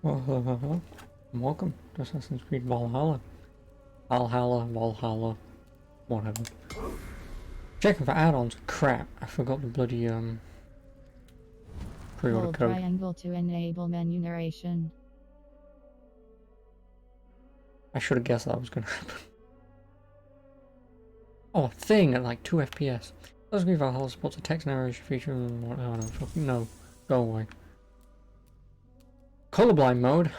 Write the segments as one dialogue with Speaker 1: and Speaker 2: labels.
Speaker 1: Well, welcome to Assassin's Creed Valhalla. Valhalla, whatever. Checking for add-ons. Crap, I forgot the bloody pre-order
Speaker 2: Hold
Speaker 1: code.
Speaker 2: triangle to enable menu narration.
Speaker 1: I should have guessed that was gonna happen. Oh, a thing at like 2 FPS. Assassin's Creed Valhalla supports a text narration feature and what? Oh no, fucking no. Go away. Colorblind mode?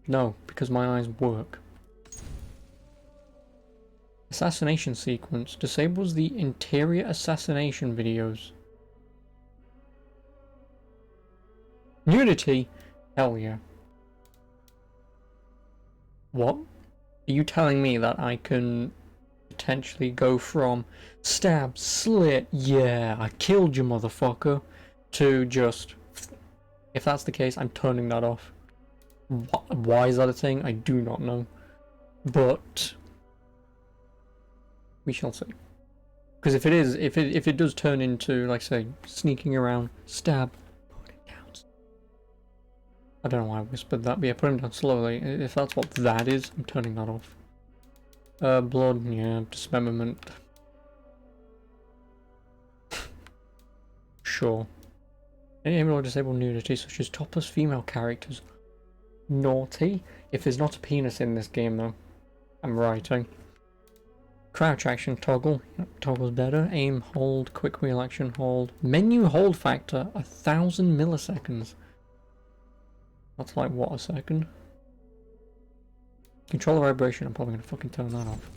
Speaker 1: No, because my eyes work. Assassination sequence disables the interior assassination videos. Nudity? Hell yeah. What? Are you telling me that I can potentially go from stab, slit, yeah, I killed you motherfucker, to just, if that's the case, I'm turning that off. Why is that a thing? I do not know. But we shall see. Because if it is, if it does turn into, like say, sneaking around, stab, put it down. I don't know why I whispered that, but yeah, put him down slowly. If that's what that is, I'm turning that off. Blood, yeah, dismemberment. Sure. Enable or disable nudity, such as topless female characters. Naughty? If there's not a penis in this game, though. I'm writing. Crouch action toggle. Yep, toggle's better. Aim, hold, quick wheel action, hold. Menu hold factor, 1000 milliseconds. That's like, what, a second? Controller vibration, I'm probably gonna fucking turn that off.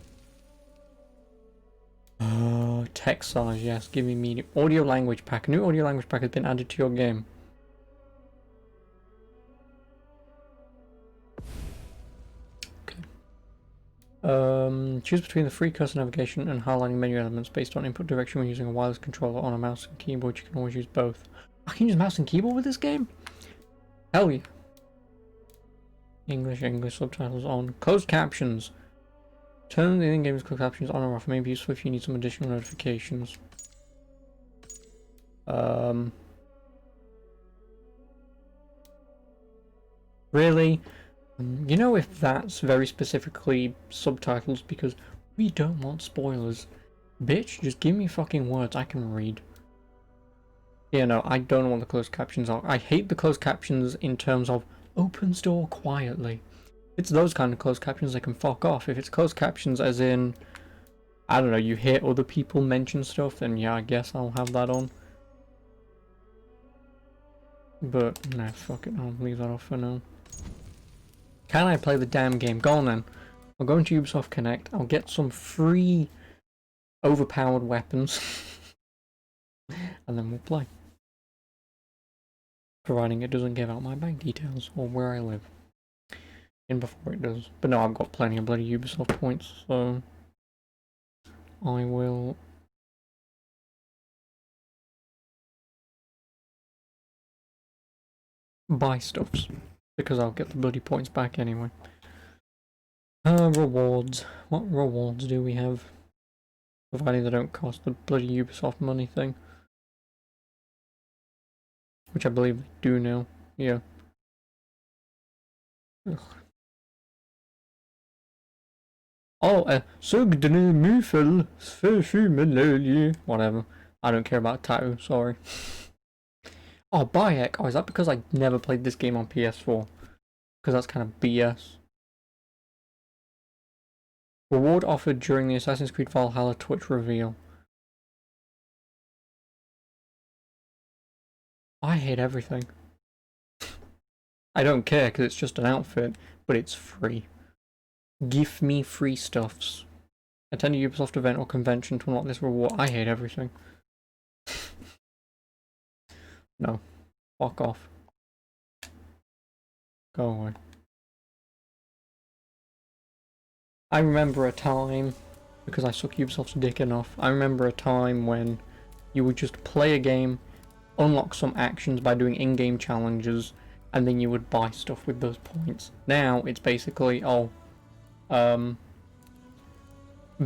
Speaker 1: Text size, yes, give me medium. Audio language pack. A new audio language pack has been added to your game. Okay. Choose between the free cursor navigation and highlighting menu elements based on input direction when using a wireless controller on a mouse and keyboard. You can always use both. I can use mouse and keyboard with this game? Hell yeah. English subtitles on. Closed captions. Turn the in-game's closed captions on or off. May be useful if you need some additional notifications. Really? You know, if that's very specifically subtitles because we don't want spoilers. Bitch, just give me fucking words I can read. Yeah, no, I don't know what the closed captions are. I hate the closed captions in terms of opens door quietly. If it's those kind of closed captions, they can fuck off. If it's closed captions as in, I don't know, you hear other people mention stuff, then yeah, I guess I'll have that on. But, nah, fuck it, I'll leave that off for now. Can I play the damn game? Go on then. I'll go into Ubisoft Connect, I'll get some free overpowered weapons, and then we'll play. Providing it doesn't give out my bank details or where I live. In before it does. But no, I've got plenty of bloody Ubisoft points, so I will buy stuffs because I'll get the bloody points back anyway. Rewards. What rewards do we have? Providing they don't cost the bloody Ubisoft money thing. Which I believe they do now. Yeah. Ugh. Oh, Sugdene Mufel whatever. I don't care about tattoo, sorry. Oh, Bayek. Oh, is that because I never played this game on PS4? Because that's kind of BS. Reward offered during the Assassin's Creed Valhalla Twitch reveal. I hate everything. I don't care because it's just an outfit, but it's free. Give me free stuffs. Attend a Ubisoft event or convention to unlock this reward. I hate everything. No. Fuck off. Go away. I remember a time, because I suck Ubisoft's dick enough, I remember a time when you would just play a game, unlock some actions by doing in-game challenges, and then you would buy stuff with those points. Now, it's basically,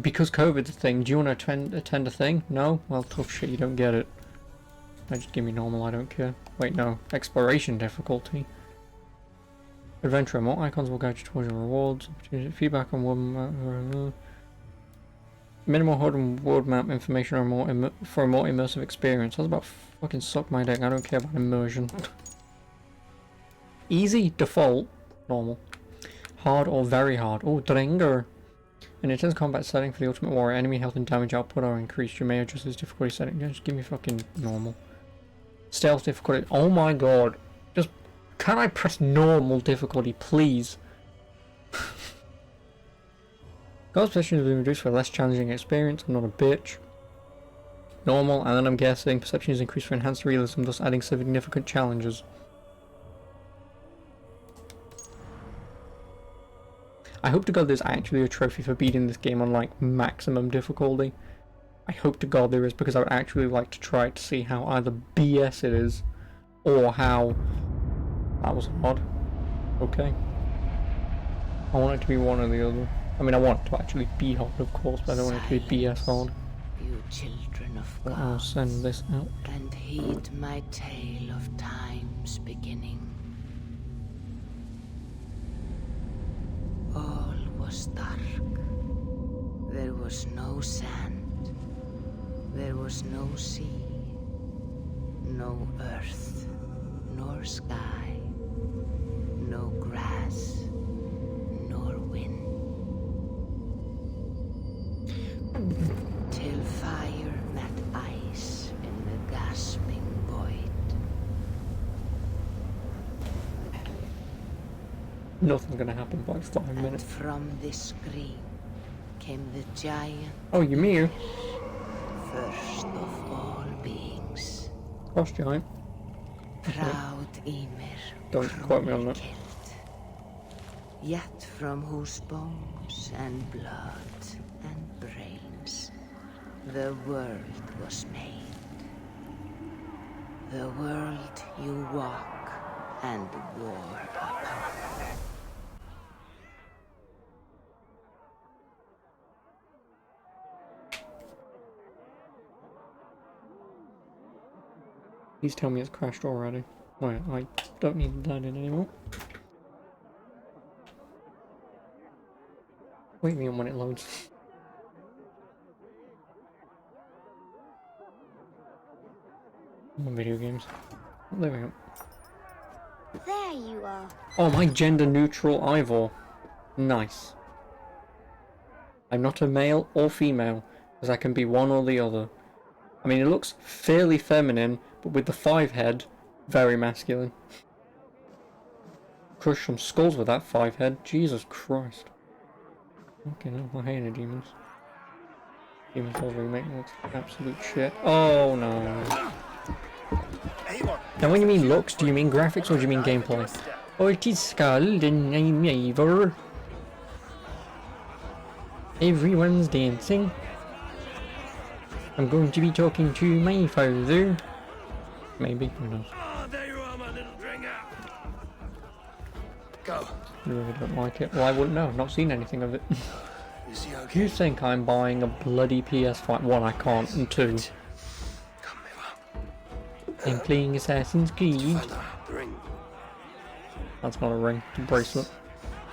Speaker 1: because COVID's a thing, do you want to attend a thing? No? Well, tough shit, you don't get it. Just give me normal, I don't care. Wait, no. Exploration difficulty. Adventure. More icons will guide you towards your rewards. Opportunity feedback on world. Minimal HUD and world map information are for a more immersive experience. That's about fucking suck my dick. I don't care about immersion. Easy, default, normal. Hard or very hard. Oh, Dringer. An intense combat setting for the Ultimate Warrior. Enemy health and damage output are increased. You may adjust this difficulty setting. Just give me fucking normal. Stealth difficulty. Oh my god. Just, can I press normal difficulty, please? God's perception has been reduced for a less challenging experience. I'm not a bitch. Normal, and then I'm guessing perception is increased for enhanced realism, thus adding significant challenges. I hope to god there's actually a trophy for beating this game on like maximum difficulty. I hope to god there is, because I would actually like to try to see how either BS it is, or how... That was hard. Okay. I want it to be one or the other. I mean, I want it to actually be hard, of course, but I don't want it to be BS hard.
Speaker 2: You children of God,
Speaker 1: I'll send this out.
Speaker 2: and heed my tale of time's beginning. All was dark. There was no sand. There was no sea. No earth, nor sky. No grass, nor wind. Till fire met ice in the gasping void.
Speaker 1: Nothing's gonna happen for like 5
Speaker 2: And
Speaker 1: minutes.
Speaker 2: from this scream came the giant,
Speaker 1: Oh, Ymir?
Speaker 2: first of all beings.
Speaker 1: Cross giant.
Speaker 2: Proud Ymir,
Speaker 1: Don't quote me on that.
Speaker 2: killed. Yet from whose bones and blood and brains the world was made. The world you walk and war upon.
Speaker 1: Please tell me it's crashed already. Wait, I don't need that in anymore. Wait me on when it loads. Video games. Oh, there we go.
Speaker 3: There you are.
Speaker 1: Oh, my gender neutral Ivor. Nice. I'm not a male or female, as I can be one or the other. I mean, it looks fairly feminine, but with the 5 head, very masculine. Crush some skulls with that 5 head. Jesus Christ. Okay, no, I hate any demons. Demon Souls remake looks absolute shit. Oh no. Now when you mean looks, do you mean graphics or do you mean gameplay? Oh, it is Skull and I'm Eivor. Everyone's dancing. I'm going to be talking to my father. Maybe, who knows.
Speaker 4: Oh, there you are, my little dringer. Go.
Speaker 1: I really don't like it. Well, I wouldn't know. I've not seen anything of it.
Speaker 4: Is he
Speaker 1: Do
Speaker 4: okay?
Speaker 1: you think I'm buying a bloody PS5? One, I can't, and two,
Speaker 4: Come, Eva.
Speaker 1: I'm playing Assassin's Creed.
Speaker 4: Find the ring.
Speaker 1: That's not a ring, it's a bracelet.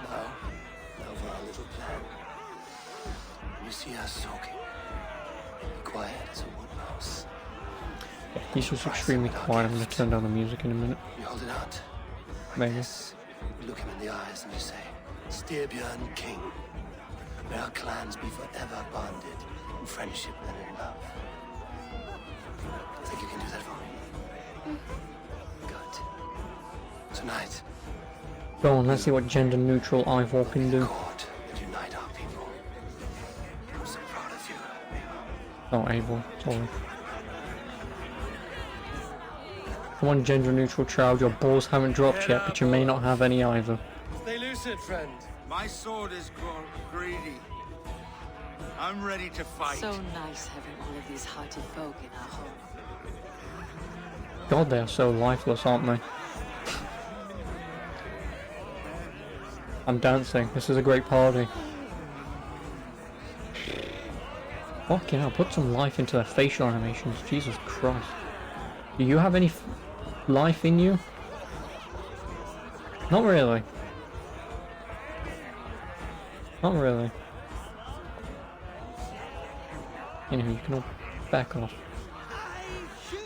Speaker 4: Now for our little plan. You see us talking. Be quiet as a wood mouse.
Speaker 1: He's just extremely quiet. I'm gonna turn down the music in a minute.
Speaker 4: You hold it out.
Speaker 1: Maybe.
Speaker 4: This. You look him in the eyes and you say, Styrbjörn King. May our clans be forever bonded in friendship and in love. Think you can do that for me? Good. Tonight,
Speaker 1: Go on, let's see what gender neutral Ivor can do.
Speaker 4: God and unite our people. I'm so proud of you, Eva.
Speaker 1: Not able, sorry. Come on, gender neutral child, your balls haven't dropped yet, but you may not have any either.
Speaker 4: Stay lucid, friend.
Speaker 5: My sword is grown greedy. I'm ready to fight.
Speaker 6: So nice having all of these hearty folk in our home.
Speaker 1: God, they are so lifeless, aren't they? I'm dancing. This is a great party. Fucking hell, put some life into their facial animations. Jesus Christ. Do you have any life in you? Not really. Not really. Anyway, you can all back off.
Speaker 5: I shoot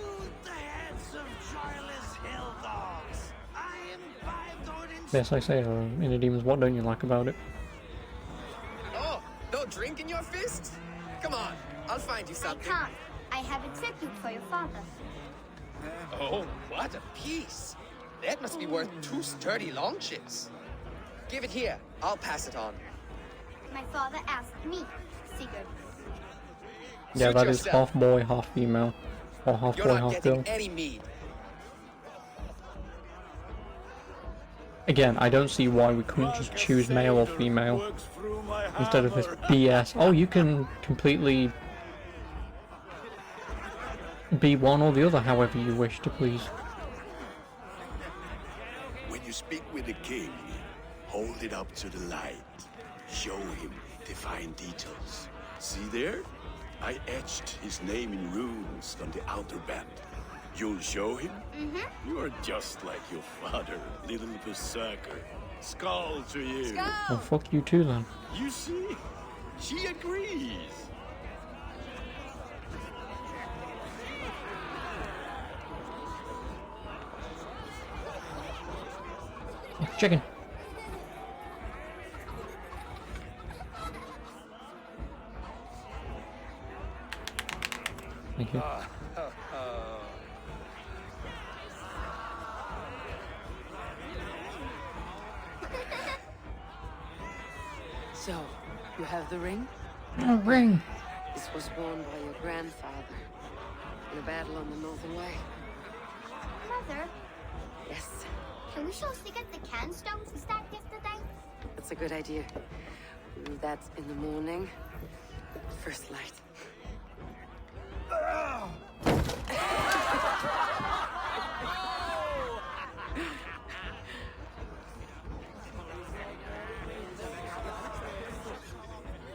Speaker 5: the heads of joyless hill dogs. I imbibed Odin's...
Speaker 1: Yes, I say, Inner Demons, what don't you like about it?
Speaker 7: Oh, no drink in your fist? Come on, I'll find you
Speaker 3: I
Speaker 7: something.
Speaker 3: can't. I have a tribute for your father.
Speaker 7: Oh, what a piece. That must be worth 2 sturdy long ships. Give it here. I'll pass it on.
Speaker 3: My father asked me, Sigurd.
Speaker 1: Yeah,
Speaker 7: Suit
Speaker 1: that is
Speaker 7: yourself.
Speaker 1: half boy, half female. Or half
Speaker 7: You're
Speaker 1: boy,
Speaker 7: not
Speaker 1: half
Speaker 7: getting
Speaker 1: girl.
Speaker 7: any mead.
Speaker 1: Again, I don't see why we couldn't just choose male or female instead of this BS. Oh, you can completely be one or the other however you wish to please.
Speaker 4: When you speak with the king, hold it up to the light. Show him the fine details. See there? I etched his name in runes on the outer band. You'll show him? Mm-hmm. You are just like your father, little berserker. Skull to you.
Speaker 1: Well, fuck you too then.
Speaker 4: You see? She agrees.
Speaker 1: Chicken. Thank you.
Speaker 6: So, you have the ring?
Speaker 1: Oh, ring.
Speaker 6: This was worn by your grandfather in a battle on the Northern Way.
Speaker 3: Mother,
Speaker 6: Yes,
Speaker 3: can we show Sigurd the canstones we stacked yesterday?
Speaker 6: that's a good idea. We'll do that in the morning. First light.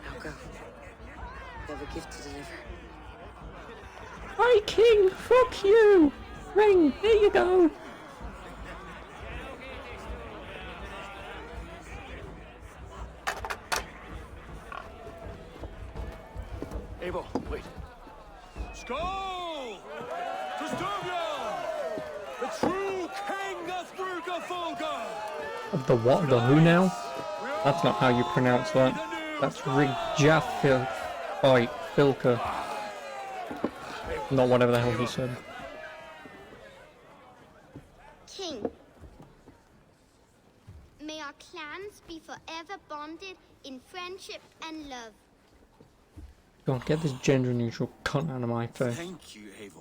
Speaker 6: Now go. You have a gift to deliver.
Speaker 1: Hi, King. Fuck you. Ring. Here you go.
Speaker 4: Abel, wait.
Speaker 5: Skål! To Styrbjörn, the true king of Bruggerfolga!
Speaker 1: Of the what? The who now? That's not how you pronounce that. That's Rigjafil. Oi, Filka. Not whatever the hell he said.
Speaker 3: King, may our clans be forever bonded in friendship and love.
Speaker 1: Go on, get this gender neutral cunt out of my face.
Speaker 5: Thank you, Eivor.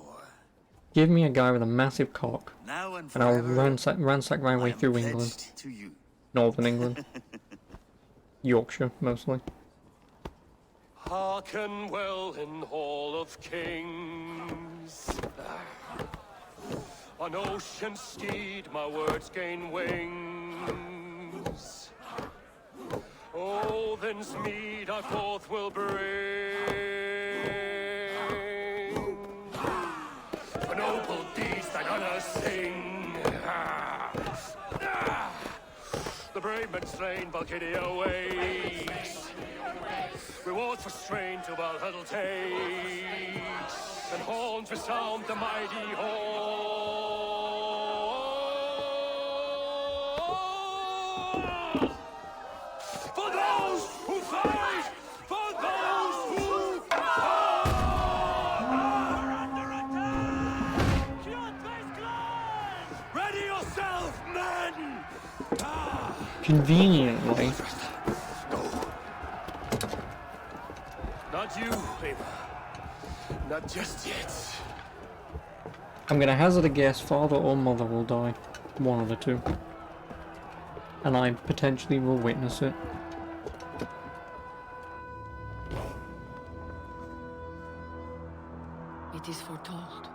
Speaker 1: Give me a guy with a massive cock,
Speaker 5: Now and
Speaker 1: and I'll
Speaker 5: forever,
Speaker 1: ransack my
Speaker 5: I
Speaker 1: way
Speaker 5: am
Speaker 1: through
Speaker 5: pledged
Speaker 1: England.
Speaker 5: to you.
Speaker 1: Northern England. Yorkshire, mostly.
Speaker 8: Hearken well in Hall of Kings. On ocean steed my words gain wings. Odin's mead I forth will bring. For noble deeds that honors sing. The brave men slain, Valkyria waits. Rewards for strain to Valhalla takes, and horns resound the mighty hall. For those who fight, for those who fall. Under attack! Ready yourself, men!
Speaker 1: Conveniently.
Speaker 8: Not you, Ava. Not just yet.
Speaker 1: I'm gonna hazard a guess father or mother will die. One of the two. And I potentially will witness it.
Speaker 6: It is foretold.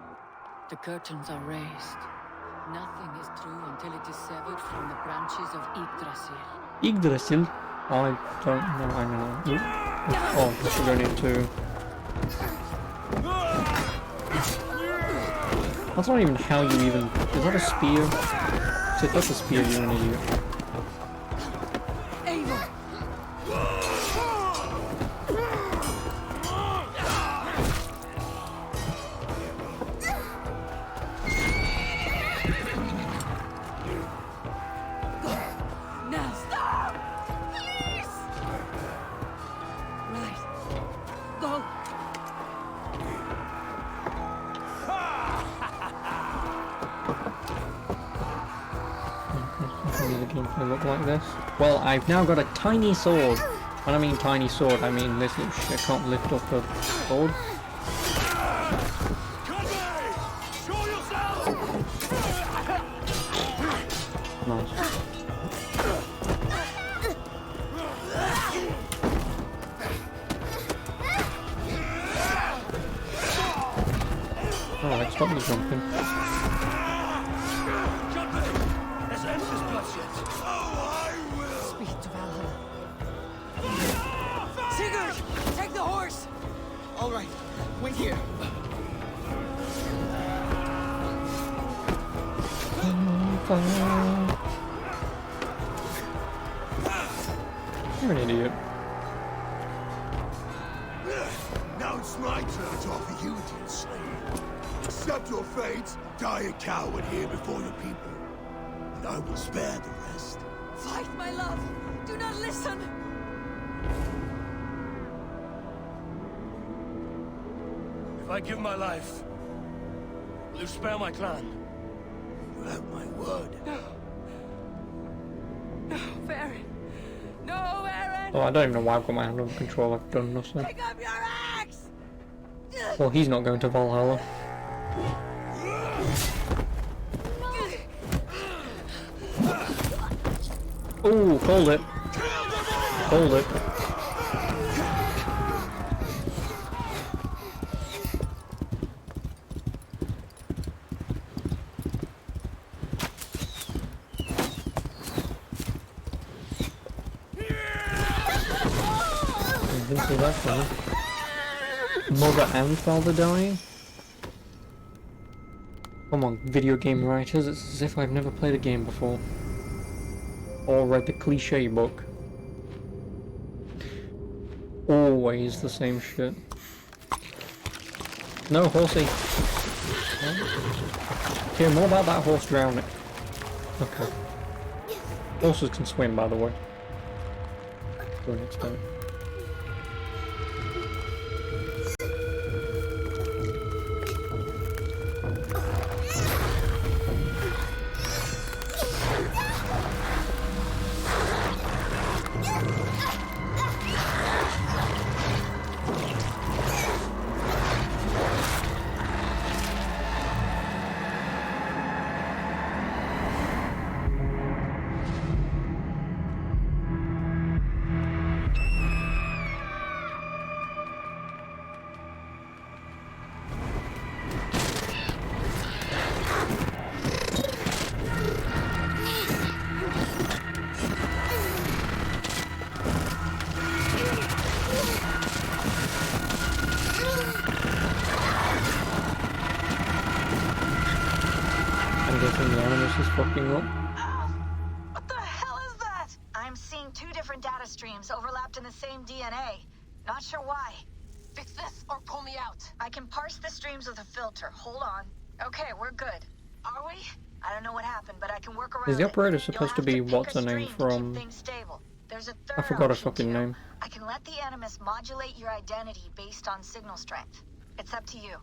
Speaker 6: The curtains are raised. Nothing is true until it is severed from the branches of Yggdrasil.
Speaker 1: Yggdrasil? I don't know, I know. Oop. Oh, we're going into... That's not even how you even... Is that a spear? So if that's a spear, you're an idiot.
Speaker 6: Eivor!
Speaker 1: How does the gameplay look like this? Well, I've now got a tiny sword. When I mean tiny sword, I mean this little shit can't lift up a sword. Nice. Alright, stop me jumping.
Speaker 8: Let's end this bloodshed.
Speaker 6: Speak to Valhalla. Sigurd! Take the horse!
Speaker 7: All right, wait here.
Speaker 1: You're an idiot.
Speaker 4: Now it's my turn to offer you, dear slave. Accept your fate, die a coward here before your people, and I will spare the rest.
Speaker 6: Fight, my love! Do not listen!
Speaker 8: If I give my life, will you spare my clan?
Speaker 4: You have my word.
Speaker 6: No. No, Baron! No, Baron!
Speaker 1: Oh, I don't even know why I've got my hand under control. I've done nothing.
Speaker 6: Pick up your axe!
Speaker 1: Well, he's not going to Valhalla. Ooh, called it. Called it. This is actually mother and father dying. Come on, video game writers, it's as if I've never played a game before. Or read the cliche book. Always the same shit. No, horsey. Hear more about that horse drowning. Okay. Horses can swim, by the way. To an extent. Fucking up.
Speaker 9: What the hell is that? I'm seeing two different data streams overlapped in the same DNA. Not sure why.
Speaker 6: Fix this or pull me out.
Speaker 9: I can parse the streams with a filter. Hold on. Okay, we're good. Are we? I don't know what happened, but I can work around
Speaker 1: Is the
Speaker 9: it.
Speaker 1: operator supposed to be
Speaker 9: You'll have
Speaker 1: what's her
Speaker 9: pick a
Speaker 1: name
Speaker 9: stream to keep
Speaker 1: from?
Speaker 9: things stable. There's a
Speaker 1: I
Speaker 9: third
Speaker 1: forgot her
Speaker 9: option,
Speaker 1: fucking
Speaker 9: too.
Speaker 1: name.
Speaker 9: I can let the Animus modulate your identity based on signal strength. It's up to you.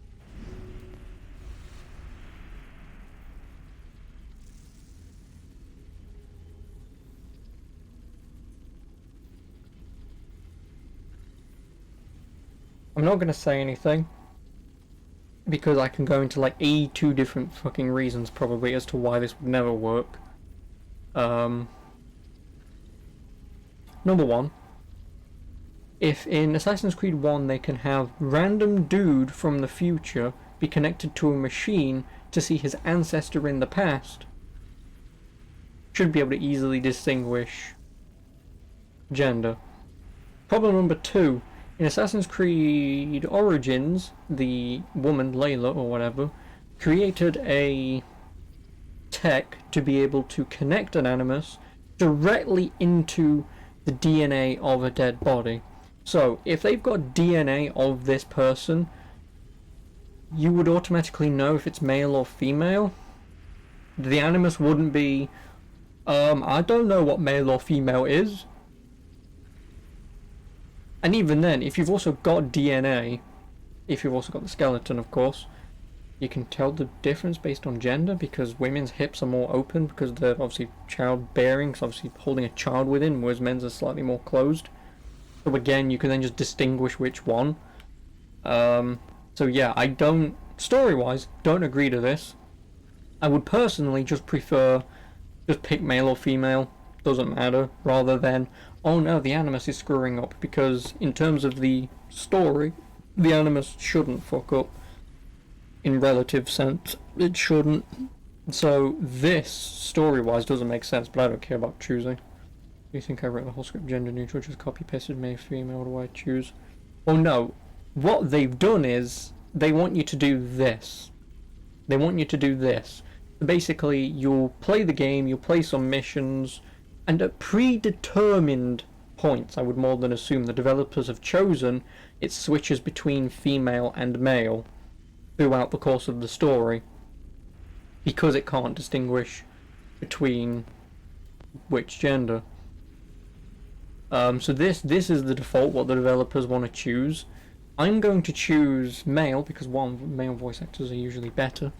Speaker 1: I'm not gonna say anything because I can go into like 82 different fucking reasons probably as to why this would never work. Number one, if in Assassin's Creed 1 they can have random dude from the future be connected to a machine to see his ancestor in the past, should be able to easily distinguish gender. Problem number two, in Assassin's Creed Origins, the woman, Layla or whatever, created a tech to be able to connect an animus directly into the DNA of a dead body. So, if they've got DNA of this person, you would automatically know if it's male or female. The animus wouldn't be, I don't know what male or female is. And even then, if you've also got DNA, if you've also got the skeleton, of course, You can tell the difference based on gender because women's hips are more open because they're obviously childbearing, so obviously holding a child within, whereas men's are slightly more closed. So again, you can then just distinguish which one. So yeah, I don't, story-wise, don't agree to this. I would personally just prefer just pick male or female, doesn't matter, rather than, oh no, the Animus is screwing up, because in terms of the story, the Animus shouldn't fuck up. In relative sense, it shouldn't. So this, story-wise, doesn't make sense, but I don't care about choosing. Do you think I wrote the whole script gender neutral, just copy-pasted male, female, what do I choose? Oh no, what they've done is, they want you to do this. They want you to do this. Basically, you'll play the game, you'll play some missions, and at predetermined points, I would more than assume the developers have chosen, it switches between female and male throughout the course of the story, because it can't distinguish between which gender. So this is the default, what the developers want to choose. I'm going to choose male, because one, male voice actors are usually better.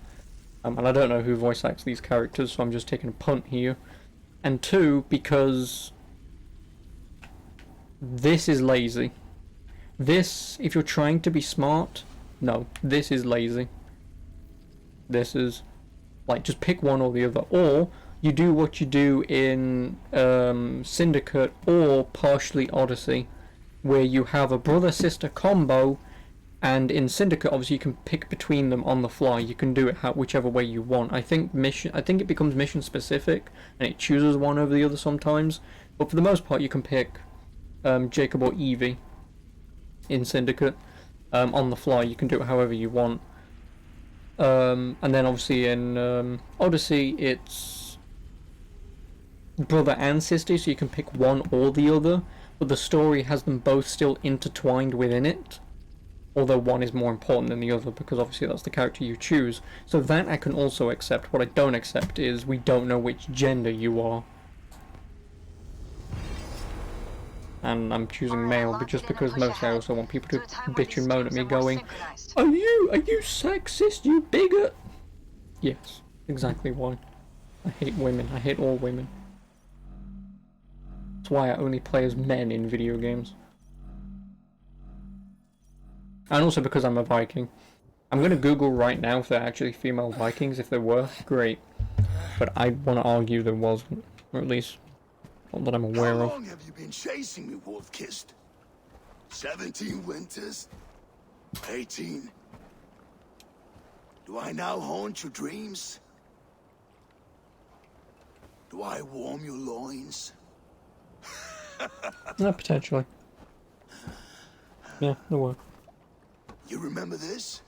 Speaker 1: And I don't know who voice acts these characters, so I'm just taking a punt here. And two, because this is lazy. This, if you're trying to be smart, no, this is lazy. This is, like, just pick one or the other. Or, you do what you do in Syndicate or partially Odyssey, where you have a brother-sister combo, and in Syndicate, obviously, you can pick between them on the fly. You can do it whichever way you want. I think it becomes mission specific, and it chooses one over the other sometimes. But for the most part, you can pick Jacob or Evie in Syndicate on the fly. You can do it however you want. And then obviously in Odyssey, it's brother and sister, so you can pick one or the other. But the story has them both still intertwined within it. Although one is more important than the other, because obviously that's the character you choose. So that I can also accept. What I don't accept is we don't know which gender you are. And I'm choosing male, but just because mostly I also want people to bitch and moan at me going, are you sexist, you bigot? Yes, exactly why. I hate women. I hate all women. That's why I only play as men in video games. And also because I'm a Viking. I'm going to Google right now if they're actually female Vikings. If there were, great. But I want to argue there wasn't. Or at least, not that I'm aware of.
Speaker 4: How long have you been chasing me, Wolf-Kissed? 17 winters? 18? Do I now haunt your dreams? Do I warm your loins?
Speaker 1: No, potentially. Yeah, there were.
Speaker 4: You remember this?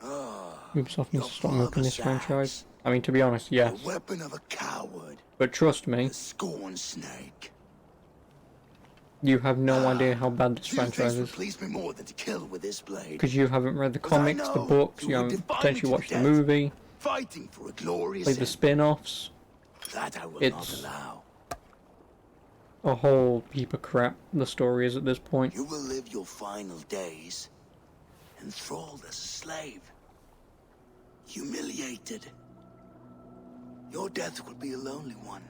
Speaker 1: Ubisoft needs to stop milking this franchise. I mean, to be honest, yes.
Speaker 4: The weapon of a coward.
Speaker 1: But trust me,
Speaker 4: A scorn snake.
Speaker 1: you have no idea how bad this franchise is.
Speaker 4: Please me more than to kill with this blade.
Speaker 1: Because you haven't read the comics, the books, you haven't potentially watched the movie,
Speaker 4: Fighting for a glorious
Speaker 1: played the
Speaker 4: end.
Speaker 1: spin-offs.
Speaker 4: That I will not
Speaker 1: It's
Speaker 4: allow.
Speaker 1: a whole heap of crap, the story is at this point.
Speaker 4: You will live your final days enthralled as a slave, humiliated. Your death will be a lonely one.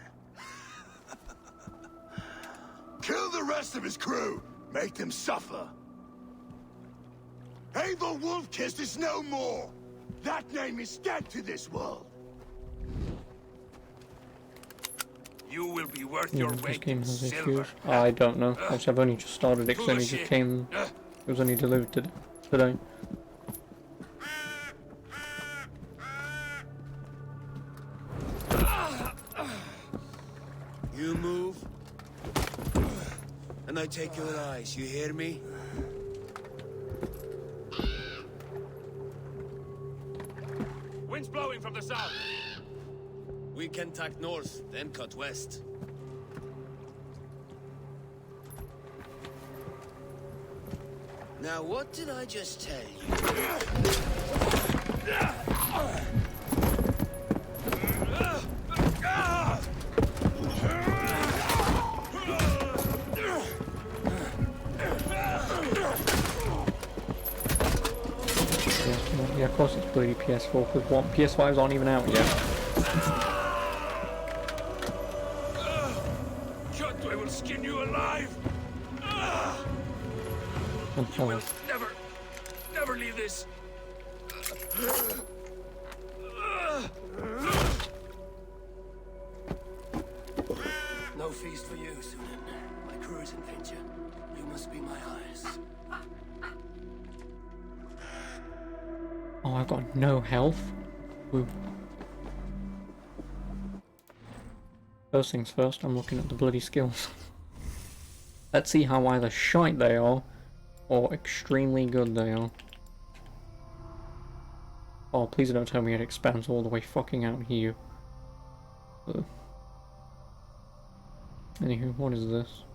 Speaker 4: Kill the rest of his crew. Make them suffer. Abel Wolf-Kissed is no more. That name is dead to this world.
Speaker 8: You will be worth
Speaker 1: Yeah,
Speaker 8: your
Speaker 1: this
Speaker 8: weight
Speaker 1: game
Speaker 8: in
Speaker 1: has
Speaker 8: silver.
Speaker 1: issues. I don't know. Obviously, I've only just started it, because it only just came. It was only delivered today.
Speaker 5: You move, and I take your eyes, you hear me?
Speaker 8: Wind's blowing from the south.
Speaker 5: We can tack north, then cut west. Now, what did I just tell you?
Speaker 1: Yeah, course it's bloody PS4, because what, PS5s aren't even out yet.
Speaker 8: Cut, I will skin you alive!
Speaker 1: Oh,
Speaker 8: You will never leave this! No feast for you, Sunan. My crew is in danger. You must be my eyes.
Speaker 1: Oh, I've got no health. Woo. First things first, I'm looking at the bloody skills. Let's see how either shite they are, or extremely good they are. Oh, please don't tell me it expands all the way fucking out here. Ugh. Anywho, what is this?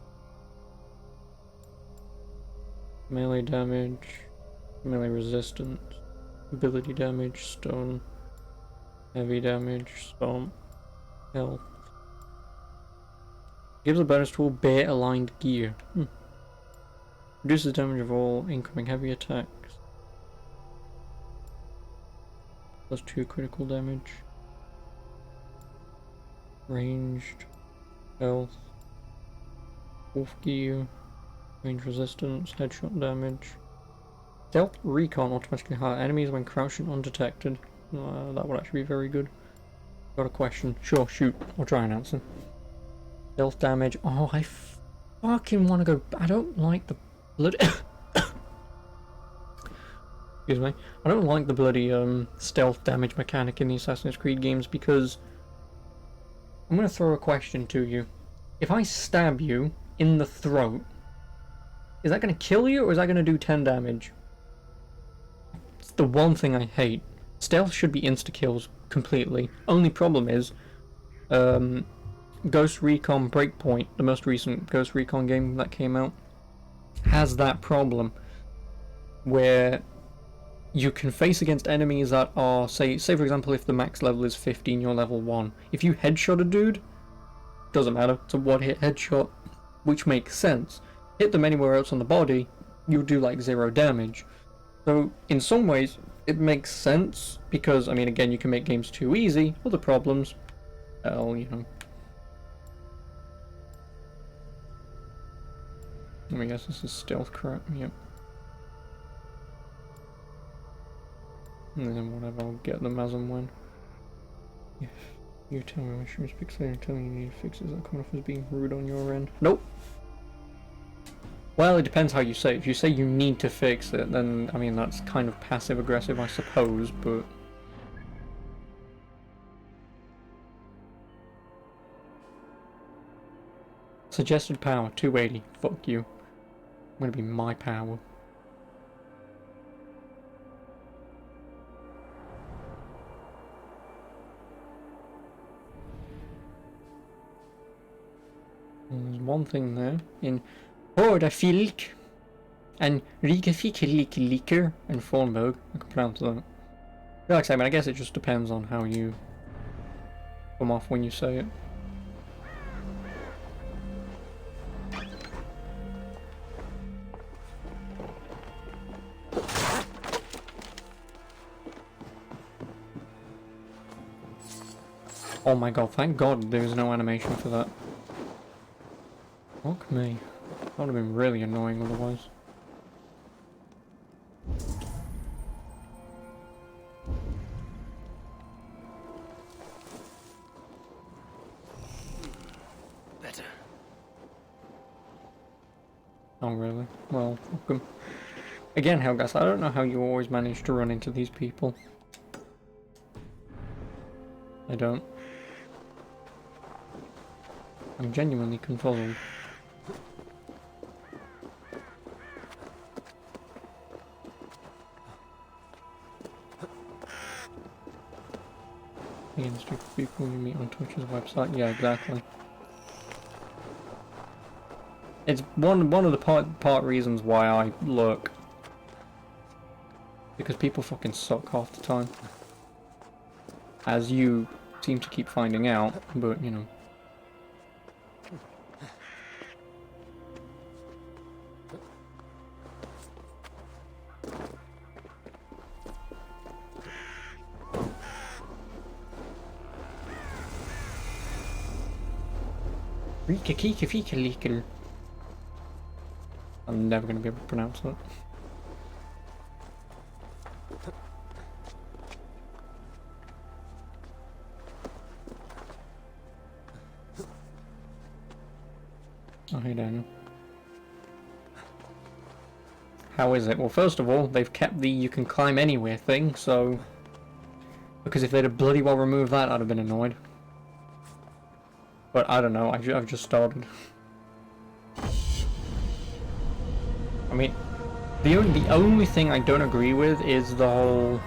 Speaker 1: Melee damage, melee resistance, ability damage, stun, heavy damage, stomp, health. Gives a bonus to all bear aligned gear. Reduces damage of all incoming heavy attacks. Plus 2 critical damage. Ranged, health, wolf gear, range resistance, headshot damage. Stealth recon automatically hire enemies when crouching undetected. That would actually be very good. Got a question? Sure, shoot. I'll try and answer. Stealth damage. Oh, I fucking want to go. I don't like the bloody. Excuse me. I don't like the bloody stealth damage mechanic in the Assassin's Creed games because I'm gonna throw a question to you. If I stab you in the throat, is that gonna kill you or is that gonna do 10 damage? It's the one thing I hate. Stealth should be insta-kills completely. Only problem is, Ghost Recon Breakpoint, the most recent Ghost Recon game that came out, has that problem where you can face against enemies that are, say for example, if the max level is 15, you're level 1. If you headshot a dude, doesn't matter, it's a one-hit headshot, which makes sense. Hit them anywhere else on the body, you'll do like 0 damage. So in some ways, it makes sense, because, I mean, again, you can make games too easy. Other problems, well, you know. Let me guess, this is stealth crap, yep. And then whatever, I'll get them as and when. If you tell me my stream speaks clear and tell me you need fixes, that come off as being rude on your end. Nope! Well, it depends how you say it. If you say you need to fix it, then, I mean, that's kind of passive-aggressive, I suppose, but... Suggested power, 280. Fuck you. I'm gonna be my power. There's one thing there in Hordafilk and Rigafik and Fornberg. I can pronounce that. Like I say, I mean, I guess it just depends on how you come off when you say it. Oh my god, thank god there was no animation for that. Fuck me. That would have been really annoying otherwise.
Speaker 8: Better.
Speaker 1: Oh really? Well, fuck 'em. Again, Helgas, I don't know how you always manage to run into these people. I don't. I'm genuinely confuzzled. Again, stupid people you meet on Twitch's website. Yeah, exactly. It's one of the part reasons why I lurk. Because people fucking suck half the time. As you seem to keep finding out, but you know. Rika Kika Fika Leaker. I'm never going to be able to pronounce that. Oh, hey Daniel. How is it? Well, first of all, they've kept the you can climb anywhere thing, so... Because if they'd have bloody well removed that, I'd have been annoyed. But I don't know, I've just started. I mean, the only thing I don't agree with is the whole...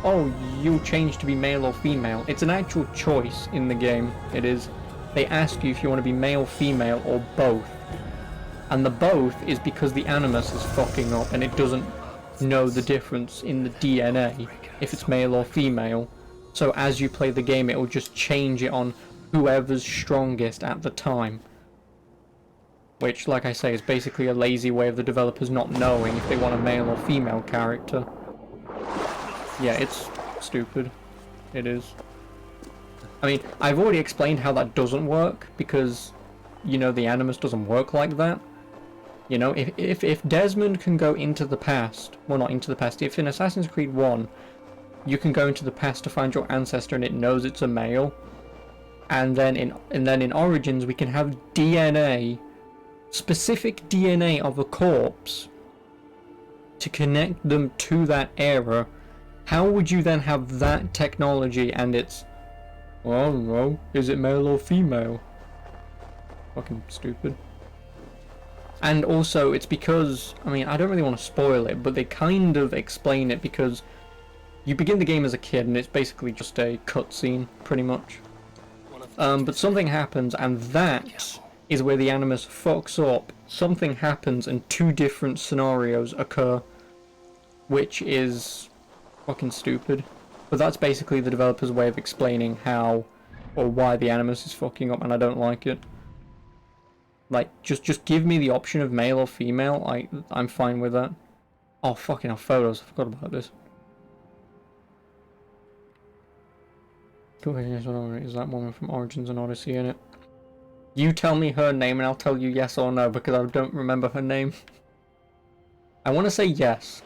Speaker 1: Oh, you change to be male or female. It's an actual choice in the game. It is. They ask you if you want to be male, female, or both. And the both is because the animus is fucking up and it doesn't know the difference in the DNA if it's male or female. So as you play the game, it will just change it on whoever's strongest at the time. Which, like I say, is basically a lazy way of the developers not knowing if they want a male or female character. Yeah, it's stupid. It is. I mean, I've already explained how that doesn't work, because, you know, the animus doesn't work like that. You know, if Desmond can go into the past, well, not into the past, if in Assassin's Creed 1, you can go into the past to find your ancestor and it knows it's a male, and then in Origins we can have DNA, specific DNA of a corpse, to connect them to that era. How would you then have that technology and it's, well, I don't know, is it male or female? Fucking stupid. And also, it's because, I mean, I don't really want to spoil it, but they kind of explain it because you begin the game as a kid and it's basically just a cutscene, pretty much. But something happens and that is where the animus fucks up. Something happens and two different scenarios occur, which is fucking stupid. But that's basically the developer's way of explaining how or why the animus is fucking up, and I don't like it. Like, just give me the option of male or female. I'm fine with that. Oh, fucking hell, photos. I forgot about this. Is that woman from Origins and Odyssey in it? You tell me her name and I'll tell you yes or no, because I don't remember her name. I want to say yes.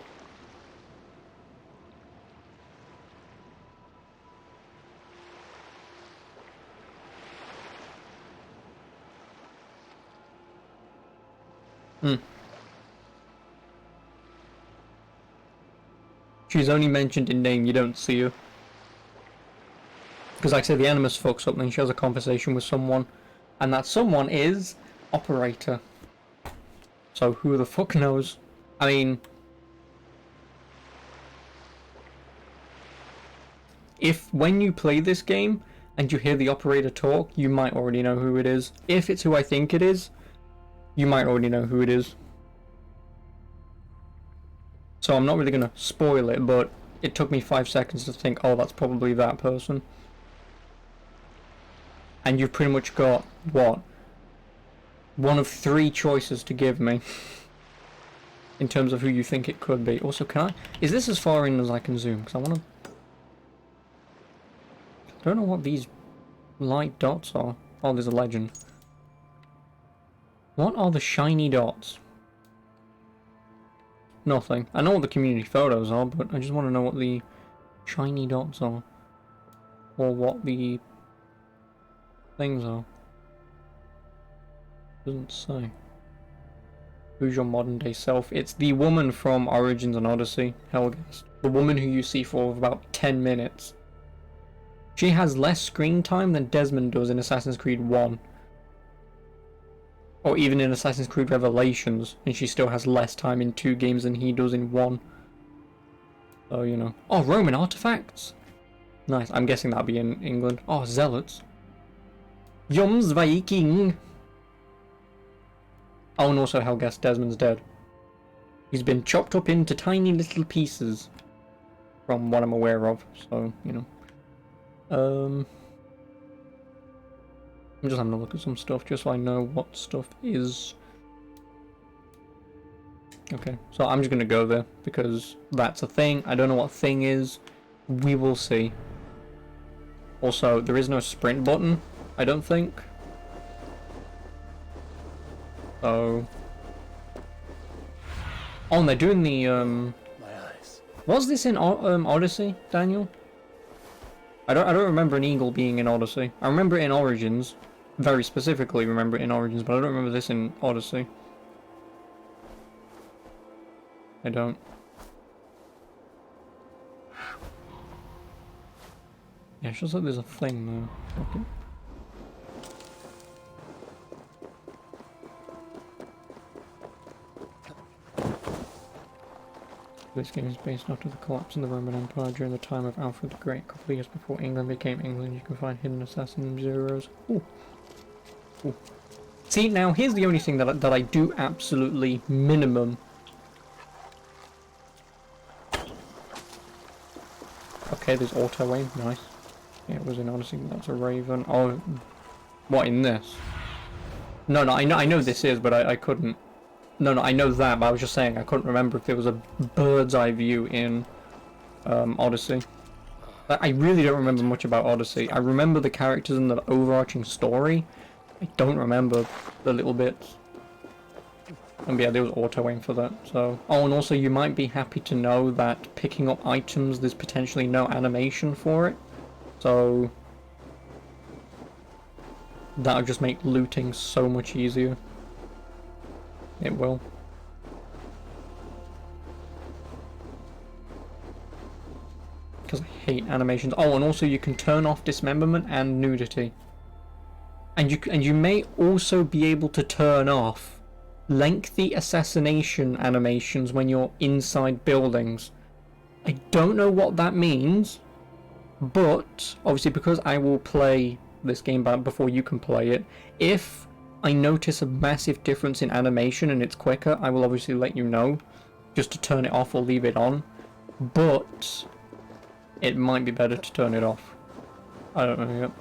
Speaker 1: She's only mentioned in name, you don't see her. Because like I said, the animus fucks up and then she has a conversation with someone. And that someone is Operator. So who the fuck knows? I mean... if when you play this game and you hear the Operator talk, you might already know who it is. If it's who I think it is, you might already know who it is. So I'm not really going to spoil it, but it took me 5 seconds to think, oh, that's probably that person. And you've pretty much got, what? One of 3 choices to give me. In terms of who you think it could be. Also, can I... is this as far in as I can zoom? Because I want to... I don't know what these light dots are. Oh, there's a legend. What are the shiny dots? Nothing. I know what the community photos are, but I just want to know what the shiny dots are. Or what the things are. Doesn't say. Who's your modern day self? It's the woman from Origins and Odyssey, Helgast. The woman who you see for about 10 minutes. She has less screen time than Desmond does in Assassin's Creed 1. Or even in Assassin's Creed Revelations, and she still has less time in 2 games than he does in 1. So, you know. Oh, Roman artifacts! Nice, I'm guessing that'll be in England. Oh, zealots. Joms Viking! Oh, and also Helgast, Desmond's dead. He's been chopped up into tiny little pieces. From what I'm aware of, so, you know. I'm just having a look at some stuff just so I know what stuff is. Okay, so I'm just gonna go there because that's a thing. I don't know what thing is. We will see. Also, there is no sprint button, I don't think. Oh. Oh, and they're doing the,
Speaker 8: My eyes.
Speaker 1: Was this in Odyssey, Daniel? I don't remember an eagle being in Odyssey. I remember it in Origins. Very specifically remember it in Origins, but I don't remember this in Odyssey. I don't. Yeah, it feels like there's a thing there. Okay. This game is based after the collapse of the Roman Empire during the time of Alfred the Great, a couple of years before England became England. You can find hidden assassin zeros. Ooh. Ooh. See, now here's the only thing that I do absolutely minimum. Okay, there's auto aim, nice. Yeah, it was in Odyssey. That's a raven. Oh, what in this? No, I know this is, but I couldn't. No, I know that, but I was just saying I couldn't remember if there was a bird's eye view in Odyssey. I really don't remember much about Odyssey. I remember the characters and the overarching story. I don't remember the little bits. And yeah, there was auto aim for that. So, oh, and also you might be happy to know that picking up items, there's potentially no animation for it. So that'll just make looting so much easier. It will. Because I hate animations. Oh, and also you can turn off dismemberment and nudity. And you may also be able to turn off lengthy assassination animations when you're inside buildings. I don't know what that means, but obviously because I will play this game back before you can play it, if I notice a massive difference in animation and it's quicker, I will obviously let you know, just to turn it off or leave it on, but it might be better to turn it off. I don't know yet.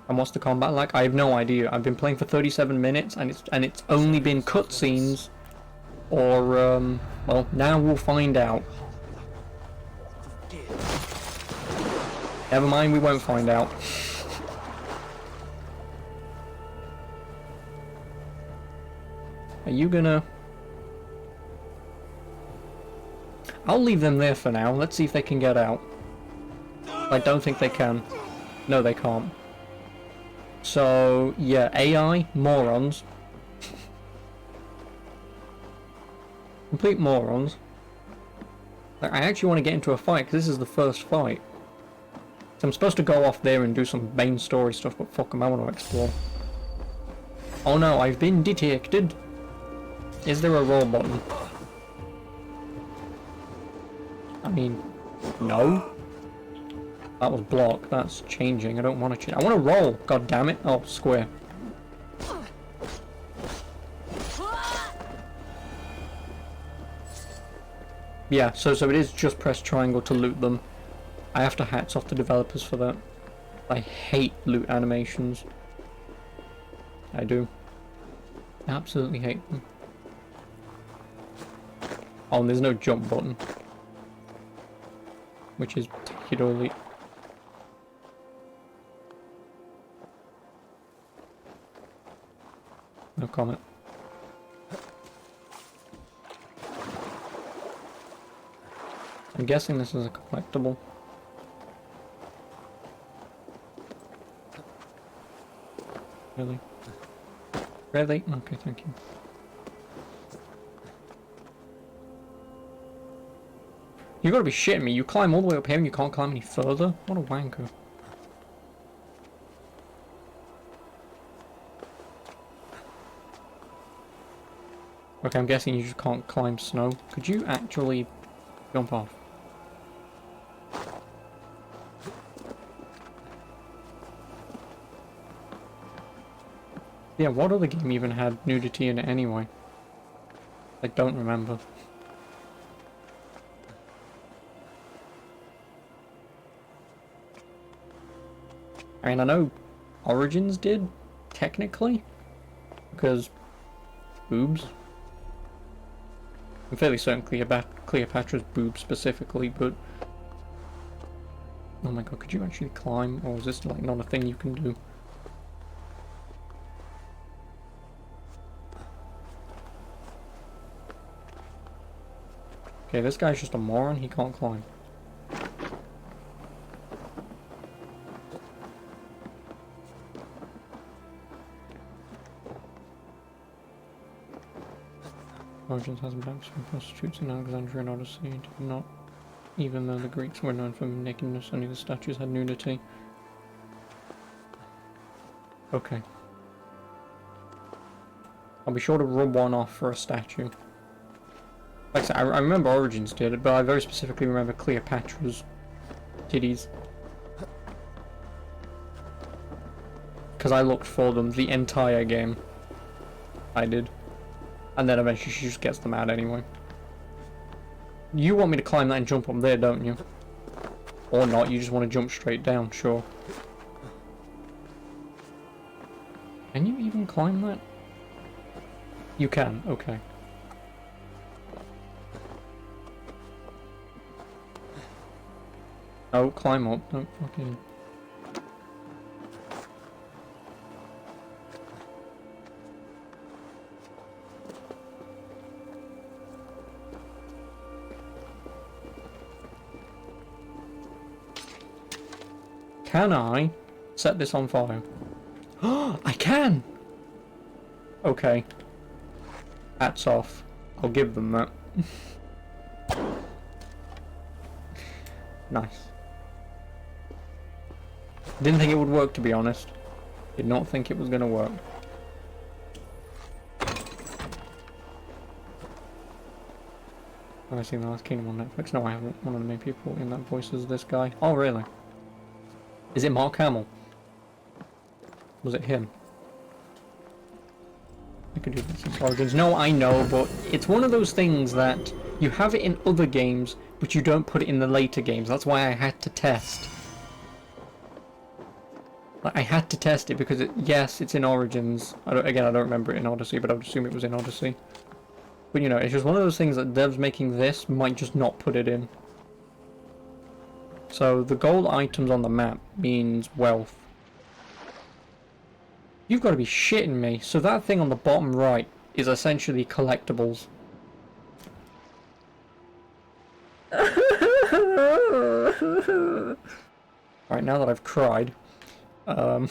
Speaker 1: And what's the combat like? I have no idea. I've been playing for 37 minutes and it's only been cutscenes, or well, now we'll find out. Never mind, we won't find out. Are you gonna... I'll leave them there for now. Let's see if they can get out. I don't think they can. No, they can't. So, yeah, AI, morons. Complete morons. Like, I actually want to get into a fight, because this is the first fight. So I'm supposed to go off there and do some main story stuff, but fuck them, I want to explore. Oh no, I've been detected. Is there a roll button? I mean, no. That was block. That's changing. I don't want to change. I want to roll. God damn it. Oh, square. Yeah, so it is just press triangle to loot them. I have to hats off the developers for that. I hate loot animations. I do. Absolutely hate them. Oh, and there's no jump button. Which is particularly... No comment. I'm guessing this is a collectible. Really? Really? Okay, thank you. You gotta be shitting me. You climb all the way up here and you can't climb any further? What a wanker. Okay, I'm guessing you just can't climb snow. Could you actually jump off? Yeah, what other game even had nudity in it anyway? I don't remember. I mean, I know Origins did, technically, because boobs. I'm fairly certain Cleopatra's boobs specifically, but... Oh my god, could you actually climb, or is this like not a thing you can do? Okay, this guy's just a moron, he can't climb. Origins has banks from prostitutes in Alexandria and Odyssey, did not even though the Greeks were known for nakedness, only the statues had nudity. Okay. I'll be sure to rub one off for a statue. Like I said, I remember Origins did it, but I very specifically remember Cleopatra's titties. Because I looked for them the entire game. I did. And then eventually she just gets them out anyway. You want me to climb that and jump up there, don't you? Or not, you just want to jump straight down, sure. Can you even climb that? You can, okay. Oh, climb up, don't fucking... Can I set this on fire? Oh, I can! Okay. Hats off. I'll give them that. Nice. Didn't think it would work, to be honest. Did not think it was gonna work. Have I seen The Last Kingdom on Netflix? No, I haven't. One of the main people in that voice is this guy. Oh, really? Is it Mark Hamill? Was it him? I could do this in Origins. No, I know, but it's one of those things that you have it in other games, but you don't put it in the later games. That's why I had to test. Like, I had to test it because, yes, it's in Origins. Again, I don't remember it in Odyssey, but I would assume it was in Odyssey. But, you know, it's just one of those things that devs making this might just not put it in. So, the gold items on the map means wealth. You've got to be shitting me. So that thing on the bottom right is essentially collectibles. Right, now that I've cried, there's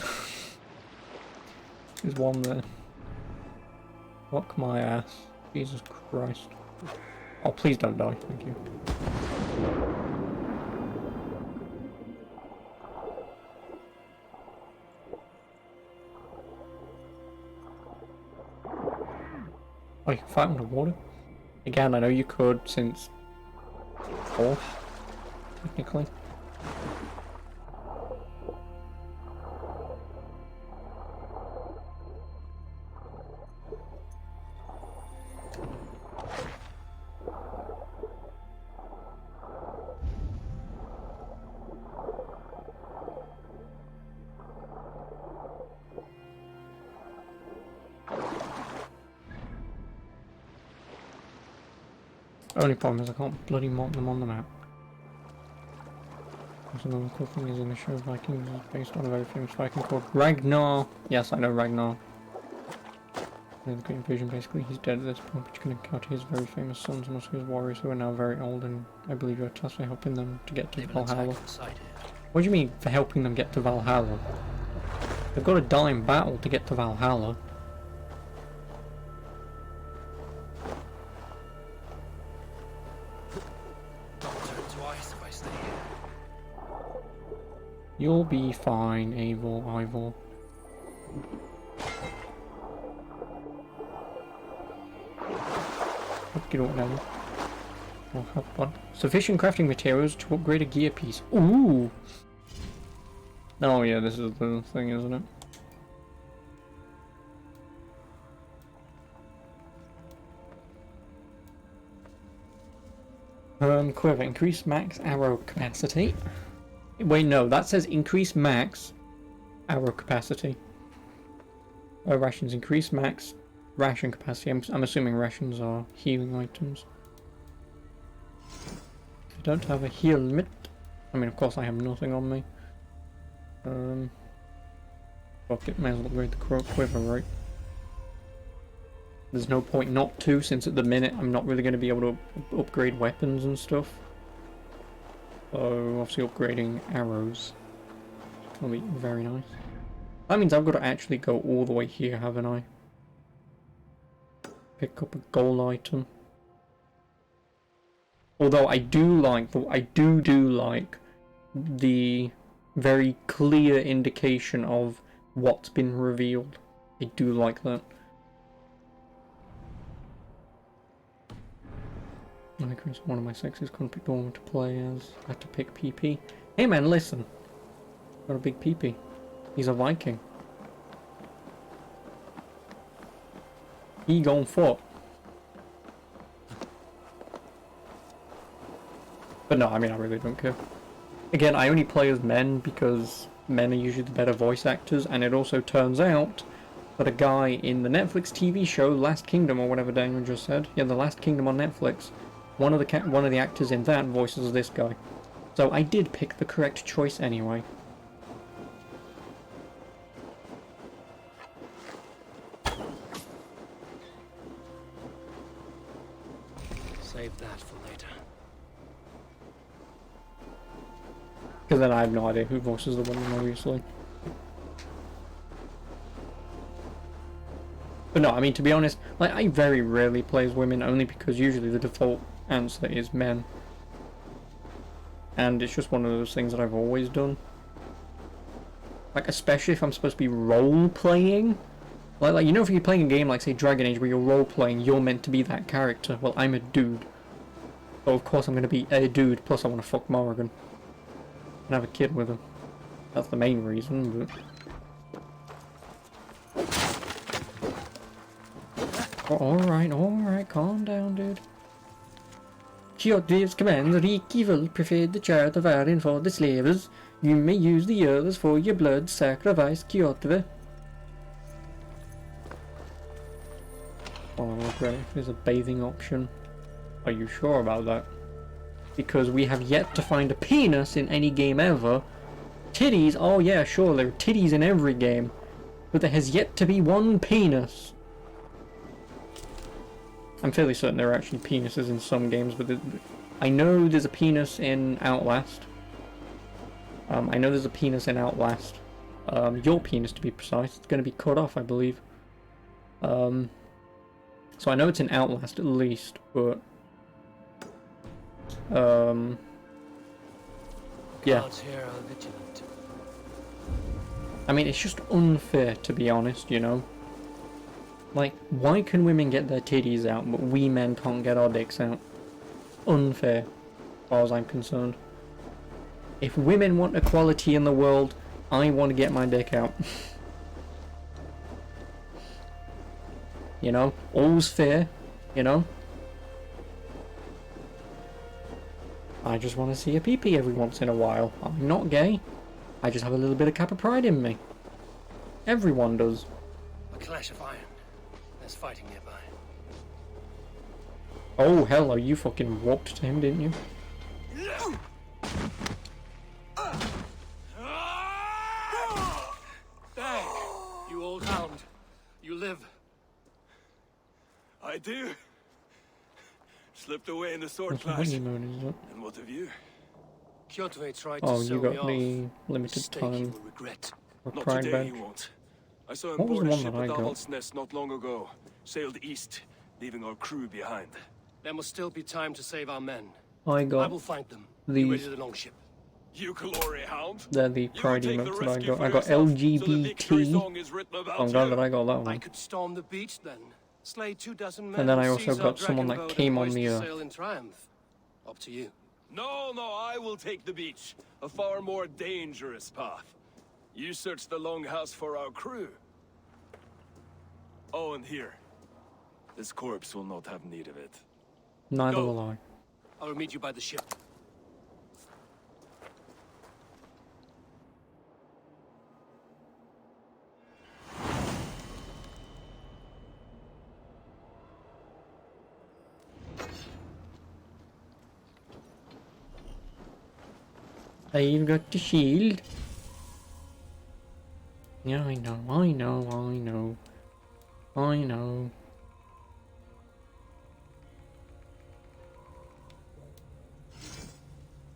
Speaker 1: one there. Fuck my ass. Jesus Christ. Oh, please don't die. Thank you. Oh, you can fight underwater? Again, I know you could since 4, technically. Only problem is I can't bloody mark them on the map. Also, another cool thing is in the show Vikings is based on a very famous Viking called Ragnar. Yes, I know Ragnar. In the Great Invasion, basically, he's dead at this point, but you can encounter his very famous sons and also his warriors who are now very old, and I believe you're tasked with helping them to get to Valhalla. What do you mean for helping them get to Valhalla? They've got to die in battle to get to Valhalla. You'll be fine, Ivor. Get up now. I'll have fun. Sufficient crafting materials to upgrade a gear piece. Ooh! Oh yeah, this is the thing, isn't it? Quiver. Increase max arrow capacity. Wait, no, that says increase max arrow capacity. Rations. Increase max ration capacity. I'm assuming rations are healing items. I don't have a heal limit. I mean, of course I have nothing on me. Fuck it, may as well upgrade the quiver, right? There's no point not to, since at the minute I'm not really going to be able to upgrade weapons and stuff. So obviously upgrading arrows will be very nice. That means I've got to actually go all the way here, haven't I? Pick up a gold item. Although I do like the very clear indication of what's been revealed. I do like that. I think it's one of my sexes couldn't pick the one to play as. I had to pick PP. Hey man, listen. Got a big PP. He's a Viking. He gon' fuck. But no, I mean, I really don't care. Again, I only play as men because men are usually the better voice actors, and it also turns out that a guy in the Netflix TV show Last Kingdom, or whatever Daniel just said, yeah, The Last Kingdom on Netflix, one of the actors in that voices this guy. So I did pick the correct choice anyway.
Speaker 8: Save that for later.
Speaker 1: Because then I have no idea who voices the woman, obviously. But no, I mean, to be honest, like, I very rarely play as women, only because usually the default answer is men. And it's just one of those things that I've always done. Like, especially if I'm supposed to be role-playing. Like, you know, if you're playing a game like, say, Dragon Age, where you're role-playing, you're meant to be that character. Well, I'm a dude. So, of course, I'm going to be a dude, plus I want to fuck Morrigan. And have a kid with him. That's the main reason, but... Oh, alright, calm down, dude. Kyoto's commands reek evil, preferred the chart of iron for the slavers. You may use the others for your blood sacrifice, Kyoto. Oh, great, there's a bathing option. Are you sure about that? Because we have yet to find a penis in any game ever. Titties, oh yeah, sure, there are titties in every game. But there has yet to be one penis. I'm fairly certain there are actually penises in some games, but I know there's a penis in Outlast. I know there's a penis in Outlast. Your penis, to be precise. It's going to be cut off, I believe. So I know it's in Outlast at least, but... yeah. I mean, it's just unfair, to be honest, you know? Like, why can women get their titties out, but we men can't get our dicks out? Unfair, as far as I'm concerned. If women want equality in the world, I want to get my dick out. You know? All's fair, you know? I just want to see a pee-pee every once in a while. I'm not gay. I just have a little bit of Kappa pride in me. Everyone does.
Speaker 8: A clash of iron. There's fighting nearby.
Speaker 1: Oh, hell, you fucking whopped to him, didn't you?
Speaker 8: Dang, you old hound. You live.
Speaker 4: I do. Slipped away in the sword
Speaker 1: What's the
Speaker 4: clash.
Speaker 1: honeymoon, is it?
Speaker 4: And what of you?
Speaker 8: Kyoto tried to
Speaker 1: Oh,
Speaker 8: sell
Speaker 1: you
Speaker 8: me
Speaker 1: got
Speaker 8: off.
Speaker 1: the limited
Speaker 4: Mistake you
Speaker 1: time
Speaker 4: will regret.
Speaker 1: for
Speaker 4: Not
Speaker 1: Pride
Speaker 4: today,
Speaker 1: badge.
Speaker 4: you won't. I saw him
Speaker 1: What was
Speaker 4: board
Speaker 1: the
Speaker 4: a
Speaker 1: one
Speaker 4: ship
Speaker 1: that I
Speaker 4: at
Speaker 1: got?
Speaker 4: Aval's Nest not long ago. Sailed east, leaving our crew behind.
Speaker 8: There must still be time to save our men.
Speaker 1: I
Speaker 8: I
Speaker 1: got
Speaker 8: will find them. Be ready
Speaker 1: these.
Speaker 8: to the longship.
Speaker 4: You glory hound.
Speaker 1: They're the
Speaker 4: You
Speaker 1: Pride
Speaker 4: take the
Speaker 1: emotes that I
Speaker 4: rescue
Speaker 1: got.
Speaker 4: for
Speaker 1: I got
Speaker 4: yourself, so the victory
Speaker 1: LGBT.
Speaker 4: song is written about
Speaker 1: I'm glad
Speaker 4: you.
Speaker 1: that I got that
Speaker 8: I
Speaker 1: one.
Speaker 8: could storm the beach then. Slay 24 men.
Speaker 1: And then I also
Speaker 8: seize our
Speaker 1: got someone
Speaker 8: dragon
Speaker 1: that
Speaker 8: boat
Speaker 1: came
Speaker 8: and
Speaker 1: on
Speaker 8: hoist
Speaker 1: the
Speaker 8: the
Speaker 1: earth.
Speaker 8: sail in triumph. Up to you.
Speaker 4: No, I will take the beach. A far more dangerous path. You search the longhouse for our crew. Oh, and here. This corpse will not have need of it.
Speaker 1: Neither
Speaker 4: Go.
Speaker 1: will I.
Speaker 8: I will meet you by the ship.
Speaker 1: I've got the shield. Yeah, I know.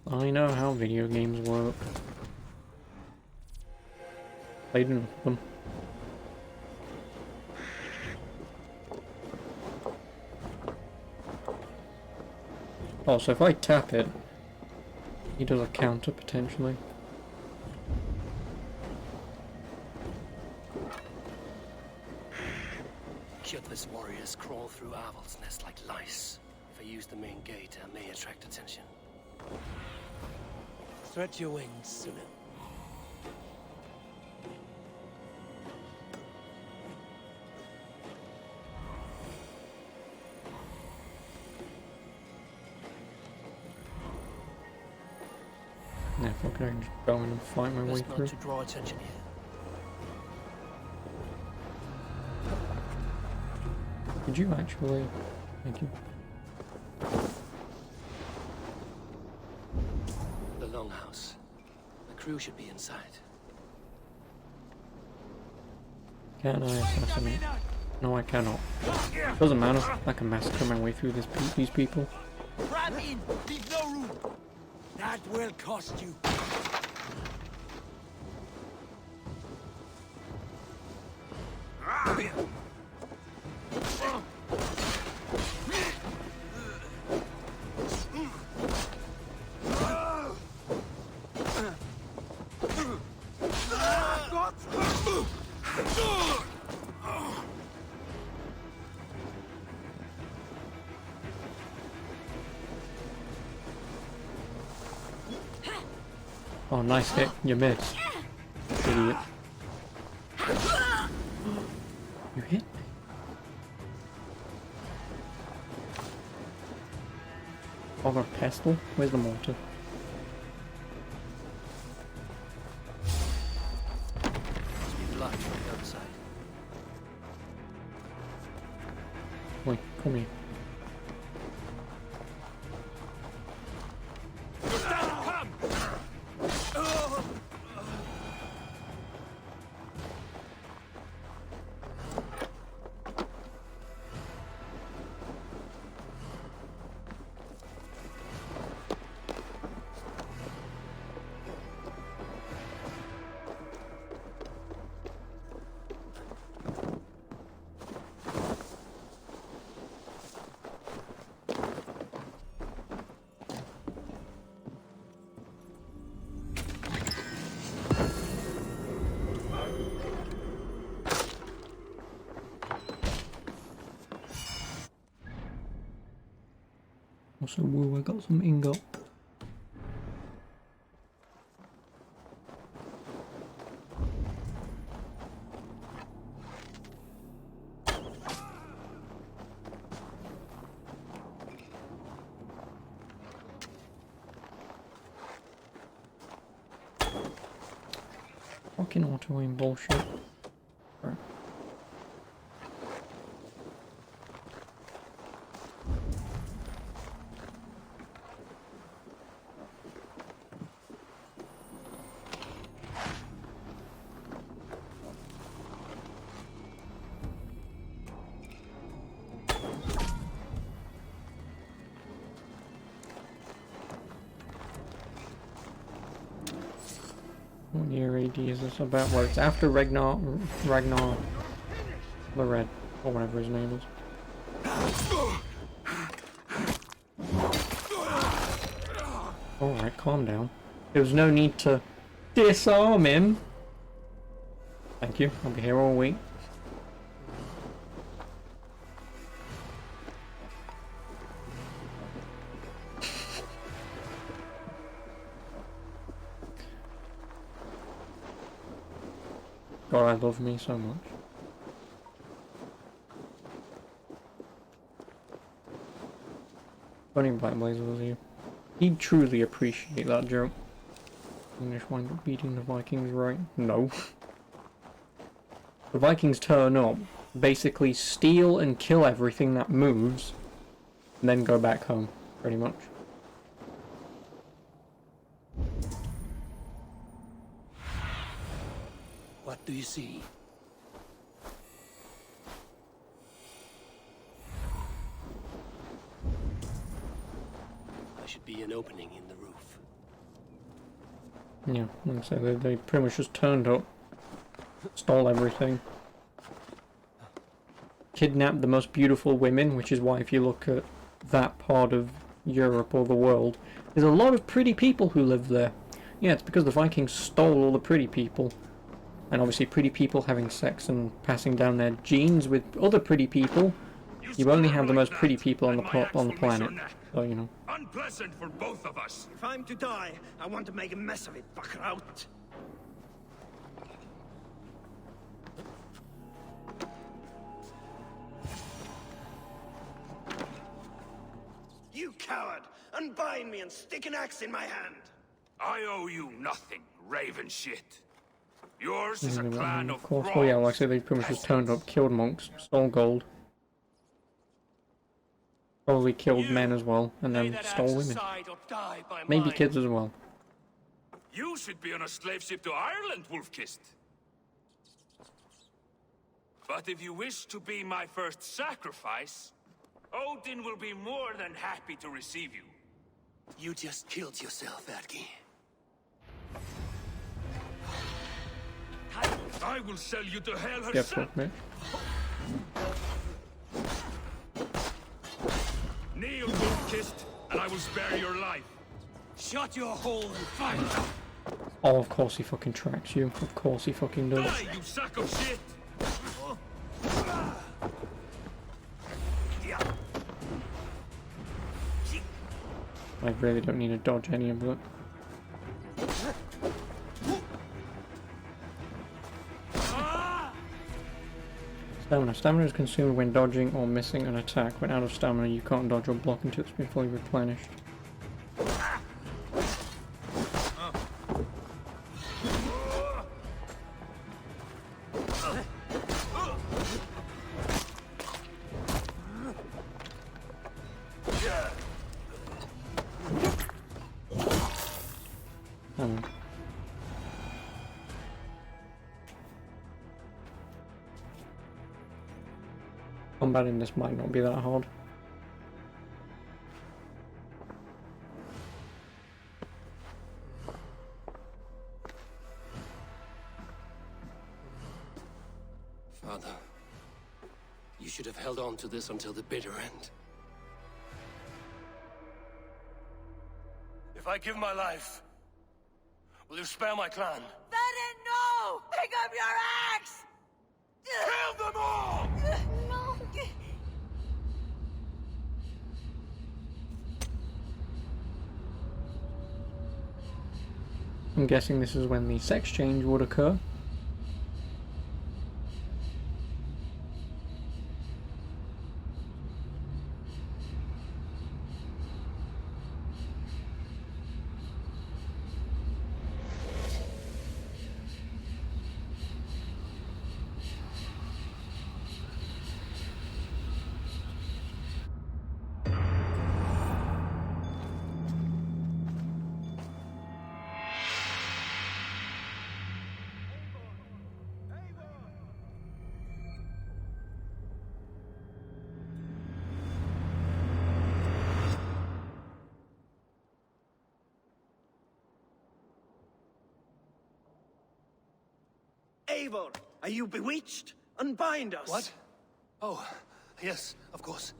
Speaker 1: I know how video games work. Played enough of them. Oh, so if I tap it, he does a counter potentially.
Speaker 10: Kjotve's warriors crawl through Aval's nest like lice. If I use the main gate, I may attract attention. Stretch your wings, Sunan.
Speaker 1: Yeah, fuck it, I can just go in and fight my way
Speaker 10: Best not
Speaker 1: through.
Speaker 10: to draw attention here.
Speaker 1: Could you actually... Thank you.
Speaker 10: The longhouse. The crew should be inside.
Speaker 1: Can I assassinate? No, I cannot. Doesn't matter. I can massacre my way through these people.
Speaker 5: Ram in! Leave no room! That will cost you.
Speaker 1: Oh, nice hit. You missed. Idiot. You hit me. Oh, got a pestle? Where's the mortar?
Speaker 10: Must be blood from the other side.
Speaker 1: Wait, come here. Also, woo, I got some ingot. Fucking auto-aim bullshit. Right. What year AD is this about? Well, it's after Ragnar the Red, or whatever his name is. Alright, calm down. There was no need to disarm him. Thank you, I'll be here all week. God, I love me so much. Funny Black Blazer was here. He'd truly appreciate that joke. English wind up beating the Vikings, right? No. The Vikings turn up, basically steal and kill everything that moves, and then go back home, pretty much.
Speaker 10: What do you see? There should be an opening in the roof.
Speaker 1: Yeah, like I say, they pretty much just turned up, stole everything, kidnapped the most beautiful women, which is why if you look at that part of Europe or the world, there's a lot of pretty people who live there. Yeah, it's because the Vikings stole all the pretty people. And obviously pretty people having sex and passing down their genes with other pretty people. You only have the most pretty people on the planet. So, you know.
Speaker 8: Unpleasant for both of us.
Speaker 5: If I'm to die, I want to make a mess of it, Buckraut. You coward! Unbind me and stick an axe in my hand!
Speaker 8: I owe you nothing, raven shit. Yours is a clan of
Speaker 1: course. Well, yeah, like I said, they pretty much just turned up, killed monks, stole gold. Probably killed men as well, and then stole women. Maybe kids as well.
Speaker 8: You should be on a slave ship to Ireland, Wolfkist. But if you wish to be my first sacrifice, Odin will be more than happy to receive you.
Speaker 10: You just killed yourself, Adki.
Speaker 8: I will sell you to hell
Speaker 1: Get
Speaker 8: herself.
Speaker 1: fucked, mate.
Speaker 8: Kneel, Wolfkist, and I will spare your life.
Speaker 10: Shut your hole and fight!
Speaker 1: Oh, of course he fucking tracks you. Of course he fucking does.
Speaker 8: Die, you sack of shit!
Speaker 1: I really don't need to dodge any of that. Stamina. Stamina is consumed when dodging or missing an attack. When out of stamina, you can't dodge or block until it's been fully replenished. Combat in this might not be that hard.
Speaker 10: Father, you should have held on to this until the bitter end.
Speaker 8: If I give my life, will you spare my clan?
Speaker 9: Bennett, no! Pick up your axe!
Speaker 8: Kill them all!
Speaker 9: No!
Speaker 1: I'm guessing this is when the sex change would occur.
Speaker 5: Eivor, are you bewitched? Unbind us!
Speaker 10: What? Oh, yes, of course.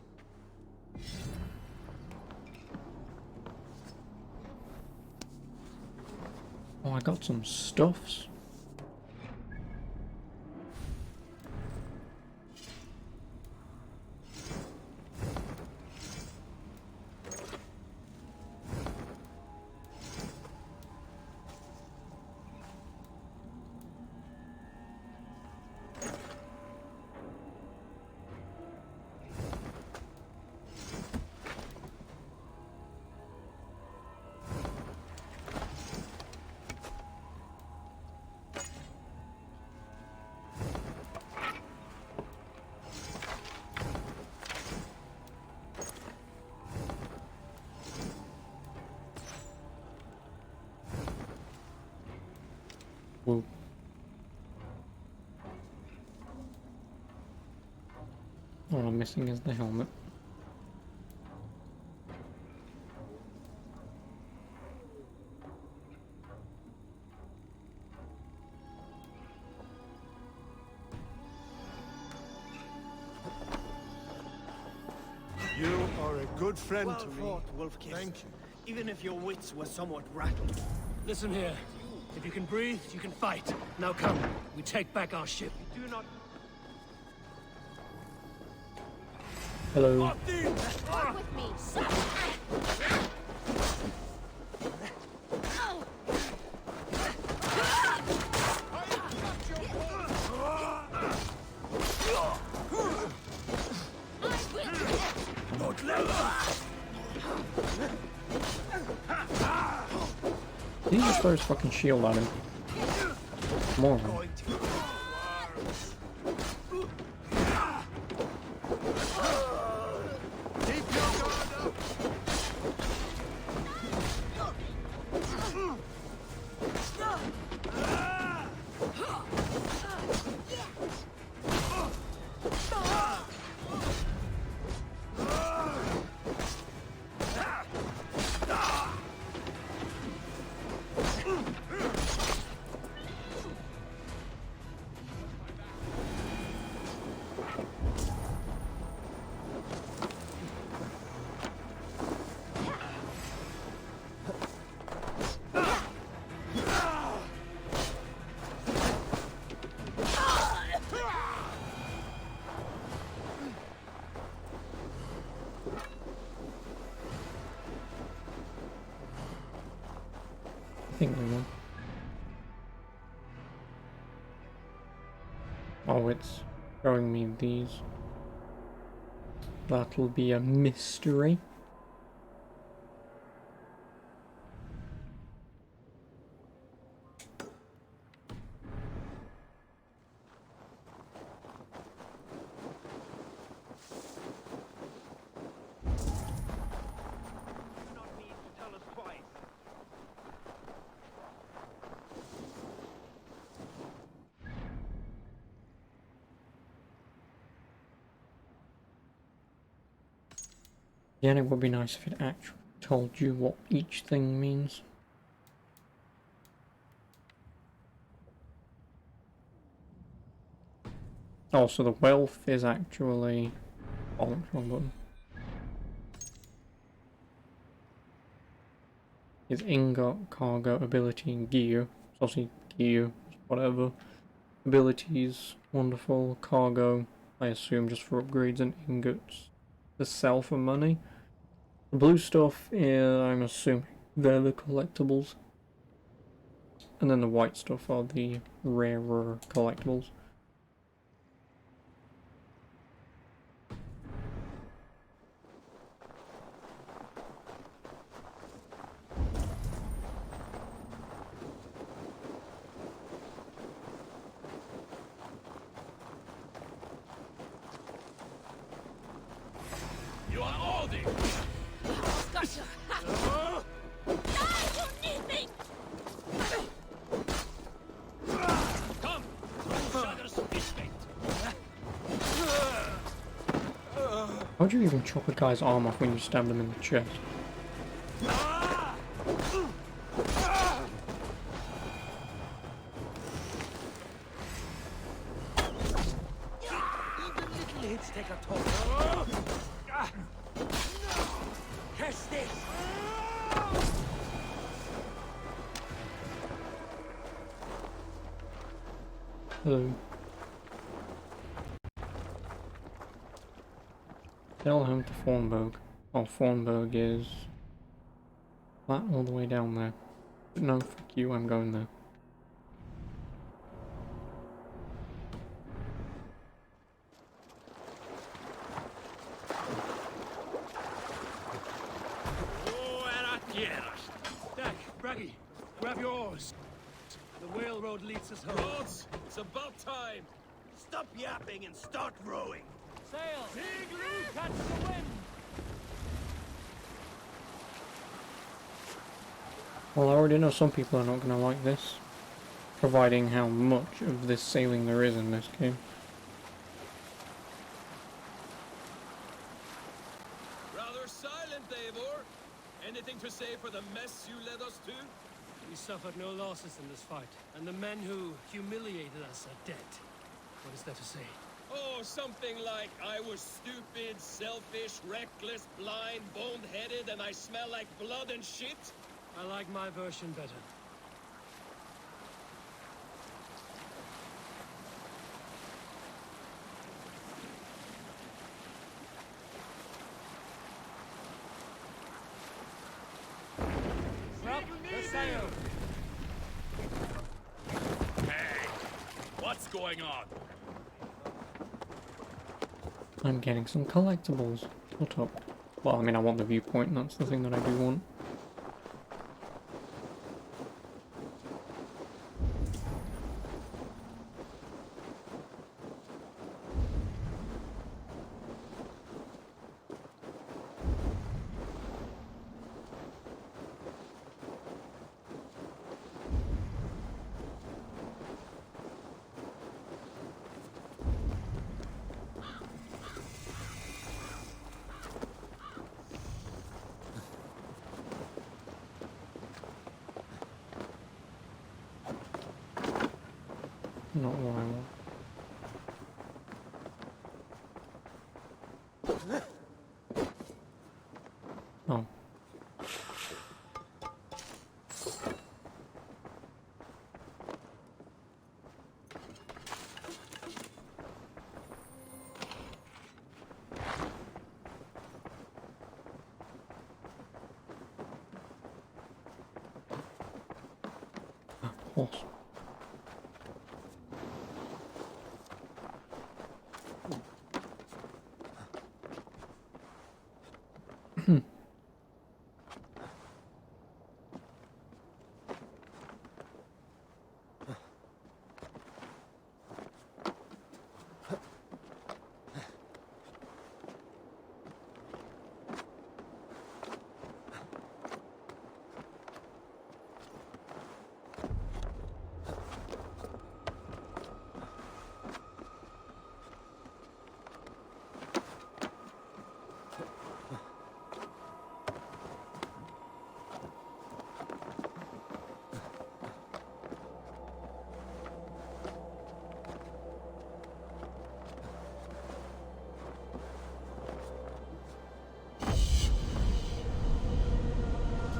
Speaker 1: Oh, I got some stuffs. Whoa. All I'm missing is the helmet.
Speaker 11: You are a good friend
Speaker 5: Well
Speaker 11: to me.
Speaker 5: fought, Wolfkiss.
Speaker 11: Thank you.
Speaker 5: Even if your wits were somewhat rattled.
Speaker 10: Listen here. If you can breathe, you can fight. Now come, we take back our ship.
Speaker 5: Do not...
Speaker 1: Hello.
Speaker 3: Walk with me.
Speaker 1: He just throw his fucking shield at him. Moron. I think we won. Oh, it's showing me these. That'll be a mystery. Yeah, and it would be nice if it actually told you what each thing means. Also, the wealth is actually... Oh, wrong button. Is ingot, cargo, ability, and gear. It's obviously gear, whatever. Abilities, wonderful. Cargo, I assume just for upgrades, and ingots to sell for money. The blue stuff, I'm assuming they're the collectibles. And then the white stuff are the rarer collectibles.
Speaker 8: You are all the... Come! Shagger's fistmate!
Speaker 1: How'd you even chop a guy's arm off when you stabbed him in the chest?
Speaker 5: Even little hits take a toll. Catch this!
Speaker 1: Hello. Tell him to Thornburg. Oh, Thornburg is... that all the way down there. But no, fuck you, I'm going there.
Speaker 10: Dak, Braggy, grab your oars. The whale road leads us home.
Speaker 8: Rods, it's about time!
Speaker 5: Stop yapping and start rowing!
Speaker 10: Sail! Big Lou, catch the wind!
Speaker 1: Well, I already know some people are not going to like this, providing how much of this sailing there is in this game.
Speaker 8: Rather silent, Eivor. Anything to say for the mess you led us to?
Speaker 10: We suffered no losses in this fight, and the men who humiliated us are dead. What is there to say?
Speaker 11: Oh, something like, I was stupid, selfish, reckless, blind, bone-headed, and I smell like blood and shit?
Speaker 10: I like my version better.
Speaker 8: Hey, what's going on?
Speaker 1: I'm getting some collectibles. Shut up. Well, I mean, I want the viewpoint, and that's the thing that I do want. Not what I want. Oh. Ah, horse.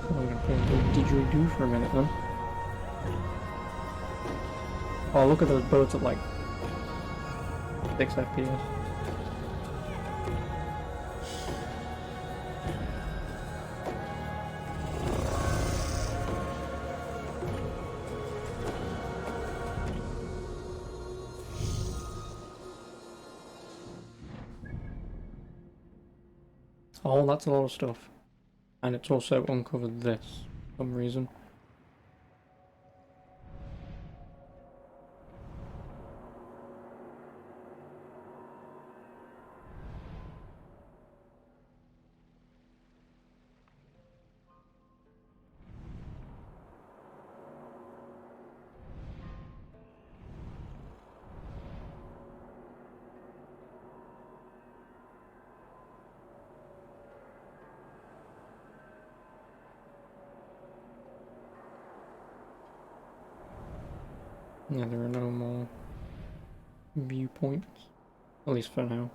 Speaker 1: I'm gonna play a little didgeridoo for a minute then. Oh, look at those boats at like 6 FPS. Oh, that's a lot of stuff. And it's also uncovered this for some reason. Yeah, there are no more viewpoints. At least for now.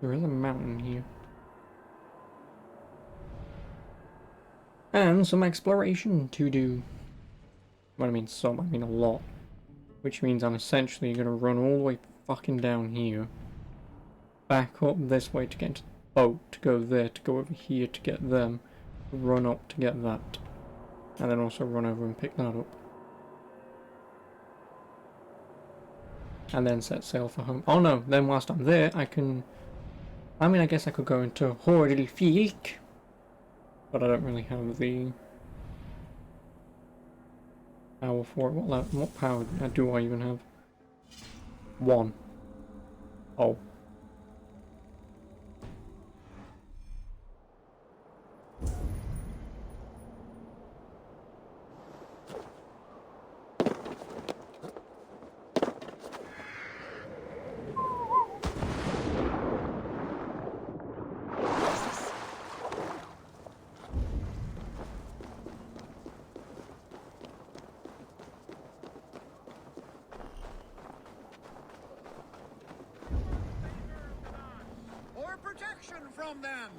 Speaker 1: There is a mountain here. And some exploration to do. Well, I mean some, I mean a lot. Which means I'm essentially gonna run all the way fucking down here. Back up this way to get into the boat, to go there, to go over here to get them. Run up to get that. And then also run over and pick that up. And then set sail for home. Oh no, then whilst I'm there, I can... I mean, I guess I could go into Hordelfield. But I don't really have the power for it. What power do I even have? 1. Oh.
Speaker 5: action from them!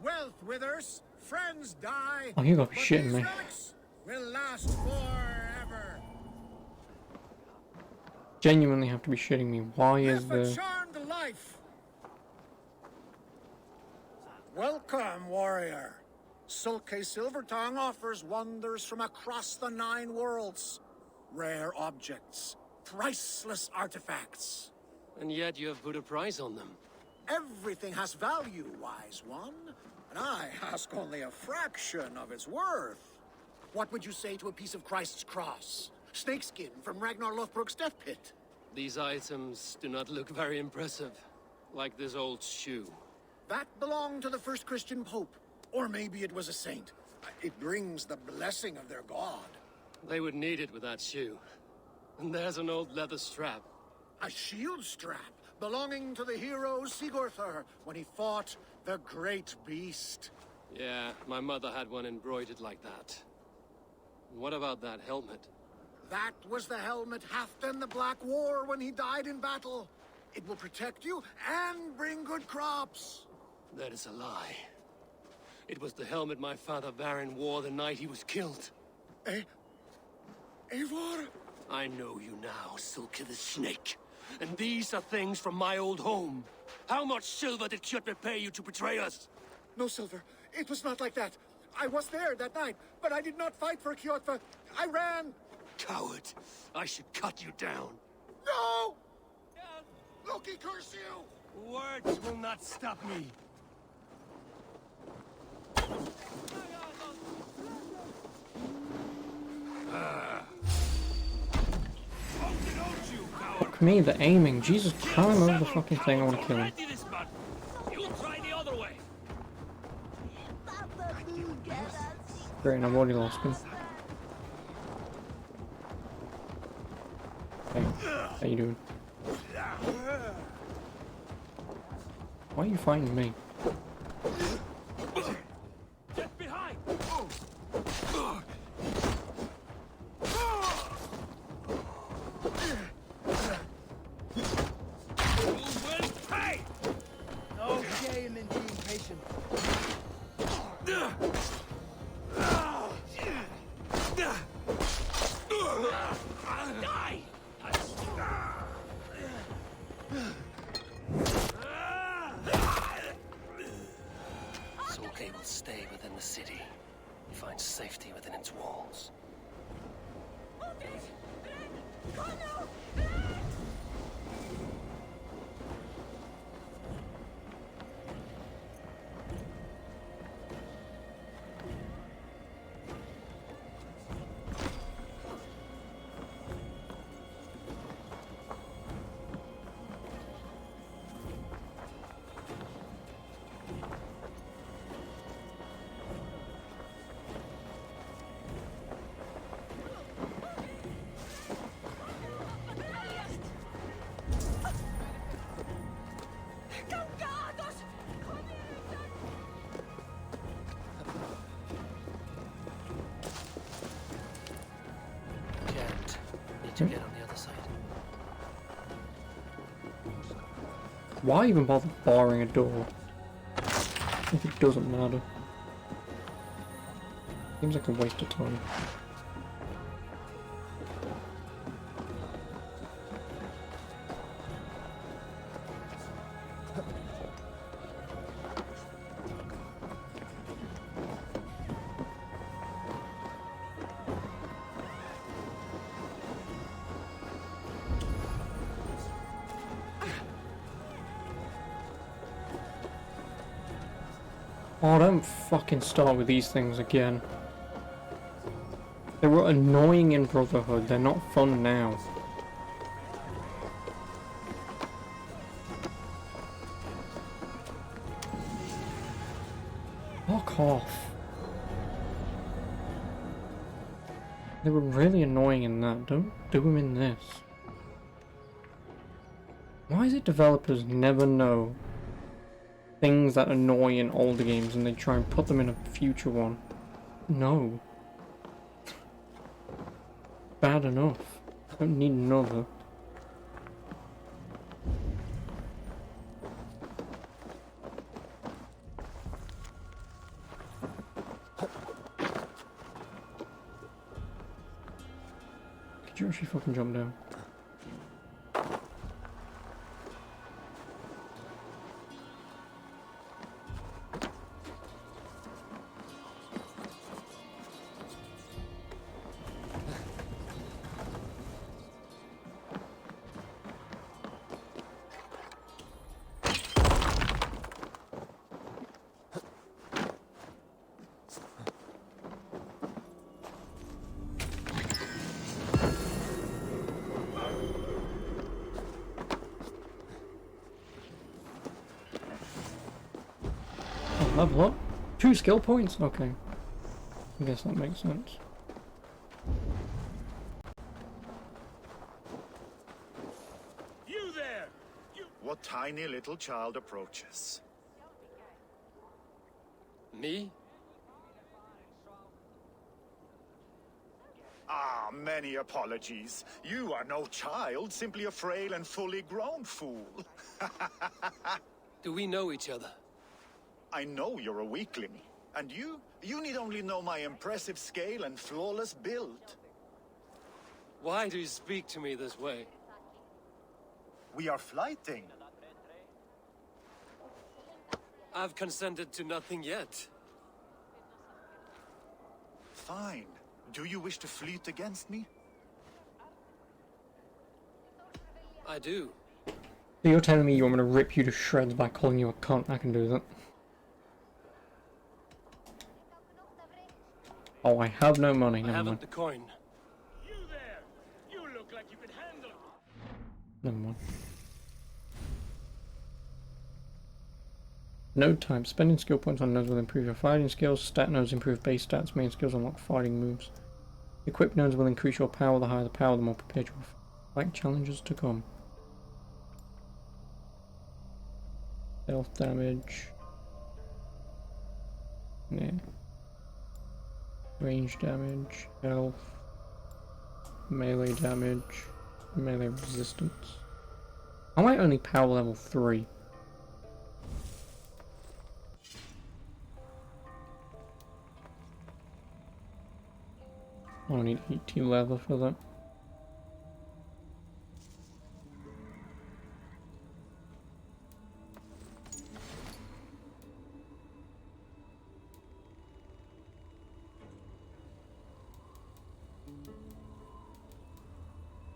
Speaker 5: Wealth withers, friends die.
Speaker 1: Oh, you got
Speaker 5: but
Speaker 1: shitting
Speaker 5: these
Speaker 1: me.
Speaker 5: relics will last forever.
Speaker 1: Genuinely have to be shitting me. Why is
Speaker 5: Live a
Speaker 1: the...
Speaker 5: charmed life. Welcome, warrior. Sulke Silvertongue offers wonders from across the 9 worlds. Rare objects, priceless artifacts.
Speaker 10: And yet you have put a price on them.
Speaker 5: Everything has value, wise one. And I ask only a fraction of its worth. What would you say to a piece of Christ's cross? Snakeskin from Ragnar Lothbrok's death pit?
Speaker 10: These items do not look very impressive. Like this old shoe.
Speaker 5: That belonged to the first Christian pope. Or maybe it was a saint. It brings the blessing of their god.
Speaker 10: They would need it with that shoe. And there's an old leather strap.
Speaker 5: A shield strap belonging to the hero Sigurður when he fought the great beast.
Speaker 10: Yeah, my mother had one embroidered like that. And what about that helmet?
Speaker 5: That was the helmet Halfdan the Black wore when he died in battle. It will protect you and bring good crops.
Speaker 10: That is a lie. It was the helmet my father Baron wore the night he was killed.
Speaker 5: Eivor?
Speaker 10: I know you now, Silke the Snake. And these are things from my old home. How much silver did Kjotve pay you to betray us?
Speaker 5: No silver. It was not like that. I was there that night, but I did not fight for Kjotve. I ran.
Speaker 10: Coward. I should cut you down.
Speaker 5: No! Loki curse you!
Speaker 10: Words will not stop me.
Speaker 1: Fuck me, the aiming. Jesus, climb over the fucking thing. I want to kill him. Great, and I've already lost him. Hey, how you doing? Why are you fighting me?
Speaker 11: Get behind! You will pay!
Speaker 5: No shame in being patient.
Speaker 11: Die!
Speaker 10: Sulke will stay within the city. He finds safety within its walls. Can't. Need to get on the other side.
Speaker 1: Why even bother barring a door if it doesn't matter? Seems like a waste of time. Oh, don't fucking start with these things again. They were annoying in Brotherhood, they're not fun now. Fuck off. They were really annoying in that, don't do them in this. Why is it developers never know things that annoy in older games and they try and put them in a future one? No. Bad enough. I don't need another. can jump down. Level up? 2 skill points? Okay. I guess that makes sense.
Speaker 8: You there! You...
Speaker 5: What tiny little child approaches?
Speaker 10: Me?
Speaker 5: Ah, many apologies. You are no child, simply a frail and fully grown fool.
Speaker 10: Do we know each other?
Speaker 5: I know you're a weakling. And you need only know my impressive scale and flawless build.
Speaker 10: Why do you speak to me this way?
Speaker 5: We are flighting.
Speaker 10: I've consented to nothing yet.
Speaker 5: Fine. Do you wish to fleet against me?
Speaker 10: I do.
Speaker 1: So you're telling me you want me to rip you to shreds by calling you a cunt? I can do that. Oh, I have no money.
Speaker 10: I
Speaker 1: Never
Speaker 10: haven't
Speaker 1: mind.
Speaker 10: the coin.
Speaker 8: You there! You look like you can handle it!
Speaker 1: Never mind. Node type. Spending skill points on nodes will improve your fighting skills. Stat nodes improve base stats. Main skills unlock fighting moves. Equip nodes will increase your power. The higher the power, the more prepared you will fight challenges to come. Health damage. Yeah. Range damage. Health. Melee damage. Melee resistance. I might only power level 3. I need 18 leather for that.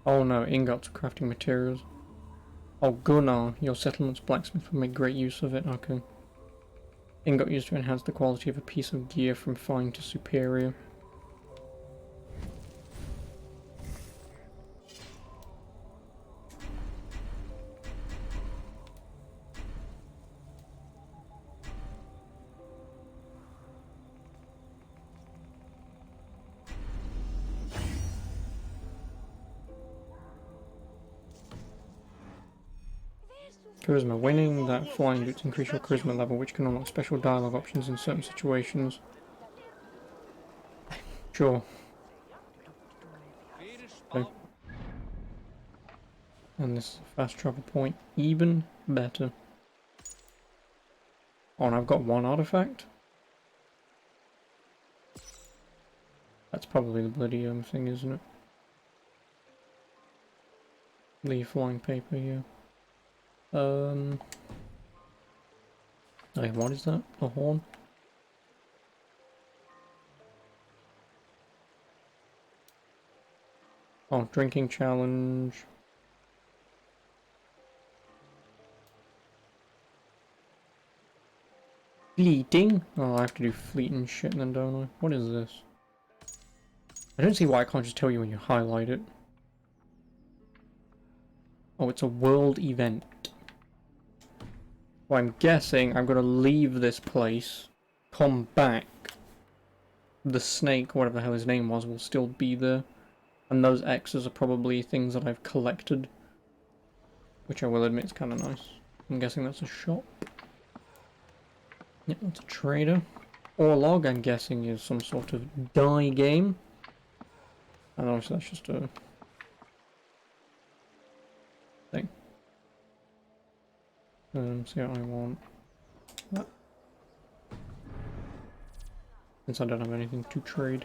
Speaker 1: Oh no, ingots for crafting materials. Oh Gunnar, your settlement's blacksmith will make great use of it. Okay. Ingot used to enhance the quality of a piece of gear from fine to superior. Charisma. Winning that flying boots increase your charisma level, which can unlock special dialogue options in certain situations. Sure. Okay. And this is a fast travel point. Even better. Oh, and I've got 1 artifact? That's probably the bloody thing, isn't it? Leave flying paper here. Okay, what is that? A horn? Oh, drinking challenge. Fleeting? Oh, I have to do fleeting shit then, don't I? What is this? I don't see why I can't just tell you when you highlight it. Oh, it's a world event. Well, I'm guessing I'm gonna leave this place, come back. The snake, whatever the hell his name was, will still be there. And those X's are probably things that I've collected. Which I will admit is kind of nice. I'm guessing that's a shop. Yep, that's a trader. Orlog, I'm guessing, is some sort of die game. And obviously that's just a thing. See what I want. That. Since I don't have anything to trade.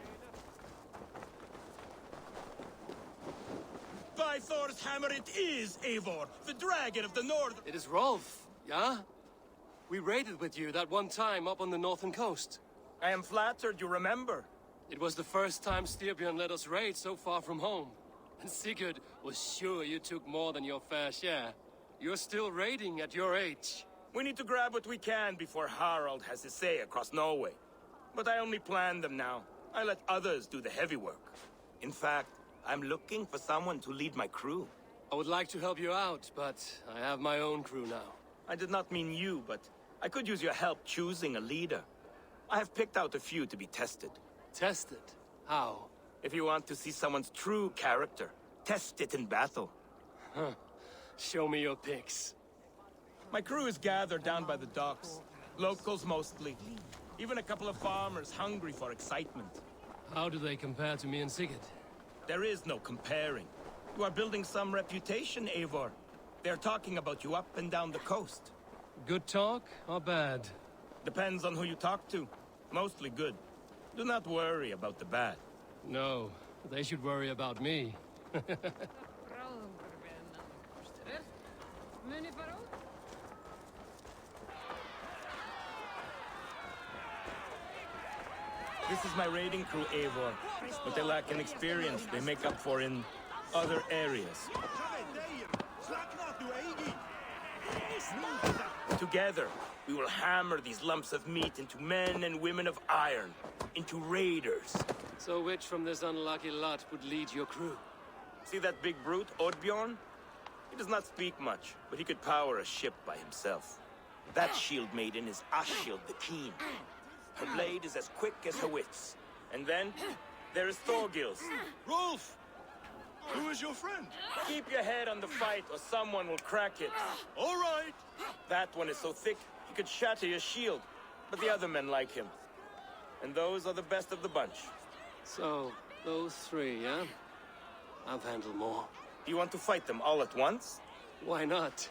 Speaker 10: Thor's hammer it is, Eivor, the dragon of the north.
Speaker 12: It is Rolf, yeah? We raided with you that one time up on the northern coast.
Speaker 10: I am flattered you remember.
Speaker 12: It was the first time Styrbjörn let us raid so far from home. And Sigurd was sure you took more than your fair share. You're still raiding at your age.
Speaker 10: We need to grab what we can before Harald has his say across Norway. But I only plan them now. I let others do the heavy work. In fact, I'm looking for someone to lead my crew.
Speaker 12: I would like to help you out, but I have my own crew now.
Speaker 10: I did not mean you, but I could use your help choosing a leader. I have picked out a few to be tested.
Speaker 12: Tested? How?
Speaker 10: If you want to see someone's true character, test it in battle.
Speaker 12: Huh. Show me your picks.
Speaker 10: My crew is gathered down by the docks. Locals mostly. Even a couple of farmers hungry for excitement.
Speaker 12: How do they compare to me and Sigurd?
Speaker 10: There is no comparing. You are building some reputation, Eivor. They're talking about you up and down the coast.
Speaker 12: Good talk or bad?
Speaker 10: Depends on who you talk to. Mostly good. Do not worry about the bad.
Speaker 12: No, they should worry about me.
Speaker 10: This is my raiding crew, Eivor. But they lack an experience they make up for in other areas. Together, we will hammer these lumps of meat into men and women of iron, into raiders.
Speaker 12: So which from this unlucky lot would lead your crew?
Speaker 10: See that big brute, Oddbjorn? He does not speak much, but he could power a ship by himself. That shield maiden is Ashild the Keen. Her blade is as quick as her wits. And then, there is Thorgils.
Speaker 8: Rolf! Who is your friend?
Speaker 10: Keep your head on the fight or someone will crack it.
Speaker 8: All right.
Speaker 10: That one is so thick, he could shatter your shield. But the other men like him. And those are the best of the bunch.
Speaker 12: So, those three, yeah? I've handled more.
Speaker 10: Do you want to fight them all at once?
Speaker 12: Why not?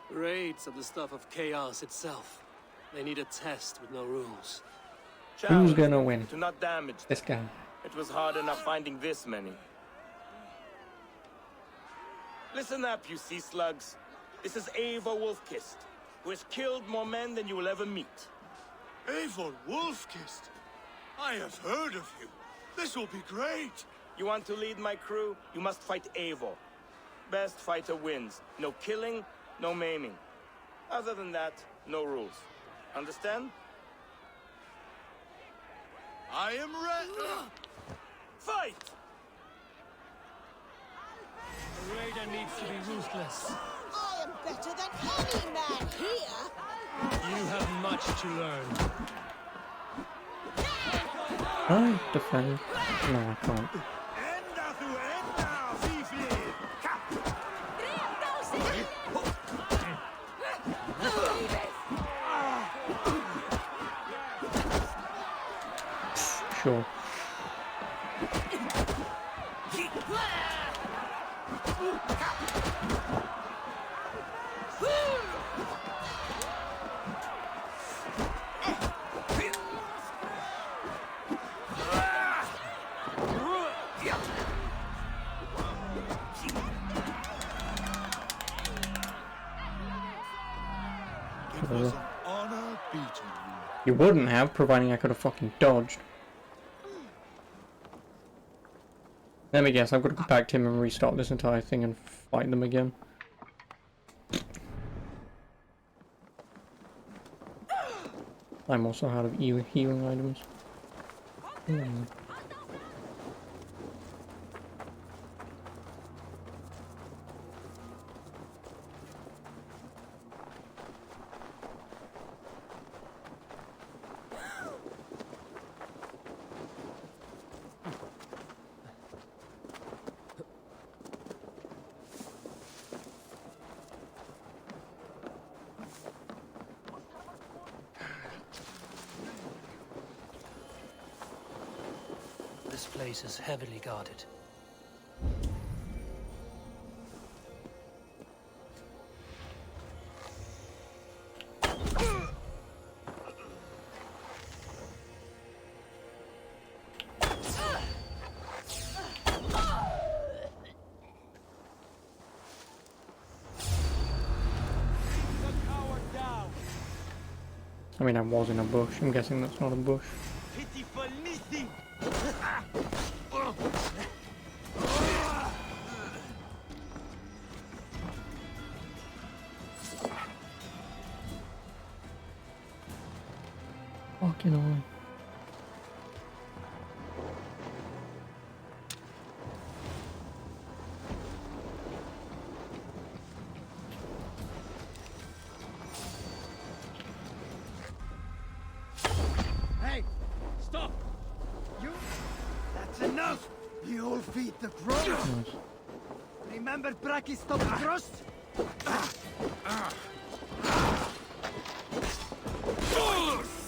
Speaker 12: Raids are the stuff of chaos itself. They need a test with no rules.
Speaker 1: Who's gonna win?
Speaker 10: To not damage
Speaker 1: This guy.
Speaker 10: It was hard enough finding this many. Listen up, you sea slugs. This is Eivor Wolfkist, who has killed more men than you will ever meet.
Speaker 8: Eivor Wolfkist. I have heard of you. This will be great.
Speaker 10: You want to lead my crew? You must fight Eivor. Best fighter wins. No killing, no maiming. Other than that, no rules. Understand?
Speaker 8: I am ready.
Speaker 10: Fight!
Speaker 12: The raider needs to be ruthless.
Speaker 13: I am better than any man here.
Speaker 12: You have much to learn.
Speaker 1: I defend. No, I can't. Sure.
Speaker 8: It was an honor beating you.
Speaker 1: You wouldn't have, providing I could have fucking dodged. Let me guess, I've got to go back to him and restart this entire thing and fight them again. I'm also out of healing items.
Speaker 14: This place is heavily guarded.
Speaker 1: I mean, I was in a bush. I'm guessing that's not a bush. Fucking hell.
Speaker 5: Hey! Stop! You... That's enough! You'll feed the crows!
Speaker 1: Nice.
Speaker 5: Remember Bracky's stop thrust?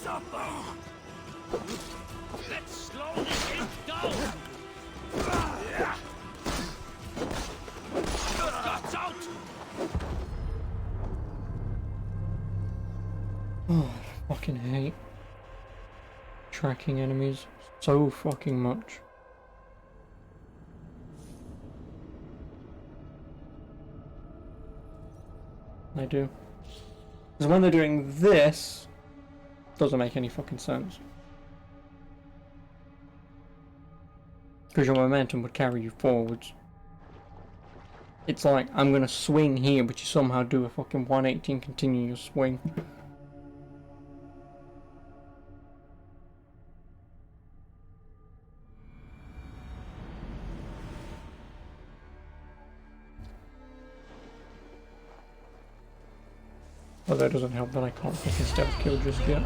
Speaker 5: Suffer!
Speaker 11: Let's slow this thing down! Guts out!
Speaker 1: Oh, I fucking hate tracking enemies so fucking much. I do. Because when they're doing this, doesn't make any fucking sense. Because your momentum would carry you forwards. It's like, I'm gonna swing here, but you somehow do a fucking 180 and continue your swing. Well, that doesn't help that I can't fucking stealth kill just yet.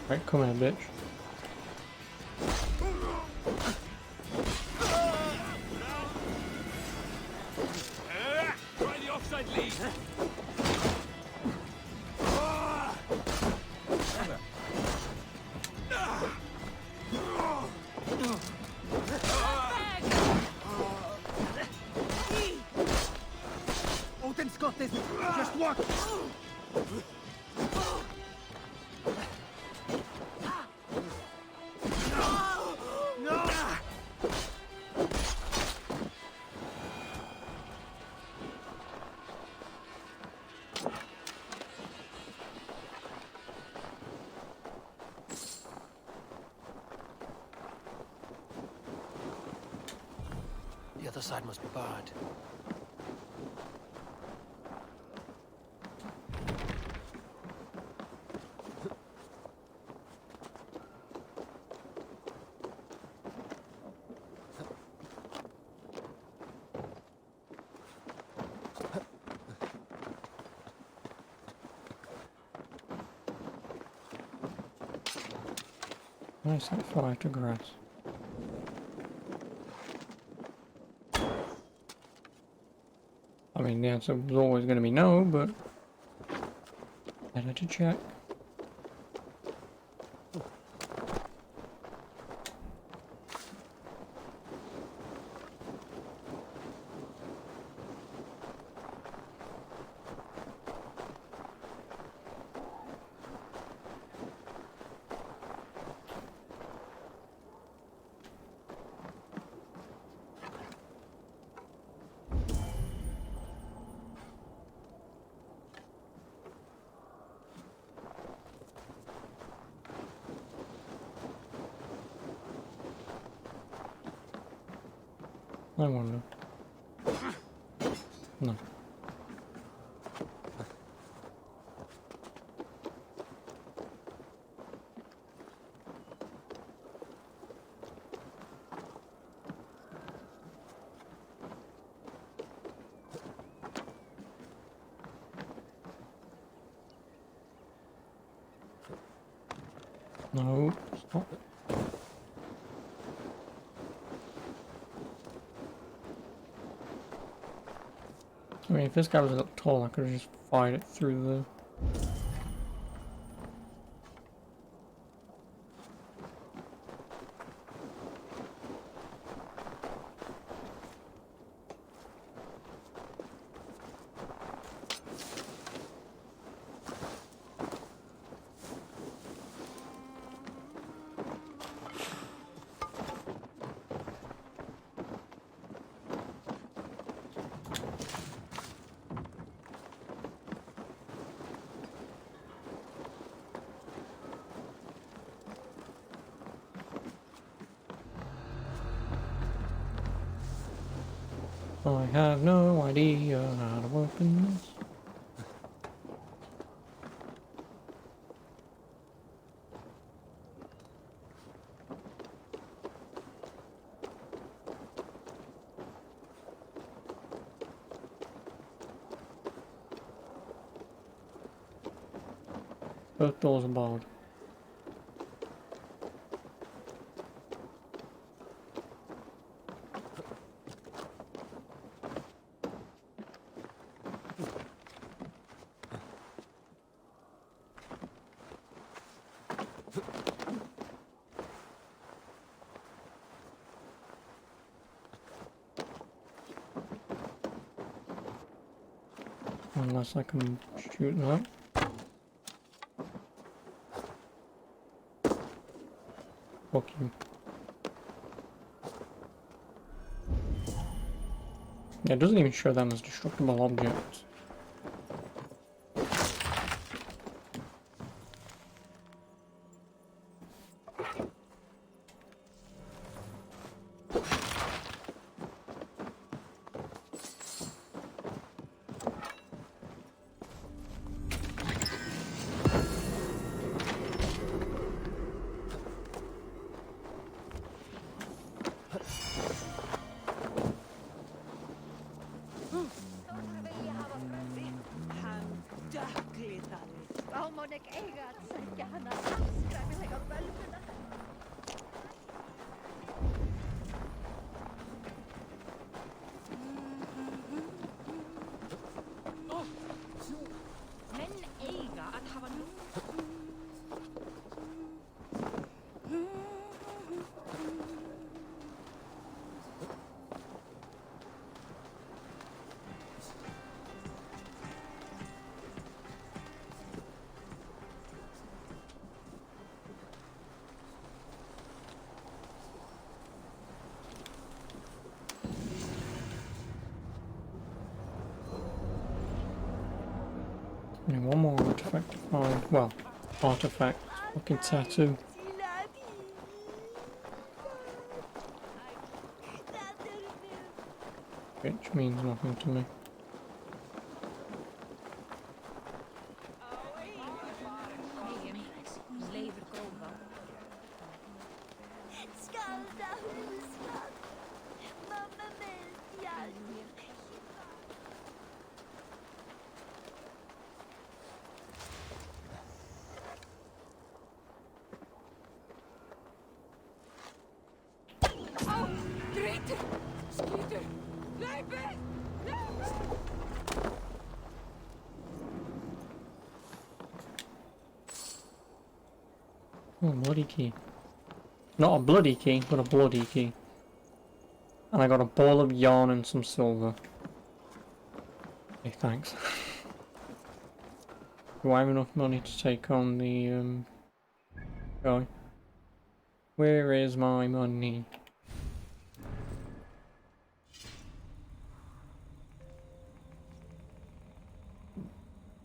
Speaker 1: Right, come here, bitch.
Speaker 11: Try the offside lead.
Speaker 5: Odin's got this! Just walk!
Speaker 14: The other side must be barred.
Speaker 1: Nice, that fell out of grass. I mean, the answer was always going to be no, but better to check. I wonder. No. No, stop. I mean, if this guy was a little tall, I could have just fired it through the... I have no idea how to open this. Both doors are barred. Unless I can shoot that. Fuck you. Yeah, it doesn't even show them as destructible objects. Only one more artifact to find. Well, artifact. Fucking tattoo. Which means nothing to me. Oh, bloody key. Not a bloody key, but a bloody key. And I got a ball of yarn and some silver. Okay, thanks. Do I have enough money to take on the, guy? Where is my money?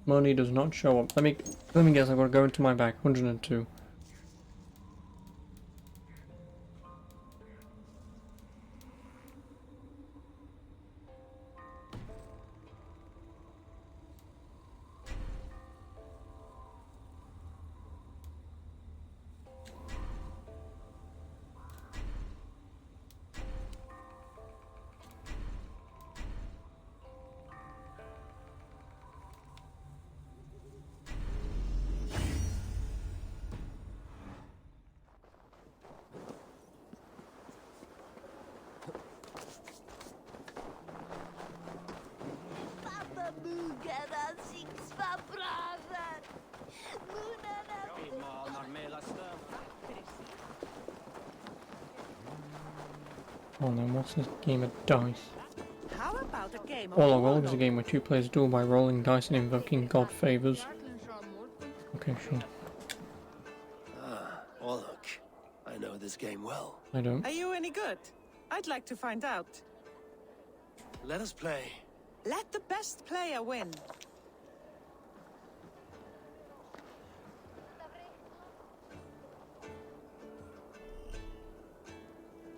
Speaker 1: Money does not show up. Let me guess, I've got to go into my bag. 102. Oh no, what's this game of dice?
Speaker 13: How about a game of
Speaker 1: All is a game where two players duel by rolling dice and invoking god favors. Okay, sure.
Speaker 14: Ah, look. I know this game well.
Speaker 1: I don't.
Speaker 13: Are you any good? I'd like to find out.
Speaker 14: Let us play.
Speaker 13: Let the best player win.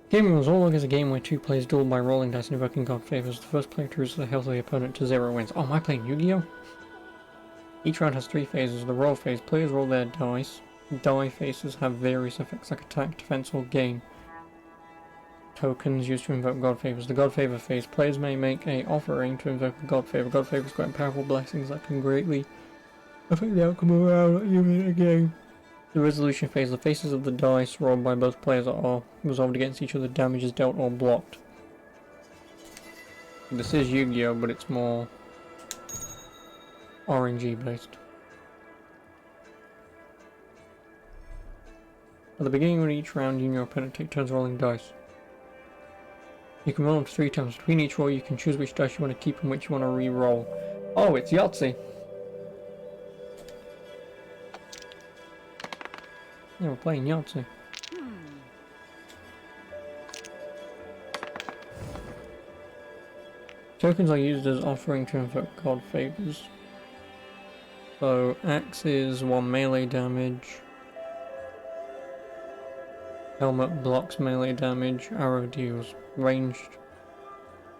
Speaker 1: Gaming was all is a game where two players duel by rolling dice and invoking god favors. The first player to reduce the health of the opponent to 0 wins. Oh, am I playing Yu-Gi-Oh? Each round has 3 phases. The roll phase, players roll their dice. Die faces have various effects like attack, defense, or gain. Tokens used to invoke god favors. The god favor phase, players may make a offering to invoke a god favor. God favors grant powerful blessings that can greatly affect the outcome of a round even a game. The resolution phase, the faces of the dice rolled by both players are resolved against each other, damage is dealt or blocked. This is Yu-Gi-Oh, but it's more RNG based. At the beginning of each round, you and your opponent take turns rolling dice. You can roll them 3 times. Between each roll, you can choose which dice you want to keep and which you want to re-roll. Oh, it's Yahtzee! Yeah, we're playing Yahtzee. Tokens are used as offering to invoke god favors. So, axe is 1 melee damage. Helmet blocks melee damage. Arrow deals ranged.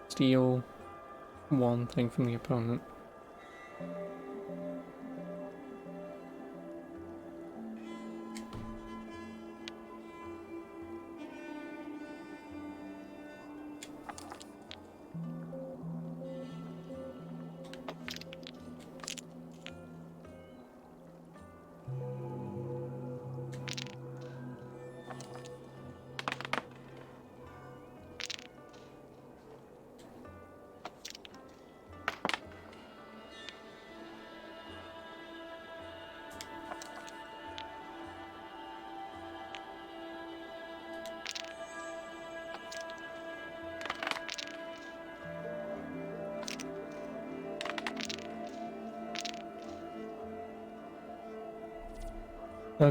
Speaker 1: Steal 1 thing from the opponent.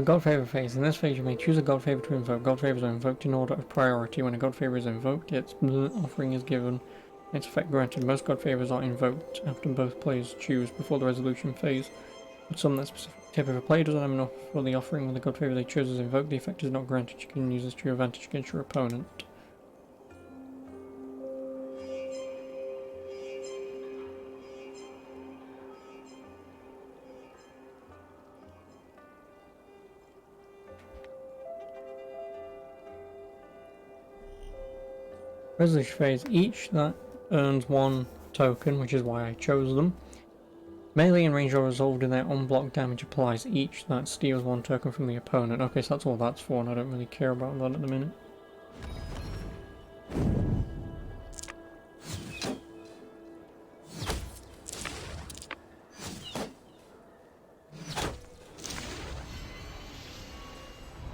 Speaker 1: God favor phase. In this phase, you may choose a god favor to invoke. God favors are invoked in order of priority. When a god favor is invoked, its offering is given. Its effect granted. Most god favors are invoked after both players choose before the resolution phase. But some that specific tip, if a player doesn't have enough for the offering when the god favor they chose is invoked, the effect is not granted. You can use this to your advantage against your opponent. Resolution phase. Each that earns 1 token, which is why I chose them. Melee and range are resolved and their unblocked damage applies. Each that steals 1 token from the opponent. Okay, so that's all that's for, and I don't really care about that at the minute.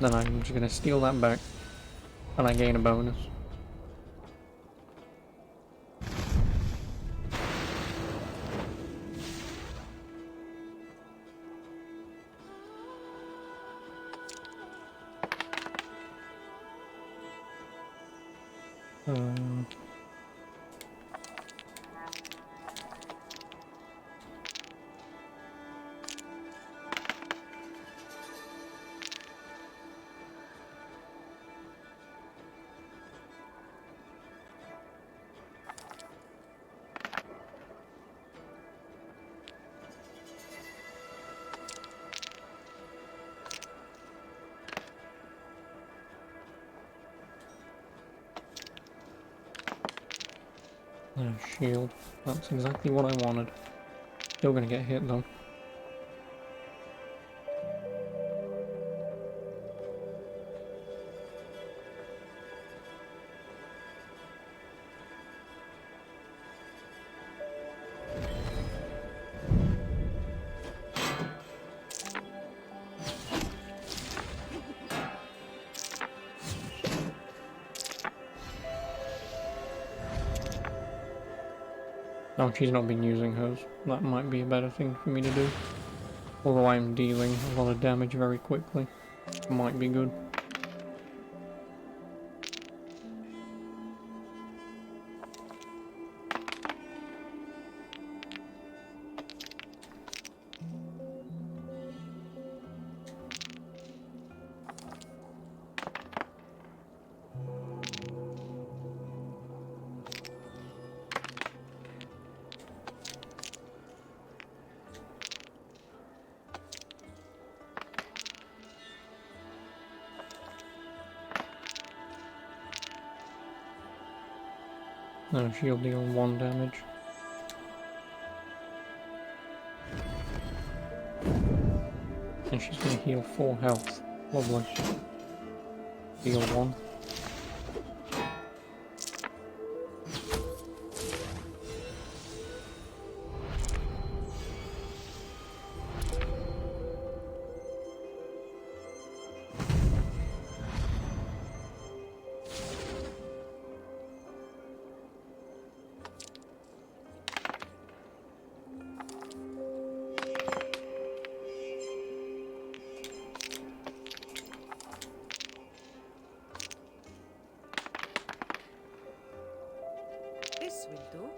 Speaker 1: Then I'm just going to steal that back, and I gain a bonus. Shield. That's exactly what I wanted. Still gonna get hit though. Oh, she's not been using hers. That might be a better thing for me to do. Although I'm dealing a lot of damage very quickly. Might be good. No, she'll deal 1 damage. And she's gonna heal 4 health. Lovely. Heal 1.
Speaker 13: This will do.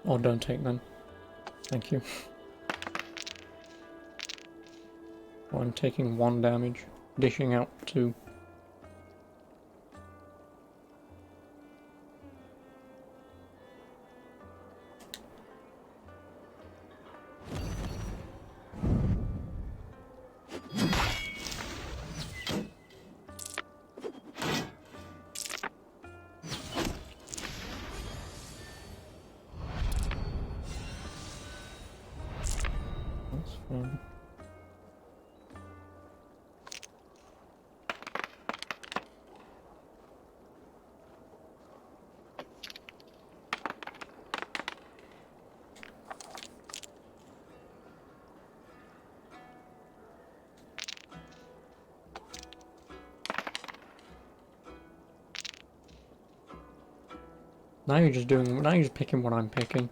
Speaker 1: Oh, don't take them. Thank you. Oh, I'm taking 1 damage, dishing out 2. That's fine. Now you're just picking what I'm picking.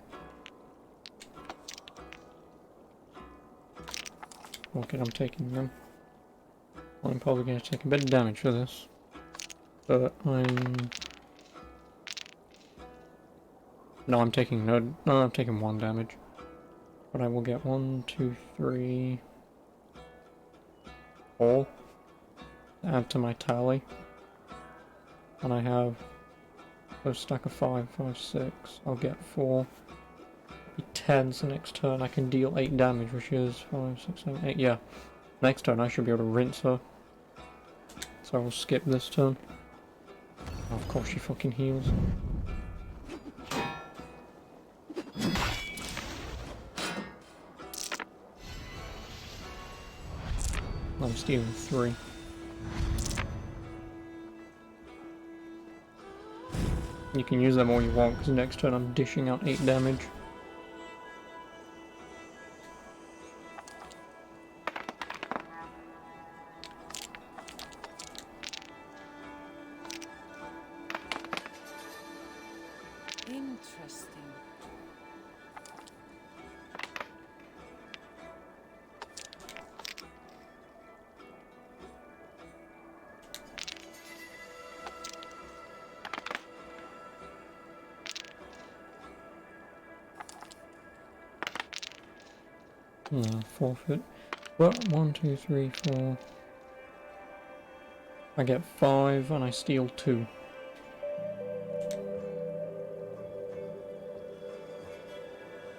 Speaker 1: Okay, I'm taking them. I'm probably gonna take a bit of damage for this. But I'm taking no, I'm taking 1 damage. But I will get 1, 2, 3, 4 to add to my tally. And I have a stack of 5, 5, 6. I'll get 4. Be 10, so next turn I can deal 8 damage, which is 5, 6, 7, 8. Yeah. Next turn I should be able to rinse her. So I will skip this turn. Oh, of course she fucking heals. I'm stealing 3. You can use them all you want, because next turn I'm dishing out 8 damage.
Speaker 13: Interesting.
Speaker 1: No, forfeit. But 1, 2, 3, 4. I get 5 and I steal 2.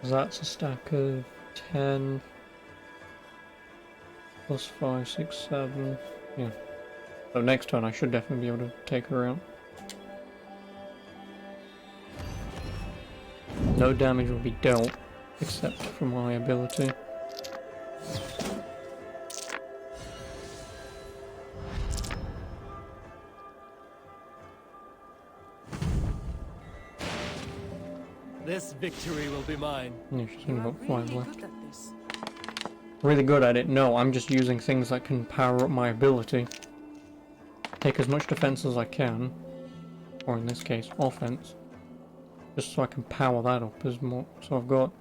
Speaker 1: That's a stack of 10 plus 5, 6, 7. Yeah. So next turn I should definitely be able to take her out. No damage will be dealt except for my ability.
Speaker 14: This victory will be mine.
Speaker 1: Yeah, she's only got 5 left.
Speaker 13: Good at this.
Speaker 1: Really good at it? No, I'm just using things that can power up my ability. Take as much defense as I can, or in this case, offense, just so I can power that up as more. So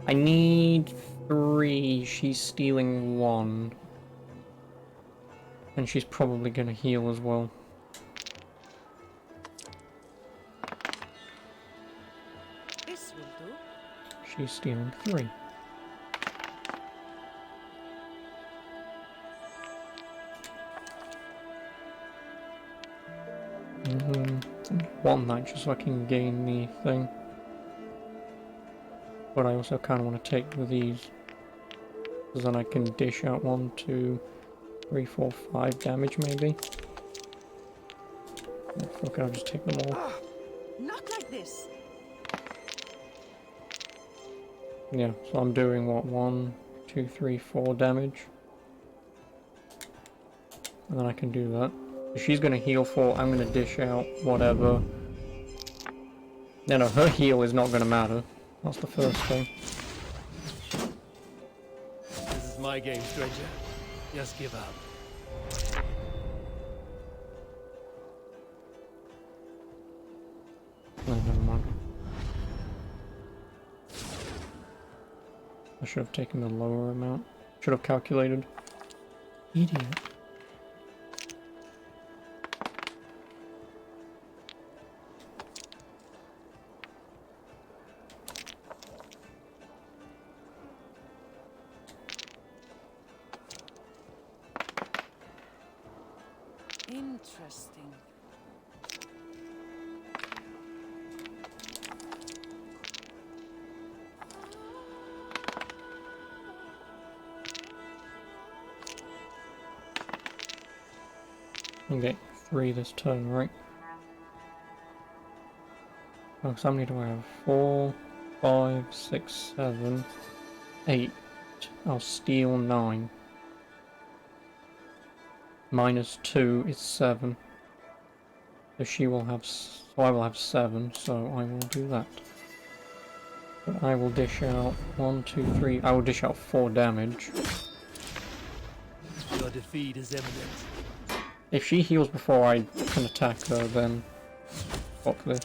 Speaker 1: I need 3, she's stealing 1. And she's probably gonna heal as well.
Speaker 13: This will do.
Speaker 1: She's stealing 3. One night just so I can gain the thing. But I also kind of want to take these. Because then I can dish out 1, 2, 3, 4, 5 damage maybe. Oh, fuck it, I'll just take them all.
Speaker 13: Not like this.
Speaker 1: Yeah, so I'm doing what, 1, 2, 3, 4 damage. And then I can do that. If she's gonna heal 4, I'm gonna dish out whatever. No, her heal is not gonna matter. That's the first thing.
Speaker 14: This is my game, stranger. Just give up.
Speaker 1: No, never mind. I should have taken the lower amount. Should have calculated. Idiot.
Speaker 13: Interesting.
Speaker 1: Okay, 3 this turn, right? Oh, so how many do I have? 4, 5, 6, 7, 8. I'll steal 9. -2 is 7. So she will have, so I will have 7, so I will do that. But I will dish out 1, 2, 3, I will dish out 4 damage.
Speaker 14: Your defeat is imminent.
Speaker 1: If she heals before I can attack her, then fuck this.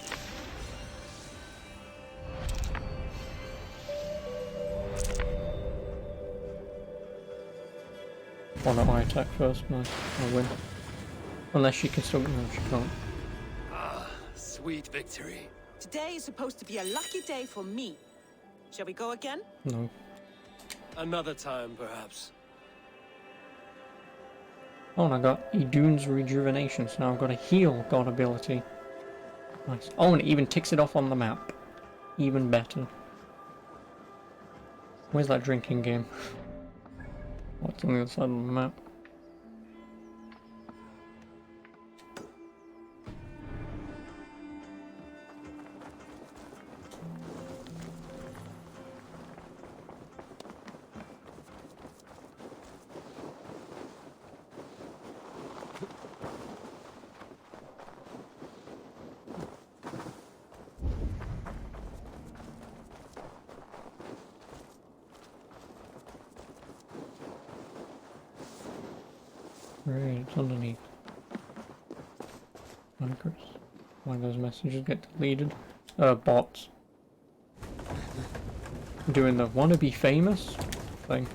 Speaker 1: Why not I attack first? Nice, I'll win. Unless she can still... no, she can't.
Speaker 14: Ah, sweet victory.
Speaker 13: Today is supposed to be a lucky day for me. Shall we go again?
Speaker 1: No.
Speaker 14: Another time, perhaps.
Speaker 1: Oh, and I got Idun's Rejuvenation, so now I've got a heal god ability. Nice. Oh, and it even ticks it off on the map. Even better. Where's that drinking game? What's on the other side of the map? Right, it's underneath. Anchors. Why those messages get deleted? Bots. Doing the wanna be famous thing.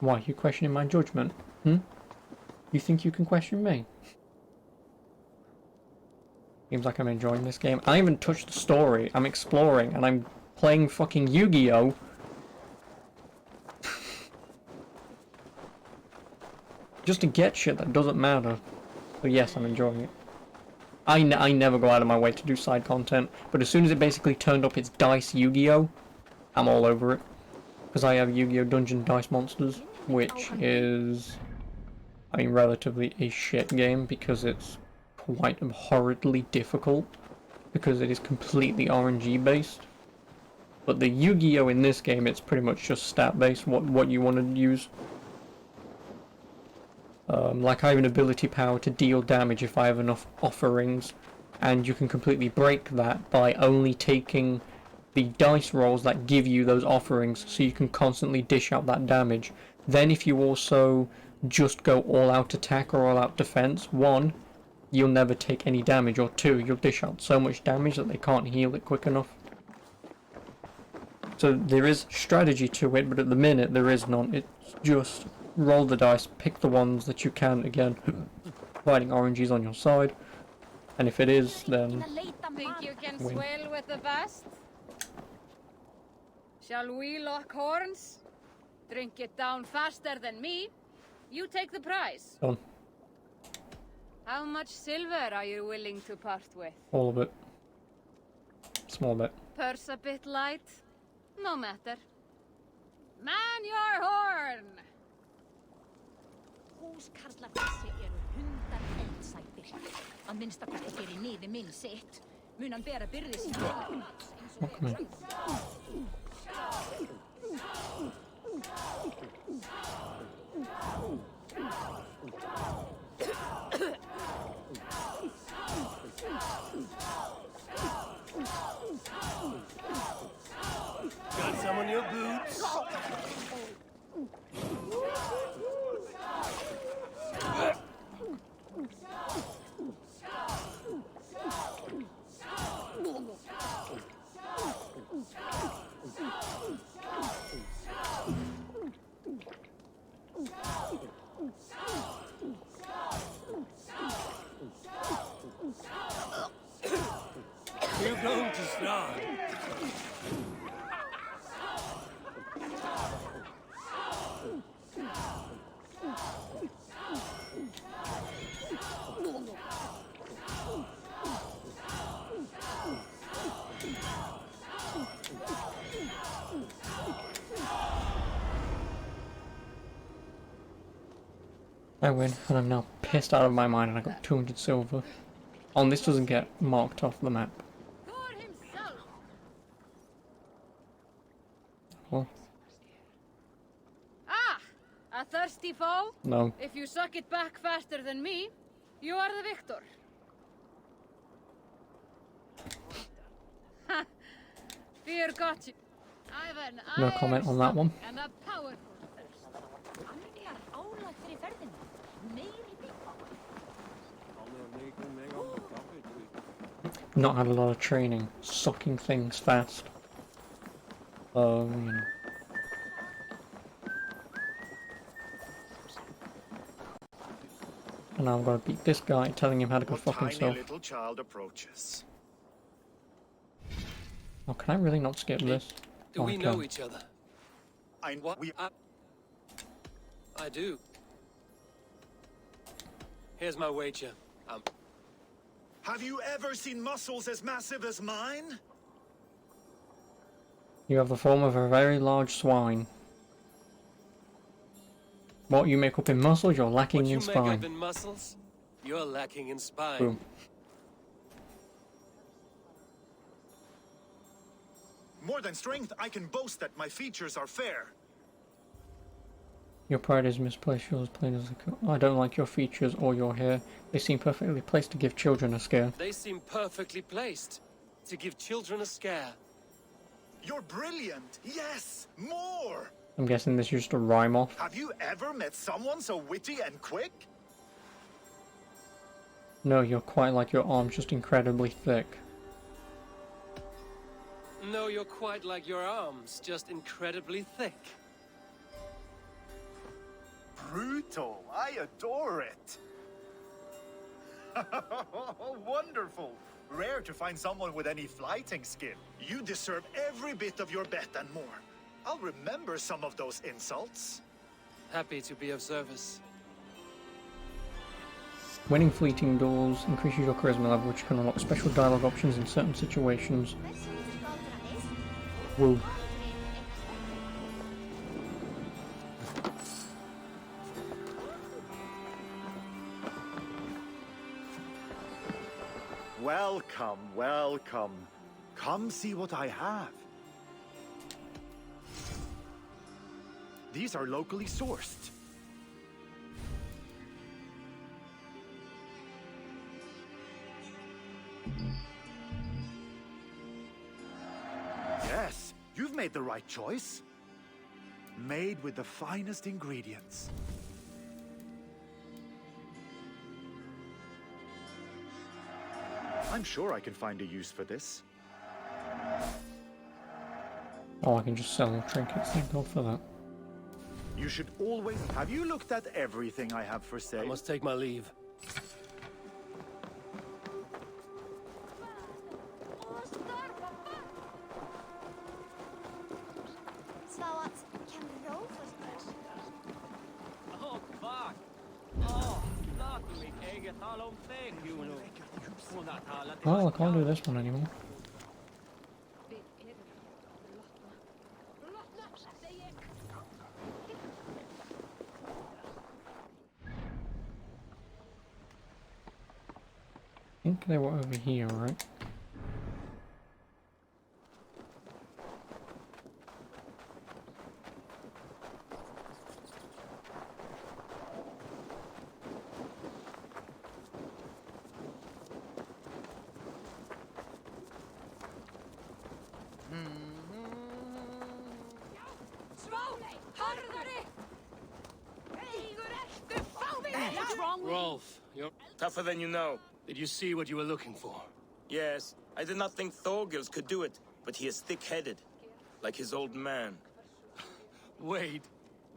Speaker 1: Why, you questioning my judgment? Hmm? You think you can question me? Seems like I'm enjoying this game. I haven't touched the story. I'm exploring, and I'm playing fucking Yu-Gi-Oh! Just to get shit that doesn't matter. So yes, I'm enjoying it. I never go out of my way to do side content, but as soon as it basically turned up its Dice Yu-Gi-Oh! I'm all over it. Because I have Yu-Gi-Oh! Dungeon Dice Monsters, which is, I mean, relatively a shit game because it's quite horridly difficult because it is completely RNG based. But the Yu-Gi-Oh! In this game, it's pretty much just stat based, what you want to use. Like I have an ability power to deal damage if I have enough offerings, and you can completely break that by only taking the dice rolls that give you those offerings, so you can constantly dish out that damage. Then if you also just go all out attack or all out defense, 1, you'll never take any damage, or 2, you'll dish out so much damage that they can't heal it quick enough. So there is strategy to it, but at the minute there is none. It's just roll the dice, pick the ones that you can again. providing RNG is on your side. And if it is, then
Speaker 6: Think you can
Speaker 1: win.
Speaker 6: swell with the best? Shall we lock horns? Drink it down faster than me. You take the prize.
Speaker 1: Done.
Speaker 6: How much silver are you willing to part with?
Speaker 1: All of it. Small bit.
Speaker 6: Purse a bit light? No matter. Man your horn!
Speaker 15: Húskarlar þessi eru hundar eldsætir. Að minnsta kosti fyrir niði minn sitt. Mun hann bera byrði sína eins og við.
Speaker 14: Got some on your boots? You're going to start.
Speaker 1: I win, and I'm now pissed out of my mind, and I got 200 silver. Oh, and this doesn't get marked off the map. Well,
Speaker 6: Ah! A thirsty foe?
Speaker 1: no.
Speaker 6: If you suck it back faster than me, you are the victor. Ha! Fear got you. I've an
Speaker 1: No comment on that one.
Speaker 6: and a powerful thirst.
Speaker 15: Andjar álag fyrir ferðinni. Meiri bíl.
Speaker 1: Not had a lot of training, sucking things fast. You know. And now I'm gonna beat this guy, telling him how to go fuck
Speaker 5: Tiny
Speaker 1: himself.
Speaker 5: little child approaches.
Speaker 1: Oh, can I really not skip this?
Speaker 12: Do
Speaker 1: Oh,
Speaker 12: we
Speaker 1: I
Speaker 12: know
Speaker 1: can.
Speaker 12: each other?
Speaker 14: What?
Speaker 12: I do. Here's my wager.
Speaker 5: Have you ever seen muscles as massive as mine?
Speaker 1: You have the form of a very large swine. What you make up in muscles, you're lacking
Speaker 12: What you
Speaker 1: in
Speaker 12: make up
Speaker 1: spine.
Speaker 12: in muscles, you're lacking in spine.
Speaker 1: Boom.
Speaker 5: More than strength, I can boast that my features are fair.
Speaker 1: Your pride is misplaced. Yours plain as a I don't like your features or your hair. They seem perfectly placed to give children a scare.
Speaker 12: They seem perfectly placed to give children a scare.
Speaker 5: You're brilliant. Yes, more.
Speaker 1: I'm guessing this is just a rhyme off.
Speaker 5: Have you ever met someone so witty and quick?
Speaker 1: No, you're quite like your arms, just incredibly thick.
Speaker 12: No, you're quite like your arms, just incredibly thick.
Speaker 5: Brutal. I adore it. Wonderful. Rare to find someone with any fighting skill. You deserve every bit of your bet and more. I'll remember some of those insults.
Speaker 12: Happy to be of service.
Speaker 1: Winning fleeting duels increases your charisma level, which can unlock special dialogue options in certain situations. Woo.
Speaker 5: Welcome, welcome. Come see what I have. These are locally sourced. Yes, you've made the right choice. Made with the finest ingredients. I'm sure I can find a use for this.
Speaker 1: Oh, I can just sell trinkets, thank God for that.
Speaker 5: You should always... Have you looked at everything I have for sale?
Speaker 12: I must take my leave.
Speaker 1: Oh, I can't do this one anymore. I think they were over here, right?
Speaker 12: Rolf, you're
Speaker 10: Tougher than you know.
Speaker 12: Did you see what you were looking for?
Speaker 10: Yes, I did not think Thorgils could do it, but he is thick-headed, like his old man.
Speaker 12: Wait,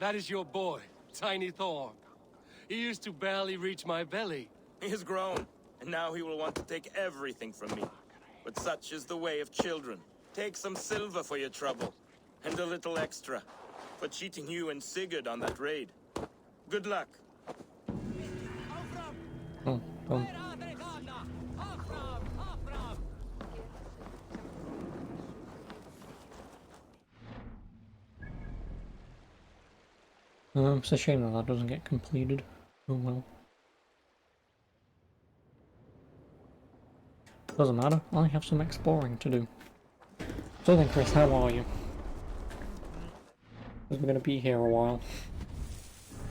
Speaker 12: that is your boy, Tiny Thor. He used to barely reach my belly.
Speaker 10: He has grown, and now he will want to take everything from me. But such is the way of children. Take some silver for your trouble, and a little extra, for cheating you and Sigurd on that raid. Good luck.
Speaker 1: Oh, it's a shame that doesn't get completed. Oh well. Doesn't matter, I have some exploring to do. So then, Chris, how are you? Because we're going to be here a while.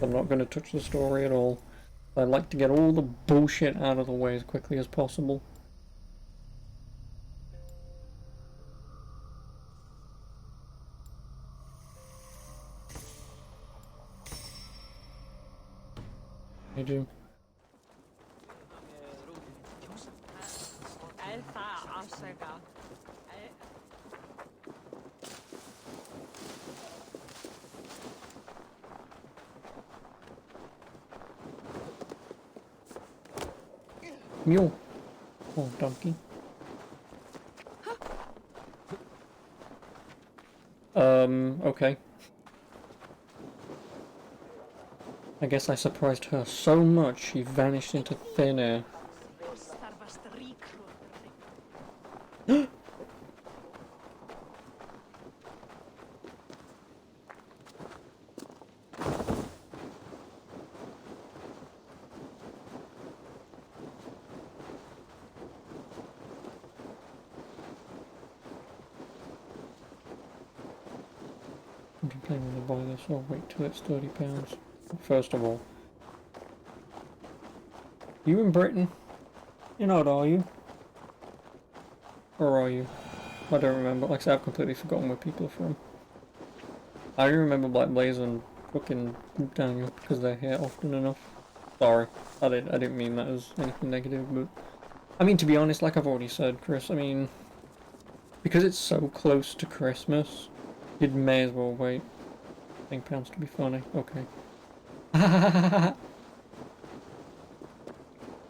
Speaker 1: I'm not going to touch the story at all. I'd like to get all the bullshit out of the way as quickly as possible. I do. Mule. Oh, donkey. Okay. I guess I surprised her so much she vanished into thin air. I'm planning to buy this or wait till it's £30. First of all, you in Britain? You're not, are you? Or are you? I don't remember. Like I said, I've completely forgotten where people are from. I remember Black Blaze and fucking Daniel because they're here often enough. Sorry, I didn't mean that as anything negative, but I mean, to be honest, like I've already said, Chris, I mean, because it's so close to Christmas, you may as well wait. £10 to be funny. Okay.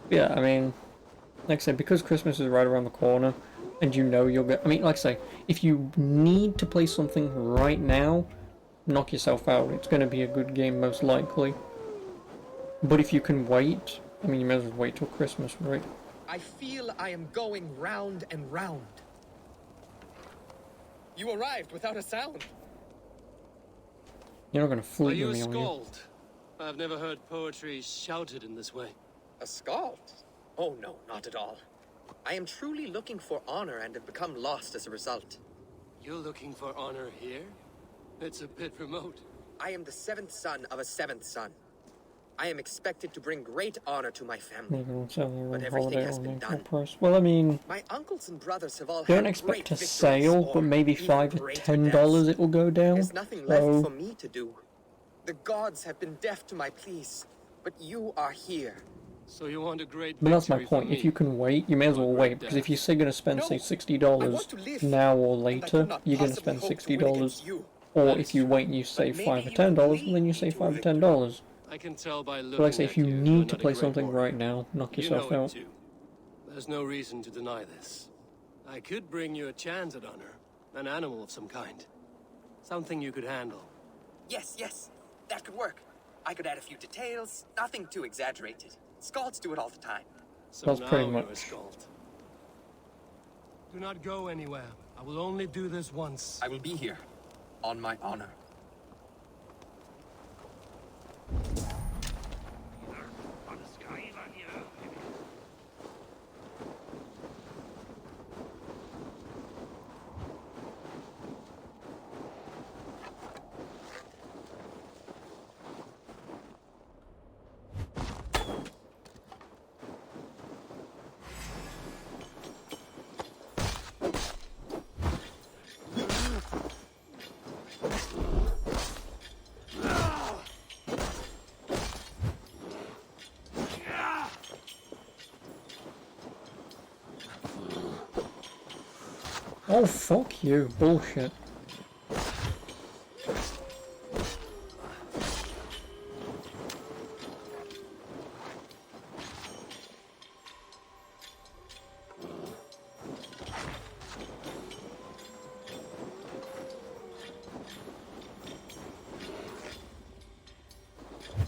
Speaker 1: Yeah, I mean, like I said, because Christmas is right around the corner, and you know you'll get... I mean, like I say, if you need to play something right now, knock yourself out. It's going to be a good game, most likely. But if you can wait, I mean, you may as well wait till Christmas, right?
Speaker 7: I feel I am going round and round. You arrived without a sound.
Speaker 1: You're not going to flee
Speaker 12: Are you
Speaker 1: with
Speaker 12: a
Speaker 1: me, are you?
Speaker 12: skald? I've never heard poetry shouted in this way.
Speaker 7: A skald? Oh no, not at all. I am truly looking for honor and have become lost as a result.
Speaker 12: You're looking for honor here? It's a bit remote.
Speaker 7: I am the 7th son of a 7th son. I am expected to bring great honor to my family. But everything has been done.
Speaker 1: Well, I mean,
Speaker 7: My uncles and brothers have all
Speaker 1: don't
Speaker 7: had
Speaker 1: expect
Speaker 7: great
Speaker 1: a
Speaker 7: victories,
Speaker 1: sale, but
Speaker 7: or
Speaker 1: maybe
Speaker 7: even
Speaker 1: $5 to
Speaker 7: greater
Speaker 1: $10
Speaker 7: deaths.
Speaker 1: it will go down.
Speaker 7: There's nothing left for me to do. The gods have been deaf to my pleas, but you are here.
Speaker 12: So you want a great
Speaker 1: But that's my
Speaker 12: victory for
Speaker 1: point.
Speaker 12: me?
Speaker 1: If you can wait, you may as well wait, because if you're still going to spend, say, $60 now or later, you're going to spend $60. Or if you wait and you save $5 or $10, well, then you save $5 or $10.
Speaker 12: I can tell by looking
Speaker 1: But like I say, if you
Speaker 12: at
Speaker 1: need to
Speaker 12: you're not a
Speaker 1: play
Speaker 12: great
Speaker 1: something
Speaker 12: warrior.
Speaker 1: right now, knock
Speaker 12: You
Speaker 1: yourself
Speaker 12: know it
Speaker 1: out.
Speaker 12: too. There's no reason to deny this. I could bring you a chance at honor. An animal of some kind. Something you could handle.
Speaker 7: Yes, yes, that could work. I could add a few details, nothing too exaggerated. Skalds do it all the time.
Speaker 12: So
Speaker 1: That's
Speaker 12: now
Speaker 1: pretty
Speaker 12: you're
Speaker 1: much.
Speaker 12: a Skald. Do not go anywhere. I will only do this once.
Speaker 7: I will be here, on my honor.
Speaker 1: Oh, fuck you. Bullshit.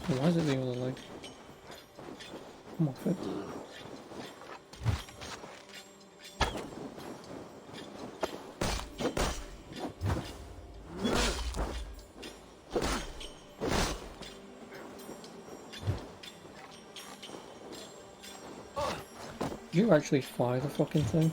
Speaker 1: Why is it the other leg? Come off it. Did you actually fly the fucking thing?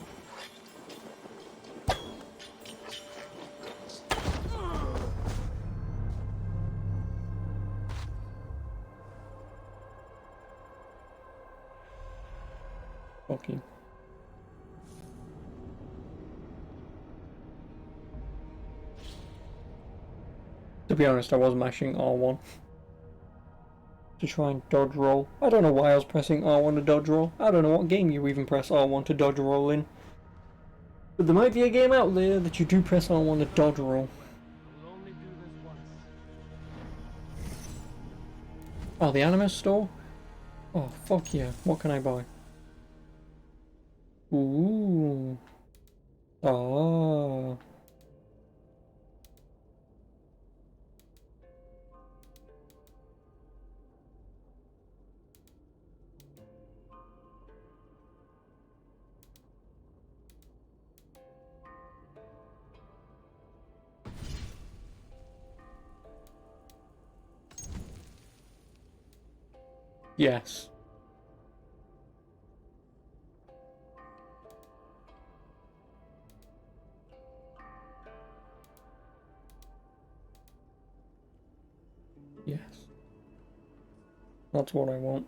Speaker 1: Fuck you. To be honest, I was mashing R1 to try and dodge roll. I don't know why I was pressing R1 to dodge roll. I don't know what game you even press R1 to dodge roll in. But there might be a game out there that you do press R1 to dodge roll. Oh, the anime store? Oh, fuck yeah. What can I buy? Ooh. Ah. Yes. Yes. That's what I want.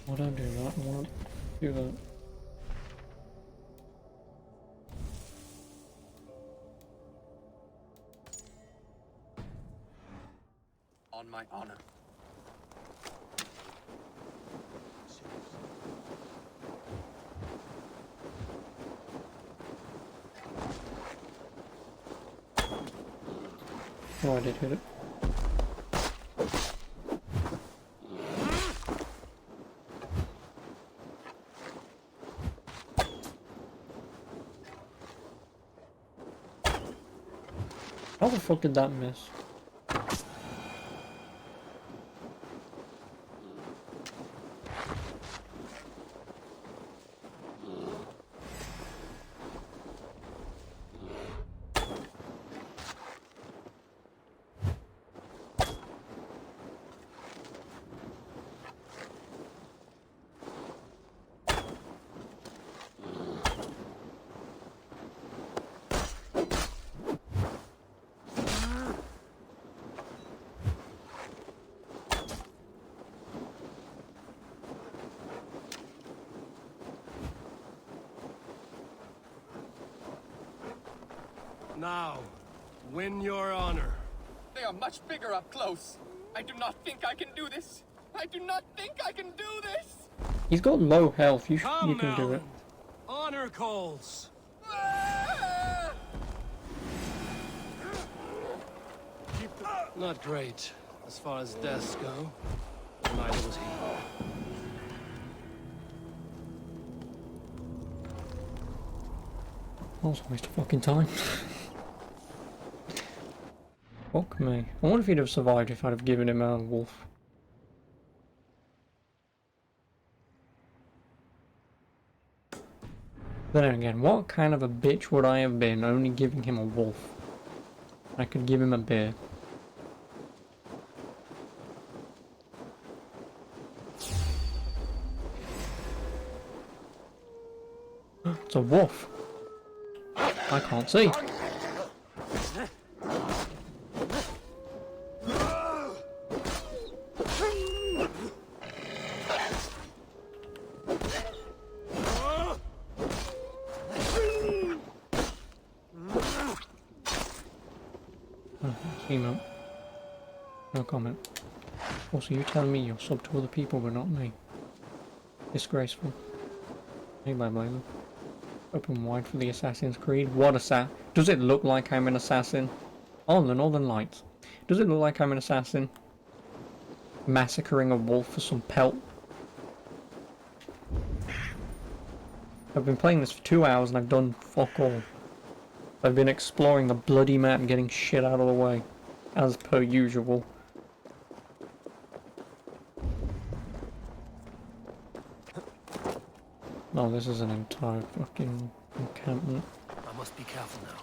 Speaker 1: Why don't I do that? I want to do that.
Speaker 7: On my honor.
Speaker 1: Oh, I did hit it. How the fuck did that miss?
Speaker 12: Now, win your honor.
Speaker 7: They are much bigger up close. I do not think I can do this. I do not think I can do this.
Speaker 1: He's got low health. You
Speaker 12: Come,
Speaker 1: can do it.
Speaker 12: Honor calls. Not great.
Speaker 14: As far as deaths go, neither was he.
Speaker 1: That was a waste of fucking time. Fuck me. I wonder if he'd have survived if I'd have given him a wolf. Then again, what kind of a bitch would I have been only giving him a wolf? I could give him a bear. It's a wolf. I can't see. Email. No comment. Also, you telling me you're sub to other people but not me. Disgraceful. Anybody blame them? Open wide for the Assassin's Creed. What does it look like I'm an assassin? Oh, the Northern Lights. Does it look like I'm an assassin? Massacring a wolf for some pelt? I've been playing this for 2 hours and I've done fuck all. I've been exploring the bloody map and getting shit out of the way. As per usual. Oh, this is an entire fucking encampment.
Speaker 14: I must be careful now.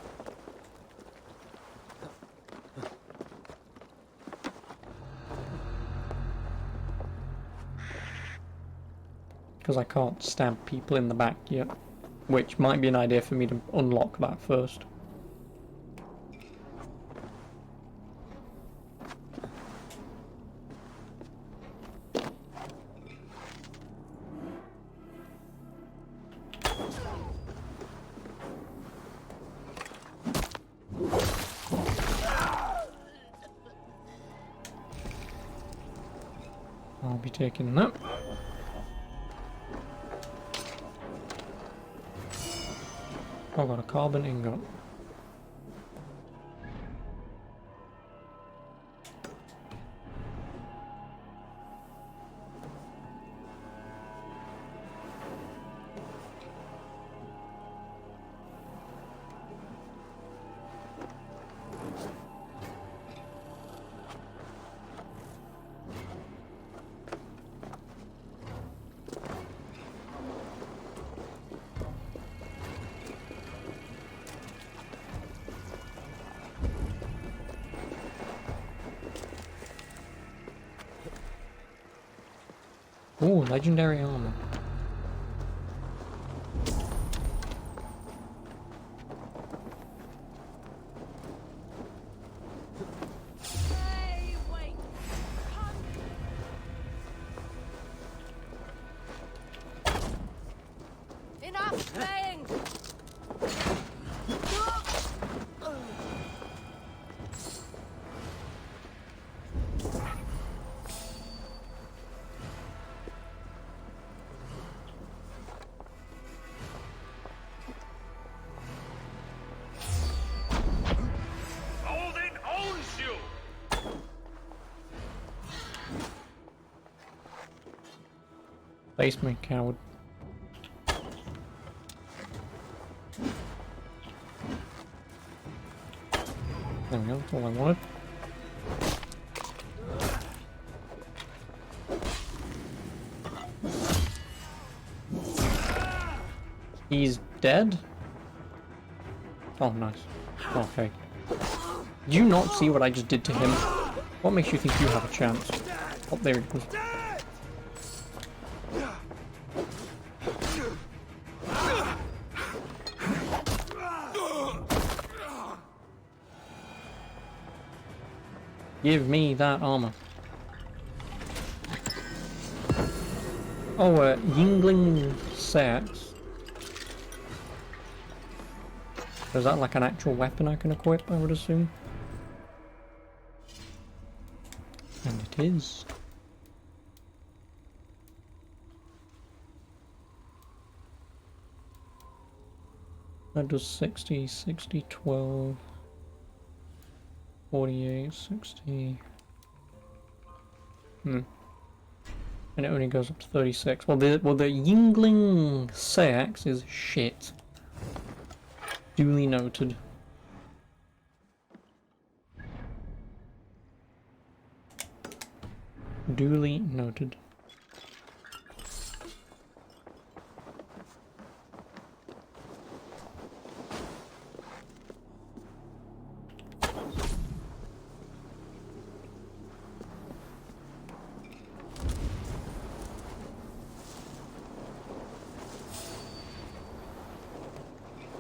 Speaker 1: Because I can't stab people in the back yet. Which might be an idea for me to unlock that first. I'll be taking that. I've got a carbon ingot. Ooh, legendary armor.
Speaker 15: Hey, wait! Enough playing!
Speaker 8: Odin owns you!
Speaker 1: Face me, coward. There we go, that's all I wanted. He's dead? Oh, nice. Okay. Do you not see what I just did to him? What makes you think you have a chance? Oh, there he goes. Give me that armor. Oh, Yingling Sex. Is that like an actual weapon I can equip, I would assume? And it is. That does 60, 60, 12, 48, 60. And it only goes up to 36. Well, the Yingling Seax is shit. Duly noted. Duly noted.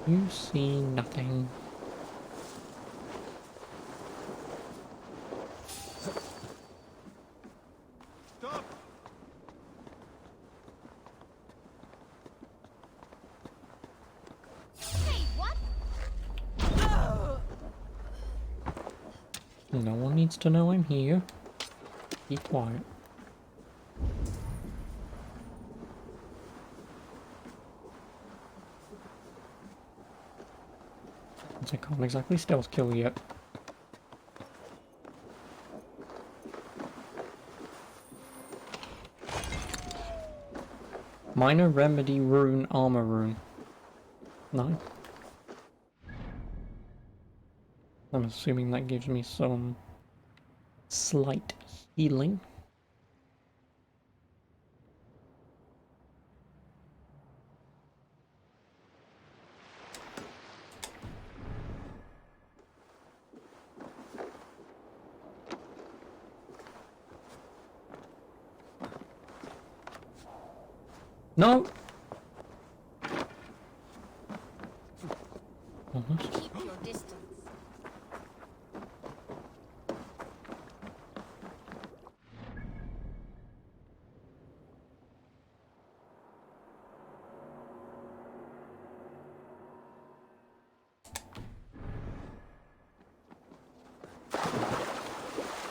Speaker 1: You see nothing.
Speaker 8: Stop!
Speaker 3: Hey, what?
Speaker 1: No one needs to know I'm here. Be quiet. I can't exactly stealth kill yet. Minor remedy rune, armor rune. No. I'm assuming that gives me some slight healing. No! Almost.
Speaker 3: Keep your distance.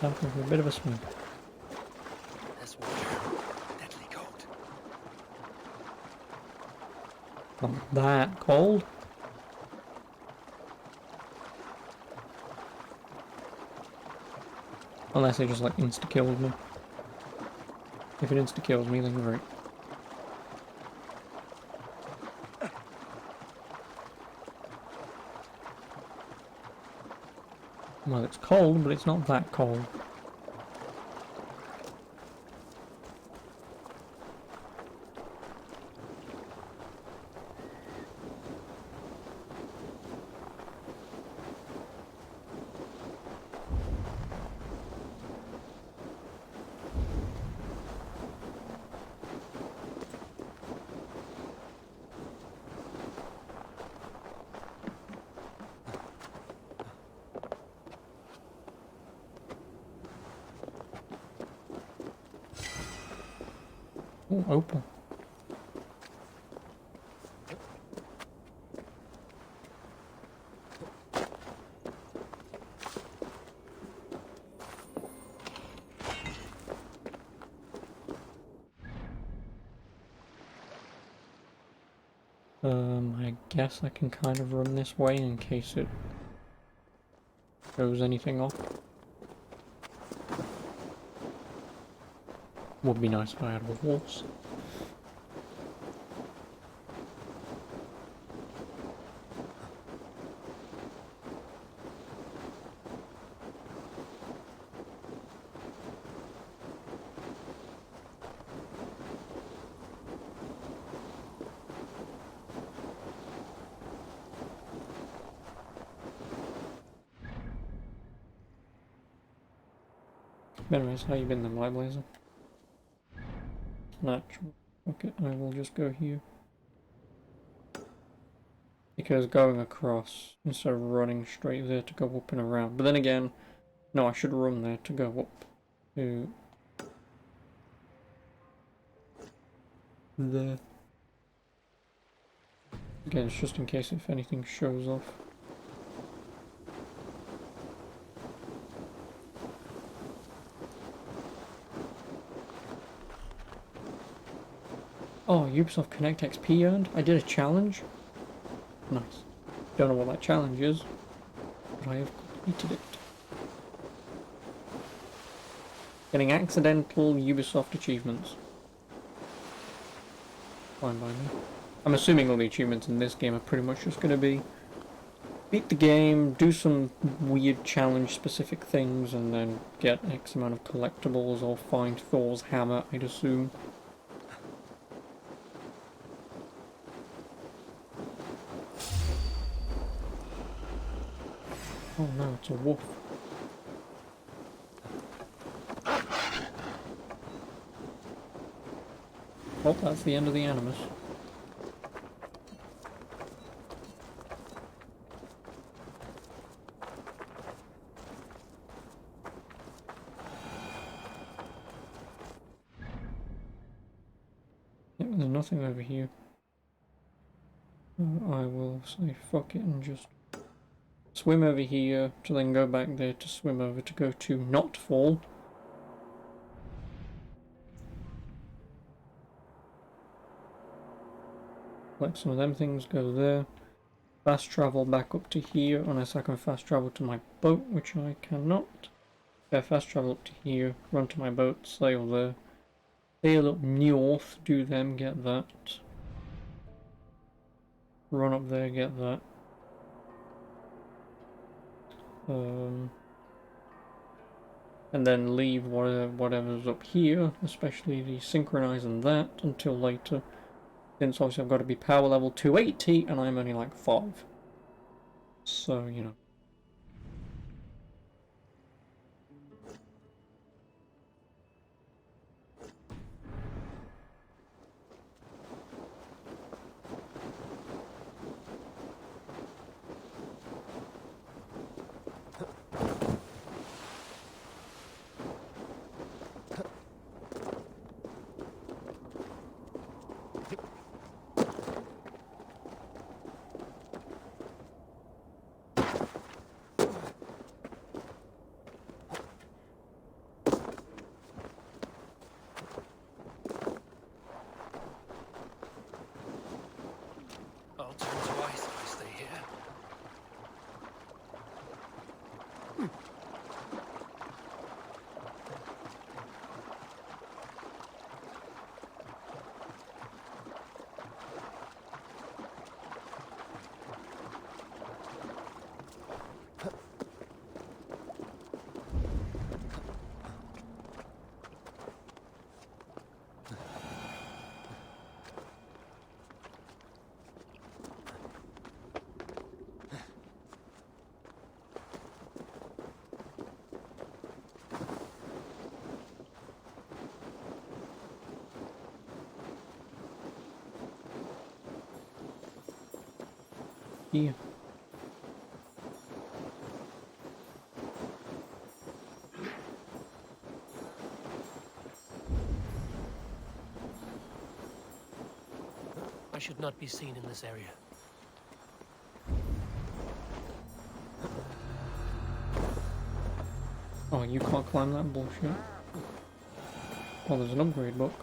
Speaker 1: Time for a bit of a swim.
Speaker 14: That's water. Deadly cold.
Speaker 1: Not that cold. Unless it just like insta-killed me. If it insta-kills me, then great. Well, it's cold, but it's not that cold. Oh, opal. I guess I can kind of run this way in case it shows anything off. Would be nice if I had a horse. Anyways, how you been then, Light Blazer? Natural. Okay, I will just go here. Because going across instead of running straight there to go up and around. But then again, no, I should run there to go up to there. Again, it's just in case if anything shows off. Oh, Ubisoft Connect XP earned? I did a challenge? Nice. Don't know what that challenge is, but I have completed it. Getting accidental Ubisoft achievements. Fine by me. I'm assuming all the achievements in this game are pretty much just going to be beat the game, do some weird challenge specific things, and then get X amount of collectibles or find Thor's hammer, I'd assume. Oh no, it's a wolf. Well, that's the end of the animus. Yep, there's nothing over here. I will say fuck it and just swim over here to then go back there to swim over to go to Notfall. Collect some of them things, go there. Fast travel back up to here, unless I can fast travel to my boat, which I cannot. Yeah, fast travel up to here, run to my boat, sail there. Sail up north, do them, get that. Run up there, get that. And then leave whatever's up here, especially the synchronizing that, until later. Since obviously I've got to be power level 280 and I'm only like 5. So, you know.
Speaker 14: I'll turn to ice if I stay here.
Speaker 1: Yeah.
Speaker 14: I should not be seen in this area.
Speaker 1: Oh, you can't climb that bullshit. Oh, there's an upgrade book.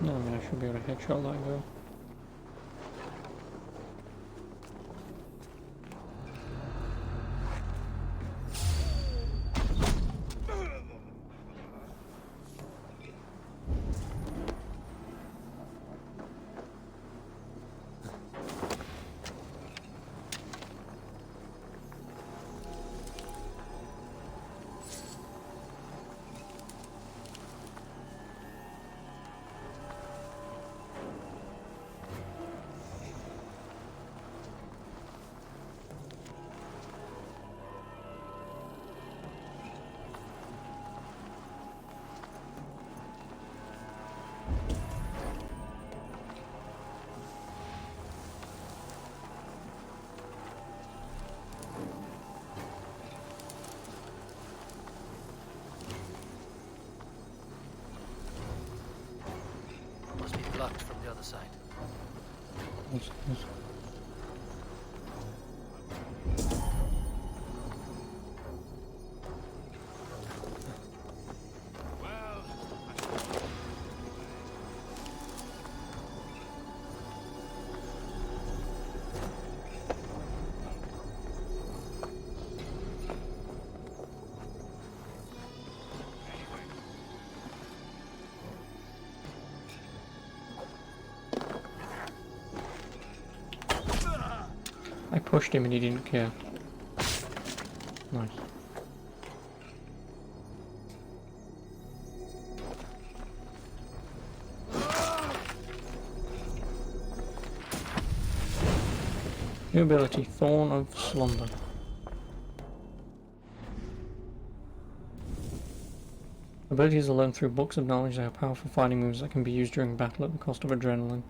Speaker 1: No, I mean I should be able to headshot that girl.
Speaker 14: Must be blocked from the other side.
Speaker 1: I pushed him and he didn't care. Nice. New ability, Thorn of Slumber. Abilities are learned through books of knowledge. They are powerful fighting moves that can be used during battle at the cost of adrenaline.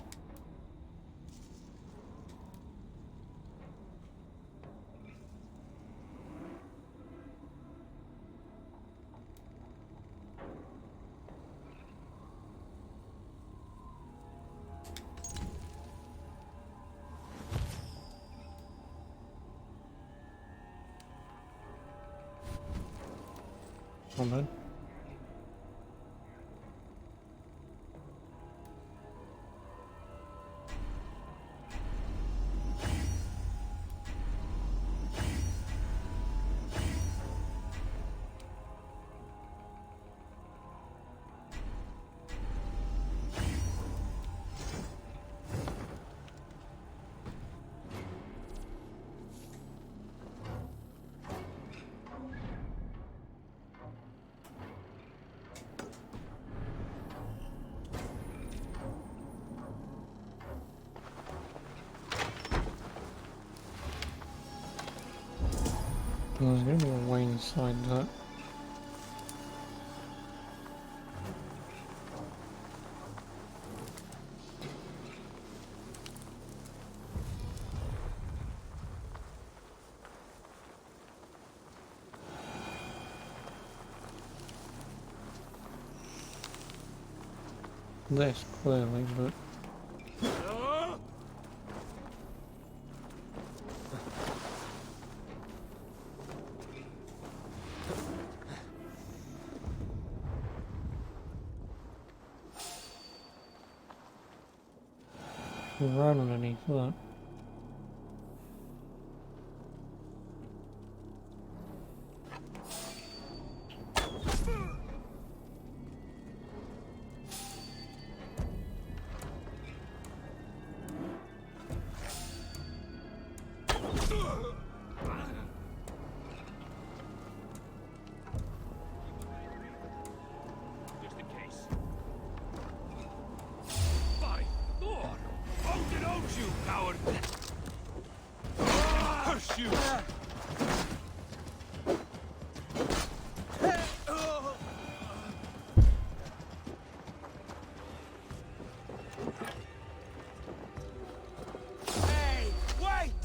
Speaker 1: Not bad. There's going to be a way inside that. This, clearly, but... right underneath that.
Speaker 8: Just in case. By Thor! Hold it out, you coward! Curse you! Hey, wait!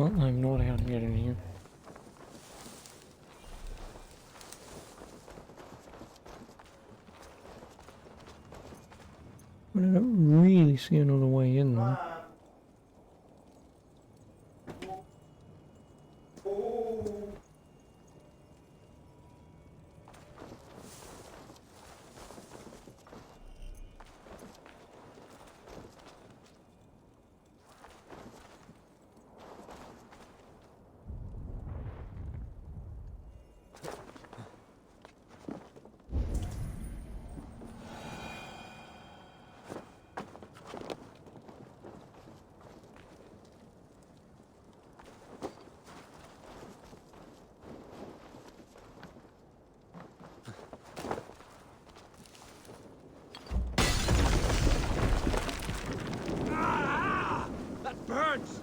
Speaker 1: Well, I have no idea how to get in here. But I don't really see another way in there.
Speaker 7: That burns!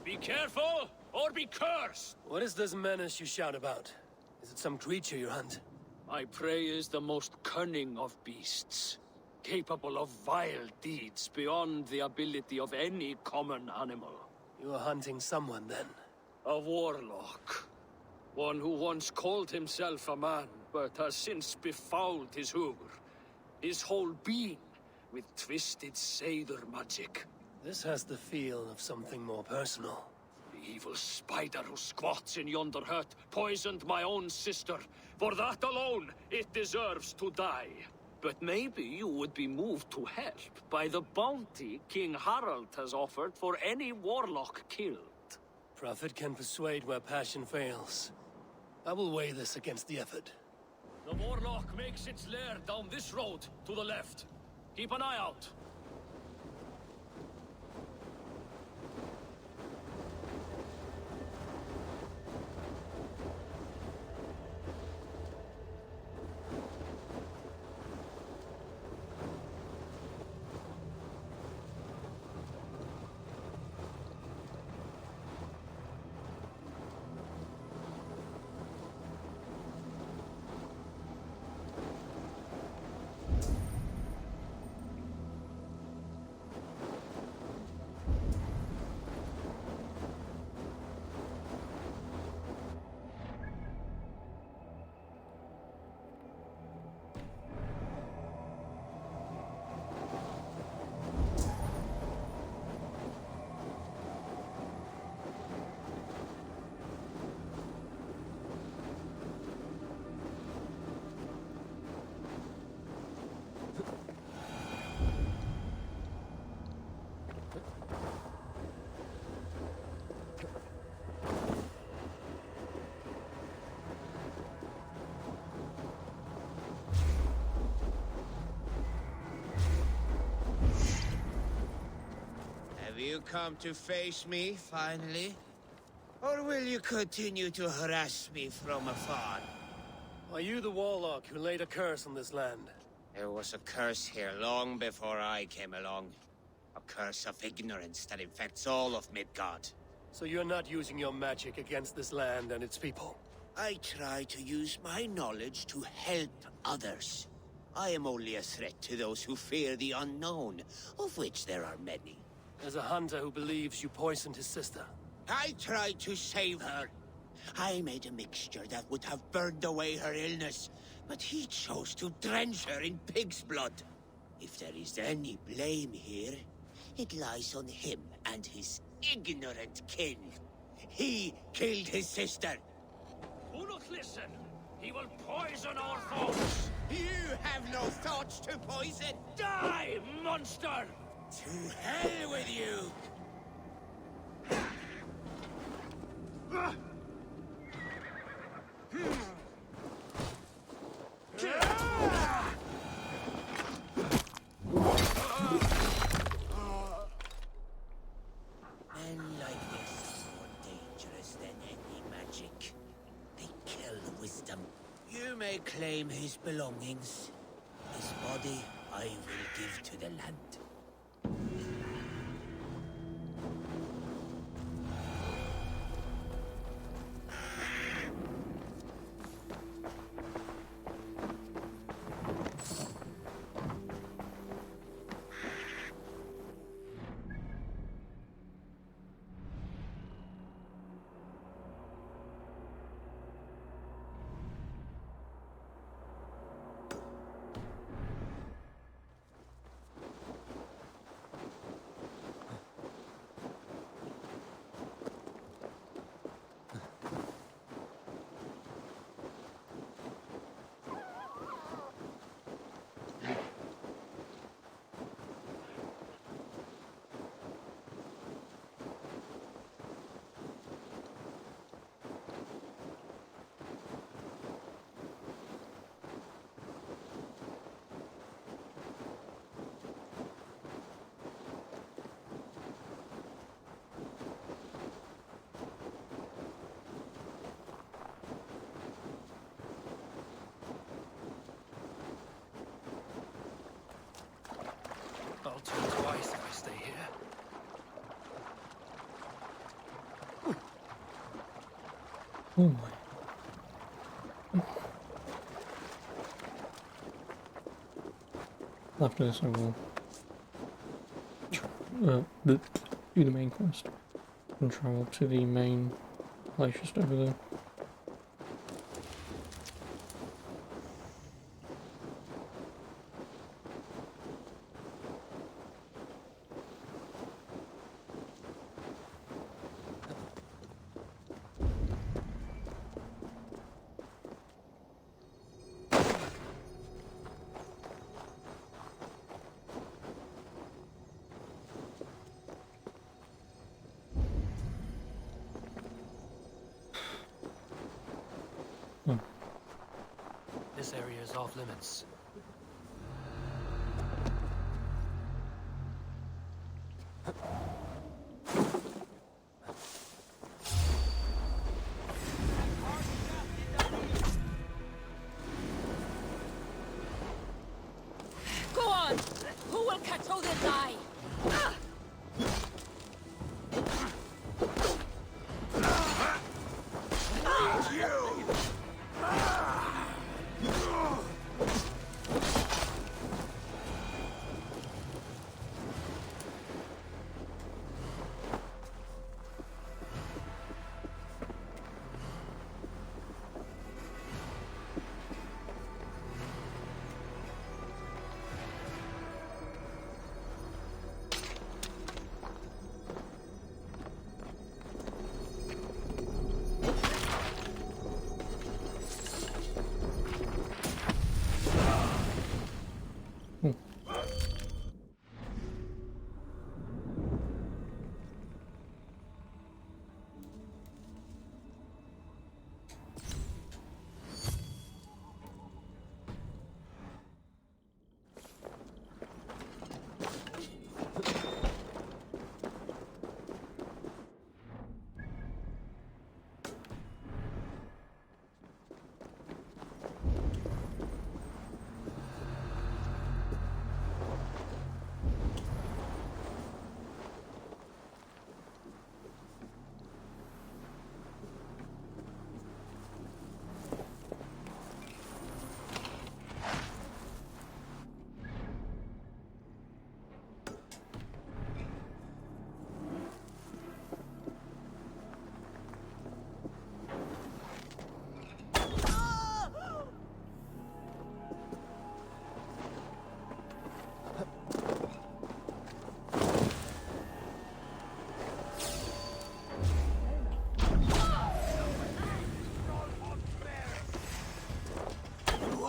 Speaker 11: Be careful, or be cursed!
Speaker 14: What is this menace you shout about? Is it some creature you hunt?
Speaker 11: My prey is the most cunning of beasts, capable of vile deeds beyond the ability of any common animal.
Speaker 14: You are hunting someone, then?
Speaker 11: A warlock. One who once called himself a man, but has since befouled his hoover. His whole being, with twisted Seidr magic.
Speaker 14: This has the feel of something more personal.
Speaker 11: The evil spider who squats in yonder hut poisoned my own sister. For that alone, it deserves to die. But maybe you would be moved to help by the bounty King Harald has offered for any warlock killed.
Speaker 14: Profit can persuade where passion fails. I will weigh this against the effort.
Speaker 11: The warlock makes its lair down this road to the left. Keep an eye out.
Speaker 16: Have you come to face me, finally? Or will you continue to harass me from afar?
Speaker 14: Are you the warlock who laid a curse on this land?
Speaker 16: There was a curse here long before I came along. A curse of ignorance that infects all of Midgard.
Speaker 14: So you're not using your magic against this land and its people?
Speaker 16: I try to use my knowledge to help others. I am only a threat to those who fear the unknown, of which there are many.
Speaker 14: As a hunter who believes you poisoned his sister.
Speaker 16: I tried to save her. I made a mixture that would have burned away her illness, but he chose to drench her in pig's blood. If there is any blame here, it lies on him and his ignorant kin. He killed his sister.
Speaker 11: Do not listen. He will poison our thoughts.
Speaker 16: You have no thoughts to poison.
Speaker 11: Die, monster!
Speaker 16: To hell with you! Men like this are more dangerous than any magic. They kill wisdom. You may claim his belongings. His body I will give to the land.
Speaker 11: I'll turn twice if I stay here.
Speaker 1: Oh my. After this I will do the main quest and travel to the main place just over there.
Speaker 11: This area is off limits.
Speaker 15: Go on! Who will catch all this eye?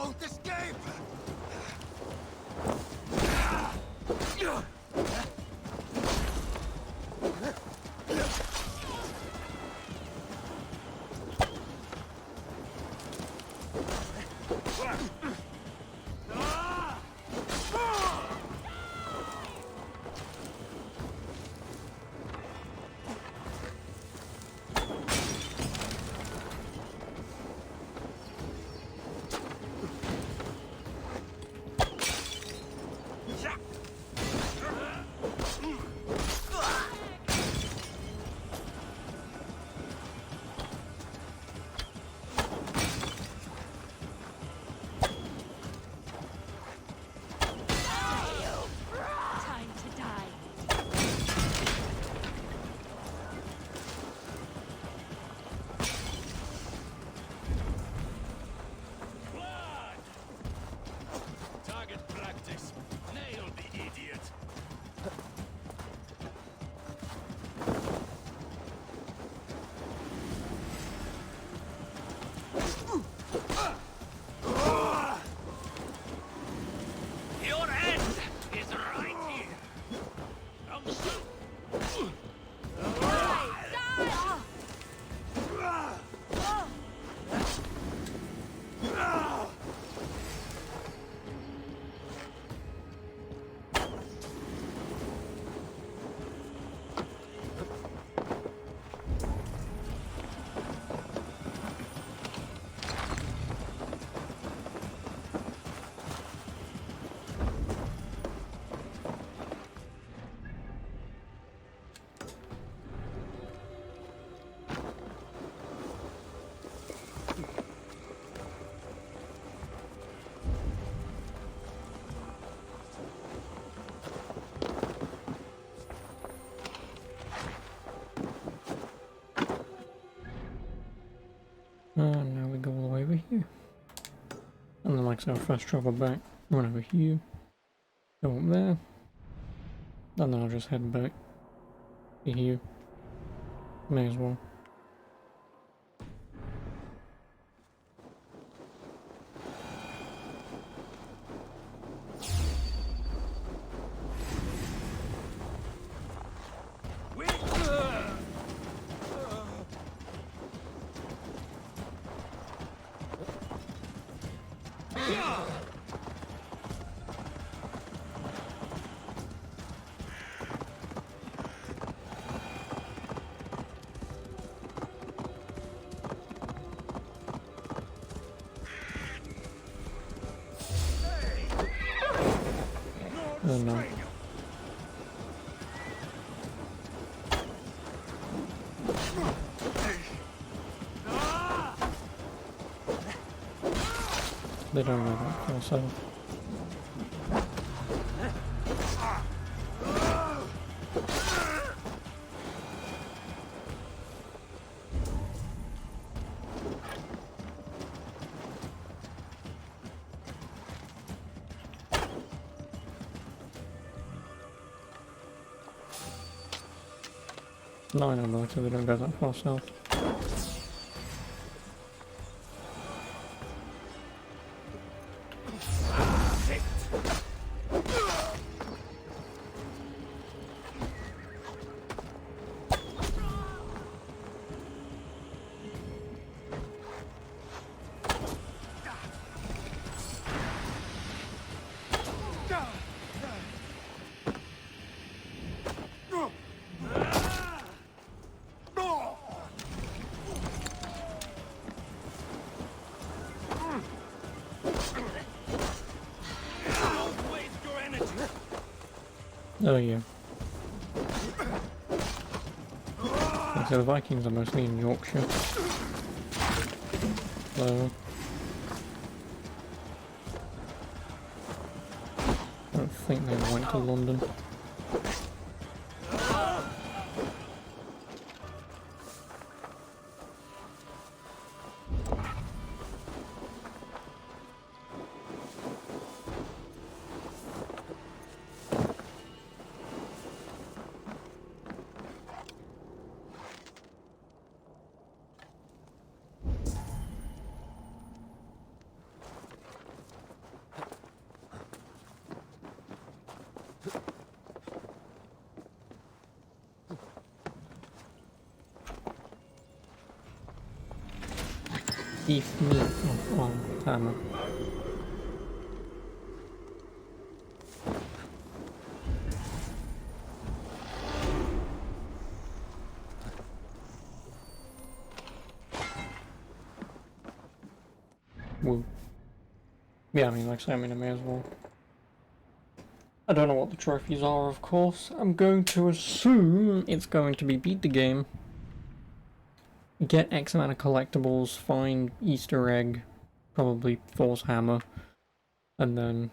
Speaker 5: won't escape!
Speaker 15: Time to die.
Speaker 8: Target practice. Nail the idiot.
Speaker 11: Your end is right here. Come soon.
Speaker 1: And now we go all the way over here. And then like I said, I'll fast travel back, run over here, go up there, and then I'll just head back to here. May as well. Oh no. They don't know that themselves. No, I know, so they don't go that far south. Oh yeah. So the Vikings are mostly in Yorkshire. So I don't think they went to London. Beef meat. Oh, hammer. Woo. Yeah, I mean, like I say, I may as well. I don't know what the trophies are, of course. I'm going to assume it's going to be beat the game, get X amount of collectibles, find Easter egg, probably Thor's hammer, and then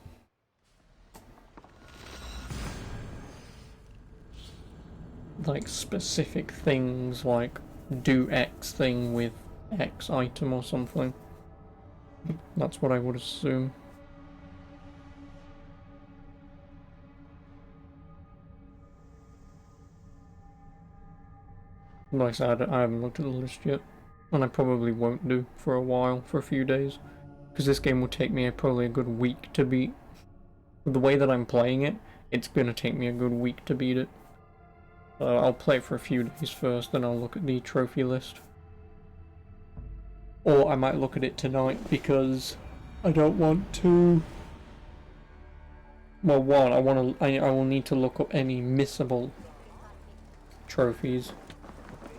Speaker 1: like specific things like do X thing with X item or something. That's what I would assume. Like I said, I haven't looked at the list yet, and I probably won't do for a while, for a few days, because this game will take me probably a good week to beat. The way that I'm playing it, it's gonna take me a good week to beat it. I'll play it for a few days first, then I'll look at the trophy list. Or I might look at it tonight, because I don't want to... Well, one, I will need to look up any missable trophies.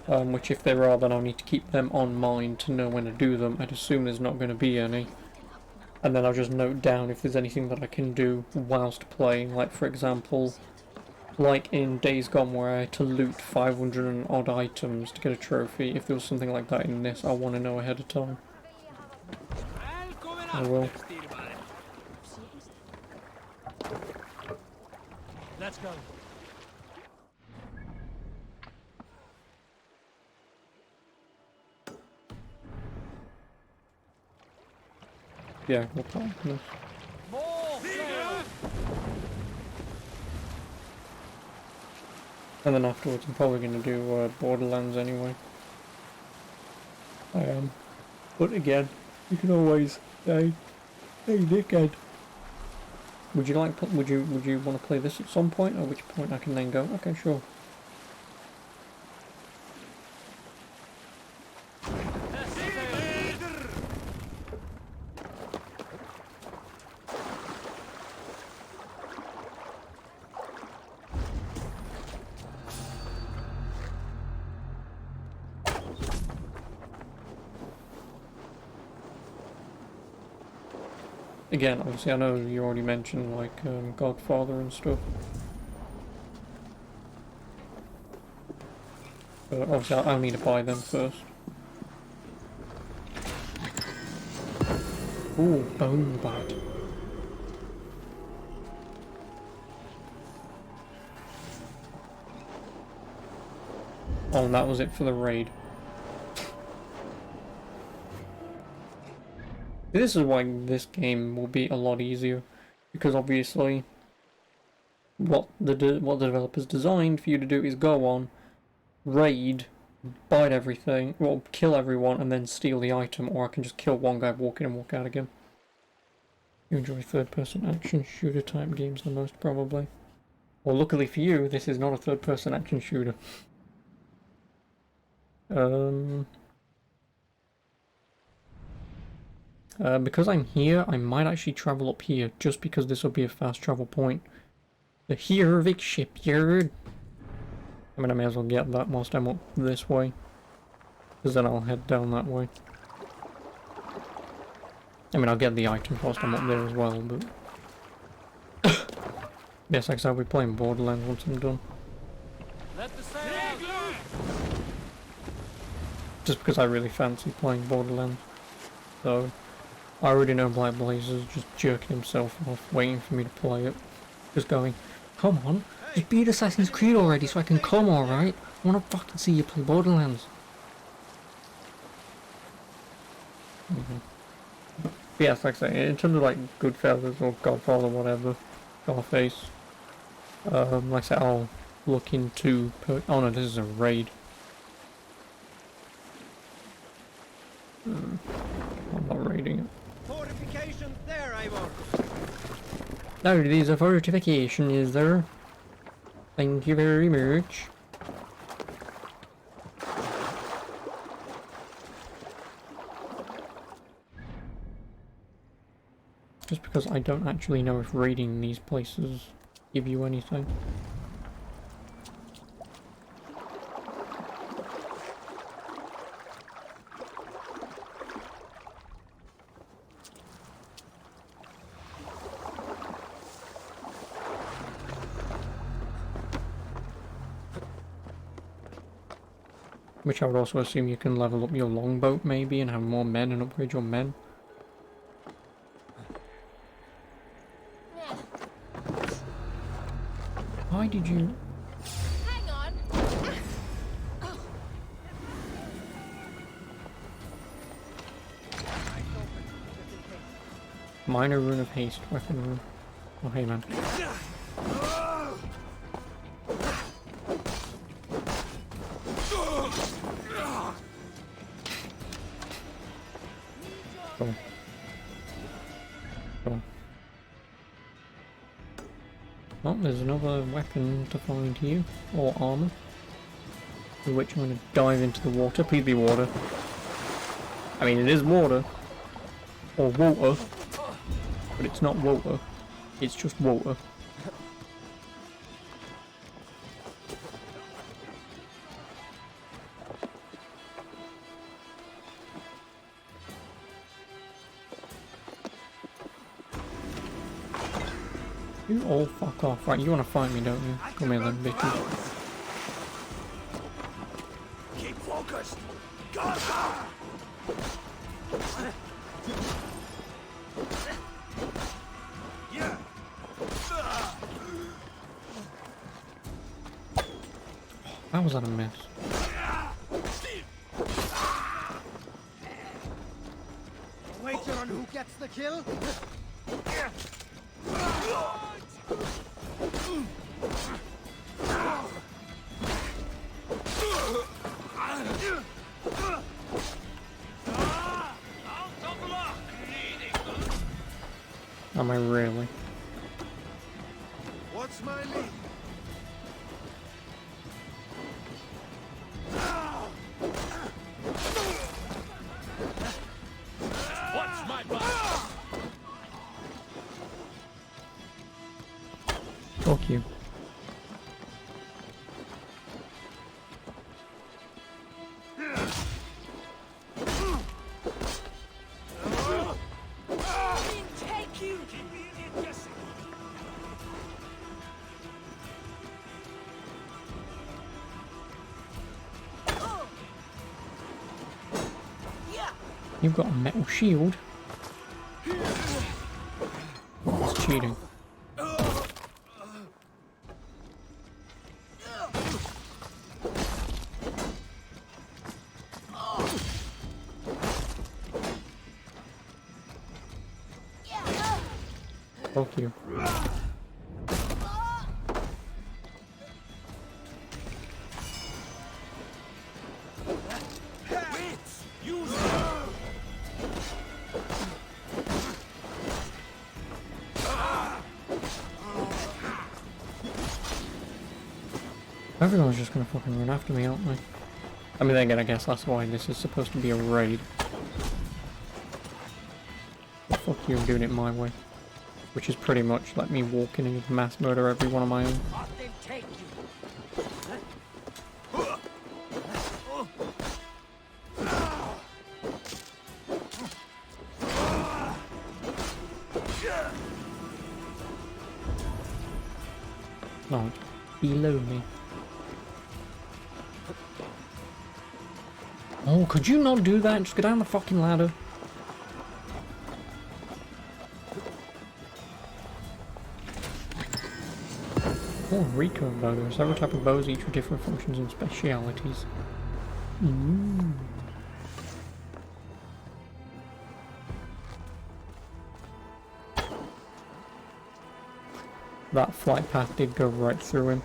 Speaker 1: Which if there are, then I'll need to keep them on mind to know when to do them. I'd assume there's not going to be any. And then I'll just note down if there's anything that I can do whilst playing. Like, for example, like in Days Gone where I had to loot 500 and odd items to get a trophy. If there was something like that in this, I want to know ahead of time. I will.
Speaker 14: Let's go.
Speaker 1: Yeah, we'll play this. And then afterwards I'm probably going to do Borderlands anyway. I am. But again, you can always say, hey dickhead. Would you want to play this at some point, or which point I can then go, okay, sure. Again, obviously I know you already mentioned like Godfather and stuff. But obviously I'll need to buy them first. Ooh, bone bat. Oh, and that was it for the raid. This is why this game will be a lot easier, because obviously what the developers designed for you to do is go on, raid, bite everything, well, kill everyone, and then steal the item, or I can just kill one guy, walk in and walk out again. You enjoy third-person action shooter type games the most, probably. Well, luckily for you, this is not a third-person action shooter. Because I'm here, I might actually travel up here, just because this will be a fast travel point. The Hervik shipyard. I mean, I may as well get that whilst I'm up this way, because then I'll head down that way. I mean, I'll get the items whilst I'm up there as well, but... yes, like I said, I'll be playing Borderlands once I'm done. Just because I really fancy playing Borderlands. So... I already know Black Blazer's just jerking himself off, waiting for me to play it. Just going, come on, just beat Assassin's Creed already so I can come, alright? I wanna fucking see you play Borderlands. Yes, like I say, in terms of like Goodfellas or Godfather or whatever, Scarface, like I said, I'll look into... oh no, this is a raid. I'm not raiding it.
Speaker 17: Fortifications there, Ivor.
Speaker 1: No, there's a fortification, is there? Thank you very much. Just because I don't actually know if raiding these places give you anything. Which I would also assume you can level up your longboat maybe and have more men and upgrade your men. Why did you...
Speaker 15: Hang on.
Speaker 1: Minor rune of haste, weapon rune. Oh hey man. Cool. Cool. Oh, there's another weapon to find here, or armor. For which I'm going to dive into the water. Please be water. I mean, it is water. Or water. But it's not water. It's just water. You all fuck off. Right, you want to fight me, don't you? Come here then, bitches.
Speaker 4: Keep focused. Go! Yeah.
Speaker 1: How was that a mess?
Speaker 17: Wager on who gets the kill?
Speaker 1: Am I really?
Speaker 17: What's my lead?
Speaker 8: What's my butt?
Speaker 1: Fuck you.
Speaker 8: Take you!
Speaker 1: You've got a metal shield? That's cheating. Fuck you. Everyone's just gonna fucking run after me, aren't they? I mean, then again, I guess that's why this is supposed to be a raid. But fuck you, I'm doing it my way. Which is pretty much let me walk in and just mass murder everyone on my own. Not below me. Oh, could you not do that and just go down the fucking ladder? Oh, recurve bow. There are several types of bows, each with different functions and specialities. That flight path did go right through him.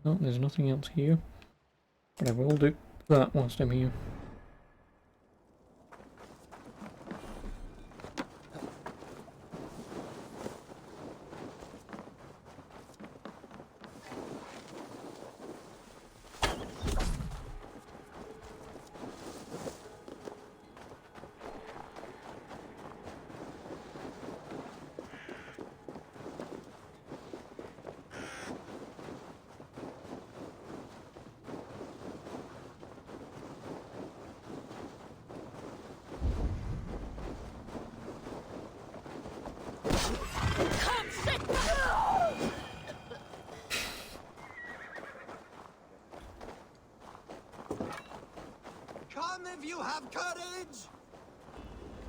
Speaker 1: Oh, there's nothing else here. But I will do that whilst I'm here.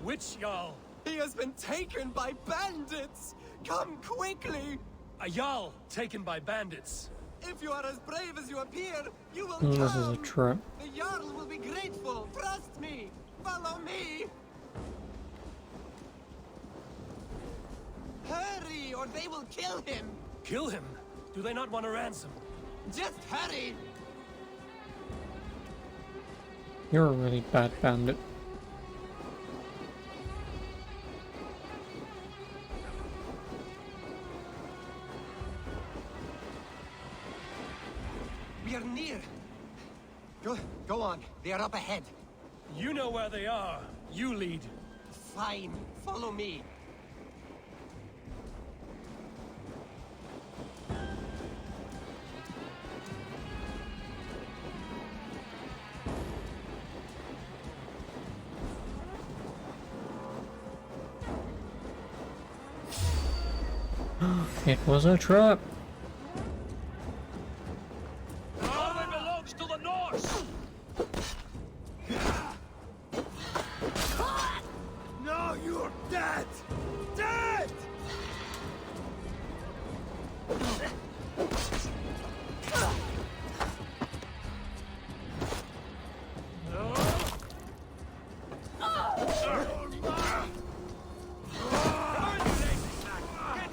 Speaker 14: Which Jarl?
Speaker 7: He has been taken by bandits! Come quickly!
Speaker 14: A Jarl taken by bandits.
Speaker 7: If you are as brave as you appear, you will
Speaker 1: This is a
Speaker 7: come!
Speaker 1: trap.
Speaker 7: The Jarl will be grateful! Trust me! Follow me! Hurry, or they will kill him!
Speaker 14: Kill him? Do they not want a ransom?
Speaker 7: Just hurry!
Speaker 1: You're a really bad bandit.
Speaker 7: We are near! Go on, they are up ahead.
Speaker 14: You know where they are. You lead.
Speaker 7: Fine, follow me.
Speaker 1: It was a trap.
Speaker 11: Norway belongs to the Norse!
Speaker 7: No, you're dead! Dead!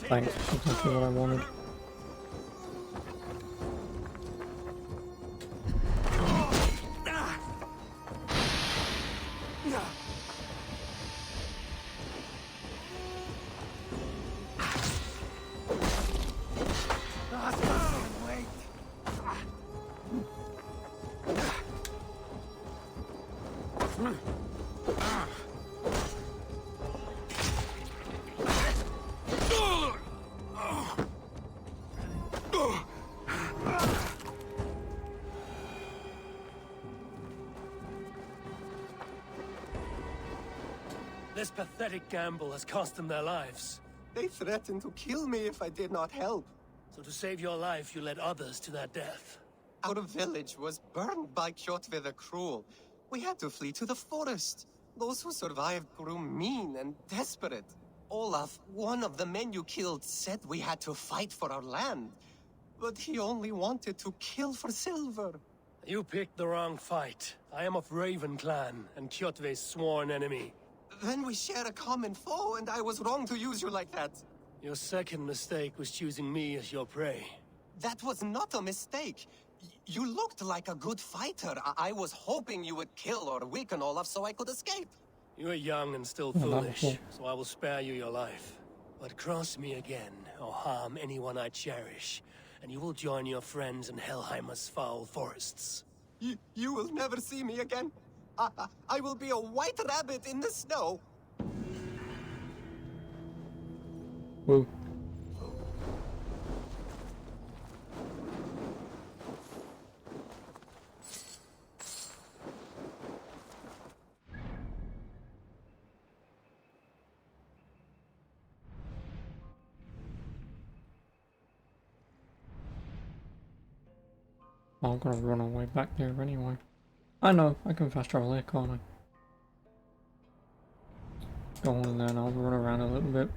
Speaker 1: Thanks, that's exactly what I wanted.
Speaker 14: This pathetic gamble has cost them their lives.
Speaker 7: They threatened to kill me if I did not help.
Speaker 14: So to save your life, you led others to their death.
Speaker 7: Our village was burned by Kjotve the Cruel. We had to flee to the forest. Those who survived grew mean and desperate. Olaf, one of the men you killed, said we had to fight for our land. But he only wanted to kill for silver.
Speaker 14: You picked the wrong fight. I am of Raven clan and Kjotve's sworn enemy.
Speaker 7: Then we share a common foe, and I was wrong to use you like that.
Speaker 14: Your second mistake was choosing me as your prey.
Speaker 7: That was not a mistake. You looked like a good fighter. I was hoping you would kill or weaken Olaf so I could escape.
Speaker 14: You are young and still foolish, so I will spare you your life. But cross me again, or harm anyone I cherish, and you will join your friends in Helheimer's foul forests.
Speaker 7: You will never see me again. I will be a white rabbit in the snow.
Speaker 1: Whoa. I'm gonna run away back there anyway. I know, I can fast travel there, can't I? Go on then, I'll run around a little bit.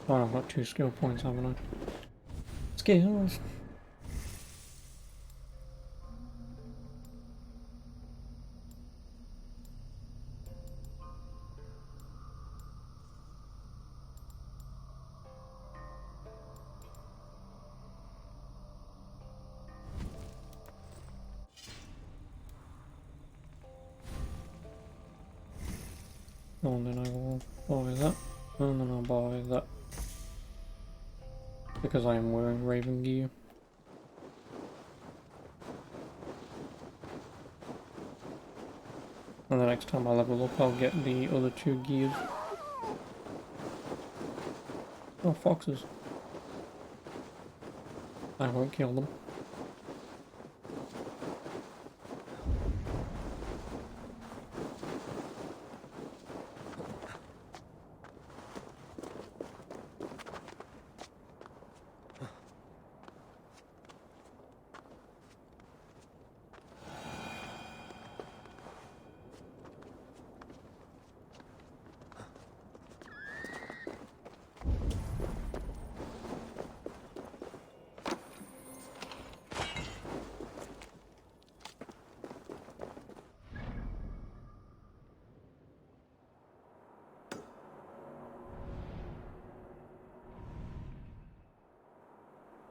Speaker 1: Oh, I've got 2 skill points, haven't I? Skills! And then I will buy that, and then I'll buy that. Because I am wearing Raven gear. And the next time I level up, I'll get the other 2 gears. Oh, foxes. I won't kill them.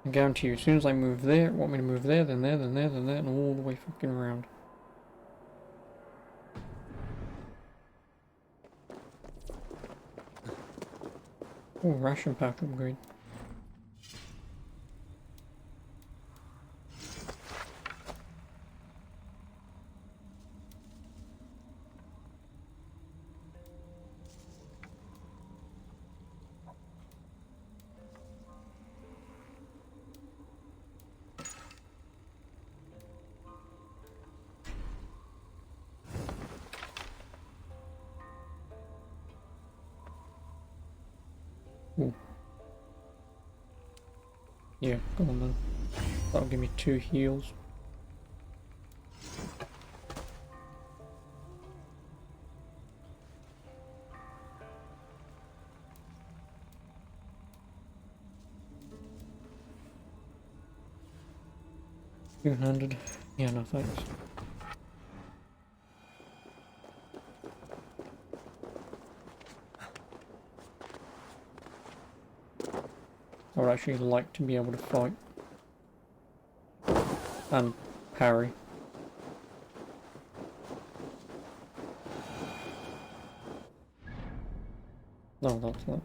Speaker 1: I guarantee you, as soon as I move there, want me to move there, then there, then there, then there, and all the way fucking around. Oh, ration pack upgrade. Ooh. Yeah, go on then. That'll give me 2 heals. $200. Yeah, no thanks. I would actually like to be able to fight. And parry. No, that's not.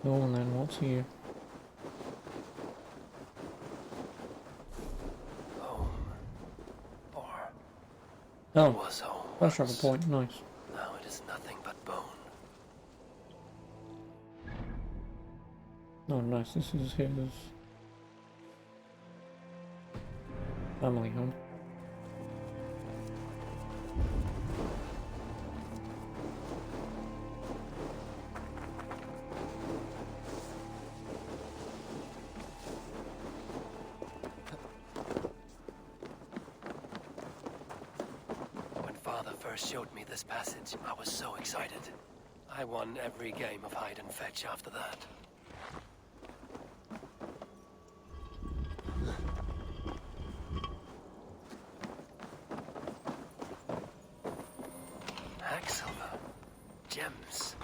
Speaker 1: Oh, and then what's here?
Speaker 14: Home. Or
Speaker 1: Oh,
Speaker 14: was home.
Speaker 1: that's have a point. Nice.
Speaker 14: Now it is nothing but bone.
Speaker 1: Oh, nice. This is his family home.
Speaker 14: Showed me this passage, I was so excited. I won every game of hide and fetch after that. Hacksilver, gems,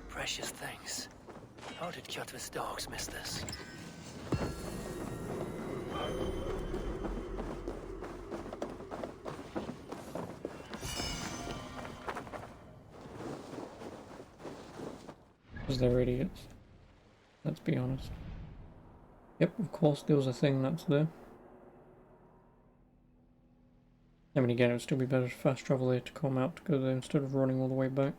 Speaker 14: precious things. How did Kjotve's dogs miss this?
Speaker 1: Because they're idiots. Let's be honest. Yep, of course there was a thing that's there. I mean, again, it would still be better to fast travel there to come out to go there instead of running all the way back.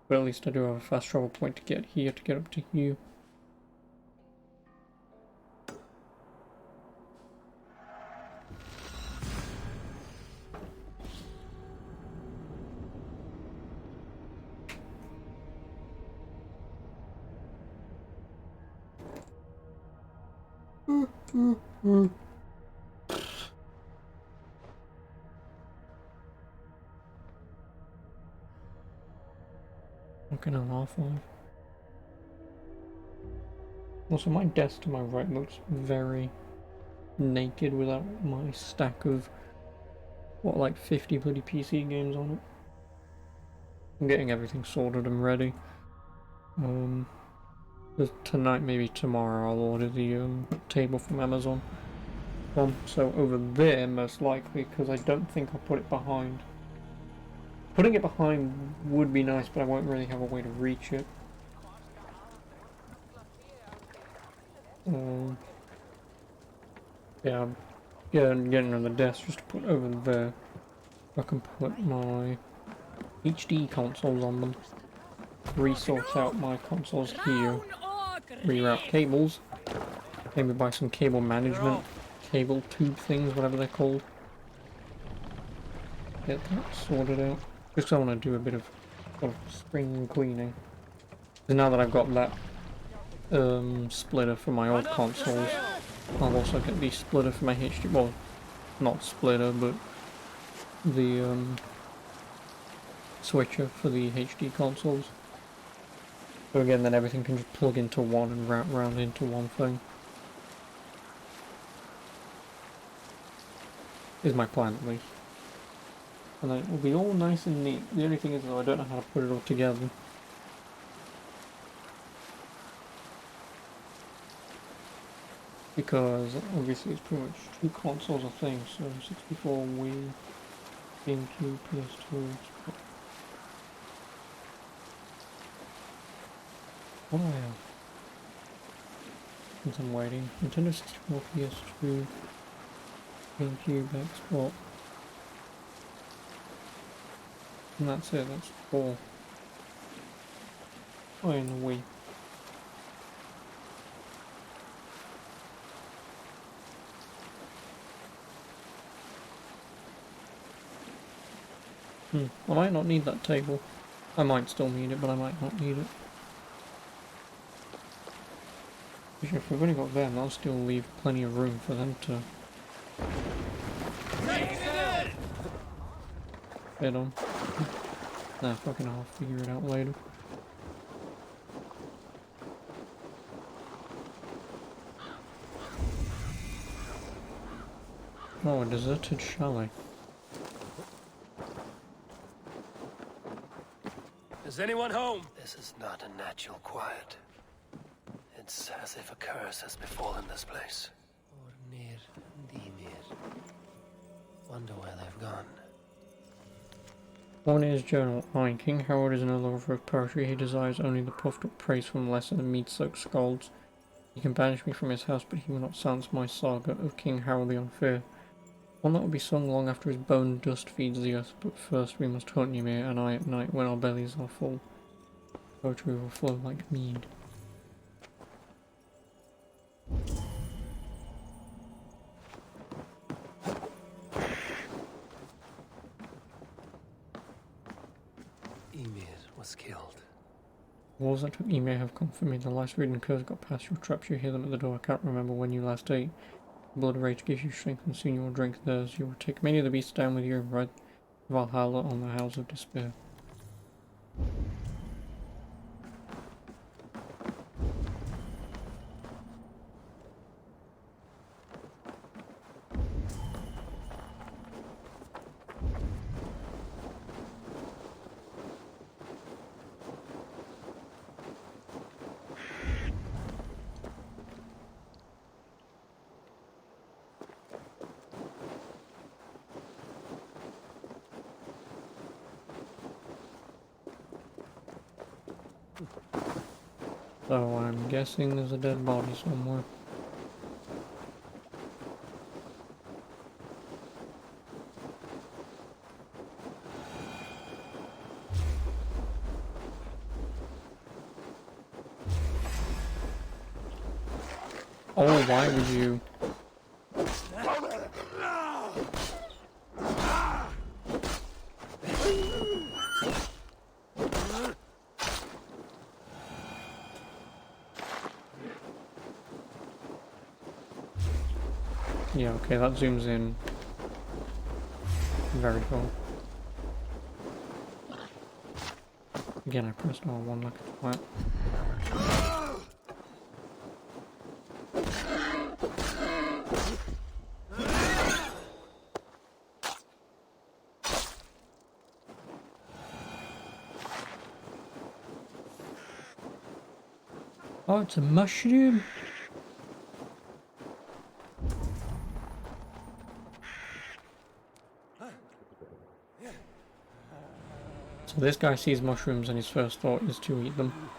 Speaker 1: But at least I do have a fast travel point to get here, to get up to you. Fucking Half-Life. Also, my desk to my right looks very naked without my stack of, what, like 50 bloody PC games on it. I'm getting everything sorted and ready. Tonight, maybe tomorrow, I'll order the table from Amazon. So over there, most likely, because I don't think I'll put it behind Putting it behind would be nice, but I won't really have a way to reach it. Yeah, getting another desk just to put over there. I can put my HD consoles on them. Resort out my consoles here. Reroute cables. Maybe buy some cable management. Cable tube things, whatever they're called. Get that sorted out. Just 'cause I want to do a bit of sort of spring cleaning. Because now that I've got that splitter for my old consoles, I'll also get the splitter for my HD. Well, not splitter, but the switcher for the HD consoles. So again, then everything can just plug into one and route around into one thing. Is my plan at least. And then it will be all nice and neat. The only thing is though, I don't know how to put it all together. Because obviously it's pretty much two consoles of things, so 64 Wii, GameCube, PS2, what do I have? Since I'm waiting. Nintendo 64, PS2, GameCube, Xbox. And that's it, that's 4. Oh, and the Wii. I might not need that table. I might still need it, but I might not need it. Because if we've only got them, that'll still leave plenty of room for them to fit on. Nah, fucking I'll figure it out later. Oh, a deserted chalet.
Speaker 14: Is anyone home? This is not a natural quiet. It's as if a curse has befallen this place. Ornir and Ymir. Wonder where they've gone.
Speaker 1: Ornir's journal. I, King Harold, is no lover of poetry. He desires only the puffed up praise from lesser than mead-soaked skalds. He can banish me from his house, but he will not silence my saga of King Harold the Unfair. One that will be sung long after his bone dust feeds the earth, but first we must hunt Ymir and I at night when our bellies are full. Poetry will flow like mead.
Speaker 14: Ymir was killed.
Speaker 1: The wolves that took Ymir have come for me. The lice-ridden curs got past your traps. You hear them at the door. I can't remember when you last ate. Blood rage gives you strength, and soon you will drink theirs. You will take many of the beasts down with you and ride Valhalla on the House of Despair. So I'm guessing there's a dead body somewhere. Oh, why would you? Yeah, okay, that zooms in very far. Again, I pressed R1 like a twat. Oh, it's a mushroom! So this guy sees mushrooms and his first thought is to eat them.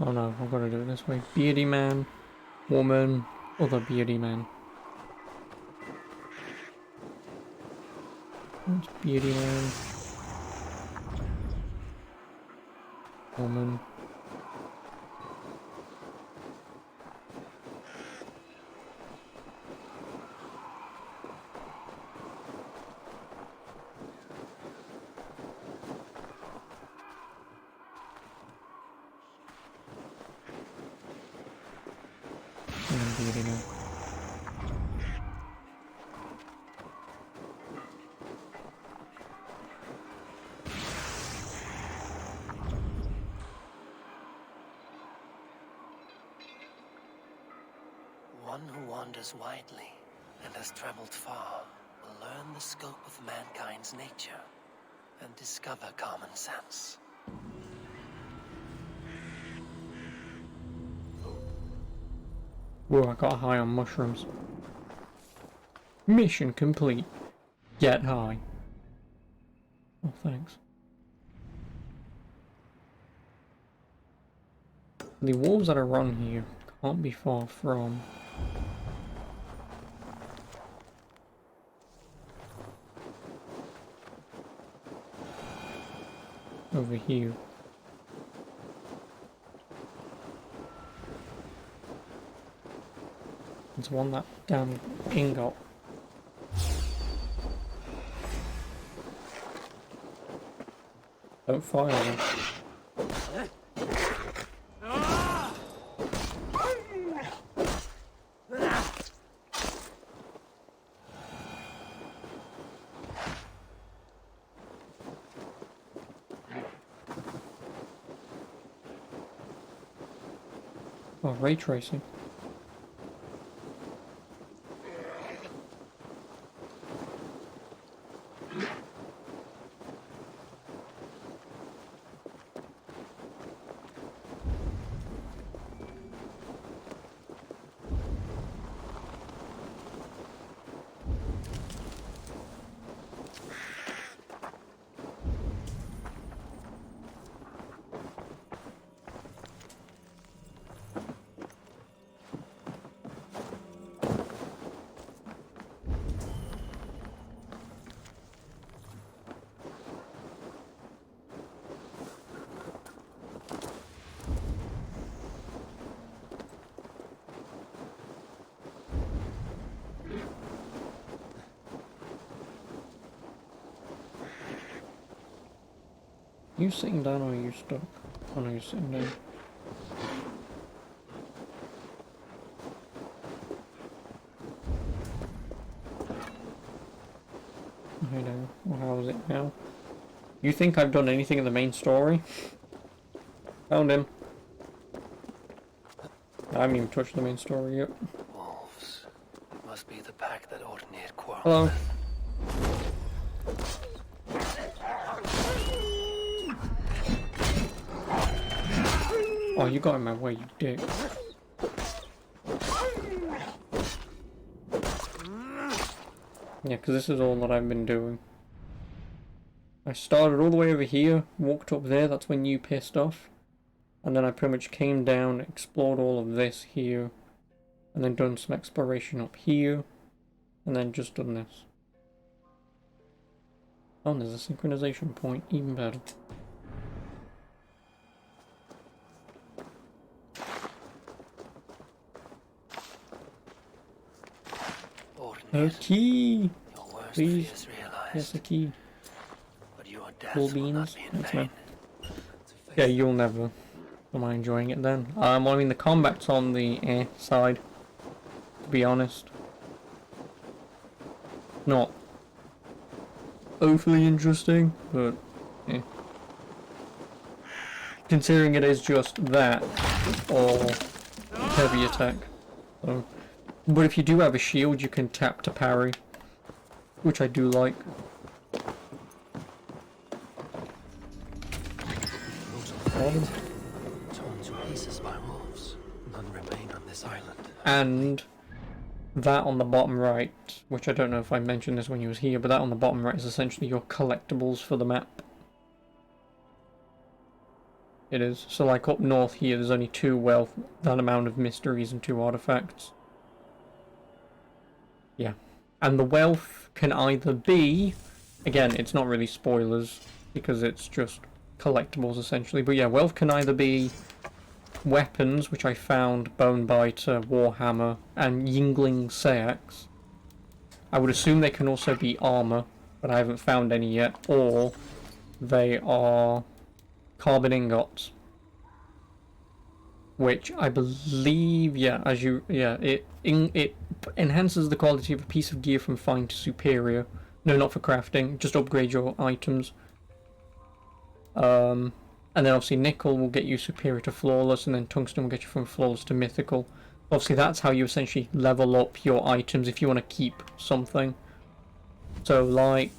Speaker 1: Oh no, I've got to do it this way. Beardy man, woman, other beardy man. That's beardy man. Woman. Beardy man.
Speaker 14: One who wanders widely and has traveled far will learn the scope of mankind's nature and discover common sense.
Speaker 1: Whoa, I got high on mushrooms. Mission complete. Get high. Oh, thanks. The wolves that are run here can't be far from over here. It's one that damn ingot. Don't fire them. Oh, ray tracing. You sitting down or are you stuck? Oh no, you're sitting down. I know. Well, how is it now? You think I've done anything in the main story? Found him. I haven't even touched the main story yet.
Speaker 14: Wolves. It must be the pack that Ordnir quarreled
Speaker 1: Hello.
Speaker 14: with.
Speaker 1: Oh, you got in my way, you dick. Yeah, because this is all that I've been doing. I started all the way over here, walked up there, that's when you pissed off. And then I pretty much came down, explored all of this here. And then done some exploration up here. And then just done this. Oh, there's a synchronization point, even better. A key! Please. Yes, a key. Cool beans. Thanks, man. Yeah, you'll never. Am I enjoying it then? Well, I mean, the combat's on the side, to be honest. Not overly interesting, but yeah. Considering it is just that, or heavy attack. So. But if you do have a shield, you can tap to parry, which I do like. And that on the bottom right, which I don't know if I mentioned this when you was here, but that on the bottom right is essentially your collectibles for the map. It is. So like up north here, there's only 2 wealth, that amount of mysteries and 2 artifacts. Yeah. And the wealth can either be, again, it's not really spoilers, because it's just collectibles essentially, but yeah, wealth can either be weapons, which I found, Bonebiter, Warhammer, and Yingling Seax. I would assume they can also be armor, but I haven't found any yet, or they are carbon ingots, which I believe, it enhances the quality of a piece of gear from fine to superior. No, not for crafting, just upgrade your items. And then obviously nickel will get you superior to flawless, and then tungsten will get you from flawless to mythical. Obviously that's how you essentially level up your items if you want to keep something. So like,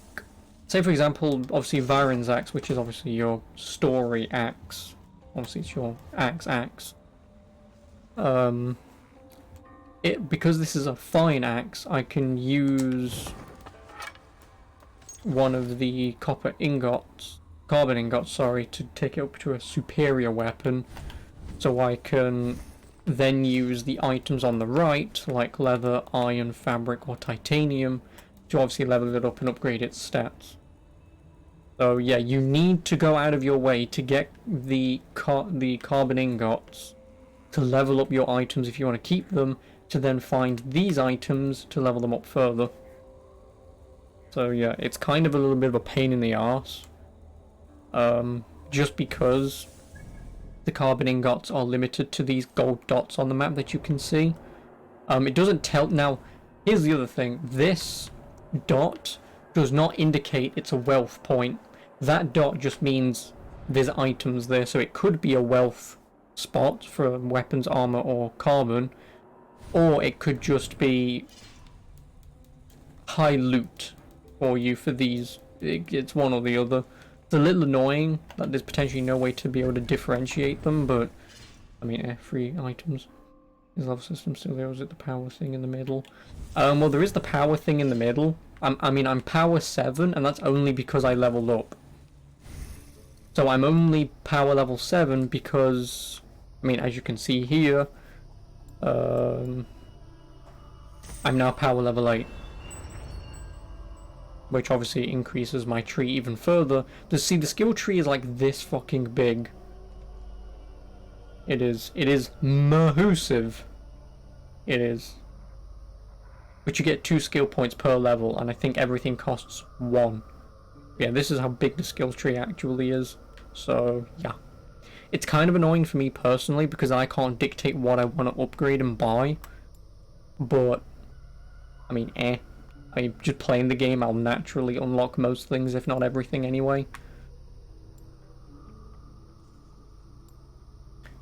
Speaker 1: say for example, obviously Varen's axe, which is obviously your story axe. Obviously it's your axe. Because this is a fine axe, I can use one of the carbon ingots, to take it up to a superior weapon, so I can then use the items on the right, like leather, iron, fabric, or titanium, to obviously level it up and upgrade its stats. So yeah, you need to go out of your way to get the carbon ingots to level up your items if you want to keep them, to then find these items to level them up further. So yeah, it's kind of a little bit of a pain in the arse. Just because the carbon ingots are limited to these gold dots on the map that you can see. It doesn't tell... Now, here's the other thing. This dot does not indicate it's a wealth point. That dot just means there's items there, so it could be a wealth spot for weapons, armor, or carbon, or it could just be high loot for you for these. It's one or the other. It's a little annoying that there's potentially no way to be able to differentiate them, but I mean, free items. Is level system still there, or is it the power thing in the middle? Well, there is the power thing in the middle. I'm power 7, and that's only because I leveled up. So I'm only power level 7 because, I mean, as you can see here, I'm now power level 8. Which obviously increases my tree even further. To see, the skill tree is like this fucking big. It is massive. It is. But you get 2 skill points per level, and I think everything costs 1. Yeah, this is how big the skill tree actually is. So, yeah. It's kind of annoying for me personally, because I can't dictate what I want to upgrade and buy. But, I mean, just playing the game, I'll naturally unlock most things, if not everything anyway.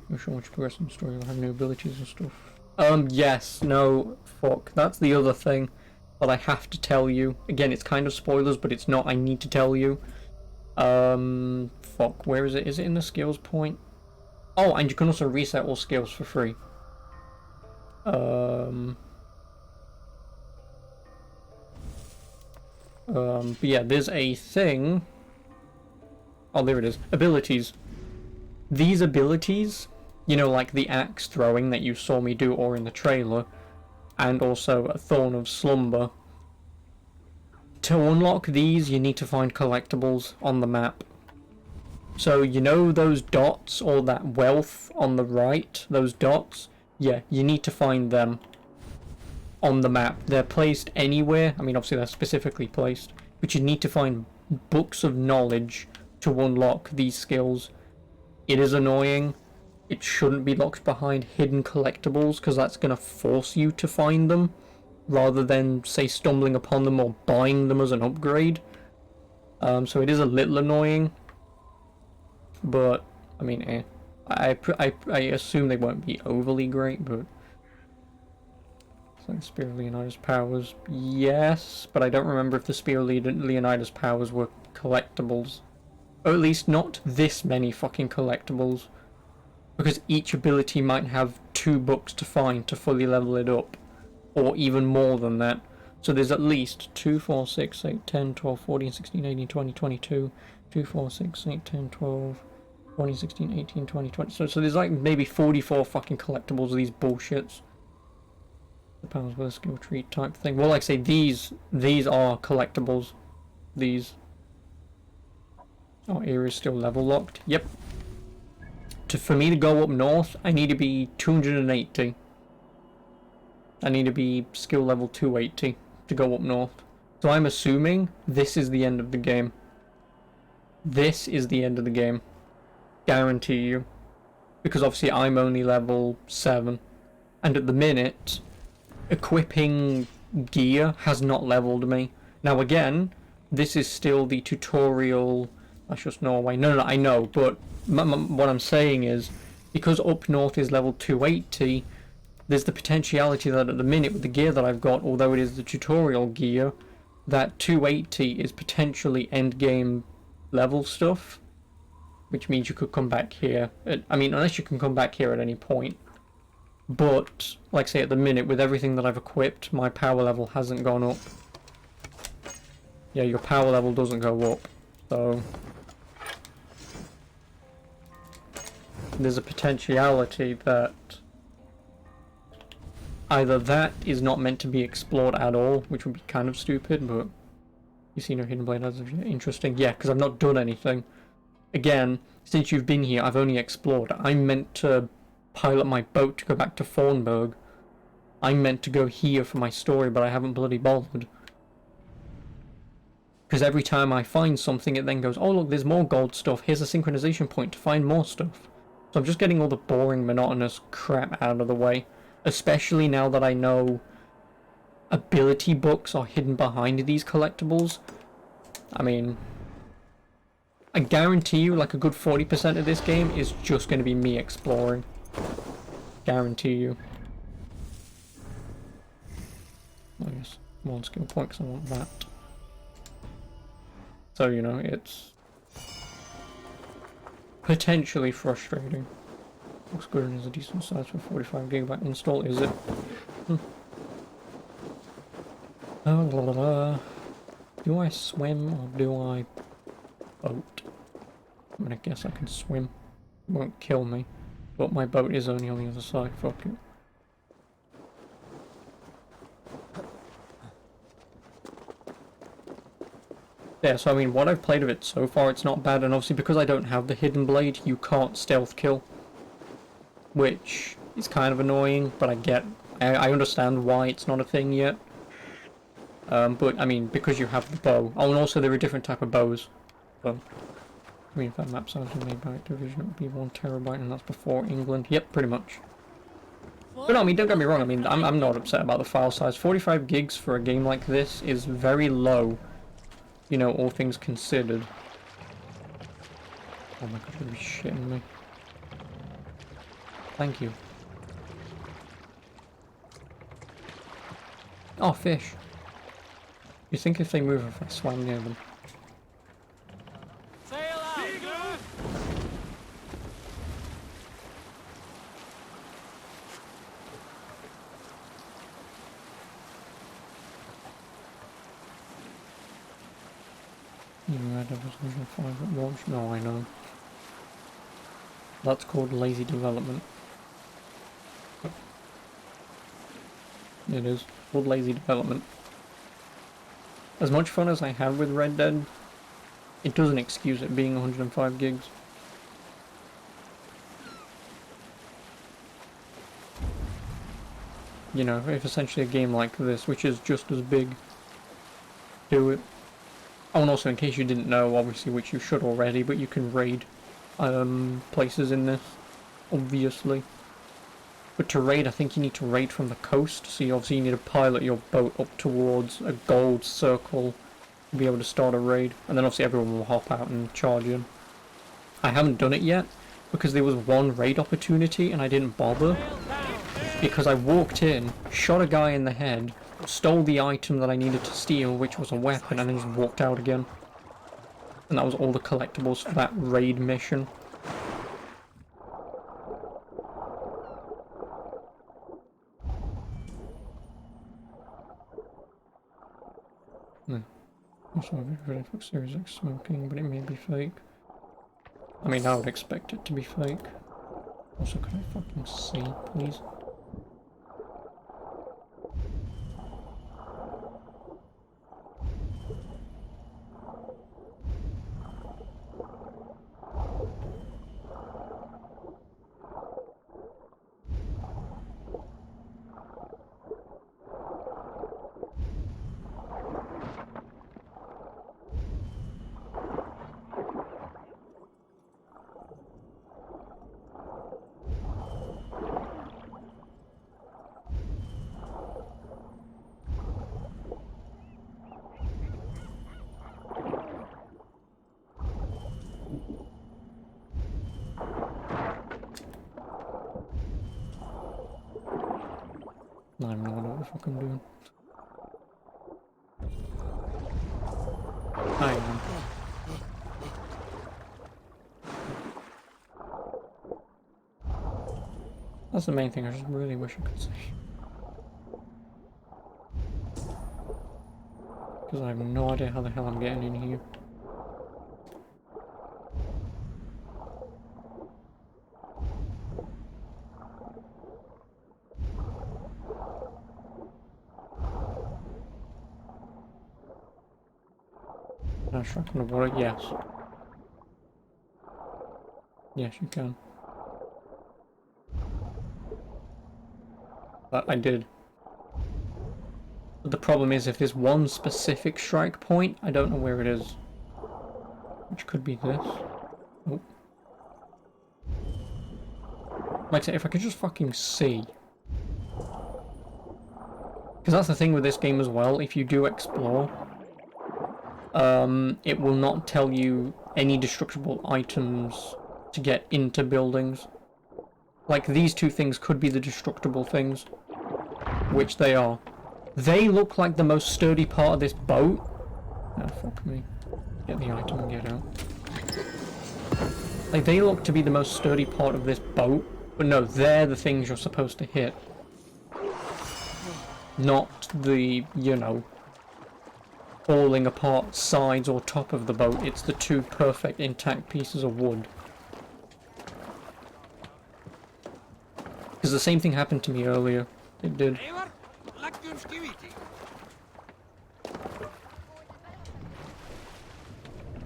Speaker 1: I'm sure once you progress in the story, you'll have new abilities and stuff. Yes, no, fuck. That's the other thing that I have to tell you. Again, it's kind of spoilers, but it's not. I need to tell you. Fuck, where is it? Is it in the skills point? Oh, and you can also reset all skills for free. But yeah, there's a thing. Oh, there it is. Abilities. These abilities, you know, like the axe throwing that you saw me do or in the trailer, and also a Thorn of Slumber. To unlock these, you need to find collectibles on the map. So, you know those dots, or that wealth on the right, those dots? Yeah, you need to find them on the map. They're placed anywhere. I mean, obviously they're specifically placed, but you need to find books of knowledge to unlock these skills. It is annoying. It shouldn't be locked behind hidden collectibles, because that's going to force you to find them, rather than, say, stumbling upon them or buying them as an upgrade. So it is a little annoying. But, I mean, I assume they won't be overly great, but... So, Spear of Leonidas powers, yes, but I don't remember if the Spear of Leonidas powers were collectibles. Or at least not this many fucking collectibles. Because each ability might have 2 books to find to fully level it up. Or even more than that. So there's at least 2, 4, 6, 8, 10, 12, 14, 16, 18, 20, 22, 2, 4, 6, 8, 10, 12, 14, 16, 18, 20, 20. So there's like maybe 44 fucking collectibles of these bullshits. The powers with a skill tree type thing. Well, like I say, these are collectibles. These. Oh, area is still level locked. Yep. For me to go up north, I need to be 280. I need to be skill level 280 to go up north. So I'm assuming this is the end of the game. This is the end of the game. Guarantee you. Because obviously I'm only level 7. And at the minute, equipping gear has not leveled me. Now again, this is still the tutorial. That's just Norway. No, I know, but what I'm saying is, because up north is level 280, there's the potentiality that at the minute with the gear that I've got, although it is the tutorial gear, that 280 is potentially end game level stuff, which means you could come back here. I mean, unless you can come back here at any point. But, like I say, at the minute, with everything that I've equipped, my power level hasn't gone up. Yeah, your power level doesn't go up, so... There's a potentiality that either that is not meant to be explored at all, which would be kind of stupid, but you see no hidden blade as of yet. Interesting. Yeah, because I've not done anything. Again, since you've been here, I've only explored. I'm meant to pilot my boat to go back to Thornburg. I'm meant to go here for my story, but I haven't bloody bothered. Because every time I find something, it then goes, oh look, there's more gold stuff. Here's a synchronization point to find more stuff. So I'm just getting all the boring, monotonous crap out of the way. Especially now that I know ability books are hidden behind these collectibles. I mean, I guarantee you like a good 40% of this game is just going to be me exploring. Guarantee you. I guess 1 skill point because I want that. So, you know, it's potentially frustrating. Looks good and is a decent size for 45GB install, is it? Do I swim or do I boat? I'm gonna guess I can swim. It won't kill me. But my boat is only on the other side, fuck it. Yeah, so I mean, what I've played of it so far, it's not bad, and obviously because I don't have the hidden blade, you can't stealth kill. Which is kind of annoying, but I understand why it's not a thing yet. But, I mean, because you have the bow. Oh, and also there are different type of bows. So, I mean, if that map size was made by Activision, it would be 1 terabyte, and that's before England. Yep, pretty much. But no, I mean, don't get me wrong, I mean, I'm not upset about the file size. 45 gigs for a game like this is very low. You know, all things considered. Oh my god, you're shitting me. Thank you. Oh, fish. You think if they move if I swam near them?
Speaker 11: Sail out!
Speaker 1: You read Version 5 at launch? No, I know. That's called lazy development. It is called lazy development. As much fun as I had with Red Dead, it doesn't excuse it being 105 gigs. You know, if essentially a game like this, which is just as big, do it. Oh, and also, in case you didn't know, obviously, which you should already, but you can raid places in this, obviously. But to raid, I think you need to raid from the coast, so you obviously need to pilot your boat up towards a gold circle to be able to start a raid, and then obviously everyone will hop out and charge in. I haven't done it yet, because there was one raid opportunity and I didn't bother, because I walked in, shot a guy in the head, stole the item that I needed to steal, which was a weapon, and then just walked out again. And that was all the collectibles for that raid mission. No. Also, I've read for Series X smoking, but it may be fake. I mean, I would expect it to be fake. Also, can I fucking see, please? I have no idea what the fuck I'm doing. I am. That's the main thing, I just really wish I could see. Because I have no idea how the hell I'm getting in here. Can I strike on the water? Yes. Yes, you can. But I did. But the problem is, if there's one specific strike point, I don't know where it is. Which could be this. Oh. Like I say, if I could just fucking see. Because that's the thing with this game as well, if you do explore, it will not tell you any destructible items to get into buildings. Like, these two things could be the destructible things. Which they are. They look like the most sturdy part of this boat. Oh, fuck me. Get the item and get out. Like, they look to be the most sturdy part of this boat. But no, they're the things you're supposed to hit. Not the, you know, falling apart sides or top of the boat. It's the two perfect intact pieces of wood. Because the same thing happened to me earlier. It did.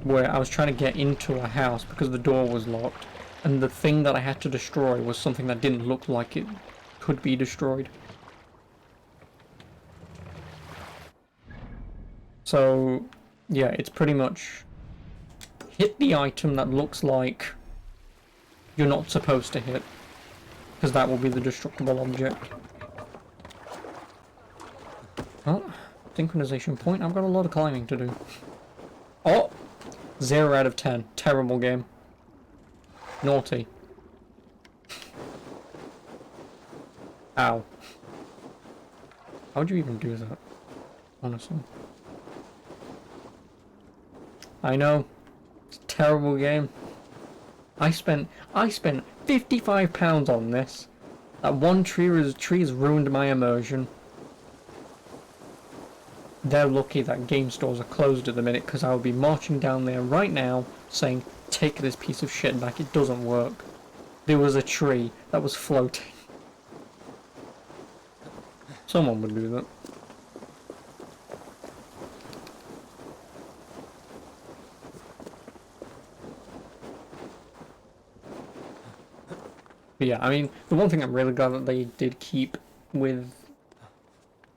Speaker 1: Where I was trying to get into a house because the door was locked. And the thing that I had to destroy was something that didn't look like it could be destroyed. So, yeah, it's pretty much hit the item that looks like you're not supposed to hit. Because that will be the destructible object. Well, synchronization point. I've got a lot of climbing to do. Oh! 0 out of 10. Terrible game. Naughty. Ow. How would you even do that? Honestly. I know. It's a terrible game. I spent £55 on this. That one tree has ruined my immersion. They're lucky that game stores are closed at the minute, because I would be marching down there right now saying, take this piece of shit back, it doesn't work. There was a tree that was floating. Someone would do that. But yeah, I mean, the one thing I'm really glad that they did keep with,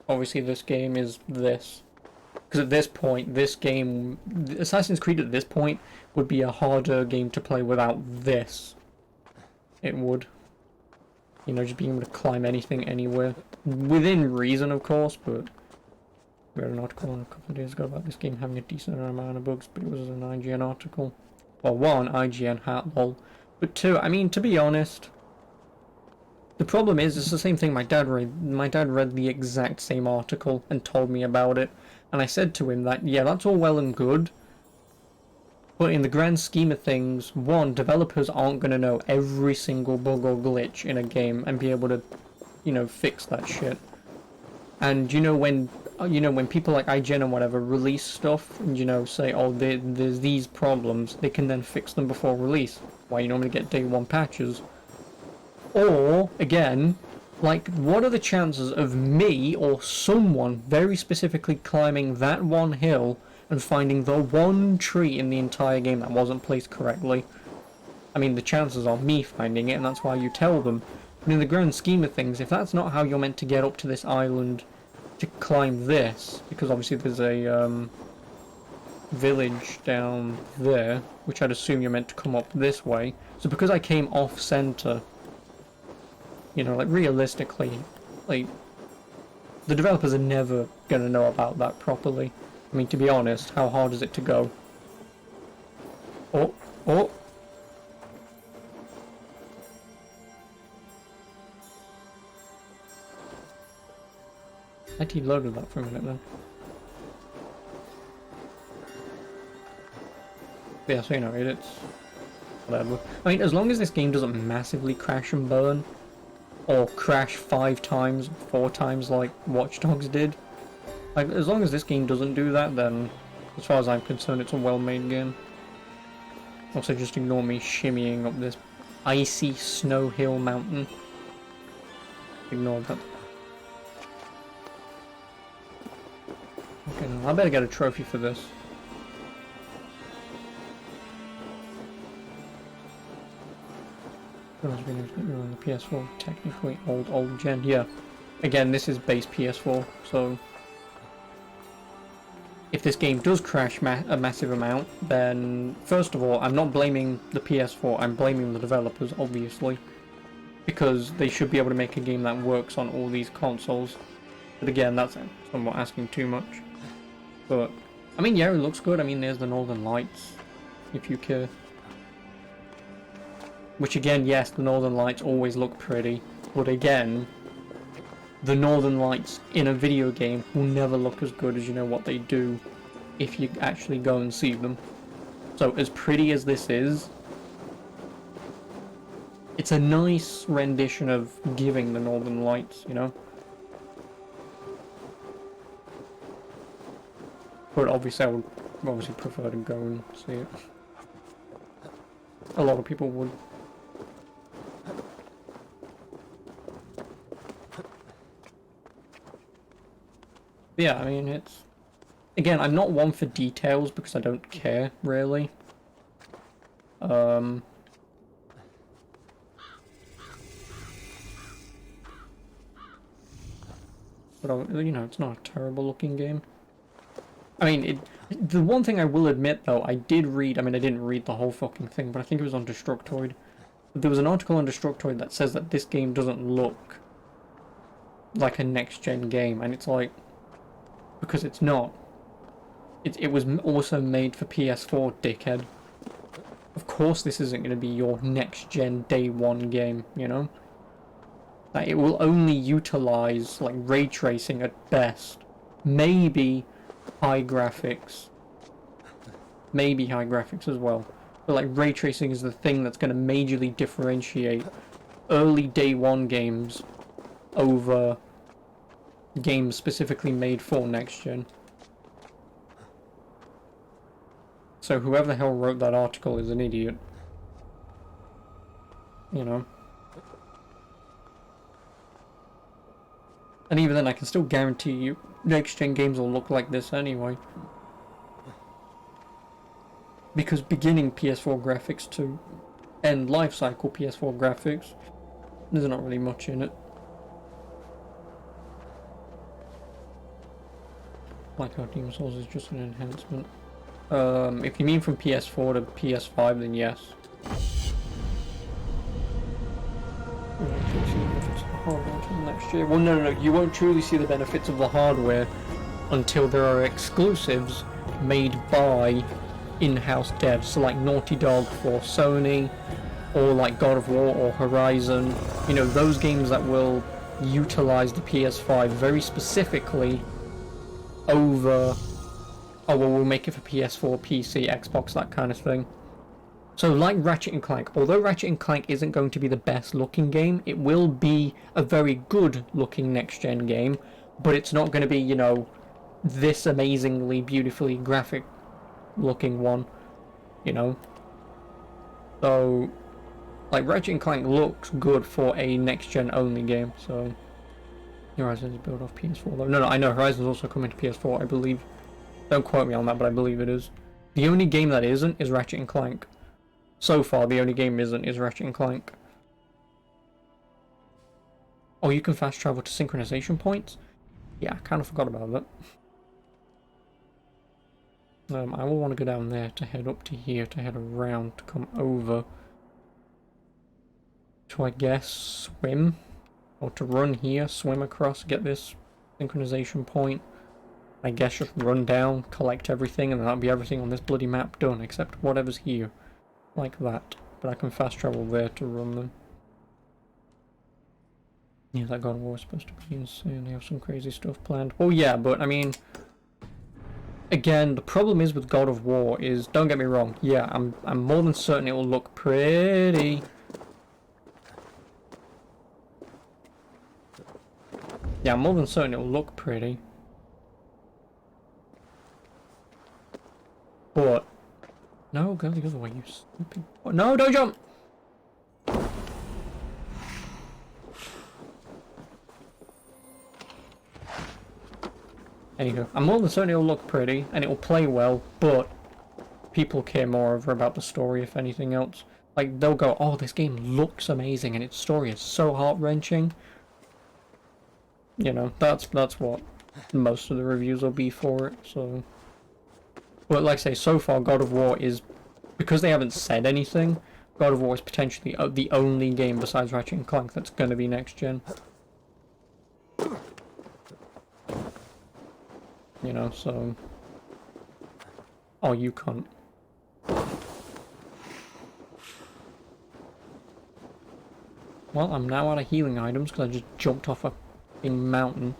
Speaker 1: obviously, this game is this. Because at this point, this game, Assassin's Creed at this point, would be a harder game to play without this. It would. You know, just being able to climb anything, anywhere. Within reason, of course, but... We read an article a couple of days ago about this game having a decent amount of bugs, but it was an IGN article. Well, one, IGN hat, lol. But two, I mean, to be honest... The problem is, it's the same thing my dad read. My dad read the exact same article and told me about it. And I said to him that, yeah, that's all well and good. But in the grand scheme of things, one, developers aren't going to know every single bug or glitch in a game and be able to, you know, fix that shit. And when people like IGN and whatever release stuff and, you know, say, oh, there's these problems, they can then fix them before release. Why you normally get day one patches. Or, again, like, what are the chances of me or someone very specifically climbing that one hill and finding the one tree in the entire game that wasn't placed correctly? I mean, the chances are me finding it, and that's why you tell them. But in the grand scheme of things, if that's not how you're meant to get up to this island to climb this, because obviously there's a village down there, which I'd assume you're meant to come up this way. So because I came off-center, you know, like, realistically, like, the developers are never gonna know about that properly. I mean, to be honest, how hard is it to go? Oh! I deloaded that for a minute then. But yeah, so you know, it's... whatever. I mean, as long as this game doesn't massively crash and burn, or crash 5 times, 4 times like Watch Dogs did. Like, as long as this game doesn't do that, then, as far as I'm concerned, it's a well-made game. Also, just ignore me shimmying up this icy snow hill mountain. Ignore that. Okay, I better get a trophy for this. On the PS4, technically old gen. Yeah, again, this is base PS4, so if this game does crash a massive amount, then first of all, I'm not blaming the PS4, I'm blaming the developers, obviously, because they should be able to make a game that works on all these consoles. But again, that's somewhat asking too much. But I mean, yeah, it looks good. I mean, there's the Northern Lights, if you care. Which again, yes, the Northern Lights always look pretty, but again, the Northern Lights in a video game will never look as good as, you know, what they do if you actually go and see them. So as pretty as this is, it's a nice rendition of giving the Northern Lights, you know? But obviously I would prefer to go and see it. A lot of people would. Yeah, I mean, it's... Again, I'm not one for details because I don't care, really. But, you know, it's not a terrible looking game. I mean, the one thing I will admit, though, I did read... I mean, I didn't read the whole fucking thing, but I think it was on Destructoid. There was an article on Destructoid that says that this game doesn't look like a next-gen game, and it's like... Because it's not. It was also made for PS4, dickhead. Of course this isn't going to be your next-gen day one game, you know? Like, it will only utilize, like, ray tracing at best. Maybe high graphics. Maybe high graphics as well. But, like, ray tracing is the thing that's going to majorly differentiate early day one games over games specifically made for next gen. So whoever the hell wrote that article is an idiot. You know. And even then, I can still guarantee you next gen games will look like this anyway. Because beginning PS4 graphics to end life cycle PS4 graphics There's not really much in it. Like how Demon Souls is just an enhancement. If you mean from PS4 to PS5, then yes. Next year. Well, no, you won't truly see the benefits of the hardware until there are exclusives made by in-house devs, so like Naughty Dog for Sony, or like God of War or Horizon. You know, those games that will utilize the PS5 very specifically over, oh well, we'll make it for PS4, PC, Xbox, that kind of thing. So like Ratchet & Clank, although Ratchet & Clank isn't going to be the best looking game, it will be a very good looking next gen game, but it's not going to be, you know, this amazingly beautifully graphic looking one, you know. So like Ratchet & Clank looks good for a next gen only game. So Horizon is built off PS4 though. No, I know Horizon's also coming to PS4, I believe. Don't quote me on that, but I believe it is. The only game that isn't is Ratchet & Clank. So far, the only game isn't is Ratchet & Clank. Oh, you can fast travel to synchronization points? Yeah, I kind of forgot about that. I will want to go down there to head up to here, to head around, to come over. To, I guess, swim? Or to run here, swim across, get this synchronization point. I guess just run down, collect everything, and that'll be everything on this bloody map done, except whatever's here. Like that. But I can fast travel there to run them. Yeah, that God of War is supposed to be insane. They have some crazy stuff planned. Oh yeah, but I mean, again, the problem is with God of War is, don't get me wrong, yeah, I'm more than certain it will look pretty. Yeah, I'm more than certain it will look pretty. But no, go the other way, you stupid. Oh, no, don't jump! Anywho, I'm more than certain it'll look pretty, and it'll play well, but people care more over about the story, if anything else. Like, they'll go, oh, this game looks amazing, and its story is so heart-wrenching. You know, that's what most of the reviews will be for it, so... But like I say, so far, God of War is... Because they haven't said anything, God of War is potentially the only game besides Ratchet & Clank that's gonna be next-gen. You know, so... Oh, you can't. Well, I'm now out of healing items because I just jumped off a fucking mountain.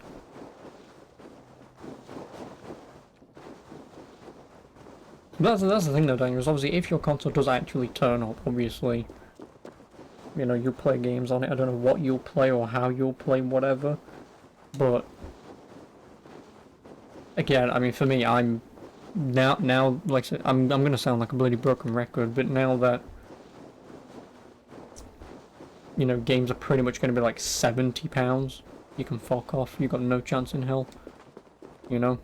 Speaker 1: That's the thing though, Daniel, is obviously if your console does actually turn up, obviously, you know, you play games on it. I don't know what you'll play or how you'll play whatever, but again, I mean, for me, I'm now like I said, I'm gonna sound like a bloody broken record, but now that, you know, games are pretty much gonna be like £70, you can fuck off. You got no chance in hell, you know.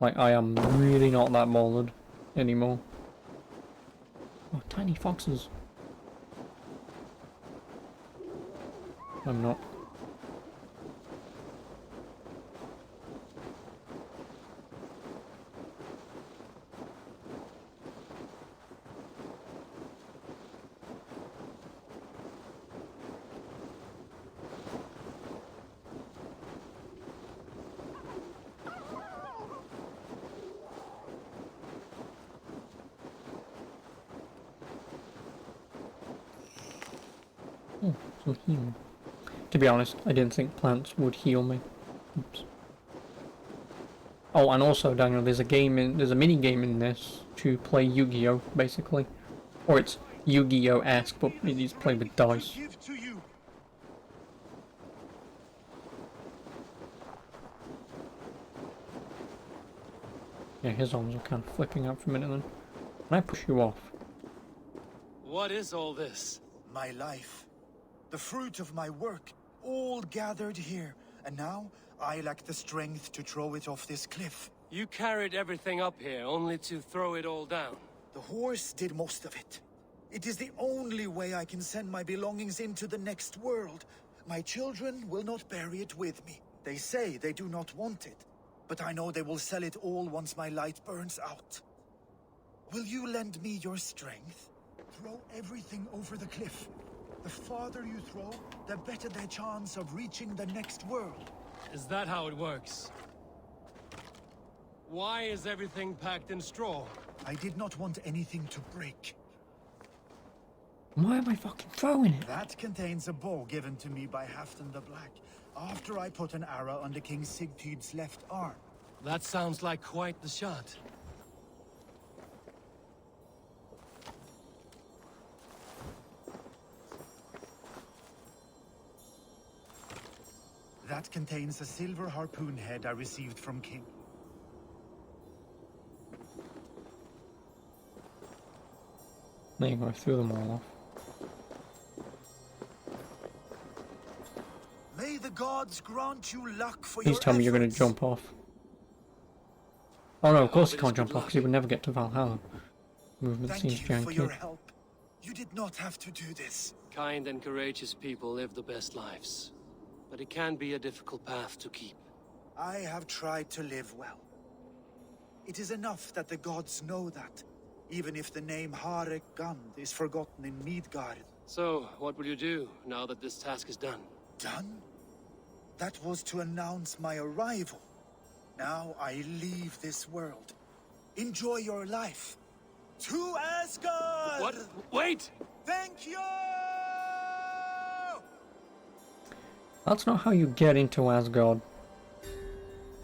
Speaker 1: Like, I am really not that bothered anymore. Oh, tiny foxes. I'm not. Oh, some healing. To be honest, I didn't think plants would heal me. Oops. Oh, and also, Daniel, there's a mini game in this to play Yu-Gi-Oh, basically. Or it's Yu-Gi-Oh-esque, but it is played with dice. Yeah, his arms are kind of flipping out for a minute then. Can I push you off?
Speaker 12: What is all this?
Speaker 17: My life. The fruit of my work. All gathered here. And now, I lack the strength to throw it off this cliff.
Speaker 12: You carried everything up here only to throw it all down.
Speaker 17: The horse did most of it. It is the only way I can send my belongings into the next world. My children will not bury it with me. They say they do not want it, but I know they will sell it all once my light burns out. Will you lend me your strength? Throw everything over the cliff. The farther you throw, the better their chance of reaching the next world.
Speaker 12: Is that how it works? Why is everything packed in straw?
Speaker 17: I did not want anything to break.
Speaker 1: Why am I fucking throwing it?
Speaker 17: That contains a bow given to me by Halfdan the Black, after I put an arrow under King Sigtyd's left arm.
Speaker 12: That sounds like quite the shot.
Speaker 17: That contains a silver harpoon head I received from King.
Speaker 1: There you go, I threw them all off.
Speaker 17: May the gods grant you luck for
Speaker 1: Please
Speaker 17: your
Speaker 1: tell me you're gonna
Speaker 17: efforts.
Speaker 1: jump off. Oh no, of course he can't jump off because he would never get to Valhalla. Movement seems
Speaker 17: Thank you for your
Speaker 1: janky.
Speaker 17: help. You did not have to do this.
Speaker 14: Kind and courageous people live the best lives. But it can be a difficult path to keep.
Speaker 17: I have tried to live well. It is enough that the gods know that, even if the name Harek Gand is forgotten in Midgard.
Speaker 14: So, what will you do now that this task is done?
Speaker 17: Done? That was to announce my arrival. Now I leave this world. Enjoy your life. To Asgard!
Speaker 14: What? Wait!
Speaker 17: Thank you!
Speaker 1: That's not how you get into Asgard.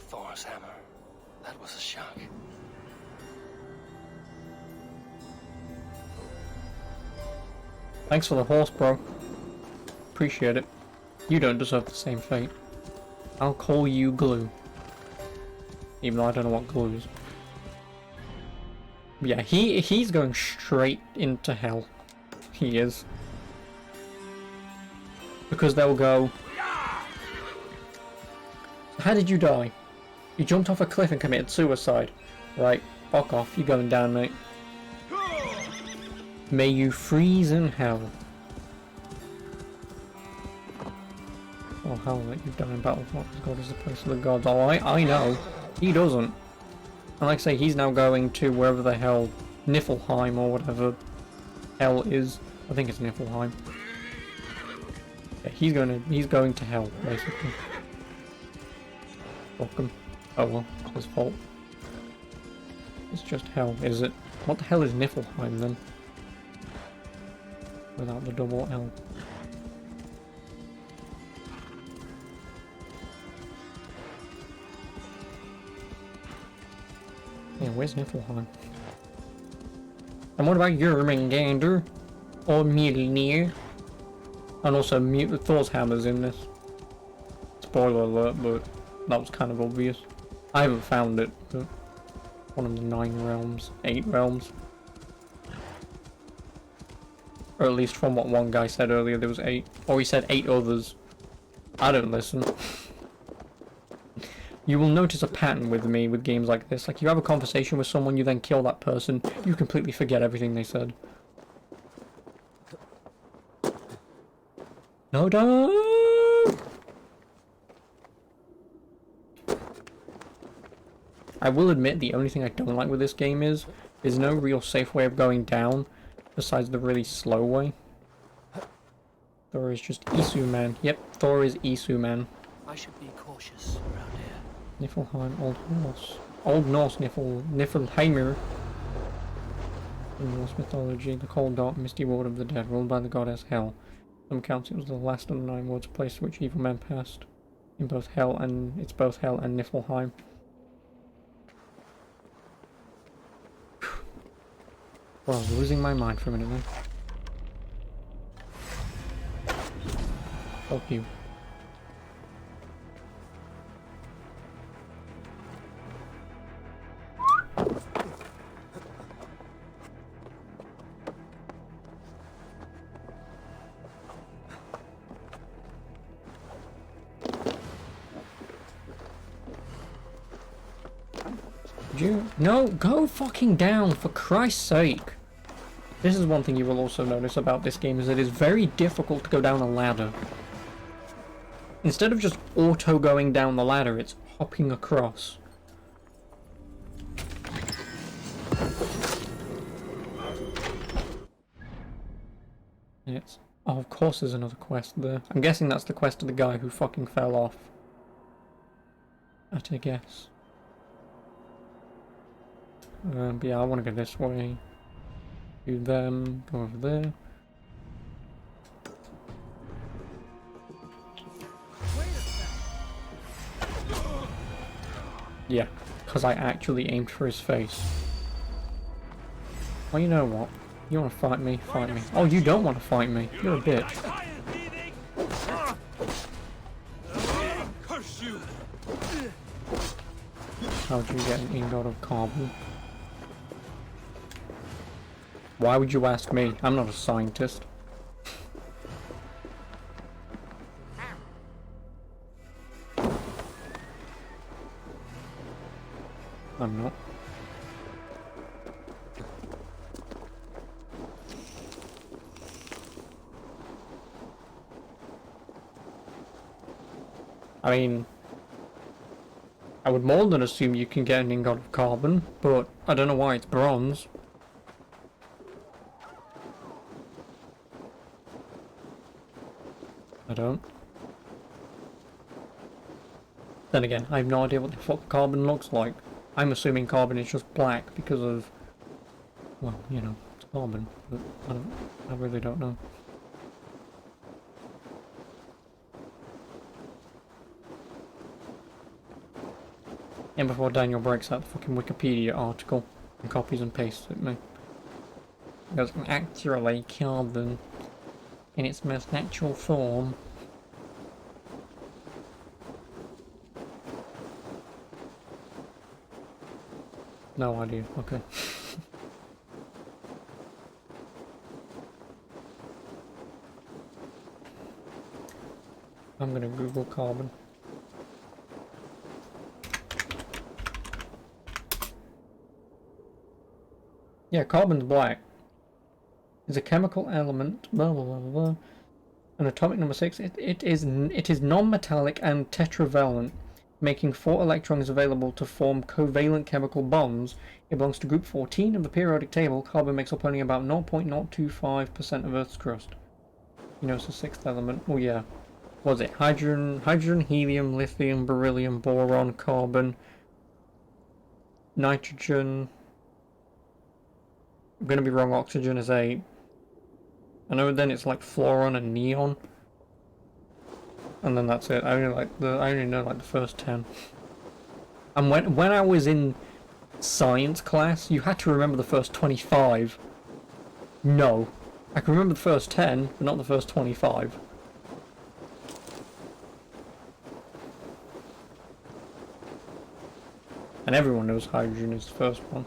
Speaker 14: Thor's hammer. That was a shock.
Speaker 1: Thanks for the horse, bro. Appreciate it. You don't deserve the same fate. I'll call you Glue. Even though I don't know what glue is. Yeah, he's going straight into hell. He is. Because they'll go... How did you die? You jumped off a cliff and committed suicide. Right, fuck off, you're going down, mate. May you freeze in hell. Oh, hell, let you die in battle. What God is the place of the gods? Oh, I know. He doesn't. And like I say, he's now going to wherever the hell Niflheim or whatever hell is. I think it's Niflheim. Yeah, he's going to hell, basically. Fuck him. Oh well, it's his fault. It's just hell, is it? What the hell is Niflheim then? Without the double L. Yeah, where's Niflheim? And what about Jörmungandr? Or Mjolnir? And also Thor's hammer's in this. Spoiler alert, but that was kind of obvious. I haven't found it, but one of the 9 realms, 8 realms. Or at least from what one guy said earlier, there was 8. Or he said 8 others. I don't listen. You will notice a pattern with me with games like this. Like, you have a conversation with someone, you then kill that person, you completely forget everything they said. No, don't! I will admit the only thing I don't like with this game is there's no real safe way of going down besides the really slow way. Thor is just Isu Man. Yep, Thor is Isu Man.
Speaker 14: I should be cautious around here.
Speaker 1: Niflheim, Old Norse. Old Norse Niflheimr. In Norse mythology, the cold, dark, misty world of the dead, ruled by the goddess Hel. Some accounts it was the last of the 9 worlds, place to which evil men passed. In both Hell and it's both Hell and Niflheim. Well, I was losing my mind for a minute then. Fuck you. Did you? No, go fucking down, for Christ's sake. This is one thing you will also notice about this game, is it is very difficult to go down a ladder. Instead of just auto going down the ladder, it's hopping across. And it's... Oh, of course there's another quest there. I'm guessing that's the quest of the guy who fucking fell off. At a guess. But yeah, I want to go this way. Do them, go over there. Yeah, because I actually aimed for his face. Well, you know what? You want to fight me? Fight me. Oh, you don't want to fight me. You're a bitch.
Speaker 8: Curse you!
Speaker 1: How'd you get an ingot of carbon? Why would you ask me? I'm not a scientist. I'm not. I mean, I would more than assume you can get an ingot of carbon, but I don't know why it's bronze. I don't. Then again, I have no idea what the fuck carbon looks like. I'm assuming carbon is just black because of, well, you know, it's carbon, but I really don't know. And before Daniel breaks out the fucking Wikipedia article and copies and pastes it me. Because actually carbon, in its most natural form, no idea, okay. I'm gonna Google carbon. Yeah, carbon's black. It's a chemical element, blah blah blah blah. And atomic number 6, it is non-metallic and tetravalent, making 4 electrons available to form covalent chemical bonds. It belongs to group 14 of the periodic table. Carbon makes up only about 0.025% of Earth's crust. You know, it's the 6th element. Oh yeah. What was it? Hydrogen, helium, lithium, beryllium, boron, carbon, nitrogen. I'm gonna be wrong, oxygen is 8. I know then it's like fluorine and neon. And then that's it. I only know like the first 10. And when I was in science class, you had to remember the first 25. No. I can remember the first 10, but not the first 25. And everyone knows hydrogen is the first one.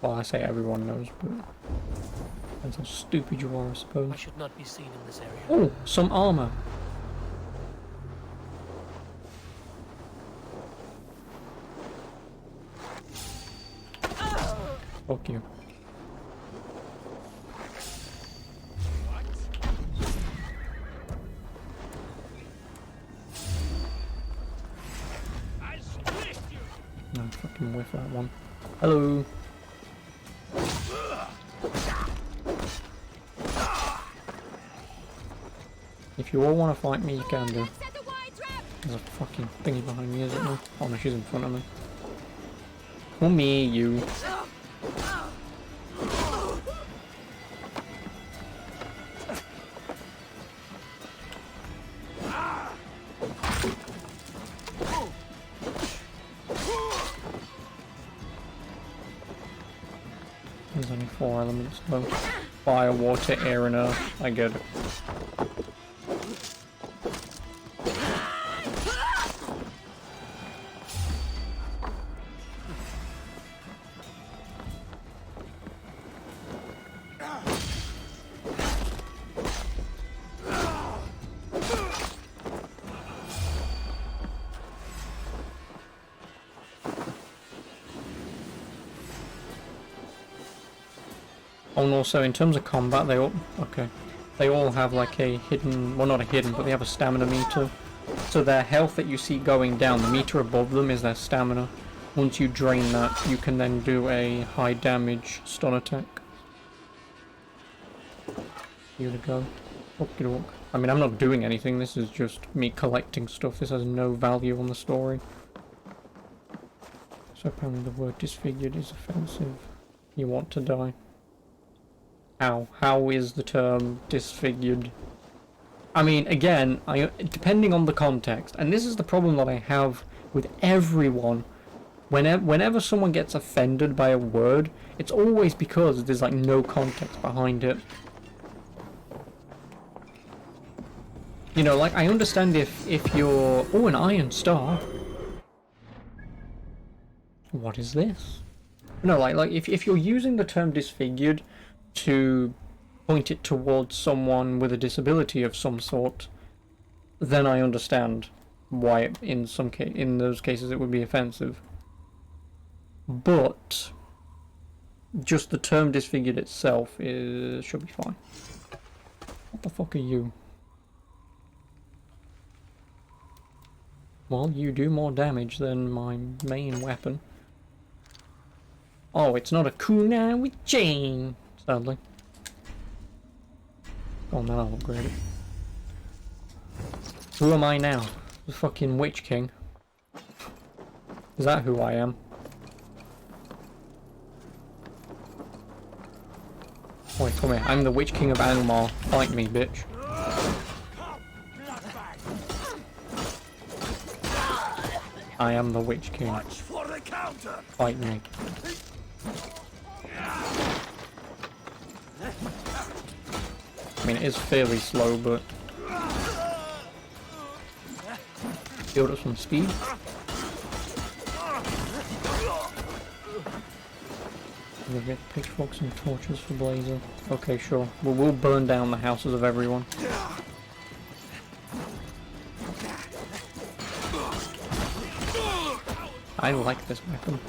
Speaker 1: Well, I say everyone knows, but depends how stupid you are, I suppose.
Speaker 14: I should not be seen in this area.
Speaker 1: Oh, some armor. Fuck you. No, fucking whiff that one. Hello. If you all want to fight me, you can do. There's a fucking thingy behind me, isn't there? Oh no, she's in front of me. Come here, you. There's only 4 elements though. Fire, water, air and earth. I get it. Oh, and also in terms of combat, they all have like a hidden, well not a hidden, but they have a stamina meter. So their health that you see going down, the meter above them is their stamina. Once you drain that, you can then do a high damage stun attack. Here we go. Okey-doke. I mean, I'm not doing anything, this is just me collecting stuff. This has no value on the story. So apparently the word disfigured is offensive. You want to die. How? How is the term disfigured? I mean, again, depending on the context, and this is the problem that I have with everyone. Whenever someone gets offended by a word, it's always because there's like no context behind it. You know, like, I understand if you're... Oh, an iron star. What is this? No, like if you're using the term disfigured to point it towards someone with a disability of some sort, then I understand why in those cases it would be offensive. But just the term disfigured itself should be fine. What the fuck are you? Well, you do more damage than my main weapon. Oh, it's not a kunai with chain, sadly. Oh, then I'll upgrade it. Who am I now? The fucking Witch King. Is that who I am? Wait, come here. I'm the Witch King of Angmar. Fight me, bitch. I am the Witch King. Fight me. I mean, it is fairly slow, but... build up some speed. We'll get pitchforks and torches for Blazer. Okay, sure. We'll burn down the houses of everyone. I like this weapon.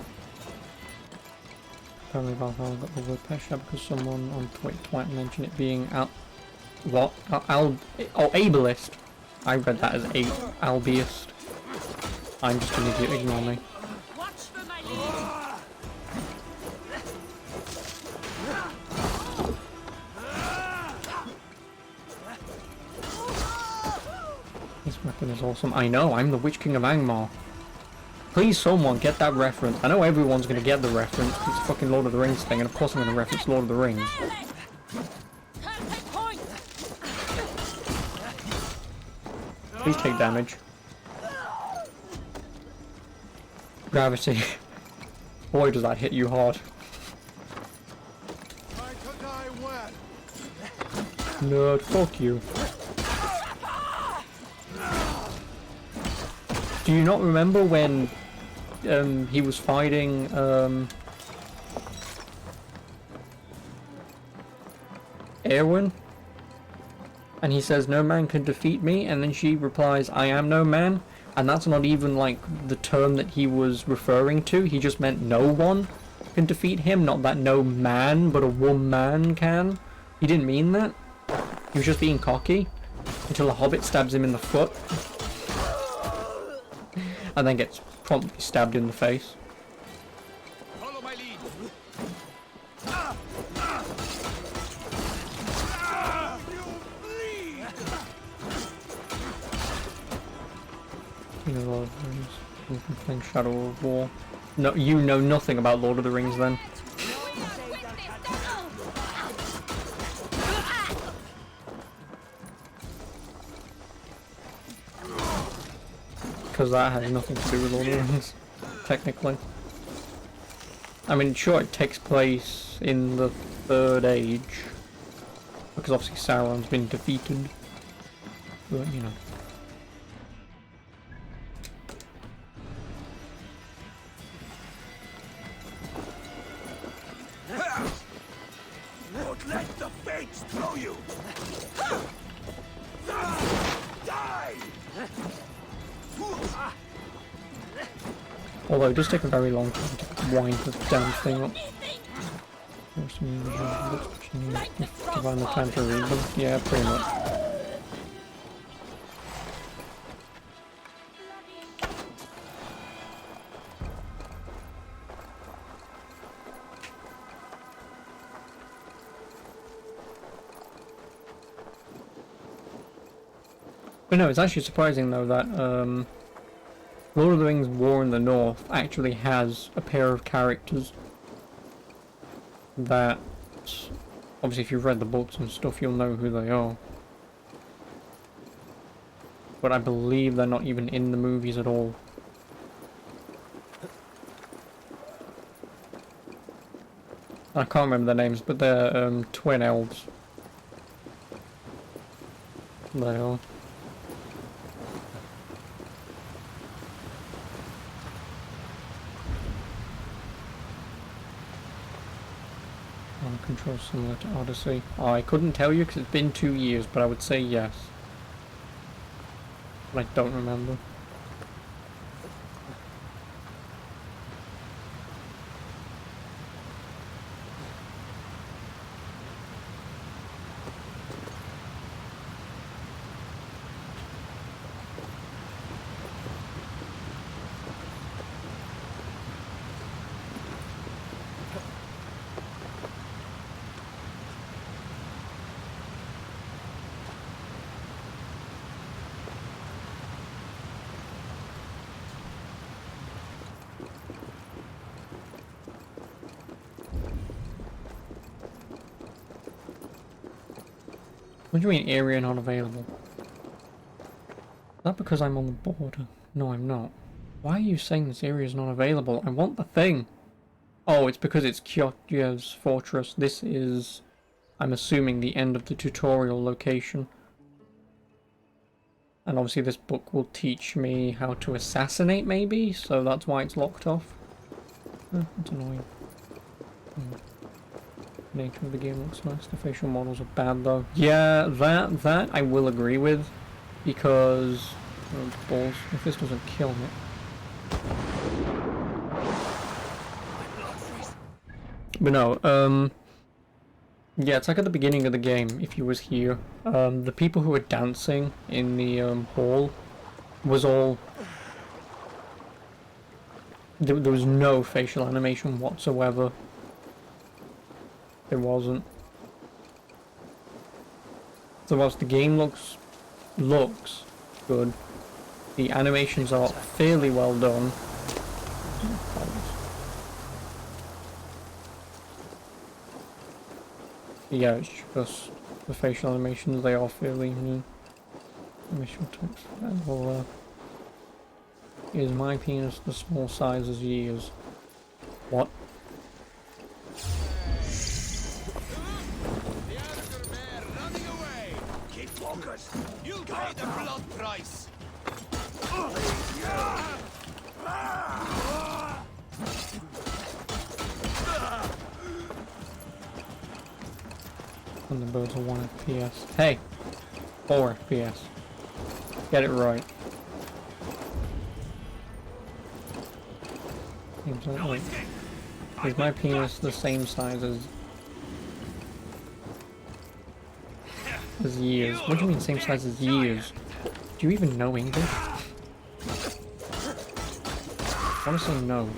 Speaker 1: Apparently Valhalla got the word Pesha because someone on Twitch mentioned it being ableist. I read that as albeist. I'm just an idiot, ignore me. This weapon is awesome. I know, I'm the Witch King of Angmar. Please someone get that reference. I know everyone's going to get the reference because it's a fucking Lord of the Rings thing, and of course I'm going to reference Lord of the Rings. Please take damage. Gravity. Boy, does that hit you hard. Nerd, fuck you. Do you not remember when he was fighting Erwin? And he says, "No man can defeat me," and then she replies, "I am no man." And that's not even like the term that he was referring to. He just meant no one can defeat him, not that no man but a woman can. He didn't mean that. He was just being cocky until a hobbit stabs him in the foot and then gets promptly stabbed in the face.
Speaker 8: Follow my lead.
Speaker 1: You know, Lord of the Rings. You've been playing Shadow of War. No, you know nothing about Lord of the Rings then. Because that has nothing to do with Lord of the Rings, technically. I mean, sure, it takes place in the Third Age, because obviously Sauron's been defeated, but, you know.
Speaker 4: Don't let the fates throw you! Die!
Speaker 1: Although it does take a very long time to wind the damn thing up. Or some books which you need to find the time to read them. Yeah, pretty much. But no, it's actually surprising though that Lord of the Rings War in the North actually has a pair of characters that, obviously if you've read the books and stuff you'll know who they are. But I believe they're not even in the movies at all. I can't remember their names, but they're twin elves. They are. Controls similar to Odyssey. I couldn't tell you because it's been 2 years, but I would say yes. But I don't remember. What do you mean area not available? Is that because I'm on the border? No, I'm not. Why are you saying this area is not available? I want the thing! Oh, it's because it's Kyoto's fortress. This is, I'm assuming, the end of the tutorial location. And obviously this book will teach me how to assassinate, maybe? So that's why it's locked off. That's annoying. Nature of the game looks nice. The facial models are bad though. Yeah, that I will agree with, because oh, balls. If this doesn't kill me. But no, yeah, it's like at the beginning of the game. If you was here, the people who were dancing in the hall was all. There was no facial animation whatsoever. There wasn't. So whilst the game looks good, the animations are fairly well done. Yeah, it's just the facial animations, they are fairly new. Initial text. Well, is my penis the small size as years? What?
Speaker 16: You'll pay the blood price.
Speaker 1: And the birds are 1 FPS. Hey! 4 FPS. Get it right. Wait. Is my penis the same size as years? What do you mean same size as years? Do you even know English? Honestly, no.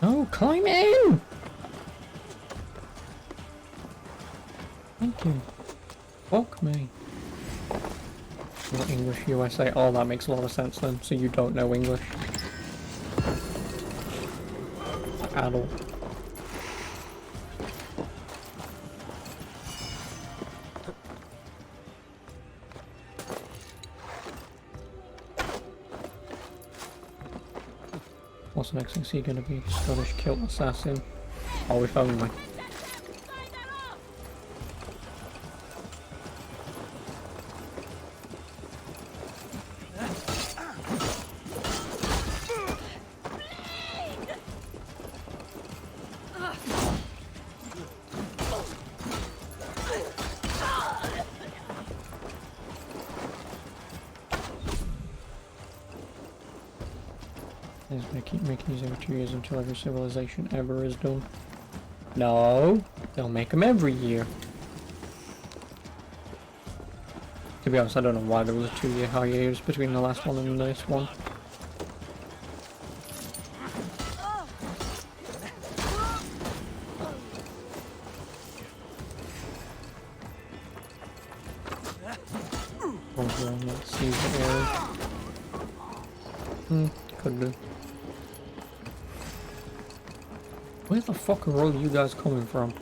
Speaker 1: Oh, climb in! Thank you. Fuck me. Not English USA. Oh, that makes a lot of sense then. So you don't know English. At all. What's the next thing? Is he gonna be Scottish kilt assassin? Oh, if only. It's gonna keep making these every 2 years until every civilization ever is done. No, they'll make them every year. To be honest, I don't know why there was a 2-year hiatus between the last one and this one. Let's see the area. Could do. Where the fuck are all you guys coming from?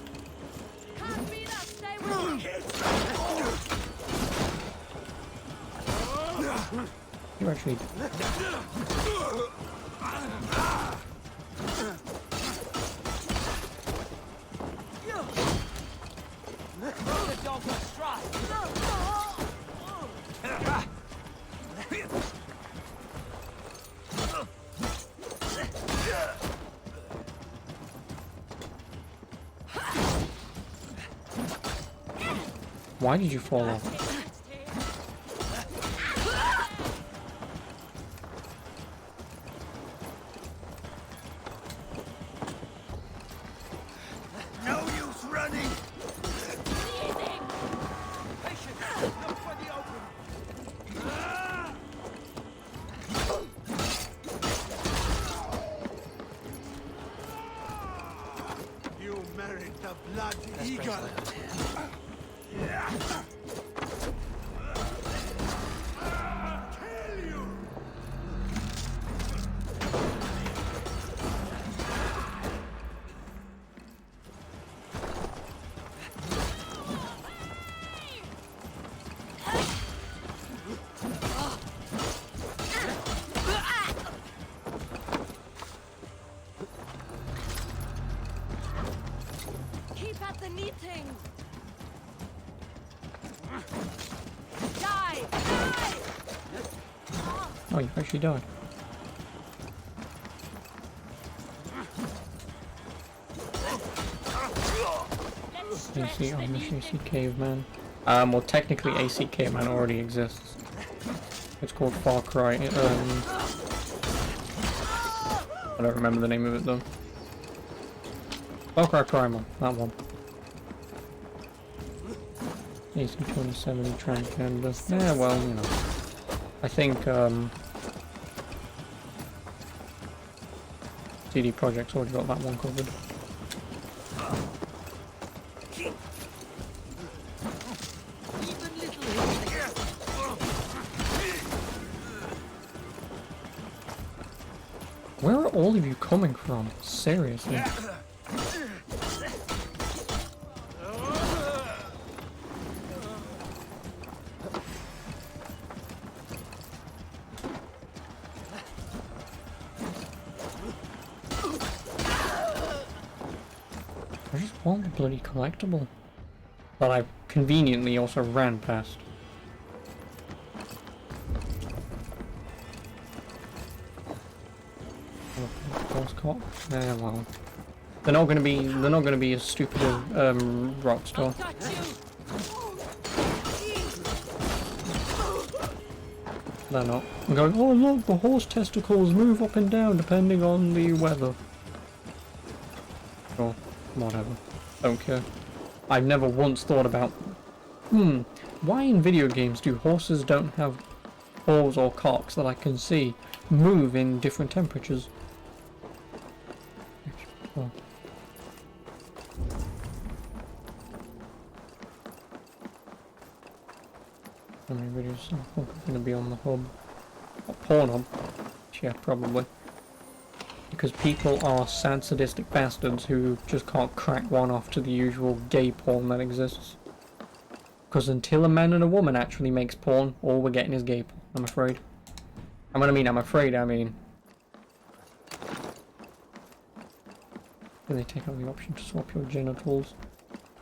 Speaker 1: You actually... Why did you fall off?
Speaker 5: No use running! You merit the blood eagle!
Speaker 13: Keep at the knitting! Die! Die!
Speaker 1: Oh, you actually died. AC, oh, Mission AC Caveman. Well, technically AC Caveman already exists. It's called Far Cry. I don't remember the name of it though. Far Cry Primal, that one. AC 2070 Transgender. Yeah, well, you know. I think, CD Projekt's already got that one covered. Where are all of you coming from? Seriously. I just want the bloody collectible that I conveniently also ran past. Yeah, well, they're not gonna be as stupid as Rockstar. They're not. I'm going, oh look, the horse testicles move up and down depending on the weather. Sure, whatever. Don't care. I've never once thought about, why in video games do horses don't have balls or cocks that I can see move in different temperatures? Oh. How many videos are going to be on the hub? Pornhub? Yeah, probably. Because people are sad, sadistic bastards who just can't crack one off to the usual gay porn that exists. Because until a man and a woman actually makes porn, all we're getting is gay porn, I'm afraid. And when I mean I'm afraid, I mean... They take out the option to swap your genitals.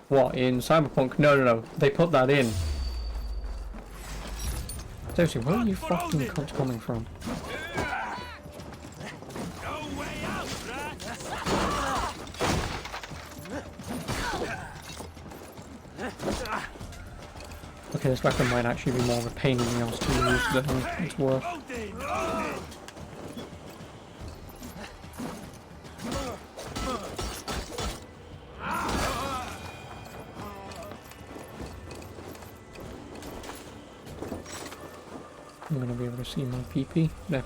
Speaker 1: What, in Cyberpunk? No, no, no. They put that in. Seriously, where are you fucking cunts coming from? Okay, this weapon might actually be more of a pain in the ass to use than it's worth. I'm gonna be able to see my PP. Yeah,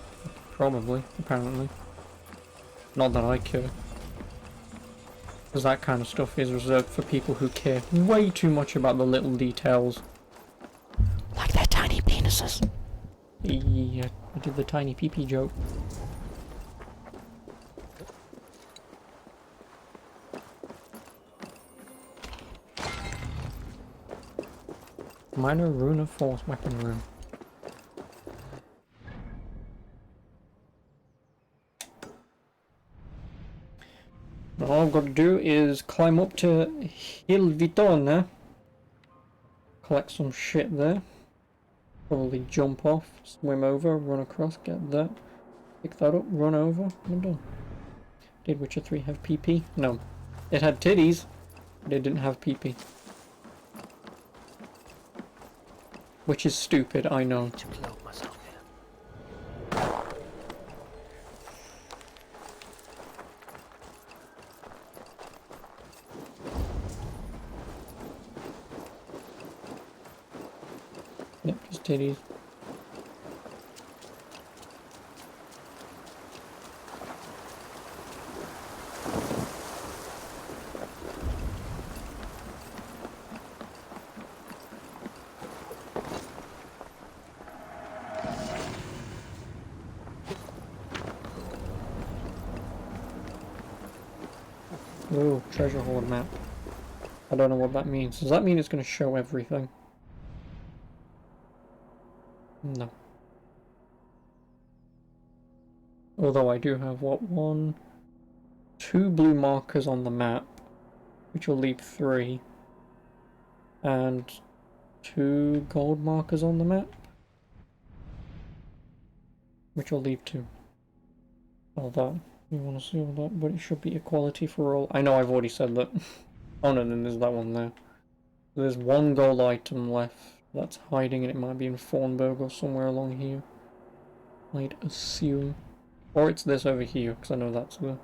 Speaker 1: probably, apparently. Not that I care. Because that kind of stuff is reserved for people who care way too much about the little details. Like their tiny penises. Yeah, I did the tiny PP joke. Minor rune of force weapon room. All I've got to do is climb up to Hilvitone, collect some shit there, probably jump off, swim over, run across, get that, pick that up, run over, and I'm done. Did Witcher 3 have PP? No. It had titties, but it didn't have PP. Which is stupid, I know. Yep, just titties. Ooh, treasure hoard map. I don't know what that means. Does that mean it's going to show everything? No. Although I do have, what, 2 blue markers on the map, which will leave 3, and 2 gold markers on the map, which will leave 2. All that. You want to see all that, but it should be equality for all. I know I've already said that. Oh no, then there's that one there. There's 1 gold item left that's hiding, and it might be in Thornburg or somewhere along here. I'd assume. Or it's this over here, because I know that's the...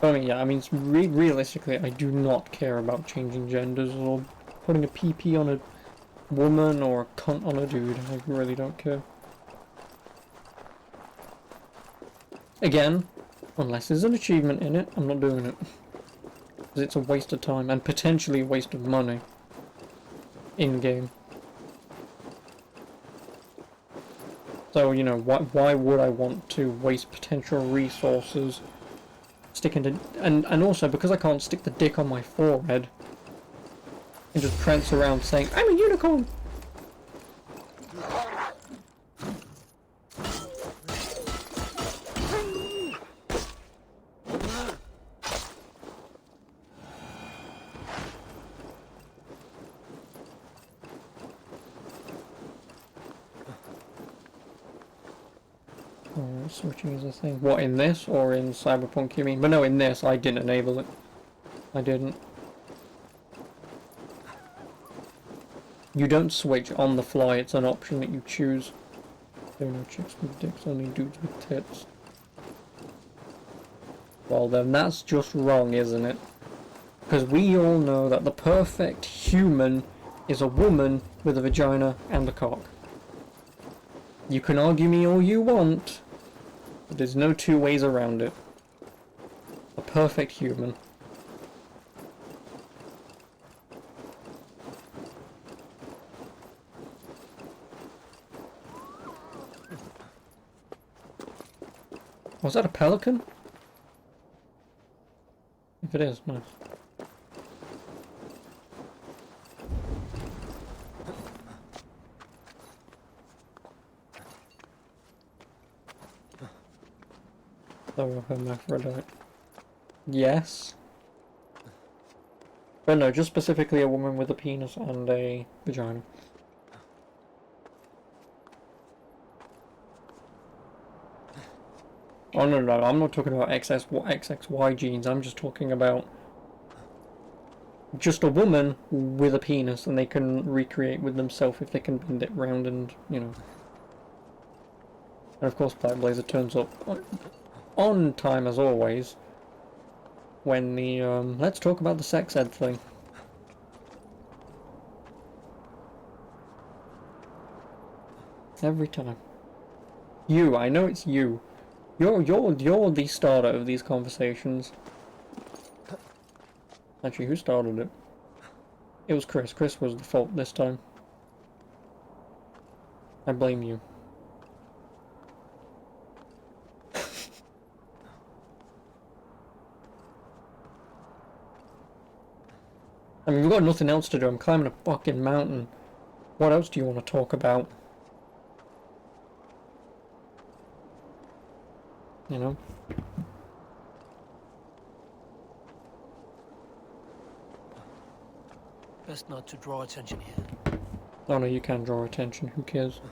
Speaker 1: I mean, yeah, I mean, realistically, I do not care about changing genders or putting a PP on a woman or a cunt on a dude. I really don't care. Again, unless there's an achievement in it, I'm not doing it. Because it's a waste of time and potentially a waste of money. In-game. So, you know, why would I want to waste potential resources sticking to... And also, because I can't stick the dick on my forehead and just prance around saying, I'm a unicorn! Oh, switching is a thing. What, in this or in Cyberpunk you mean? But no, in this I didn't enable it. I didn't. You don't switch on the fly, it's an option that you choose. There are no chicks with dicks, only dudes with tits. Well then, that's just wrong, isn't it? Because we all know that the perfect human is a woman with a vagina and a cock. You can argue me all you want, but there's no 2 ways around it. A perfect human. Was that a pelican? If it is, nice. So, hermaphrodite. Yes. But no, just specifically a woman with a penis and a vagina. Oh no, no, I'm not talking about XXY genes, I'm just talking about just a woman with a penis and they can recreate with themselves if they can bend it round and, you know. And of course Black Blazer turns up on time as always when the, let's talk about the sex ed thing. Every time. You, I know it's you. You're the starter of these conversations. Actually, who started it? It was Chris. Chris was the fault this time. I blame you. I mean, we've got nothing else to do. I'm climbing a fucking mountain. What else do you want to talk about? You know?
Speaker 14: Best not to draw attention here.
Speaker 1: Oh no, you can draw attention. Who cares?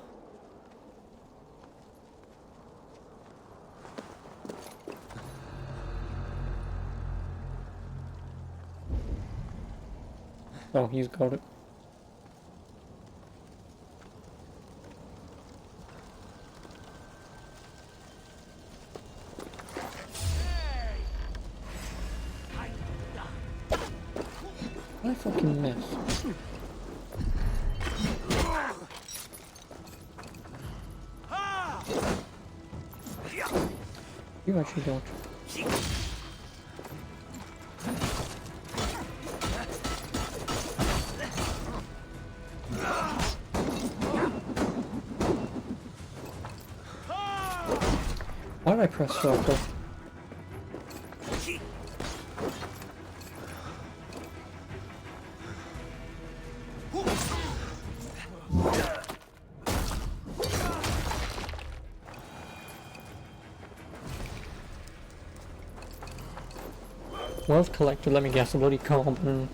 Speaker 1: Oh, he's got it. I fucking miss. You actually don't. Why did I press circle? Wealth collected, let me guess, a bloody carbon.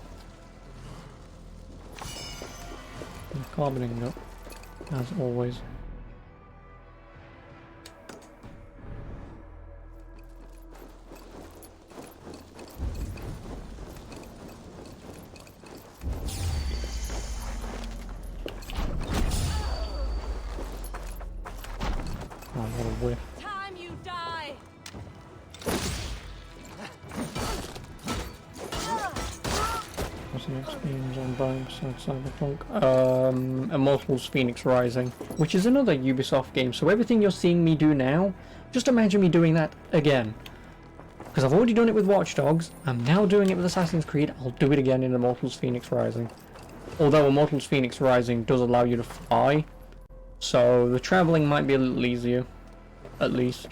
Speaker 1: Carboning up, as always. Oh, what a whiff.
Speaker 15: Time you die.
Speaker 1: What's the next games on buying besides Cyberpunk? Immortals Phoenix Rising, which is another Ubisoft game. So everything you're seeing me do now, just imagine me doing that again. Because I've already done it with Watch Dogs, I'm now doing it with Assassin's Creed, I'll do it again in Immortals Phoenix Rising. Although Immortals Phoenix Rising does allow you to fly, so the travelling might be a little easier, at least.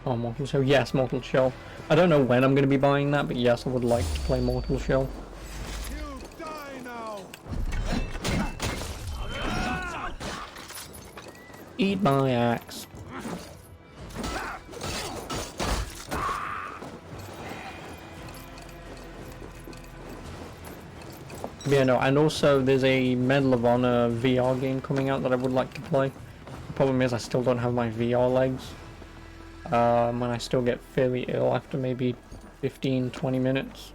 Speaker 1: Oh, Mortal Shell. Yes, Mortal Shell. I don't know when I'm going to be buying that, but yes, I would like to play Mortal Shell.
Speaker 17: You die now.
Speaker 1: Eat my axe. Yeah, no, and also there's a Medal of Honor VR game coming out that I would like to play. The problem is I still don't have my VR legs. When I still get fairly ill after maybe 15-20 minutes.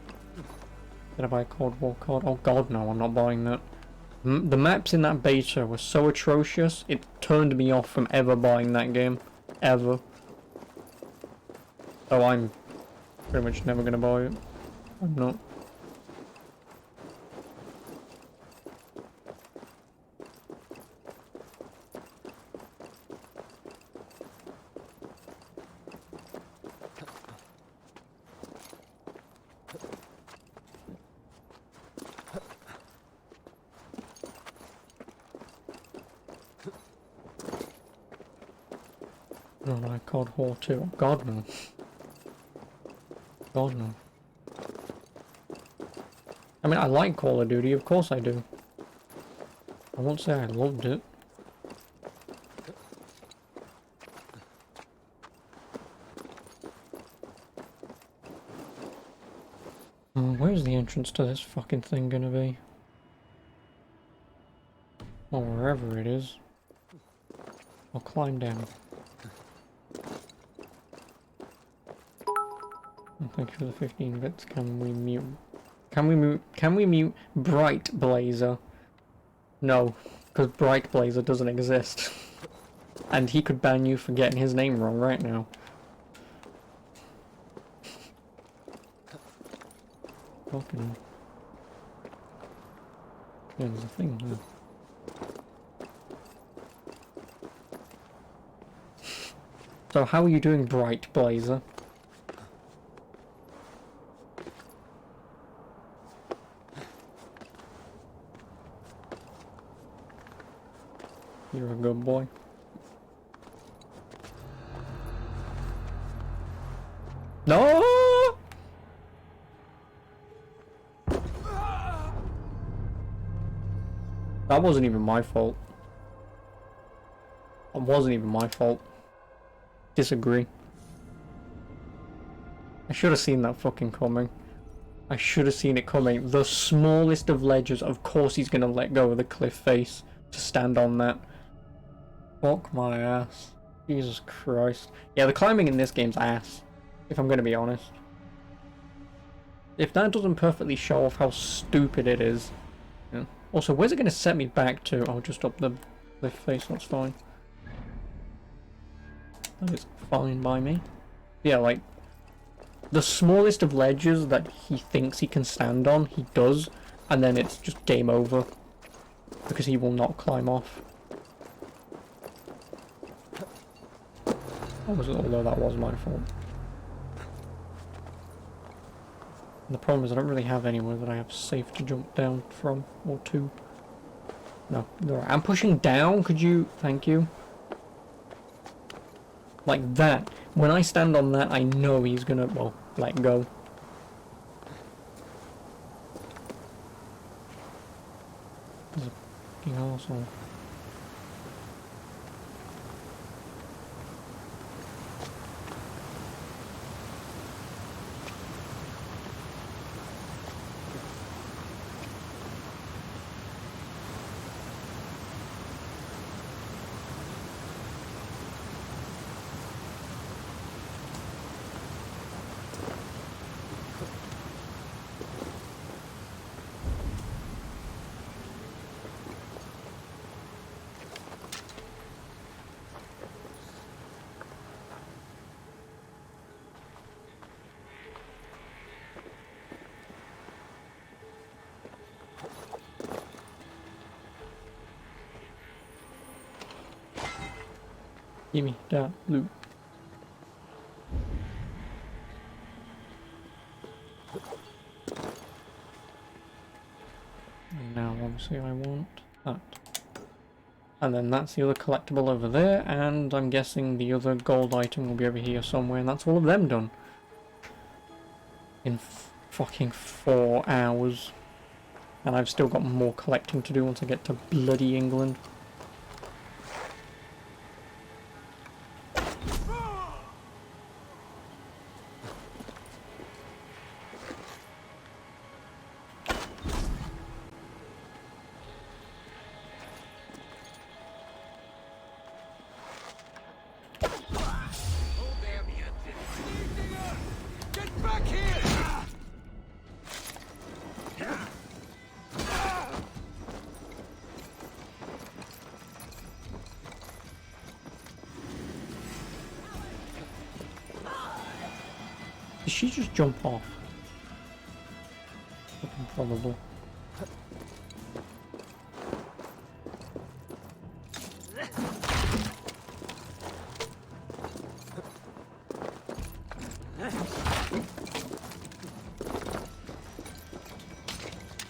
Speaker 1: Did I buy a Cold War card? Oh god, no, I'm not buying that. The maps in that beta were so atrocious, it turned me off from ever buying that game. Ever. So I'm pretty much never gonna buy it. I'm not. No, no, Cold War 2. God no. God no. I mean, I like Call of Duty, of course I do. I won't say I loved it. Where's the entrance to this fucking thing gonna be? Or wherever it is. I'll climb down. And thank you for the 15 bits. Can we mute? Can we mute Bright Blazer? No, because Bright Blazer doesn't exist. And he could ban you for getting his name wrong right now. Fucking. Yeah, there's a thing there. So how are you doing, Bright Blazer? You're a good boy. No! That wasn't even my fault. That wasn't even my fault. Disagree. I should have seen that fucking coming. I should have seen it coming. The smallest of ledges, of course he's gonna let go of the cliff face to stand on that. Fuck my ass. Jesus Christ. Yeah, the climbing in this game's ass, if I'm gonna be honest. If that doesn't perfectly show off how stupid it is. Yeah. Also, where's it gonna set me back to? Oh, just up the cliff face, that's fine. That is fine by me. Yeah, like, the smallest of ledges that he thinks he can stand on, he does, and then it's just game over. Because he will not climb off. Although that was my fault. And the problem is I don't really have anywhere that I have safe to jump down from, or to. No, I'm pushing down, could you? Thank you. Like that. When I stand on that, I know he's gonna, well, let go. He's a fucking arsehole. Give me that loot. And now obviously I want that. And then that's the other collectible over there, and I'm guessing the other gold item will be over here somewhere, and that's all of them done. In fucking 4 hours. And I've still got more collecting to do once I get to bloody England. Did she just jump off? Probably.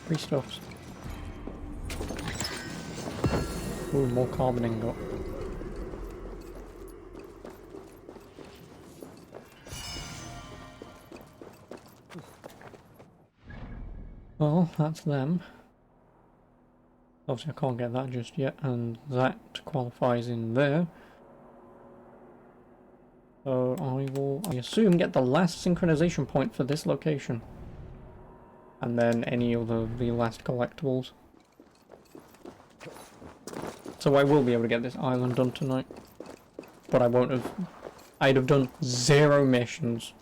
Speaker 1: Free stuffs. Ooh, more carbon ingot. Well, that's them. Obviously I can't get that just yet, and that qualifies in there. So I assume, get the last synchronization point for this location. And then any of the last collectibles. So I will be able to get this island done tonight. but I won't have. I'd have done 0 missions.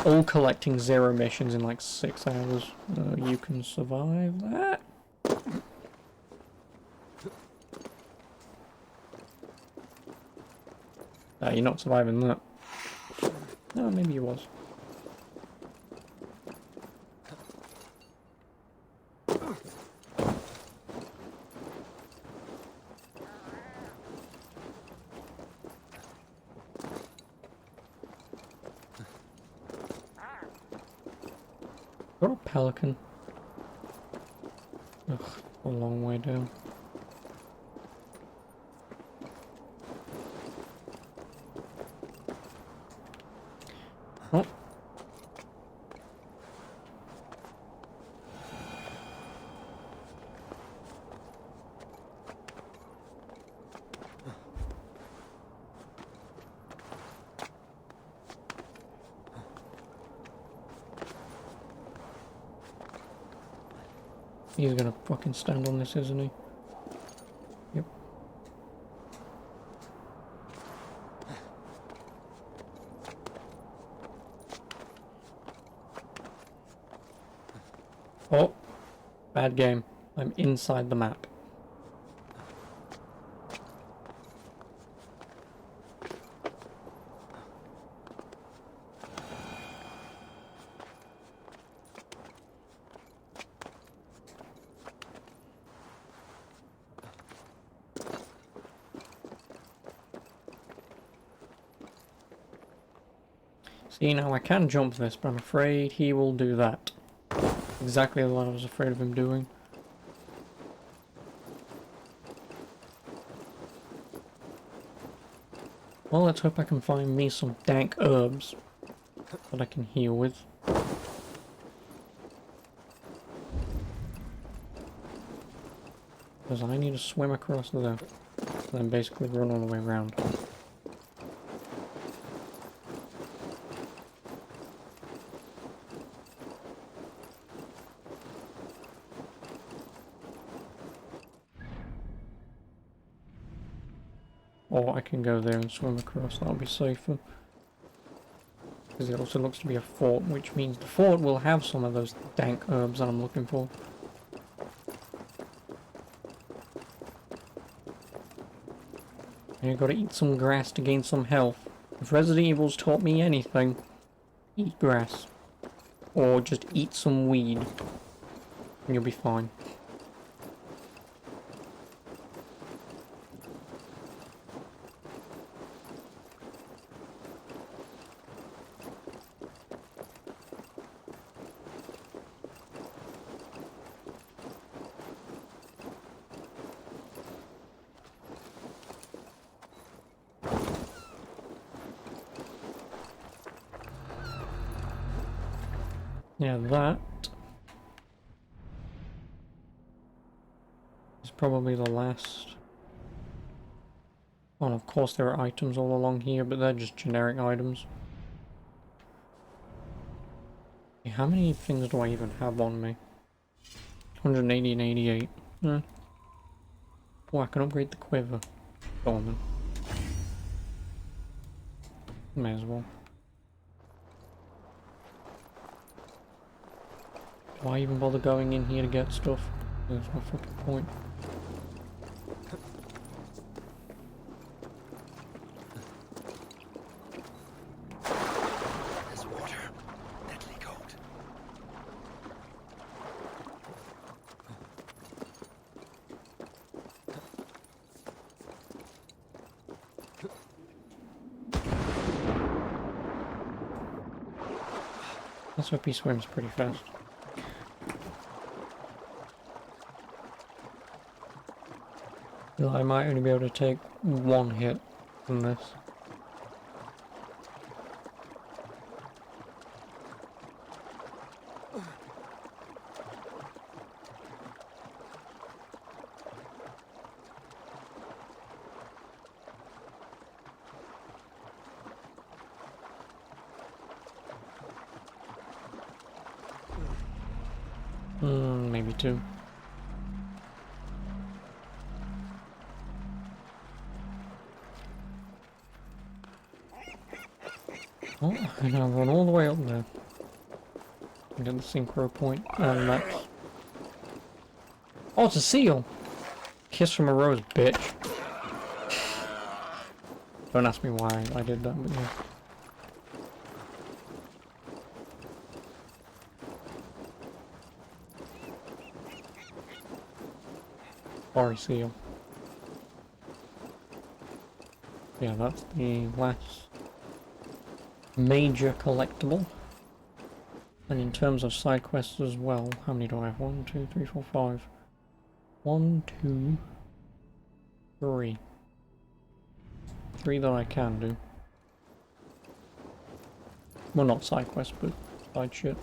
Speaker 1: All collecting 0 missions in like 6 hours. You can survive that? You're not surviving that. No, maybe you was. Got a pelican. Ugh, a long way down. Oh. He's gonna fucking stand on this, isn't he? Yep. Oh, bad game. I'm inside the map. See, now I can jump this, but I'm afraid he will do that. Exactly what I was afraid of him doing. Well, let's hope I can find me some dank herbs that I can heal with. Because I need to swim across there, and then basically run all the way around. Or I can go there and swim across, that'll be safer. Because it also looks to be a fort, which means the fort will have some of those dank herbs that I'm looking for. And you've got to eat some grass to gain some health. If Resident Evil's taught me anything, eat grass. Or just eat some weed. And you'll be fine. Yeah, that is probably the last. Oh, and of course there are items all along here, but they're just generic items. How many things do I even have on me? 180 and 88. Oh, I can upgrade the quiver. Go on then. May as well. Why even bother going in here to get stuff? There's no fucking point.
Speaker 14: There's water. Deadly cold.
Speaker 1: Let's hope he swims pretty fast. I might only be able to take one hit from this. Maybe two. Oh, and now run all the way up there. And get the synchro point. And that's... Oh, it's a seal! Kiss from a rose, bitch. Don't ask me why I did that, but yeah. Sorry, seal. Yeah, that's the last major collectible. And in terms of side quests as well, how many do I have? 1, 2, 3, 4, 5. 1, 2, 3. 3 that I can do. Well, not side quests, but side shit.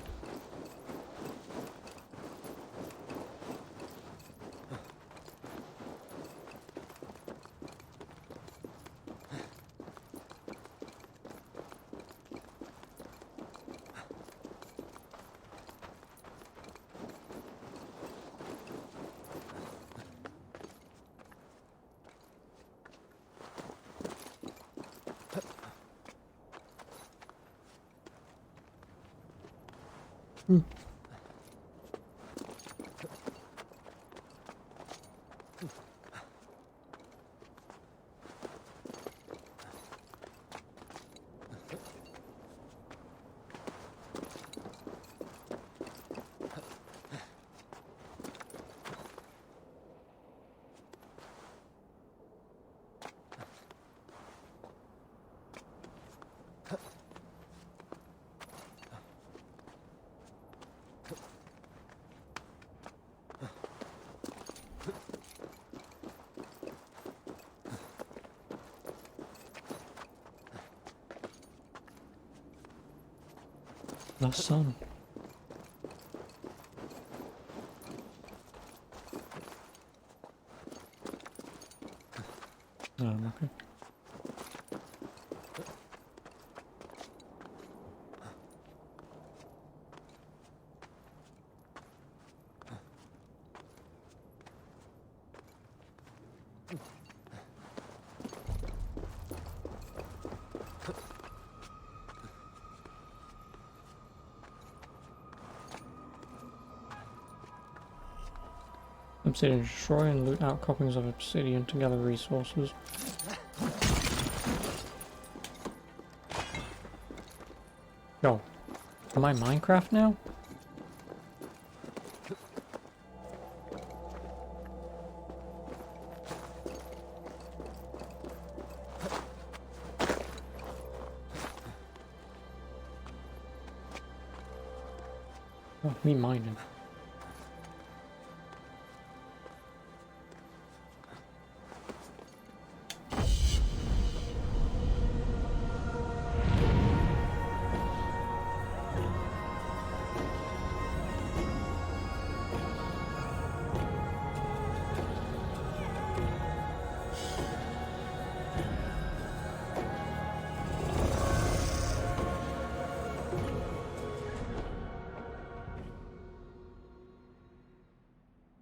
Speaker 1: The sun. Okay. Obsidian, destroy and loot outcroppings of obsidian to gather resources. Yo, am I Minecraft now? Oh, me mining.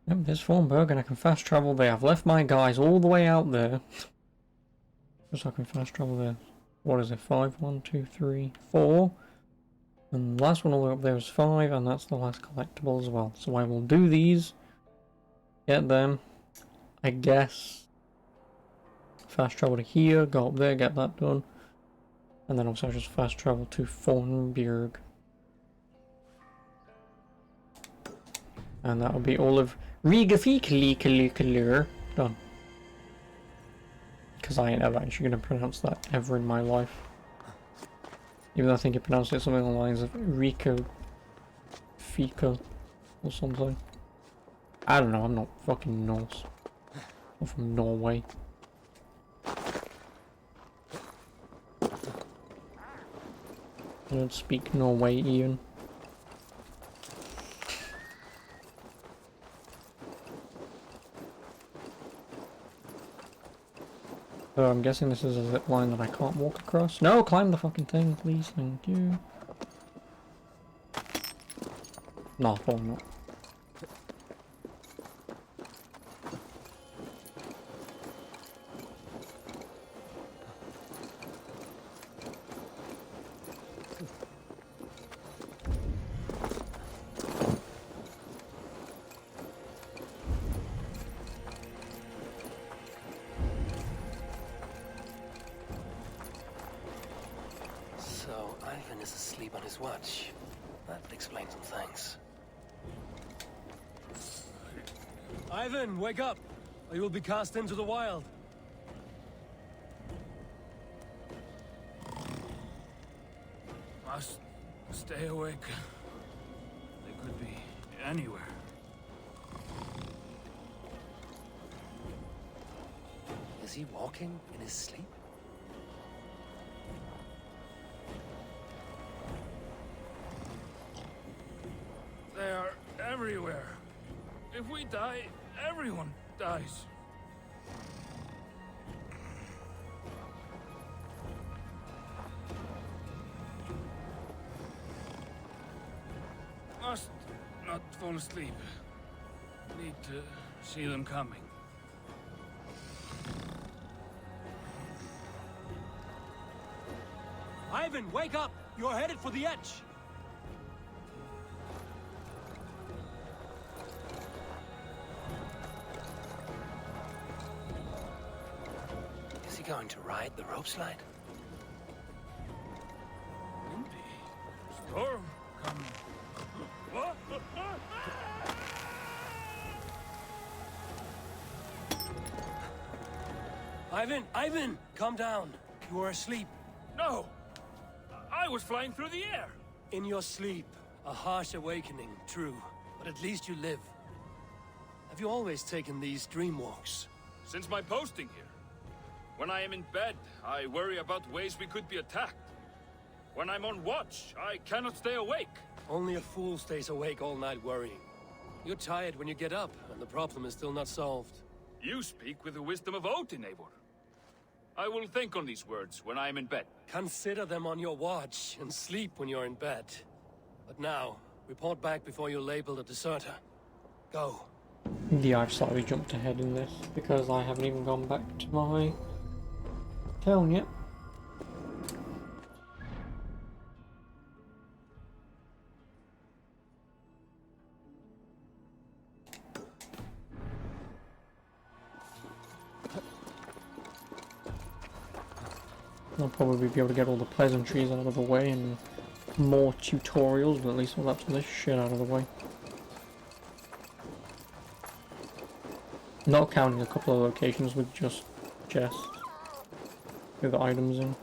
Speaker 1: Yep, there's Thornburg and I can fast travel there. I've left my guys all the way out there. Just so I can fast travel there. What is it? 5, 1, 2, 3, 4. And the last one all the way up there is 5, and that's the last collectible as well. So I will do these, get them, I guess, fast travel to here, go up there, get that done. And then also just fast travel to Thornburg. And that'll be all of Rigafiklikliklir done. Because I ain't ever actually going to pronounce that ever in my life. Even though I think you pronounced it something along the lines of Rico Fika or something. I don't know, I'm not fucking Norse. I'm from Norway. I don't speak Norwegian. So I'm guessing this is a zip line that I can't walk across. No, climb the fucking thing, please, thank you. No, probably not.
Speaker 14: is asleep on his watch. That explains some things.
Speaker 12: Ivan, wake up! Or you will be cast into the wild.
Speaker 11: Must stay awake. They could be anywhere.
Speaker 14: Is he walking in his sleep?
Speaker 11: They are everywhere. If we die, everyone dies. Must not fall asleep. Need to see them coming.
Speaker 12: Ivan, wake up! You're headed for the edge!
Speaker 14: Is he going to ride the rope slide?
Speaker 11: Storm coming. What?
Speaker 12: Ivan! Calm down. You are asleep.
Speaker 11: No! I was flying through the air!
Speaker 12: In your sleep. A harsh awakening, true. But at least you live. Have you always taken these dream walks?
Speaker 11: Since my posting here. When I am in bed, I worry about ways we could be attacked. When I'm on watch, I cannot stay awake.
Speaker 12: Only a fool stays awake all night worrying. You're tired when you get up, and the problem is still not solved.
Speaker 11: You speak with the wisdom of Odin, Eivor. I will think on these words when I am in bed.
Speaker 12: Consider them on your watch, and sleep when you're in bed. But now, report back before you're labeled a deserter. Go.
Speaker 1: Yeah, I've slightly jumped ahead in this, because I haven't even gone back to my town yet. I'll probably be able to get all the pleasantries out of the way and more tutorials, but at least we'll have this shit out of the way. Not counting a couple of locations with just chests with items in.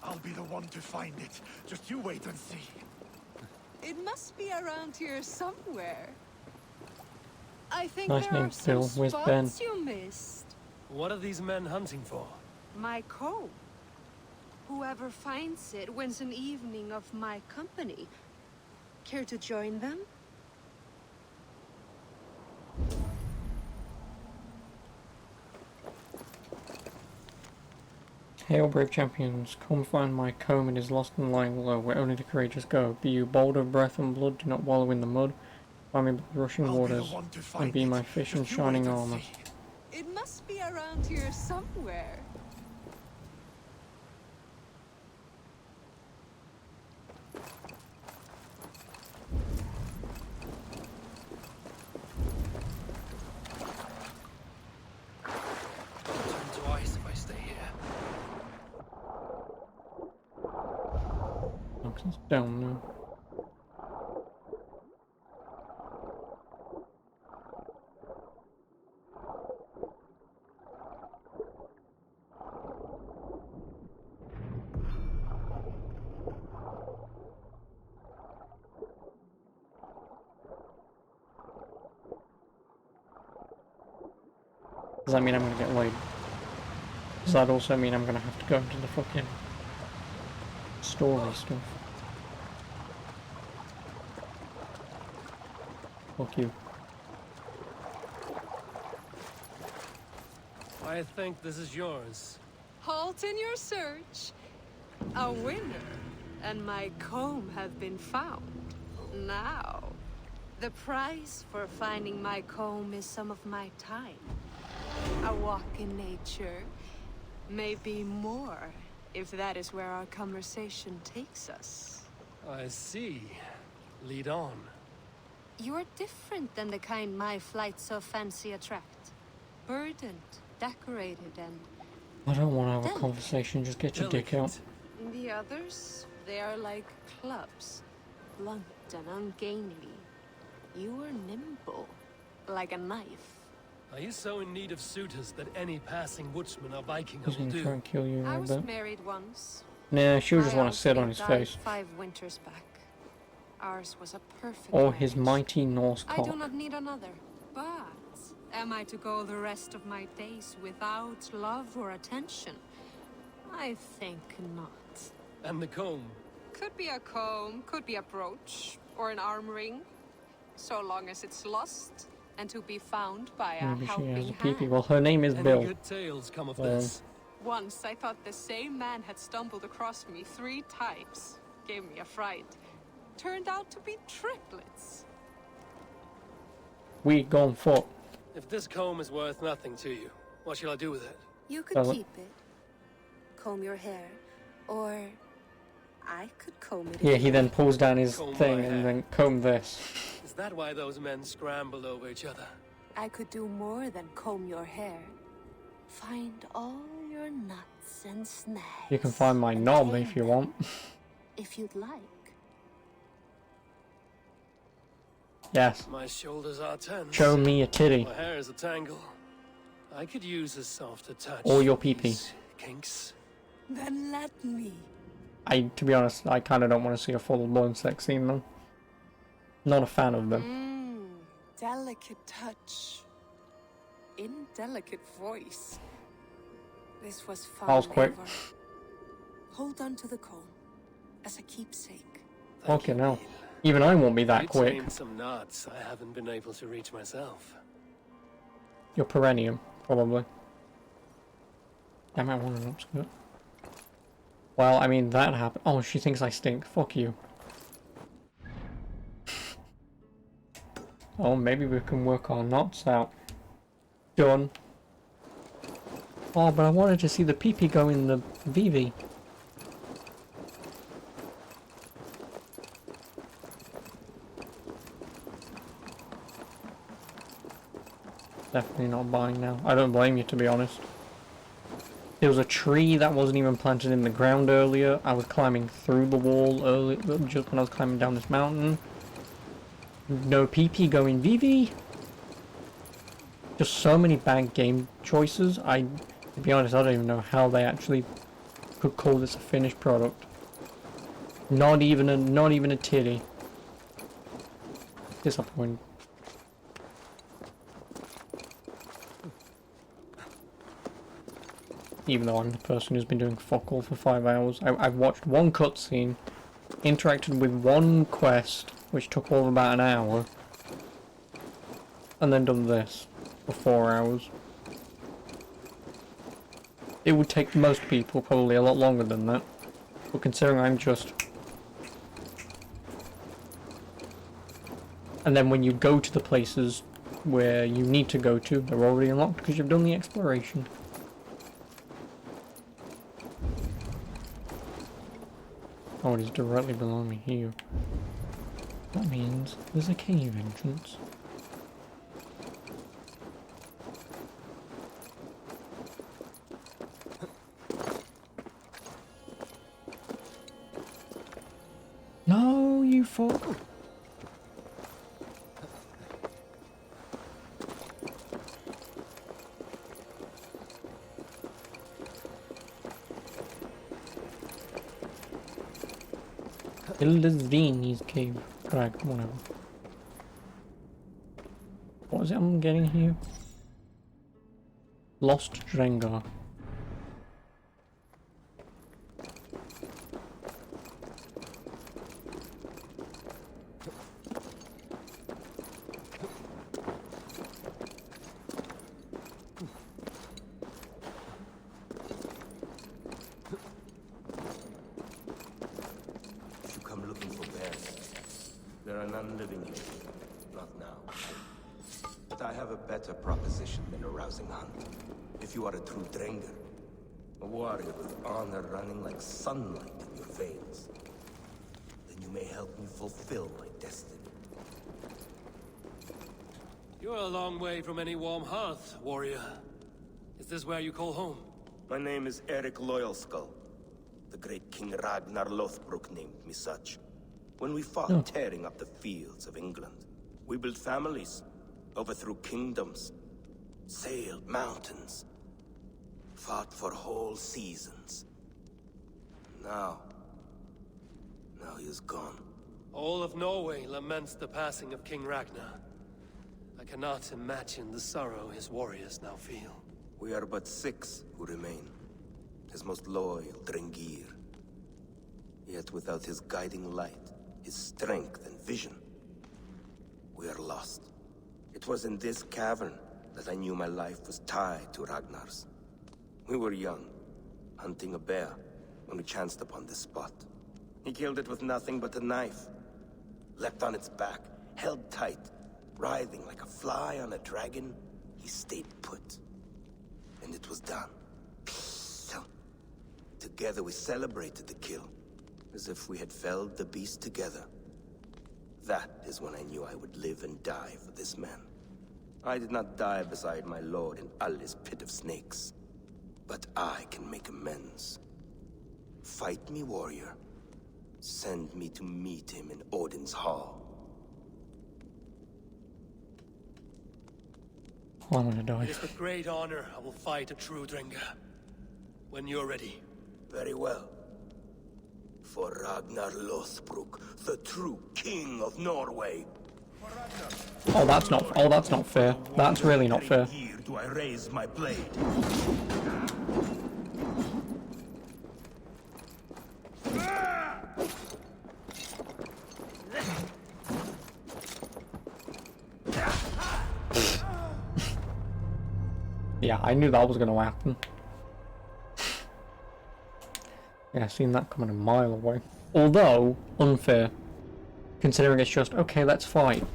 Speaker 17: I'll be the one to find it. Just you wait and see.
Speaker 13: It must be around here somewhere. I think
Speaker 1: Nice
Speaker 13: there
Speaker 1: name,
Speaker 13: are some
Speaker 1: Phil. Where's Ben?
Speaker 13: spots you missed.
Speaker 12: What are these men hunting for?
Speaker 13: My coat. Whoever finds it wins an evening of my company. Care to join them?
Speaker 1: Hail, brave champions, come find my comb, it is lost and lying below, where only the courageous go. Be you bold of breath and blood, do not wallow in the mud. Find me by the rushing waters, and be my fish in shining armour.
Speaker 13: It must be around here somewhere.
Speaker 14: Turn to ice if I stay here.
Speaker 1: It's down now. Does that mean I'm gonna get laid? Does that also mean I'm gonna have to go into the fucking story stuff? Fuck you.
Speaker 12: I think this is yours.
Speaker 13: Halt in your search. A winner and my comb have been found. Now, the price for finding my comb is some of my time. A walk in nature, maybe more, if that is where our conversation takes us.
Speaker 12: I see. Lead on.
Speaker 13: You're different than the kind my flights of fancy attract. Burdened, decorated, and
Speaker 1: I don't want to have a conversation, just get your dick out.
Speaker 13: the others, they are like clubs, blunt and ungainly. You are nimble, like a knife.
Speaker 12: Are you so in need of suitors that any passing woodsman or Viking
Speaker 1: He's
Speaker 12: will
Speaker 1: gonna
Speaker 12: do?
Speaker 1: try and kill you
Speaker 13: I
Speaker 1: right
Speaker 13: was
Speaker 1: there.
Speaker 13: married once.
Speaker 1: Nah, she'll just
Speaker 13: My
Speaker 1: want to sit on his
Speaker 13: husband
Speaker 1: face.
Speaker 13: died 5 winters back. Ours was a perfect
Speaker 1: Or
Speaker 13: marriage.
Speaker 1: his mighty Norse
Speaker 13: I
Speaker 1: cock.
Speaker 13: do not need another. But am I to go the rest of my days without love or attention? I think not.
Speaker 12: And the comb?
Speaker 13: Could be a comb, could be a brooch, or an arm ring. So long as it's lost and to be found by a
Speaker 1: Maybe she
Speaker 13: helping
Speaker 1: has a
Speaker 13: hand.
Speaker 1: peepee. Well, her name is
Speaker 12: Any
Speaker 1: Bill.
Speaker 12: good tales come of this?
Speaker 13: Once I thought the same man had stumbled across me 3 times. Gave me a fright. Turned out to be triplets.
Speaker 1: We gone fuck.
Speaker 12: If this comb is worth nothing to you, what shall I do with it?
Speaker 13: You could
Speaker 1: Well,
Speaker 13: keep it. Comb your hair. Or I could comb it.
Speaker 1: Yeah, he then pulls down his
Speaker 12: Comb
Speaker 1: thing
Speaker 12: my
Speaker 1: and
Speaker 12: hair.
Speaker 1: then comb this.
Speaker 12: Is that why those men scrambled over each other?
Speaker 13: I could do more than comb your hair. Find all your nuts and snags.
Speaker 1: You can find my knob if you want.
Speaker 13: If you'd like.
Speaker 1: Yes.
Speaker 12: My shoulders are tense.
Speaker 1: Show me a titty.
Speaker 12: My hair is a tangle. I could use a softer touch.
Speaker 1: Or your pee-pee.
Speaker 12: These kinks.
Speaker 13: Then let me.
Speaker 1: To be honest, I kind of don't want to see a full-blown sex scene, though. Not a fan of them.
Speaker 13: Delicate touch. Indelicate voice. This was fun.
Speaker 1: That was quick.
Speaker 13: Eivor. Hold on to the comb as a keepsake.
Speaker 1: Fucking hell. Even I won't be that
Speaker 12: You
Speaker 1: quick.
Speaker 12: tamed some knots I haven't been able to reach myself.
Speaker 1: You're perennium, probably. Damn, I want an upskirt. Well, I mean, that happened. Oh, she thinks I stink. Fuck you. Oh, maybe we can work our knots out. Done. Oh, but I wanted to see the pee-pee go in the VV. Definitely not buying now. I don't blame you, to be honest. There was a tree that wasn't even planted in the ground earlier. I was climbing through the wall earlier, just when I was climbing down this mountain. No PP going VV. Just so many bad game choices. To be honest, I don't even know how they actually could call this a finished product. Not even a titty. Disappointing. Even though I'm the person who's been doing fuck all for 5 hours. I've watched one cutscene, interacted with one quest, which took all of about an hour, and then done this for 4 hours. It would take most people probably a lot longer than that, but considering I'm just... And then when you go to the places where you need to go to, they're already unlocked because you've done the exploration. Oh, it is directly below me here. That means there's a cave entrance. No, you fuck. Ildazvini's cave. Right, whatever. What is it I'm getting here? Lost Drengar.
Speaker 10: If you come looking for bears, there are none living here. Not now. But I have a better proposition than a rousing hunt. If you are a true Drenger, a warrior with honor running like sunlight in your veins, then you may help me fulfill my destiny.
Speaker 12: You're a long way from any warm hearth, warrior. Is this where you call home?
Speaker 10: My name is Eric Loyalskull. The great King Ragnar Lothbrok named me such. When we fought tearing up the fields of England, we built families, overthrew kingdoms, sailed mountains, fought for whole seasons. Now he is gone.
Speaker 12: All of Norway laments the passing of King Ragnar. I cannot imagine the sorrow his warriors now feel.
Speaker 10: We are but 6 who remain. His most loyal Drengir. Yet without his guiding light, his strength and vision, we are lost. It was in this cavern that I knew my life was tied to Ragnar's. We were young, hunting a bear, when we chanced upon this spot. He killed it with nothing but a knife. Leapt on its back, held tight, writhing like a fly on a dragon. He stayed put. And it was done. Together we celebrated the kill, as if we had felled the beast together. That is when I knew I would live and die for this man. I did not die beside my lord in Ali's pit of snakes. But I can make amends. Fight me, warrior. Send me to meet him in Odin's hall.
Speaker 1: I'm gonna die.
Speaker 12: It is with great honor I will fight a true Drenga. When you're ready.
Speaker 10: Very well. For Ragnar Lothbrok, the true king of Norway.
Speaker 1: Oh, that's not fair. That's really not fair.
Speaker 10: Here do I raise my blade.
Speaker 1: Yeah, I knew that was gonna happen. Yeah, I seen that coming a mile away. Although, unfair. Considering it's just, okay, let's fight.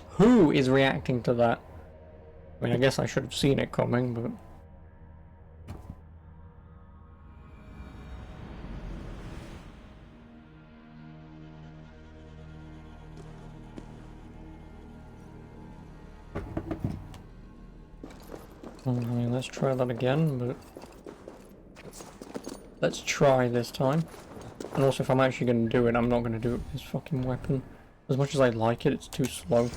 Speaker 1: Who is reacting to that? I mean, I guess I should have seen it coming, but... I mean, let's try that again, but... Let's try this time. And also, if I'm actually going to do it, I'm not going to do it with this fucking weapon. As much as I like it, it's too slow.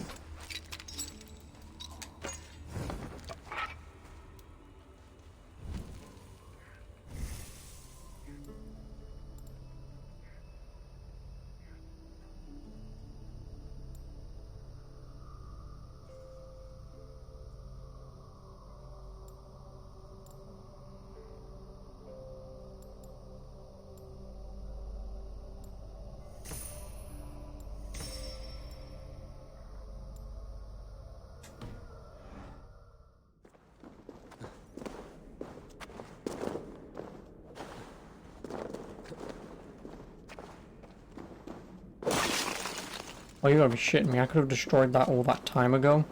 Speaker 1: Oh, you gotta be shitting me. I could have destroyed that all that time ago.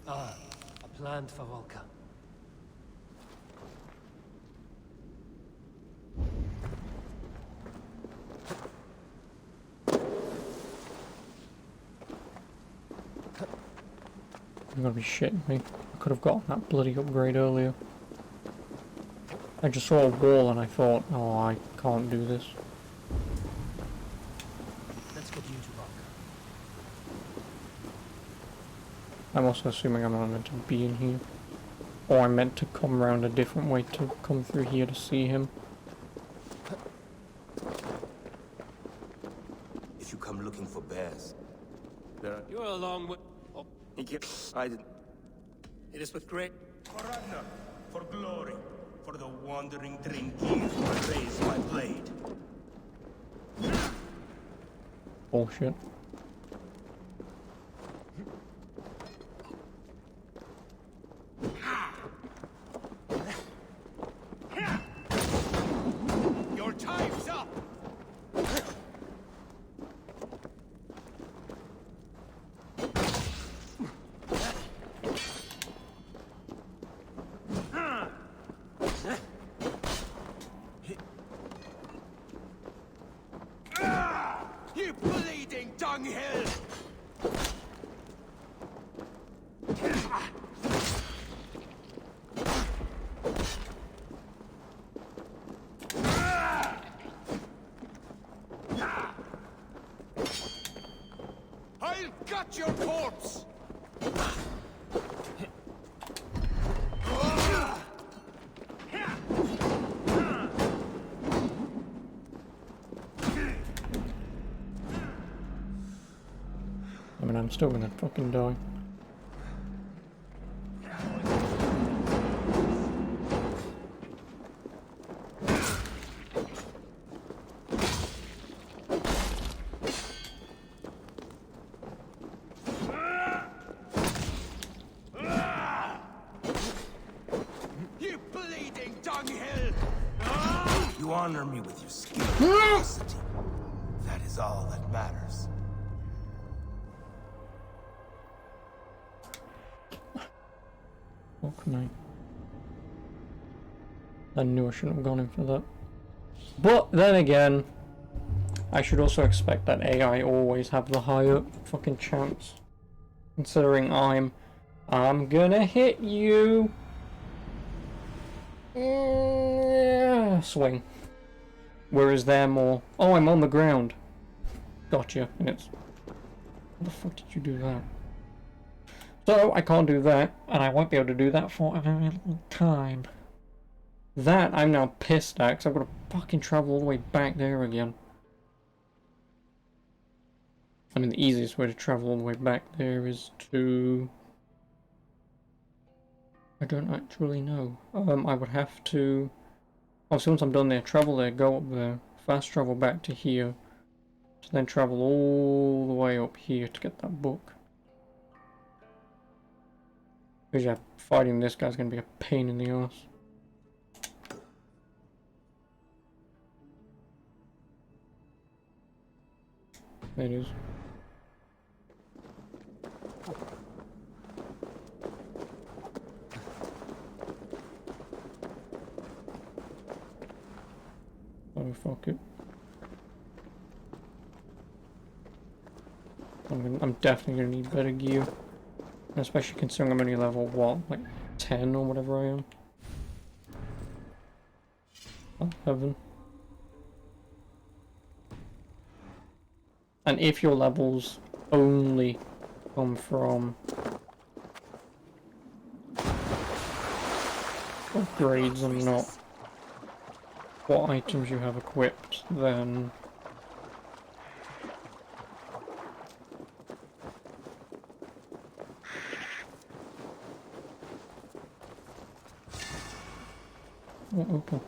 Speaker 14: Ah, a plan for Volka.
Speaker 1: You gotta be shitting me. I could have gotten that bloody upgrade earlier. I just saw a wall and I thought, oh, I can't do this.
Speaker 14: Let's get you to Volka.
Speaker 1: I'm also assuming I'm not meant to be in here. Or I'm meant to come around a different way to come through here to see him.
Speaker 10: If you come looking for bears,
Speaker 12: You're a long way. Oh,
Speaker 10: I didn't.
Speaker 11: It is with great...
Speaker 8: For Ragnar, for glory, for the wandering Drinkir who raised my blade.
Speaker 1: Bullshit.
Speaker 8: Your time's up!
Speaker 16: You bleeding dunghill! I'll gut your corpse!
Speaker 1: I mean, I'm still gonna fucking die.
Speaker 16: You bleeding dunghill!
Speaker 8: You honor me with your skill and ferocity. That is all that matters.
Speaker 1: Fuck me. I knew I shouldn't have gone in for that. But then again, I should also expect that AI always have the higher fucking chance. Considering I'm gonna hit you. Swing. Whereas they're more, oh, I'm on the ground. Gotcha. And it's, how the fuck did you do that? So I can't do that, and I won't be able to do that for a very long time. That I'm now pissed at, because I've got to fucking travel all the way back there again. I mean, the easiest way to travel all the way back there is to... I don't actually know. I would have to... Obviously, once I'm done there, travel there, go up there, fast travel back to here, to then travel all the way up here to get that book. Because yeah, fighting this guy's going to be a pain in the ass. There it is. Oh, fuck it. I'm definitely gonna need better gear. Especially considering I'm only level, what, like 10 or whatever I am? 11. And if your levels only come from upgrades and not what items you have equipped, then okay.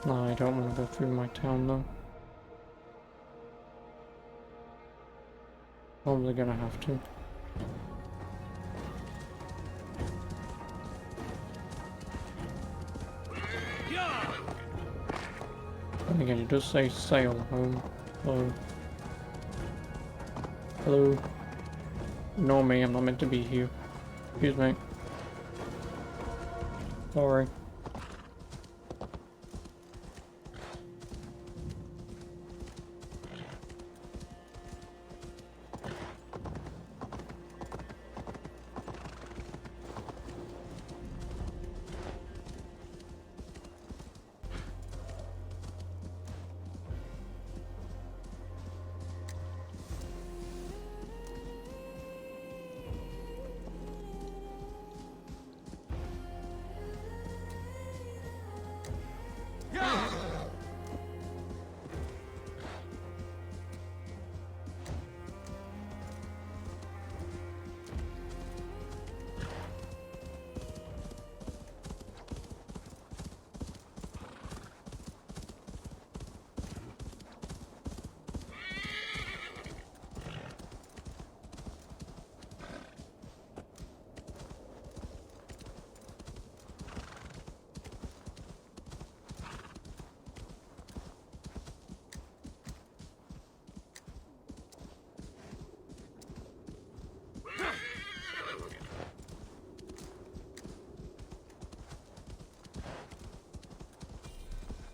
Speaker 1: No, I don't want to go through my town though. Probably gonna have to. again, it does say sail home. Hello. Hello. Ignore me, I'm not meant to be here. Excuse me. Sorry.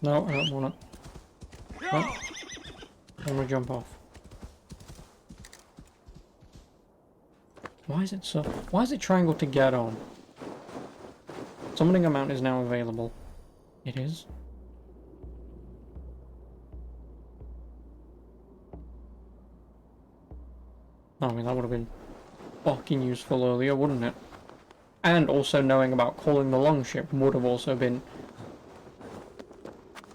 Speaker 1: No, I don't want it. No. I'm gonna jump off. Why is it triangle to get on? Summoning amount is now available. It is? I mean, that would have been fucking useful earlier, wouldn't it? And also knowing about calling the longship would have also been...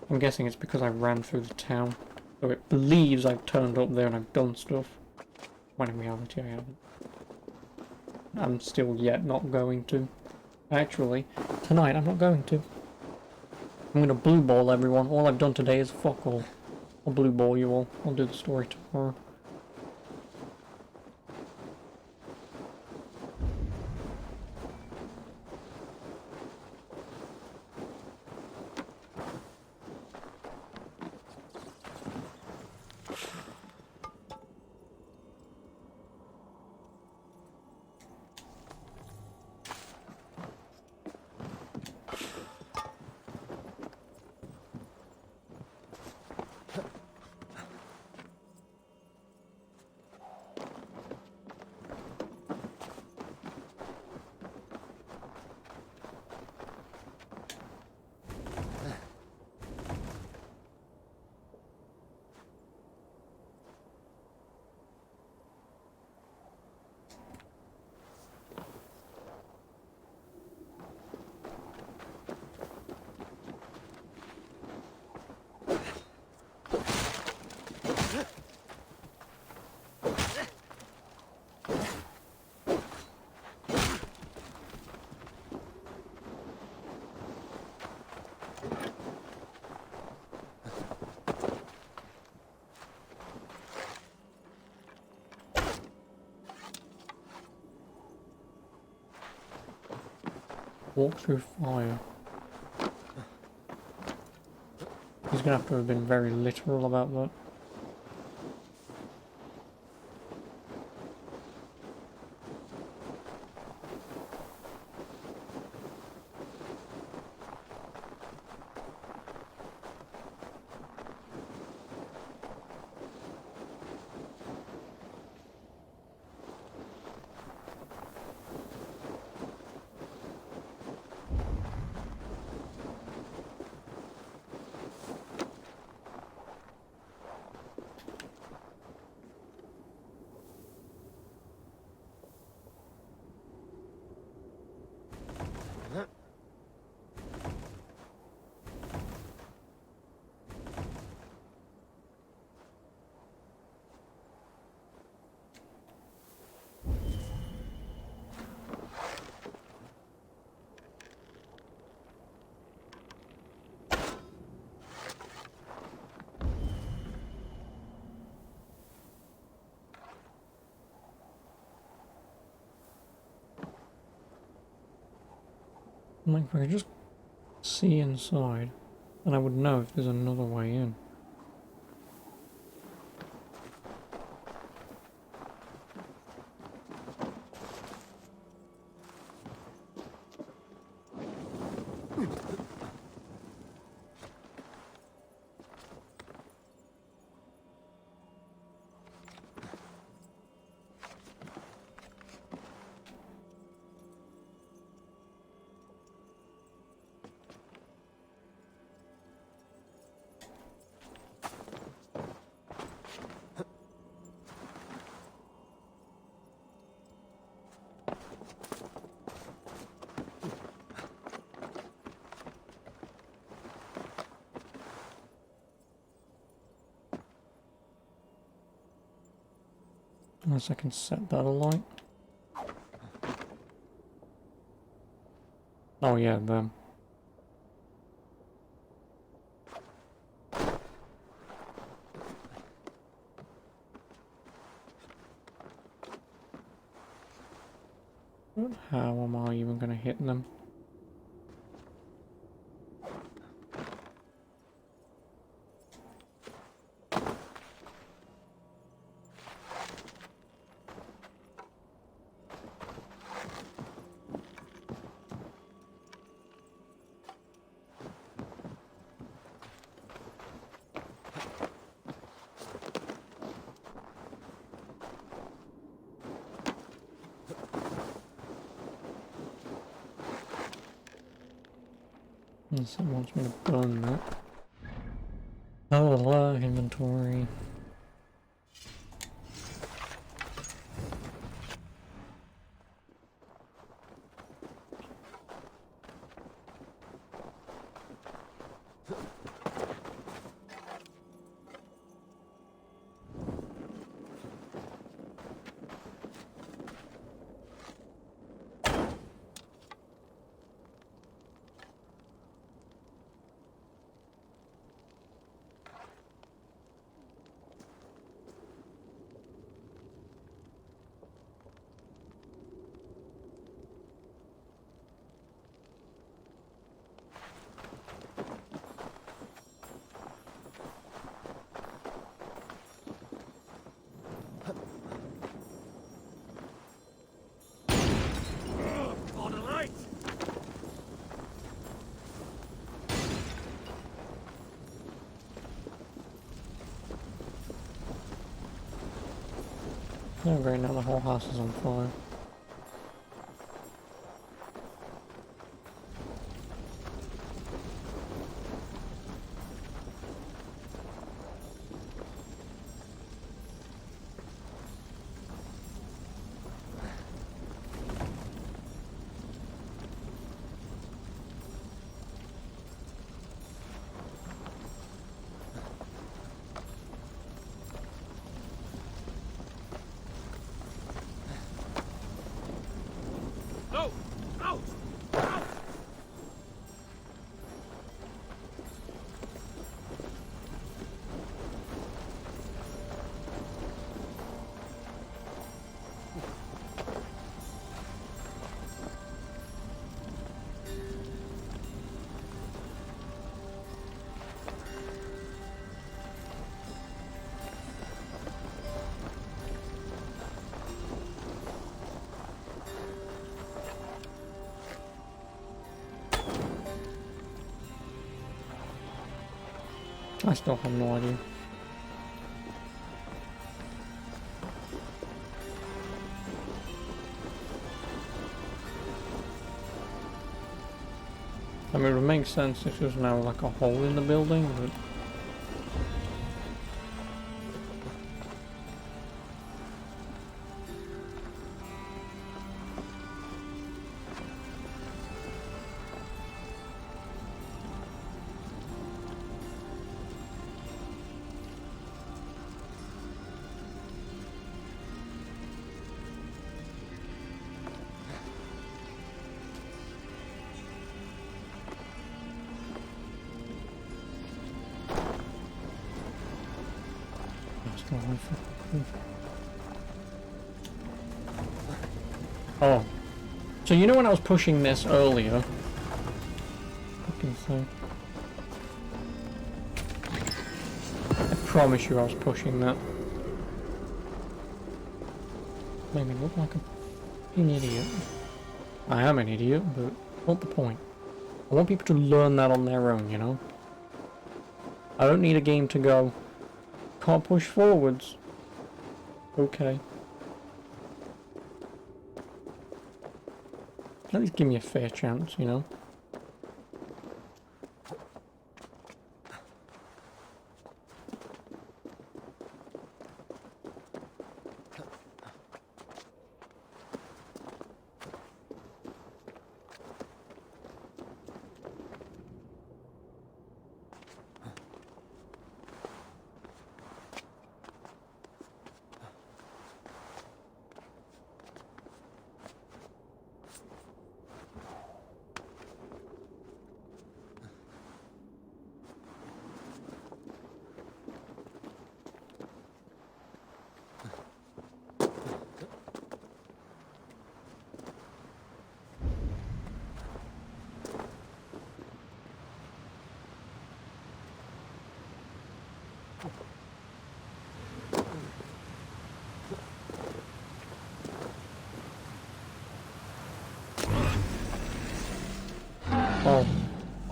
Speaker 1: I'm guessing it's because I ran through the town. So it believes I've turned up there and I've done stuff. When in reality I haven't. I'm still yet not going to. Actually, tonight I'm not going to. I'm gonna blue ball everyone. All I've done today is fuck all. I'll blue ball you all. I'll do the story tomorrow. Walk through fire. He's gonna have to have been very literal about that. Like, if I could just see inside, then I would know if there's another way in. Unless I can set that alight. Oh yeah, them. How am I even gonna hit them? Unless it wants me to burn that. Oh, inventory. Oh great, now the whole house is on fire.
Speaker 11: No! Out! Out!
Speaker 1: I still have no idea. I mean, it would make sense if there's now like a hole in the building, but... Oh. So you know when I was pushing this earlier? Fucking thing. I promise you I was pushing that. Made me look like an idiot. I am an idiot, but not the point. I want people to learn that on their own, you know? I don't need a game to go, can't push forwards. Okay. At least give me a fair chance, you know?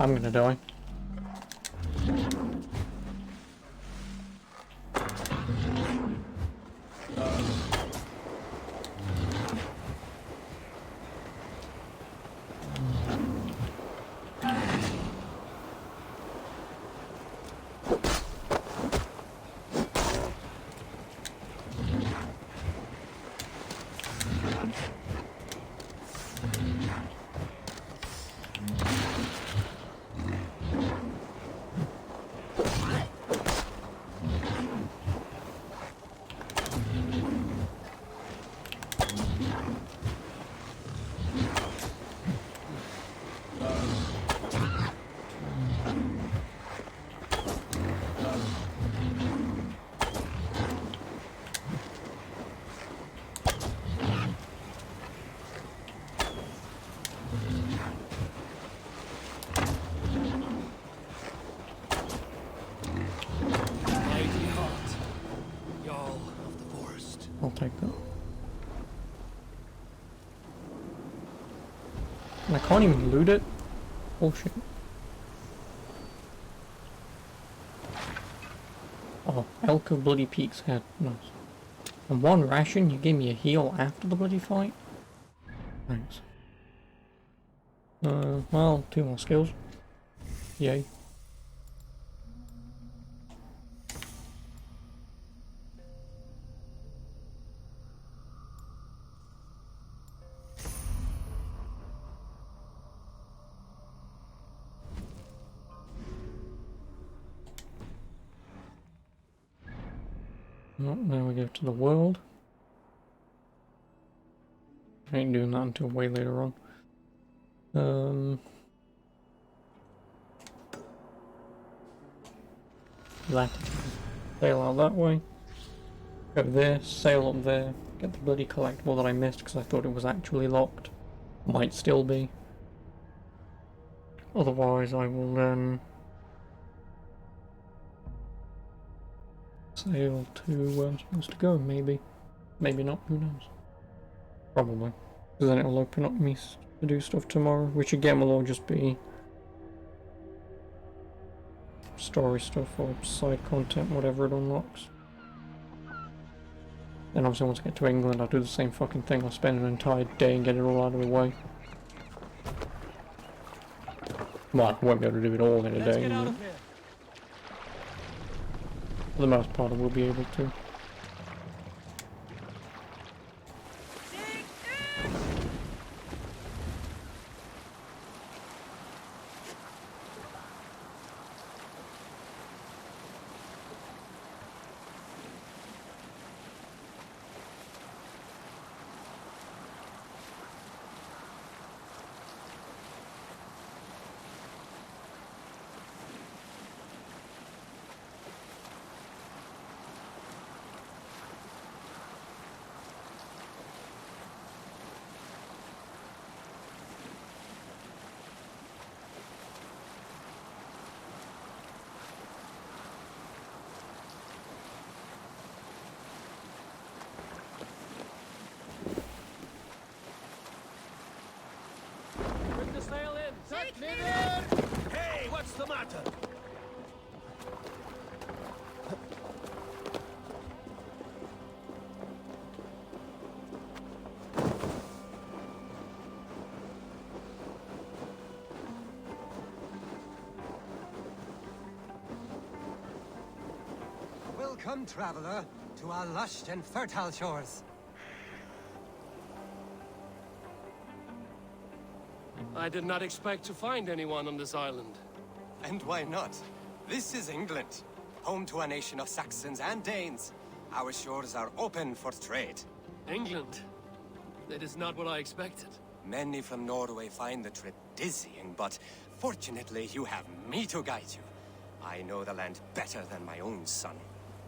Speaker 1: I'm gonna die. I'll take that. And I can't even loot it? Bullshit. Oh, Elk of Bloody Peak's head. Nice. And 1 ration, you gave me a heal after the bloody fight? Thanks. Well, 2 more skills. Yay. Oh, now we go to the world. I ain't doing that until way later on. That sail out that way. Go there, sail up there, get the bloody collectible that I missed because I thought it was actually locked. Might still be. Otherwise I will then sail to where I'm supposed to go, maybe. Maybe not, who knows. Probably. Because then it'll open up me to do stuff tomorrow, which again will all just be story stuff or side content, whatever it unlocks. Then obviously once I get to England I'll do the same fucking thing. I'll spend an entire day and get it all out of the way. Well, I won't be able to do it all in a day. For the most part I will be able to.
Speaker 8: Hey, what's the matter?
Speaker 7: Welcome, traveler, to our lush and fertile shores.
Speaker 12: I did not expect to find anyone on this island.
Speaker 7: And why not? This is England, home to a nation of Saxons and Danes. Our shores are open for trade.
Speaker 12: England? That is not what I expected.
Speaker 7: Many from Norway find the trip dizzying, but fortunately you have me to guide you. I know the land better than my own son.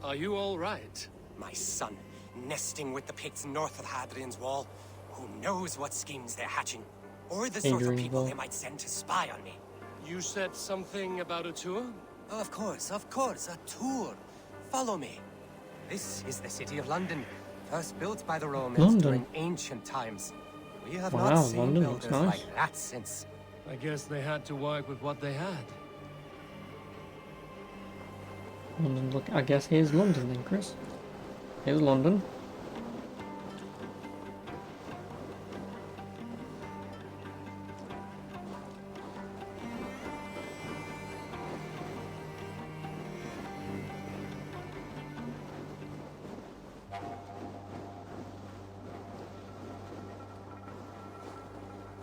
Speaker 12: Are you all right?
Speaker 7: My son, nesting with the Picts north of Hadrian's Wall. Who knows what schemes they're hatching? Or the sort of people they might send to spy on me.
Speaker 12: You said something about a tour?
Speaker 7: Of course, a tour. Follow me. This is the city of London, first built by the Romans during ancient times. We have not seen builders like that since.
Speaker 12: I guess they had to work with what they had.
Speaker 1: London, look, I guess here's London then, Chris. Here's London.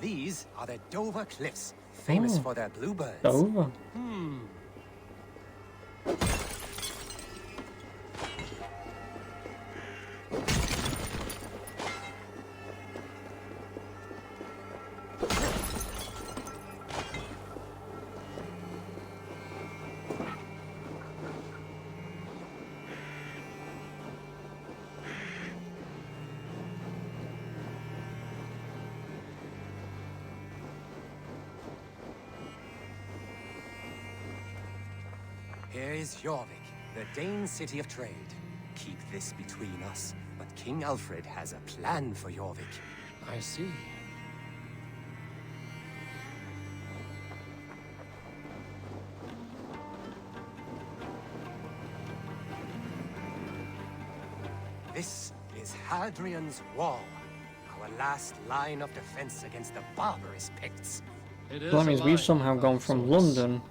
Speaker 7: These are the Dover Cliffs, famous for their bluebirds.
Speaker 1: Dover.
Speaker 7: Here is Jorvik, the Dane city of trade. Keep this between us, but King Alfred has a plan for Jorvik.
Speaker 12: I see.
Speaker 7: This is Hadrian's Wall, our last line of defense against the barbarous Picts.
Speaker 1: So that means we've somehow gone from London,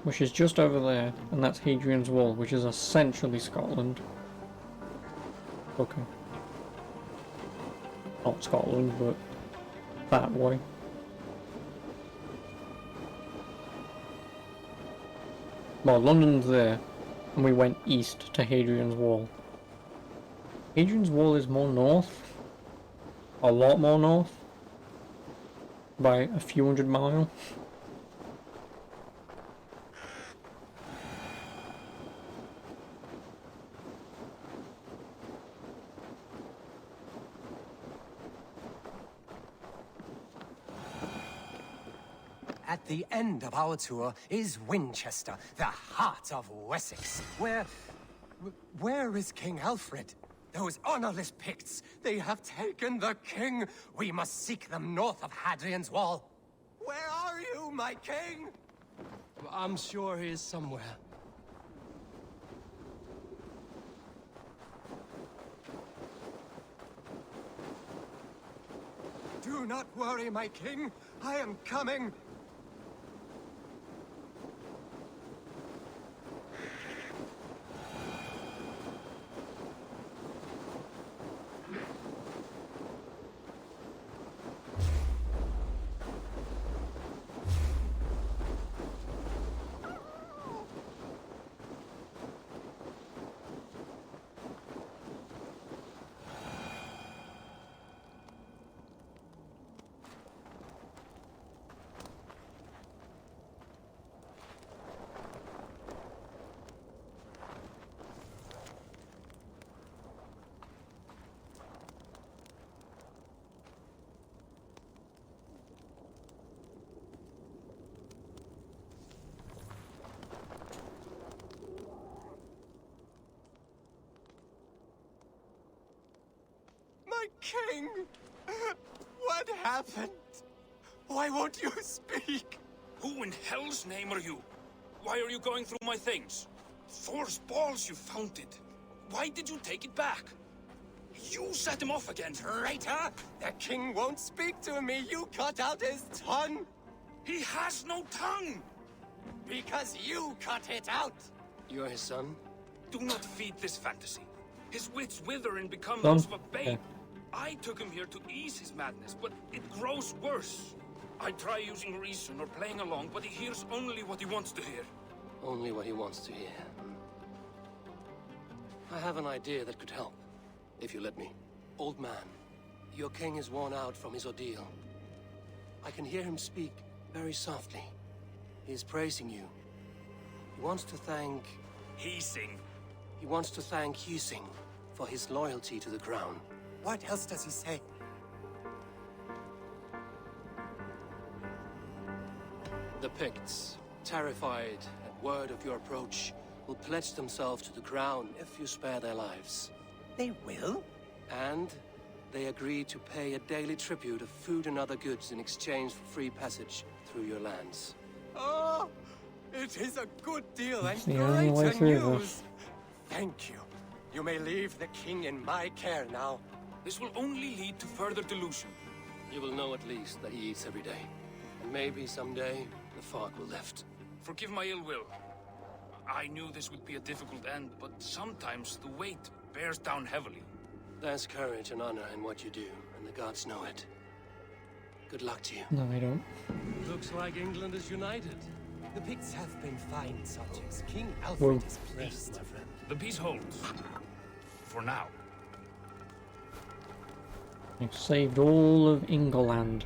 Speaker 1: which is just over there, and that's Hadrian's Wall, which is essentially Scotland. Okay. Not Scotland, but that way. Well, London's there, and we went east to Hadrian's Wall. Hadrian's Wall is more north. A lot more north. By a few hundred miles.
Speaker 7: At the end of our tour is Winchester, the heart of Wessex, where is King Alfred? Those honorless Picts, they have taken the king. We must seek them north of Hadrian's Wall. Where are you, my king?
Speaker 12: I'm sure he is somewhere.
Speaker 7: Do not worry, my king. I am coming. My king! What happened? Why won't you speak?
Speaker 10: Who in hell's name are you? Why are you going through my things? Thor's balls, you found it. Why did you take it back? You set him off again.
Speaker 7: Traitor! The king won't speak to me. You cut out his tongue.
Speaker 10: He has no tongue.
Speaker 7: Because you cut it out.
Speaker 12: You're his son?
Speaker 10: Do not feed this fantasy. His wits wither and become
Speaker 1: Son?
Speaker 10: those of a babe.
Speaker 1: Okay.
Speaker 10: I took him here to ease his madness, but it grows worse. I try using reason or playing along, but he hears only what he wants to hear.
Speaker 12: Only what he wants to hear. I have an idea that could help, if you let me. Old man, your king is worn out from his ordeal. I can hear him speak very softly. He is praising you. He wants to thank...
Speaker 10: Heesing.
Speaker 12: He wants to thank Heesing for his loyalty to the crown.
Speaker 7: What else does he say?
Speaker 12: The Picts, terrified at word of your approach, will pledge themselves to the crown if you spare their lives.
Speaker 7: They will?
Speaker 12: And They agreed to pay a daily tribute of food and other goods in exchange for free passage through your lands.
Speaker 7: Oh, it is a good deal and
Speaker 1: It's the only way
Speaker 7: great
Speaker 1: through
Speaker 7: news.
Speaker 1: this.
Speaker 7: Thank you. You may leave the king in my care now.
Speaker 11: This will only lead to further delusion.
Speaker 12: You will know at least that he eats every day. And maybe someday the fog will lift.
Speaker 11: Forgive my ill will. I knew this would be a difficult end, but sometimes the weight bears down heavily.
Speaker 12: There's courage and honor in what you do, and the gods know it. Good luck to you.
Speaker 1: No, I don't.
Speaker 7: Looks like England is united. The Picts have been fine subjects. King
Speaker 1: Whoa.
Speaker 7: Alfred is pleased.
Speaker 12: My friend.
Speaker 11: The peace holds. For now.
Speaker 1: I've saved all of England.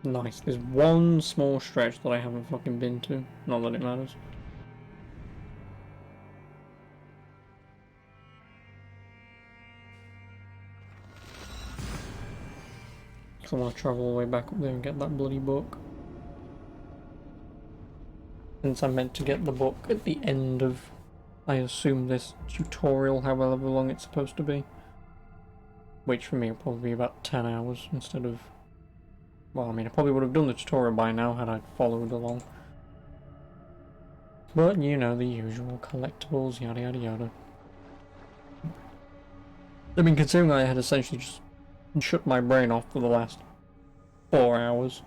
Speaker 1: Nice. There's one small stretch that I haven't fucking been to. Not that it matters. Because I want to travel all the way back up there and get that bloody book. Since I meant to get the book at the end of, I assume, this tutorial, however long it's supposed to be. Which for me will probably be about 10 hours instead of... Well, I mean, I probably would have done the tutorial by now had I followed along. But, you know, the usual collectibles, yada yada yada. I mean, considering I had essentially just shut my brain off for the last 4 hours.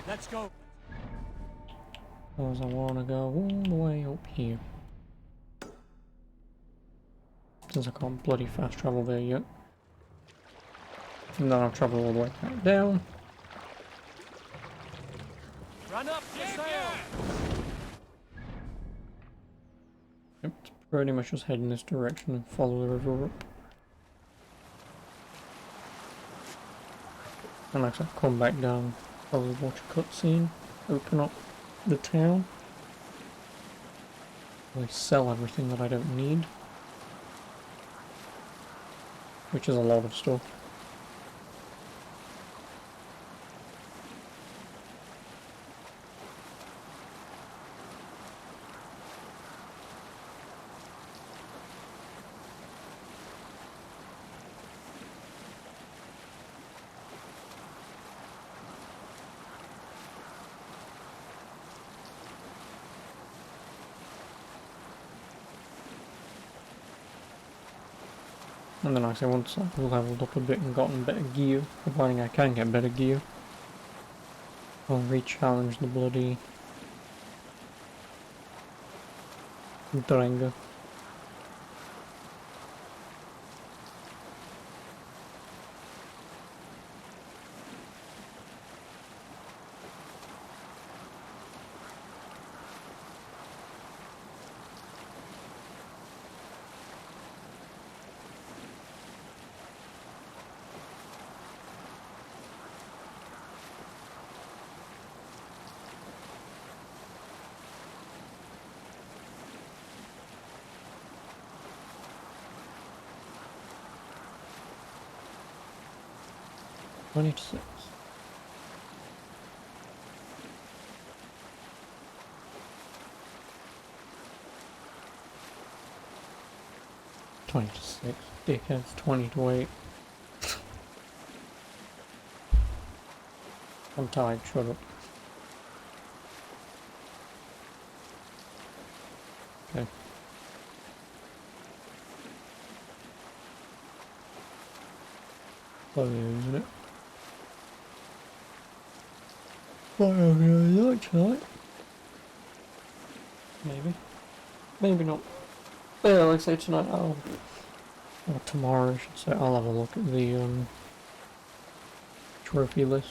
Speaker 7: Let's go.
Speaker 1: Because I want to go all the way up here. Since I can't bloody fast travel there yet. And then I'll travel all the way back down.
Speaker 7: Run up the sail.
Speaker 1: Yep, it's pretty much just head in this direction and follow the river up. And like I said, come back down, probably watch a cutscene, open up the town. Really sell everything that I don't need. Which is a lot of stuff. And then like I say, once I've leveled up a bit and gotten better gear, providing I can get better gear, I'll re-challenge the bloody Dranger. $26. $26. Dickheads, 20 to 8. I'm tired, shut up. Okay. Isn't it? What am I going to like tonight? Maybe. Maybe not. But yeah, like I say, tonight or tomorrow I should say, I'll have a look at the trophy list.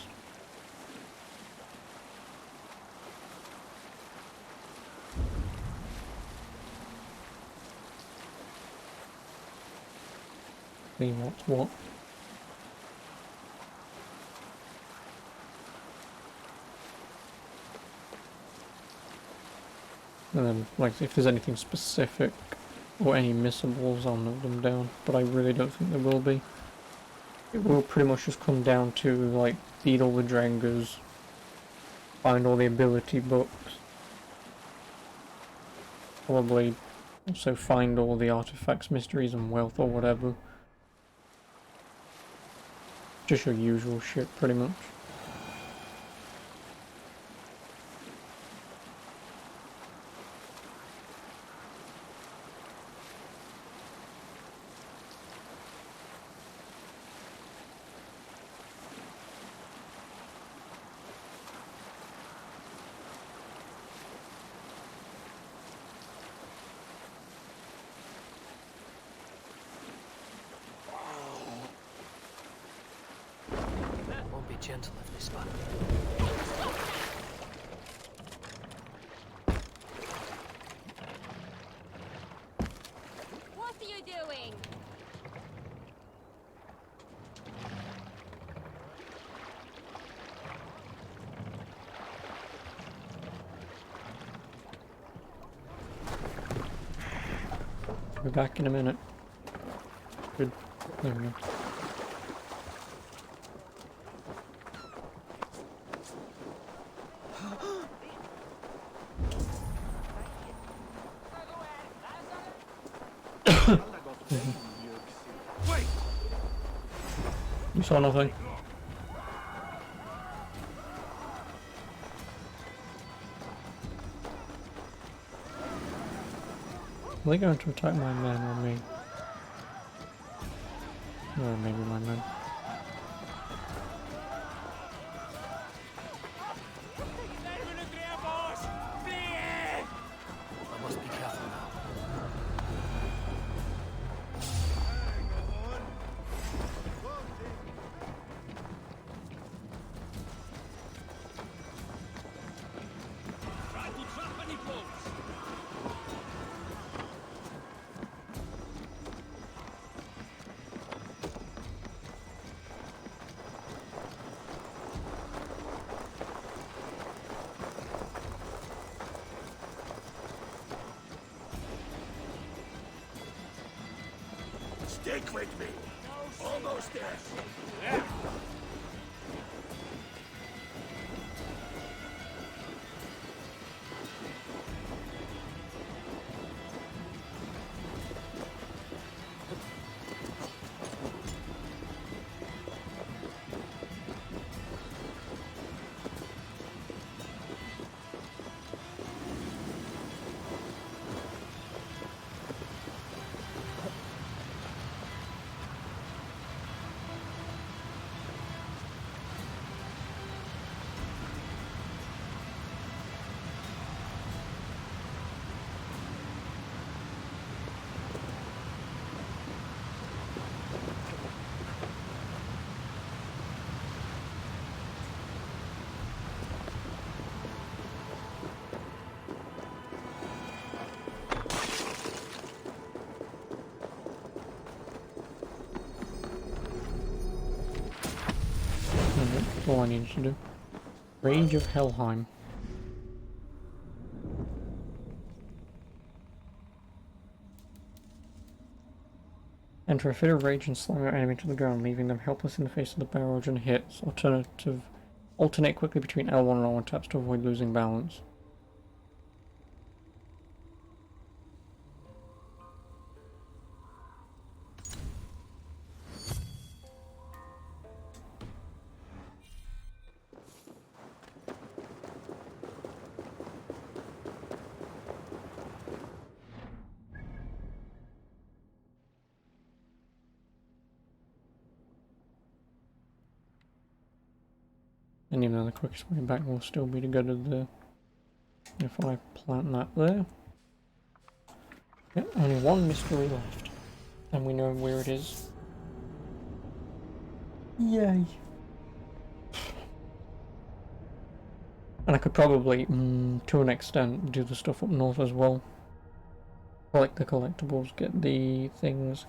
Speaker 1: See what's what. And then, like, if there's anything specific or any missables, I'll note them down. But I really don't think there will be. It will pretty much just come down to, like, beat all the Drengers, find all the ability books, probably also find all the artifacts, mysteries, and wealth or whatever. Just your usual shit, pretty much.
Speaker 14: Won't be gentle if they spot me.
Speaker 15: What are you doing?
Speaker 1: I'll be back in a minute. Good. There we go. You saw nothing? Are they going to attack my men or me? Or maybe my men.
Speaker 14: I must be careful now.
Speaker 4: Stick with me. Almost there.
Speaker 1: That's all I needed to do. Rage of Helheim. Enter a fit of rage and slam your enemy to the ground, leaving them helpless in the face of the barrage and hits. Alternate quickly between L1 and R1 taps to avoid losing balance. And even though the quickest way back will still be to go to the... If I plant that there. Yep, only one mystery left. And we know where it is. Yay! And I could probably, to an extent, do the stuff up north as well. Collect the collectibles, get the things.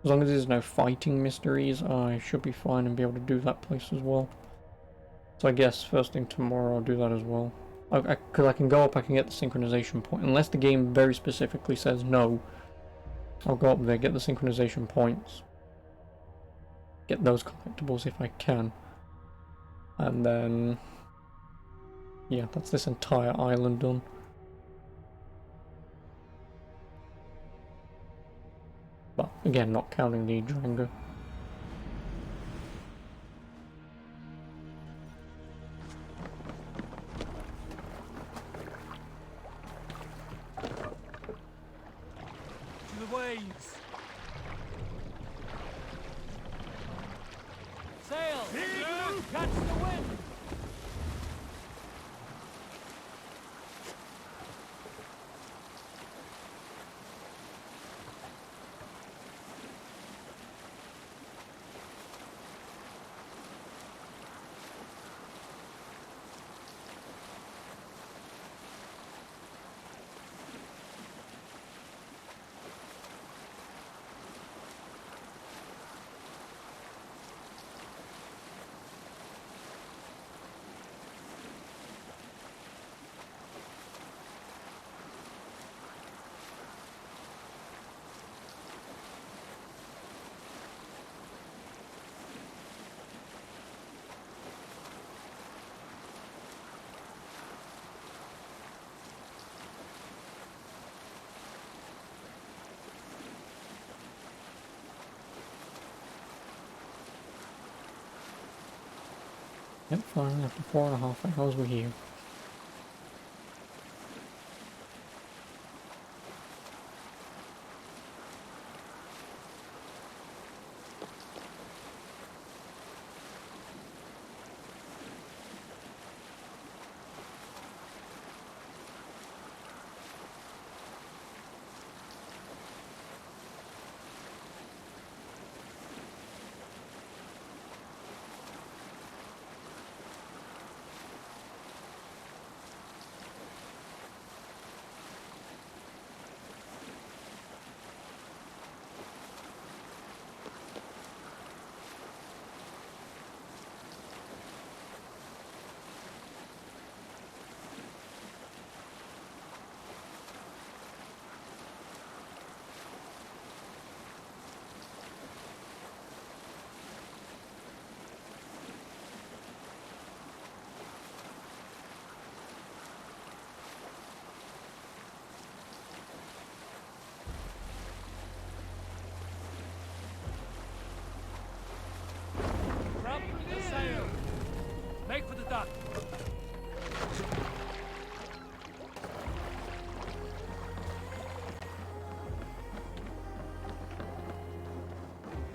Speaker 1: As long as there's no fighting mysteries, I should be fine and be able to do that place as well. So I guess first thing tomorrow I'll do that as well. Because I can go up, I can get the synchronization point. Unless the game very specifically says no, I'll go up there, get the synchronization points. Get those collectibles if I can. And then... yeah, that's this entire island done. But again, not counting the Django.
Speaker 18: To the waves! Sail! Catch the wind!
Speaker 1: Yep, fine, after 4.5 hours we're here.
Speaker 18: Sail! Make for the dock!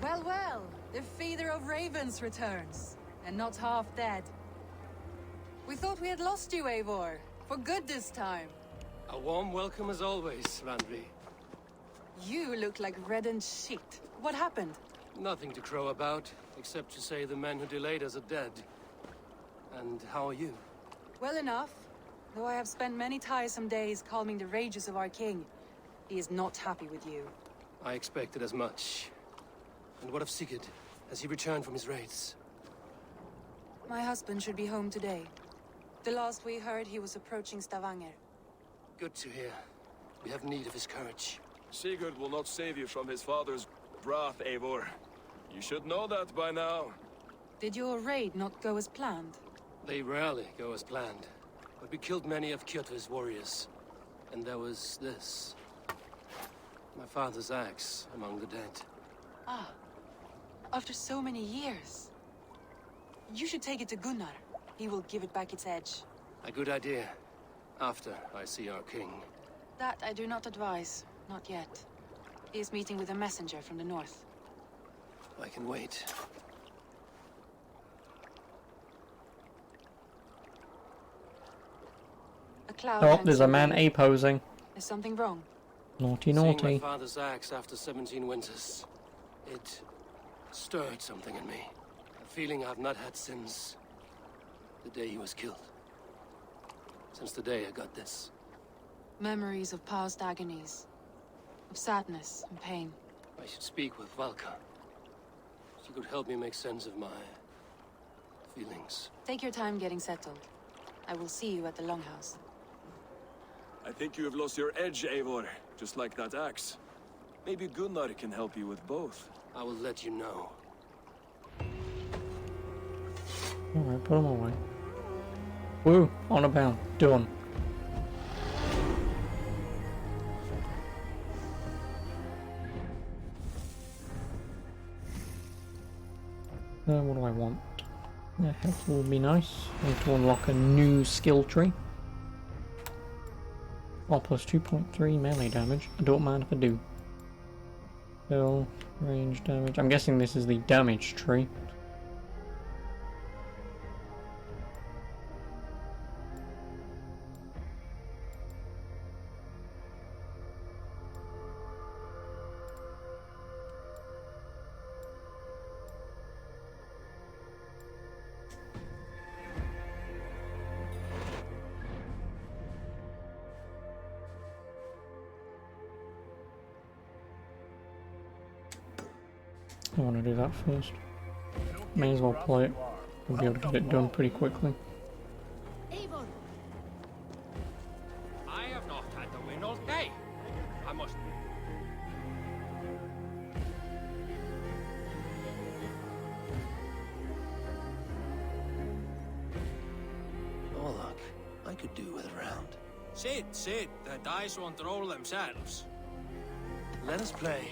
Speaker 13: Well, well, the feeder of ravens returns, and not half dead. We thought we had lost you, Eivor, for good this time.
Speaker 12: A warm welcome as always, Randvi.
Speaker 13: You look like reddened shit. What happened?
Speaker 12: Nothing to crow about, except to say the men who delayed us are dead. And how are you?
Speaker 13: Well enough, though I have spent many tiresome days calming the rages of our king. He is not happy with you.
Speaker 12: I expected as much. And what of Sigurd? Has he returned from his raids?
Speaker 13: My husband should be home today. The last we heard, he was approaching Stavanger.
Speaker 12: Good to hear. We have need of his courage.
Speaker 19: Sigurd will not save you from his father's wrath, Eivor. You should know that by now.
Speaker 13: Did your raid not go as planned?
Speaker 12: They rarely go as planned. But we killed many of Kjotve's warriors. And there was this. My father's axe among the dead.
Speaker 13: Ah. After so many years. You should take it to Gunnar. He will give it back its edge.
Speaker 12: A good idea. After I see our king.
Speaker 13: That I do not advise. Not yet. He is meeting with a messenger from the north.
Speaker 12: I can wait.
Speaker 13: A cloud.
Speaker 1: Oh, there's a man A-posing.
Speaker 13: Is something wrong?
Speaker 1: Naughty,
Speaker 12: Seeing
Speaker 1: naughty.
Speaker 12: my father's axe after 17 winters. It stirred something in me. A feeling I've not had since the day he was killed. Since the day I got this.
Speaker 13: Memories of past agonies. Of sadness and pain.
Speaker 12: I should speak with Valka. She could help me make sense of my feelings.
Speaker 13: Take your time getting settled.
Speaker 6: I will see you at the Longhouse.
Speaker 19: I think you have lost your edge, Eivor, just like that axe. Maybe Gunnar can help you with both.
Speaker 12: I will let you know.
Speaker 1: Alright, put him away. Woo! On a bound. Done. What do I want? Yeah, health will be nice. I need to unlock a new skill tree. Oh, plus 2.3 melee damage. I don't mind if I do. Still, range damage. I'm guessing this is the damage tree. I want to do that first. May as well play it. We'll be able to get it done pretty quickly.
Speaker 18: Eivor! I have not had the win all day. I must...
Speaker 12: Oh, look. I could do with a round.
Speaker 11: Sit. The dice won't roll themselves.
Speaker 12: Let us play.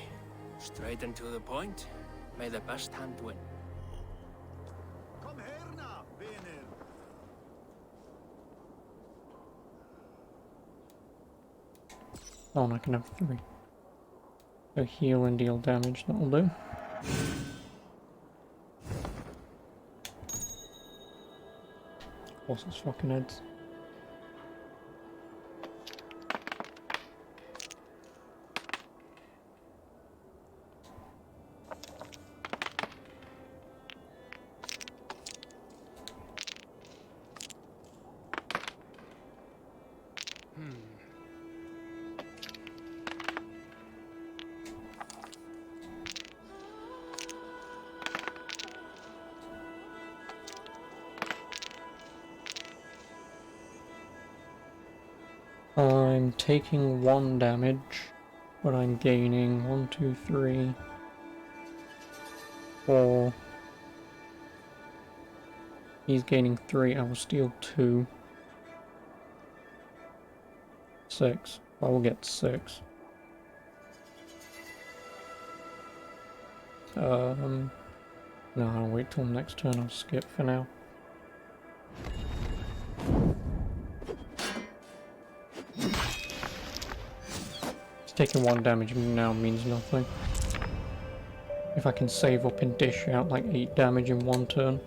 Speaker 11: Straight and to the point. May the best hand win.
Speaker 5: Come here now, Vinir.
Speaker 1: Oh, and I can have 3. So heal and deal damage, that'll do. What's his fucking heads? I'm taking 1 damage, but I'm gaining 1, 2, 3, 4. He's gaining 3, I will steal 2. 6. I will get 6. No, I'll wait till next turn, I'll skip for now. Taking 1 damage now means nothing. If I can save up and dish out like 8 damage in 1 turn.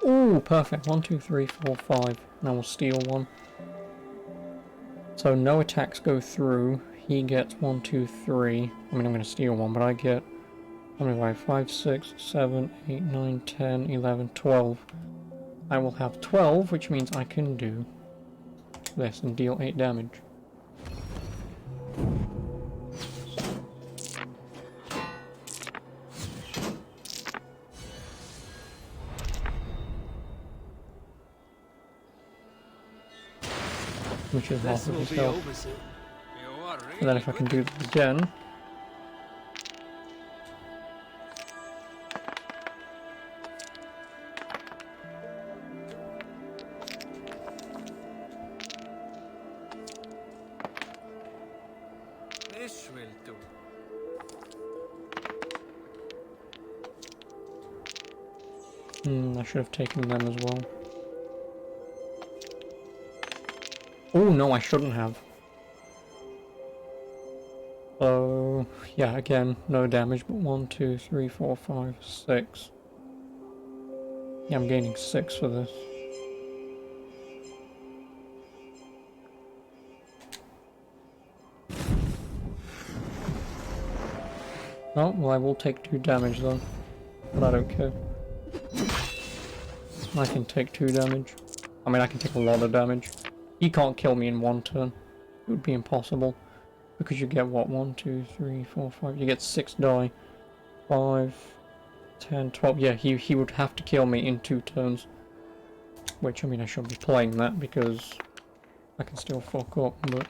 Speaker 1: Ooh, perfect. 1, 2, 3, 4, 5. Now we'll steal 1. So no attacks go through. He gets 1, 2, 3. I mean, I'm going to steal 1, but I get... How many do I have? 5, 6, 7, 8, 9, 10, 11, 12. I will have 12, which means I can do this and deal 8 damage. Which is half of his health. And then if I can do this again...
Speaker 11: This will do.
Speaker 1: I should have taken them as well. Oh no, I shouldn't have. So, yeah, again, no damage, but 1, 2, 3, 4, 5, 6. Yeah, I'm gaining 6 for this. Oh, well I will take 2 damage then. But I don't care. I can take 2 damage. I mean, I can take a lot of damage. He can't kill me in 1 turn. It would be impossible. Because you get what? 1, 2, 3, 4, 5. You get 6 die. 5, 10, 12. Yeah, he would have to kill me in 2 turns. Which, I mean, I shouldn't be playing that because I can still fuck up, but...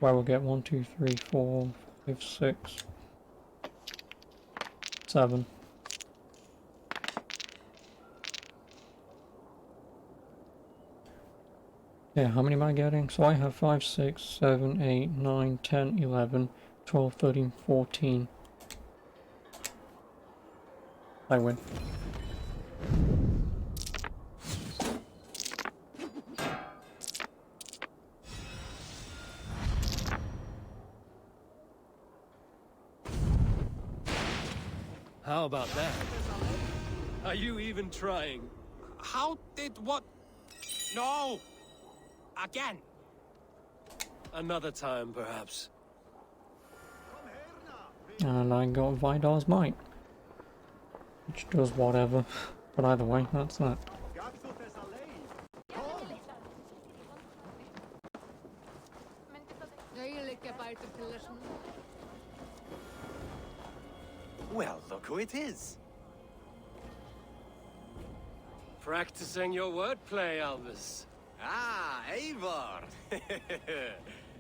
Speaker 1: Well, we'll get 1, 2, 3, 4, 5, 6, 7. Yeah, how many am I getting? So I have 5, 6, 7, 8, 9, 10, 11, 12, 13, 14. I win.
Speaker 12: How about that? Are you even trying?
Speaker 7: How did what? No! Again!
Speaker 12: Another time, perhaps.
Speaker 1: And I got Vidar's Might. Which does whatever. But either way, that's that.
Speaker 7: Well, look who it is.
Speaker 12: Practicing your wordplay, Albus.
Speaker 7: Ah, Eivor!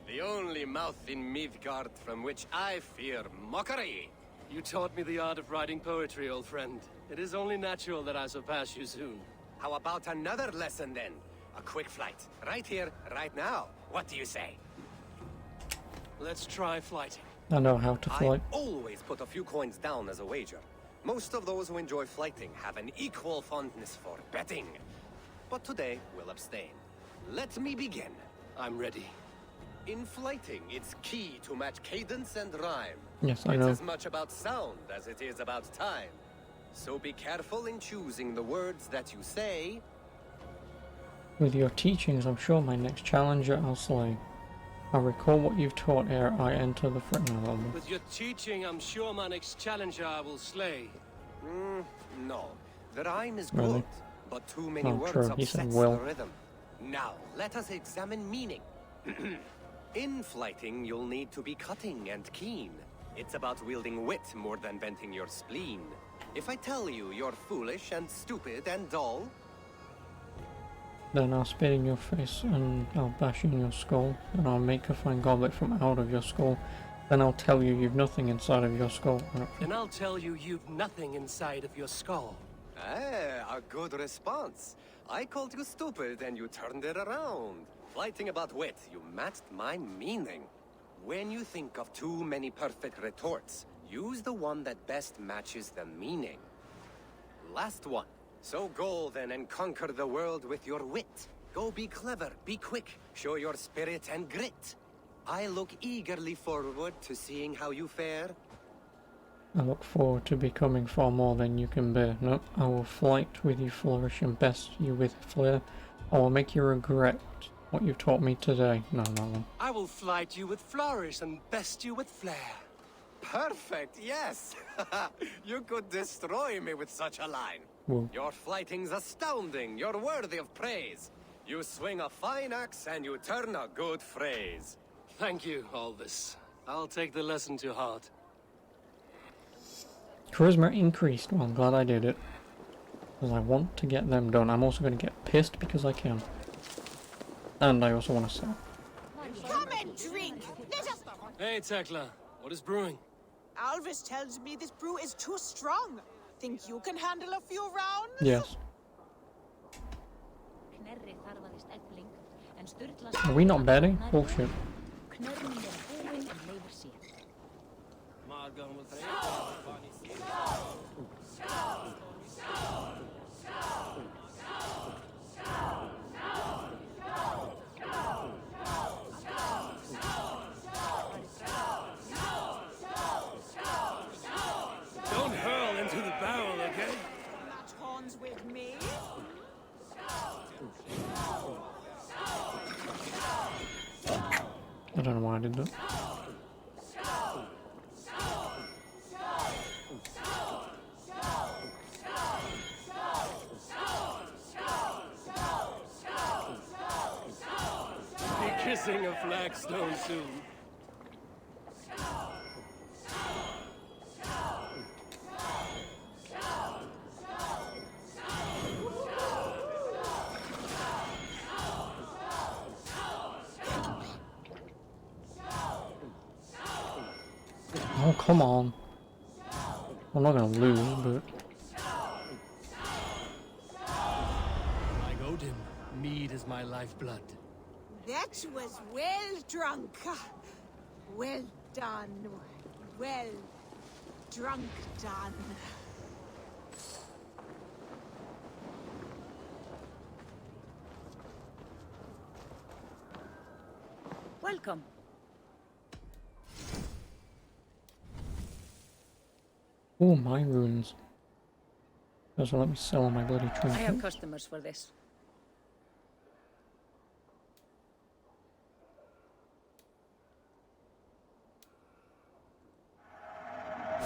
Speaker 7: The only mouth in Midgard from which I fear mockery.
Speaker 12: You taught me the art of writing poetry, old friend. It is only natural that I surpass you soon.
Speaker 7: How about another lesson then? A quick flight. Right here, right now. What do you say?
Speaker 12: Let's try flighting.
Speaker 1: I know how to fly.
Speaker 7: I always put a few coins down as a wager. Most of those who enjoy flighting have an equal fondness for betting. But today, we'll abstain. Let me begin.
Speaker 12: I'm ready.
Speaker 7: In flighting, it's key to match cadence and rhyme.
Speaker 1: Yes, I know.
Speaker 7: It's as much about sound as it is about time. So be careful in choosing the words that you say.
Speaker 1: With your teachings, I'm sure my next challenger I'll slay. I'll recall what you've taught ere I enter the threatening realm.
Speaker 12: With your teaching, I'm sure my next challenger I will slay.
Speaker 7: No. The rhyme is
Speaker 1: Really?
Speaker 7: good, but too many
Speaker 1: Oh,
Speaker 7: words
Speaker 1: true. He said
Speaker 7: upsets
Speaker 1: will.
Speaker 7: the rhythm. Now, let us examine meaning. In flighting, you'll need to be cutting and keen. It's about wielding wit more than venting your spleen. If I tell you you're foolish and stupid and dull,
Speaker 1: Then I'll spit in your face and I'll bash in your skull. And I'll make a fine goblet from out of your skull. Then I'll tell you you've nothing inside of your skull.
Speaker 12: And I'll tell you you've nothing inside of your skull.
Speaker 7: a good response. I called you stupid and you turned it around. Flighting about wit, you matched my meaning. When you think of too many perfect retorts, use the one that best matches the meaning. Last one. So go then and conquer the world with your wit. Go be clever, be quick, show your spirit and grit. I look eagerly forward to seeing how you fare.
Speaker 1: I look forward to becoming far more than you can bear. No, I will flight with you flourish and best you with flair. I will make you regret what you've taught me today. No.
Speaker 12: I will flight you with flourish and best you with flair.
Speaker 7: Perfect, yes! You could destroy me with such a line.
Speaker 1: Whoa.
Speaker 7: Your flighting's astounding, you're worthy of praise. You swing a fine axe and you turn a good phrase.
Speaker 12: Thank you, Albus. I'll take the lesson to heart.
Speaker 1: Charisma increased. Well, I'm glad I did it. Because I want to get them done. I'm also going to get pissed because I can. And I also want to sell.
Speaker 20: Come and drink! Let us...
Speaker 12: Hey, Tekla. What is brewing?
Speaker 20: Alvis tells me this brew is too strong. Think you can handle a few rounds?
Speaker 1: Yes. Are we not betting? Bullshit.
Speaker 20: friends with me?
Speaker 1: I don't know why I did that.
Speaker 14: Be kissing a flagstone soon.
Speaker 1: Oh, come on. I'm not gonna lose, but...
Speaker 14: Like Odin, mead is my lifeblood.
Speaker 20: That was well drunk. Well done. Well drunk done.
Speaker 15: Welcome.
Speaker 1: Oh, my runes. Doesn't let me sell all my bloody
Speaker 15: I have
Speaker 1: trinkets.
Speaker 15: customers for this.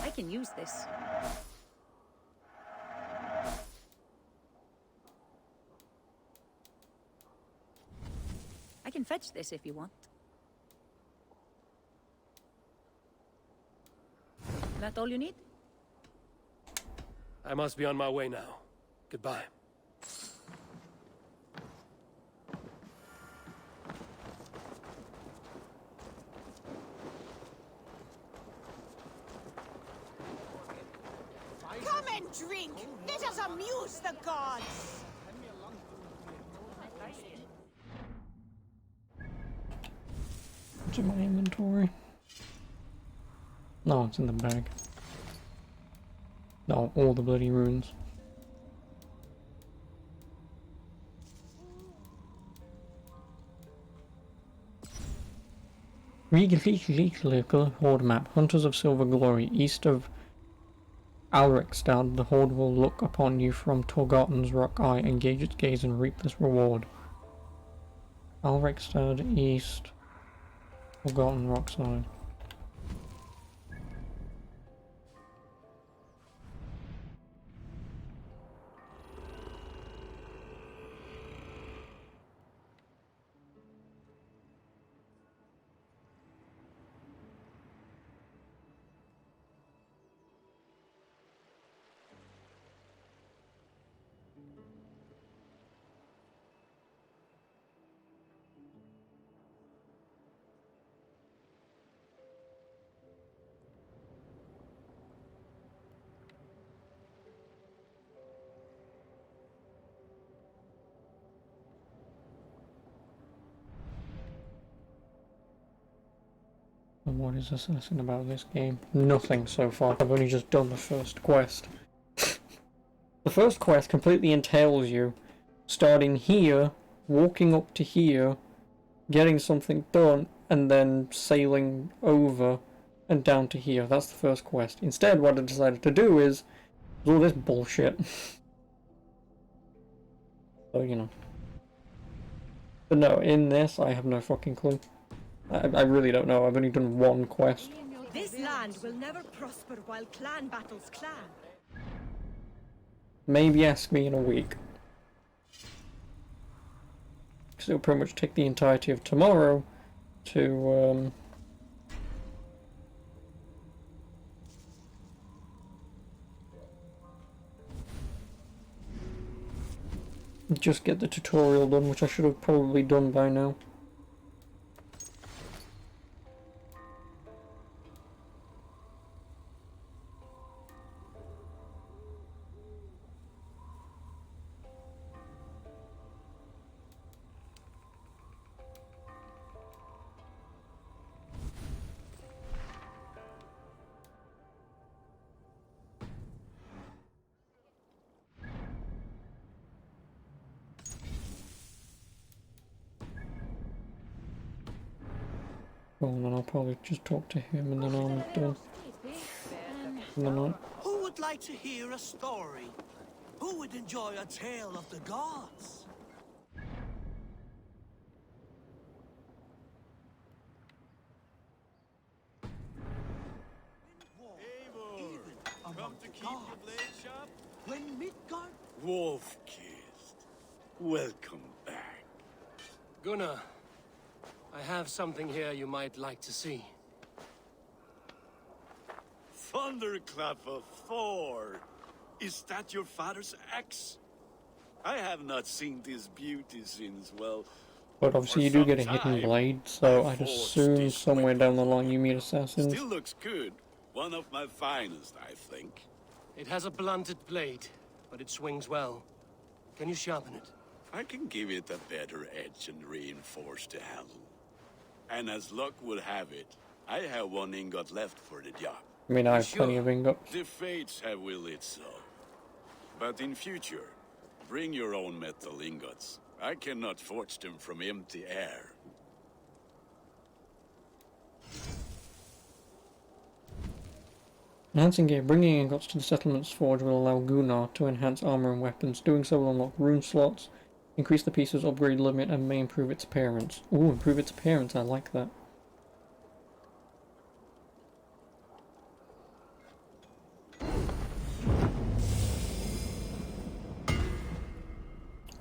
Speaker 15: I can use this. I can fetch this if you want. That all you need?
Speaker 14: I must be on my way now. Goodbye.
Speaker 20: Come and drink. Let us amuse the gods.
Speaker 1: What's in my inventory? No, it's in the bag. No, all the bloody runes. Local Horde map. Hunters of Silver Glory. East of Alrekstad, the Horde will look upon you from Torgoten's Rock Eye. Engage its gaze and reap this reward. Alrekstad, East. Forgotten Rockside. And what is assessing about this game? Nothing so far. I've only just done the first quest. The first quest completely entails you starting here, walking up to here, getting something done, and then sailing over and down to here. That's the first quest. Instead, what I decided to do is all this bullshit. So, you know. But no, in this, I have no fucking clue. I really don't know. I've only done one quest.
Speaker 21: This land will never prosper while clan battles clan.
Speaker 1: Maybe ask me in a week. Because it'll pretty much take the entirety of tomorrow to, just get the tutorial done, which I should have probably done by now. Well, then I'll probably just talk to him and then I'm done. And then
Speaker 16: Who would like to hear a story? Who would enjoy a tale of the gods?
Speaker 4: Come to keep your blade sharp?
Speaker 16: When Midgard...
Speaker 4: Wolf-kissed. Welcome back.
Speaker 12: Gunnar, I have something here you might like to see.
Speaker 4: Thunderclap of Thor! Is that your father's axe? I have not seen this beauty since, well...
Speaker 1: But obviously you do get a hidden blade, so I'd assume somewhere down the line you meet assassins.
Speaker 4: Still looks good. One of my finest, I think.
Speaker 12: It has a blunted blade, but it swings well. Can you sharpen it?
Speaker 4: I can give it a better edge and reinforce the handle. And as luck would have it, I have one ingot left for the job.
Speaker 1: I mean, I have plenty of ingots.
Speaker 4: The fates have willed it so. But in future, bring your own metal ingots. I cannot forge them from empty air.
Speaker 1: Enhancing gear. Bringing ingots to the settlement's forge will allow Gunnar to enhance armor and weapons. Doing so will unlock rune slots, increase the piece's upgrade limit, and may improve its appearance. Ooh, improve its appearance. I like that.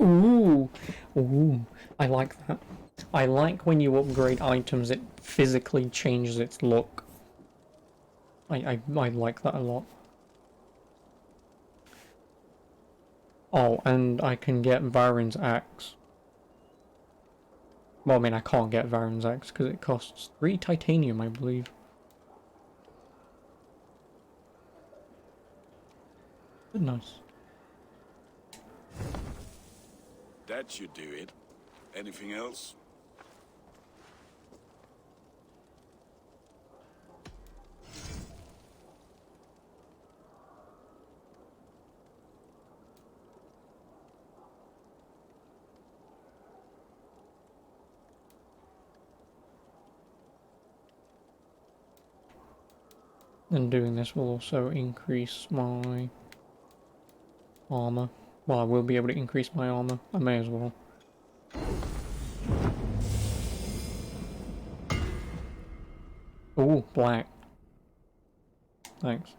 Speaker 1: Ooh, ooh, I like that. I like when you upgrade items, it physically changes its look. I like that a lot. Oh, and I can get Varin's axe. Well, I mean, I can't get Varin's axe because it costs 3 titanium, I believe. But nice.
Speaker 4: That should do it. Anything else?
Speaker 1: And doing this will also increase my armor. Well, I will be able to increase my armor. I may as well. Ooh, black. Thanks.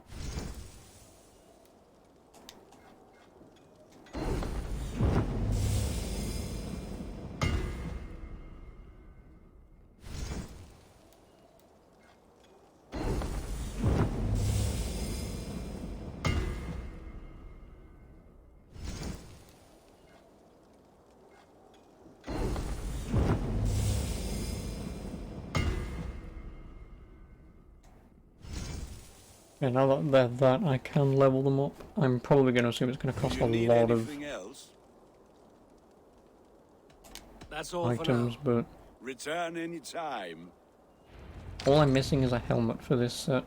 Speaker 1: Yeah, now that they're that, I can level them up. I'm probably going to assume it's going to cost a lot of
Speaker 12: That's all
Speaker 1: items, but
Speaker 4: Return any time.
Speaker 1: all I'm missing is a helmet for this set.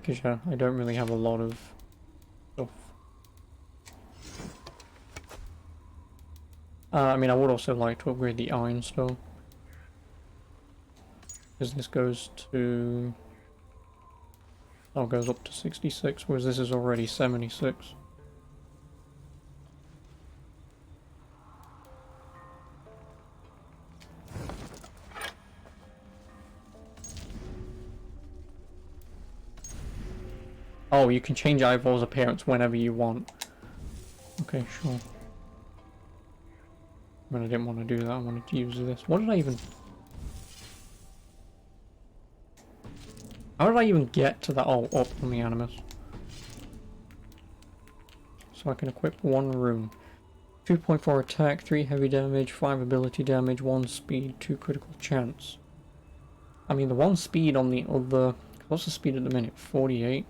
Speaker 1: Because yeah, I don't really have a lot of stuff. I mean, I would also like to upgrade the Iron Stone. Because this goes to... oh, it goes up to 66, whereas this is already 76. Oh, you can change Ivor's appearance whenever you want. Okay, sure. But I didn't want to do that, I wanted to use this. What did I even... how did I even get to that? Oh, up on the Animus. So I can equip 1 rune. 2.4 attack, 3 heavy damage, 5 ability damage, 1 speed, 2 critical chance. I mean, the 1 speed on the other... what's the speed at the minute? 48?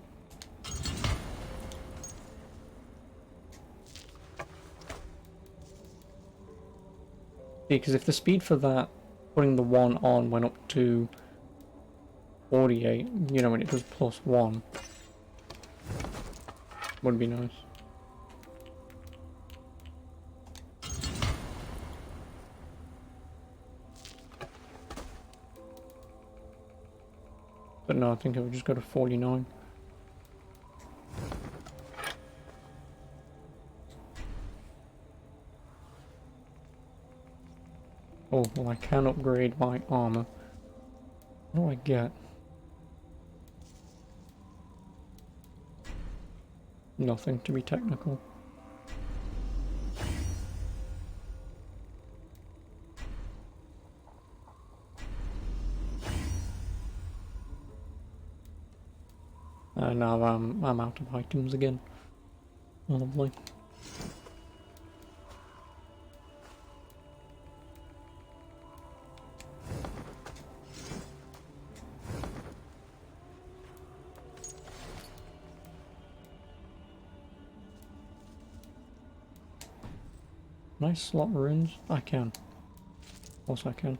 Speaker 1: Because if the speed for that, putting the 1 on, went up to 48, you know, when it does +1, would be nice. But no, I think it would just go to 49. Oh, well, I can upgrade my armor. What do I get? Nothing, to be technical. Now I'm out of items again. Lovely. Can I slot runes? I can. Of course I can.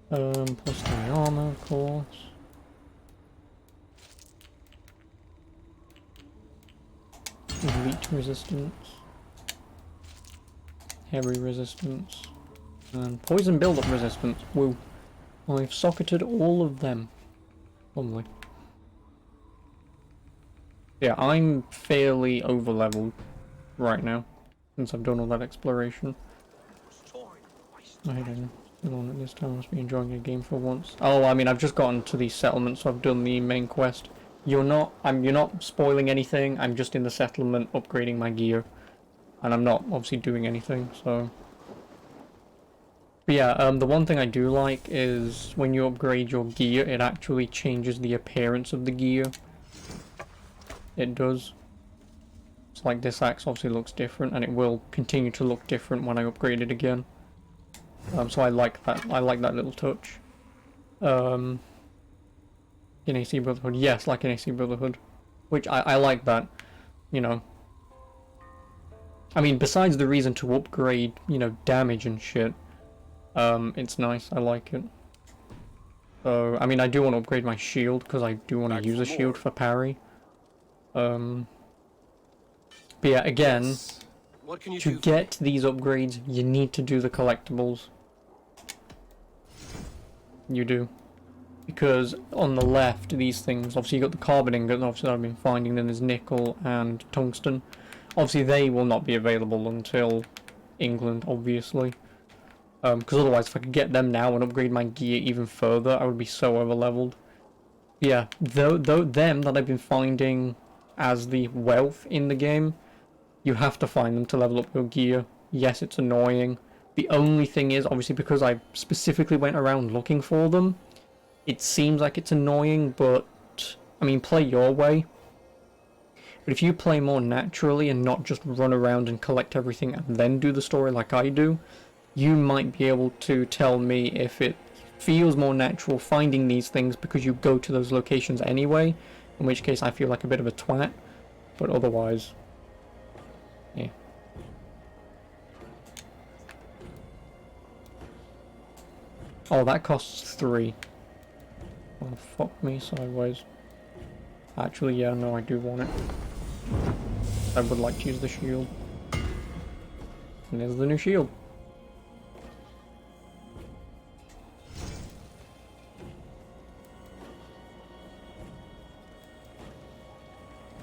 Speaker 1: Plus my armor, of course. Elite resistance. Heavy resistance. And poison build-up resistance. Woo. I've socketed all of them. Lovely. Yeah, I'm fairly over-leveled right now, since I've done all that exploration. I didn't. Alone at this time, must be enjoying a game for once. Oh, I mean, I've just gotten to the settlement, so I've done the main quest. You're not spoiling anything. I'm just in the settlement upgrading my gear, and I'm not obviously doing anything. So, but yeah, the one thing I do like is when you upgrade your gear, it actually changes the appearance of the gear. It does. It's like this axe obviously looks different, and it will continue to look different when I upgrade it again. So I like that. I like that little touch. In AC Brotherhood, yes, like in AC Brotherhood, which I like that. You know. I mean, besides the reason to upgrade, you know, damage and shit, it's nice. I like it. So I mean, I do want to upgrade my shield because I do want to use a shield for parry. But yeah, again.
Speaker 12: Yes. What can you
Speaker 1: To get these upgrades, you need to do the collectibles. You do. Because on the left, these things, obviously you got the carbon ingot, obviously that I've been finding, then there's nickel and tungsten. Obviously they will not be available until England, obviously. Because otherwise if I could get them now and upgrade my gear even further, I would be so over-leveled. Yeah, them that I've been finding as the wealth in the game, you have to find them to level up your gear. Yes, it's annoying. The only thing is, obviously, because I specifically went around looking for them, it seems like it's annoying, but, I mean, play your way. But if you play more naturally and not just run around and collect everything and then do the story like I do, you might be able to tell me if it feels more natural finding these things because you go to those locations anyway, in which case I feel like a bit of a twat, but otherwise... yeah. Oh, that costs 3. Oh, fuck me sideways. Actually, yeah, no, I do want it. I would like to use the shield. And there's the new shield.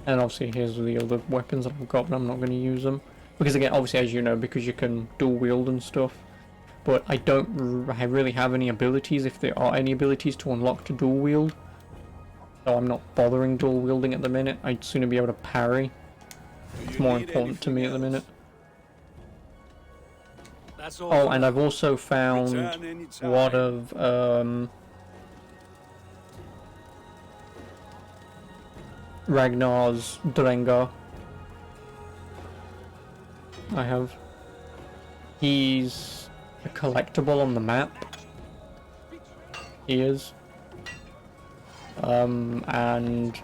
Speaker 1: And obviously here's the other weapons that I've got, but I'm not going to use them. Because again, obviously as you know, because you can dual wield and stuff. But I don't really have any abilities, if there are any abilities to unlock to dual wield. So I'm not bothering dual wielding at the minute. I'd sooner be able to parry. It's more important to me at the minute. Oh, and I've also found a lot of Ragnar's Drengar. I have. He's a collectible on the map. He is. And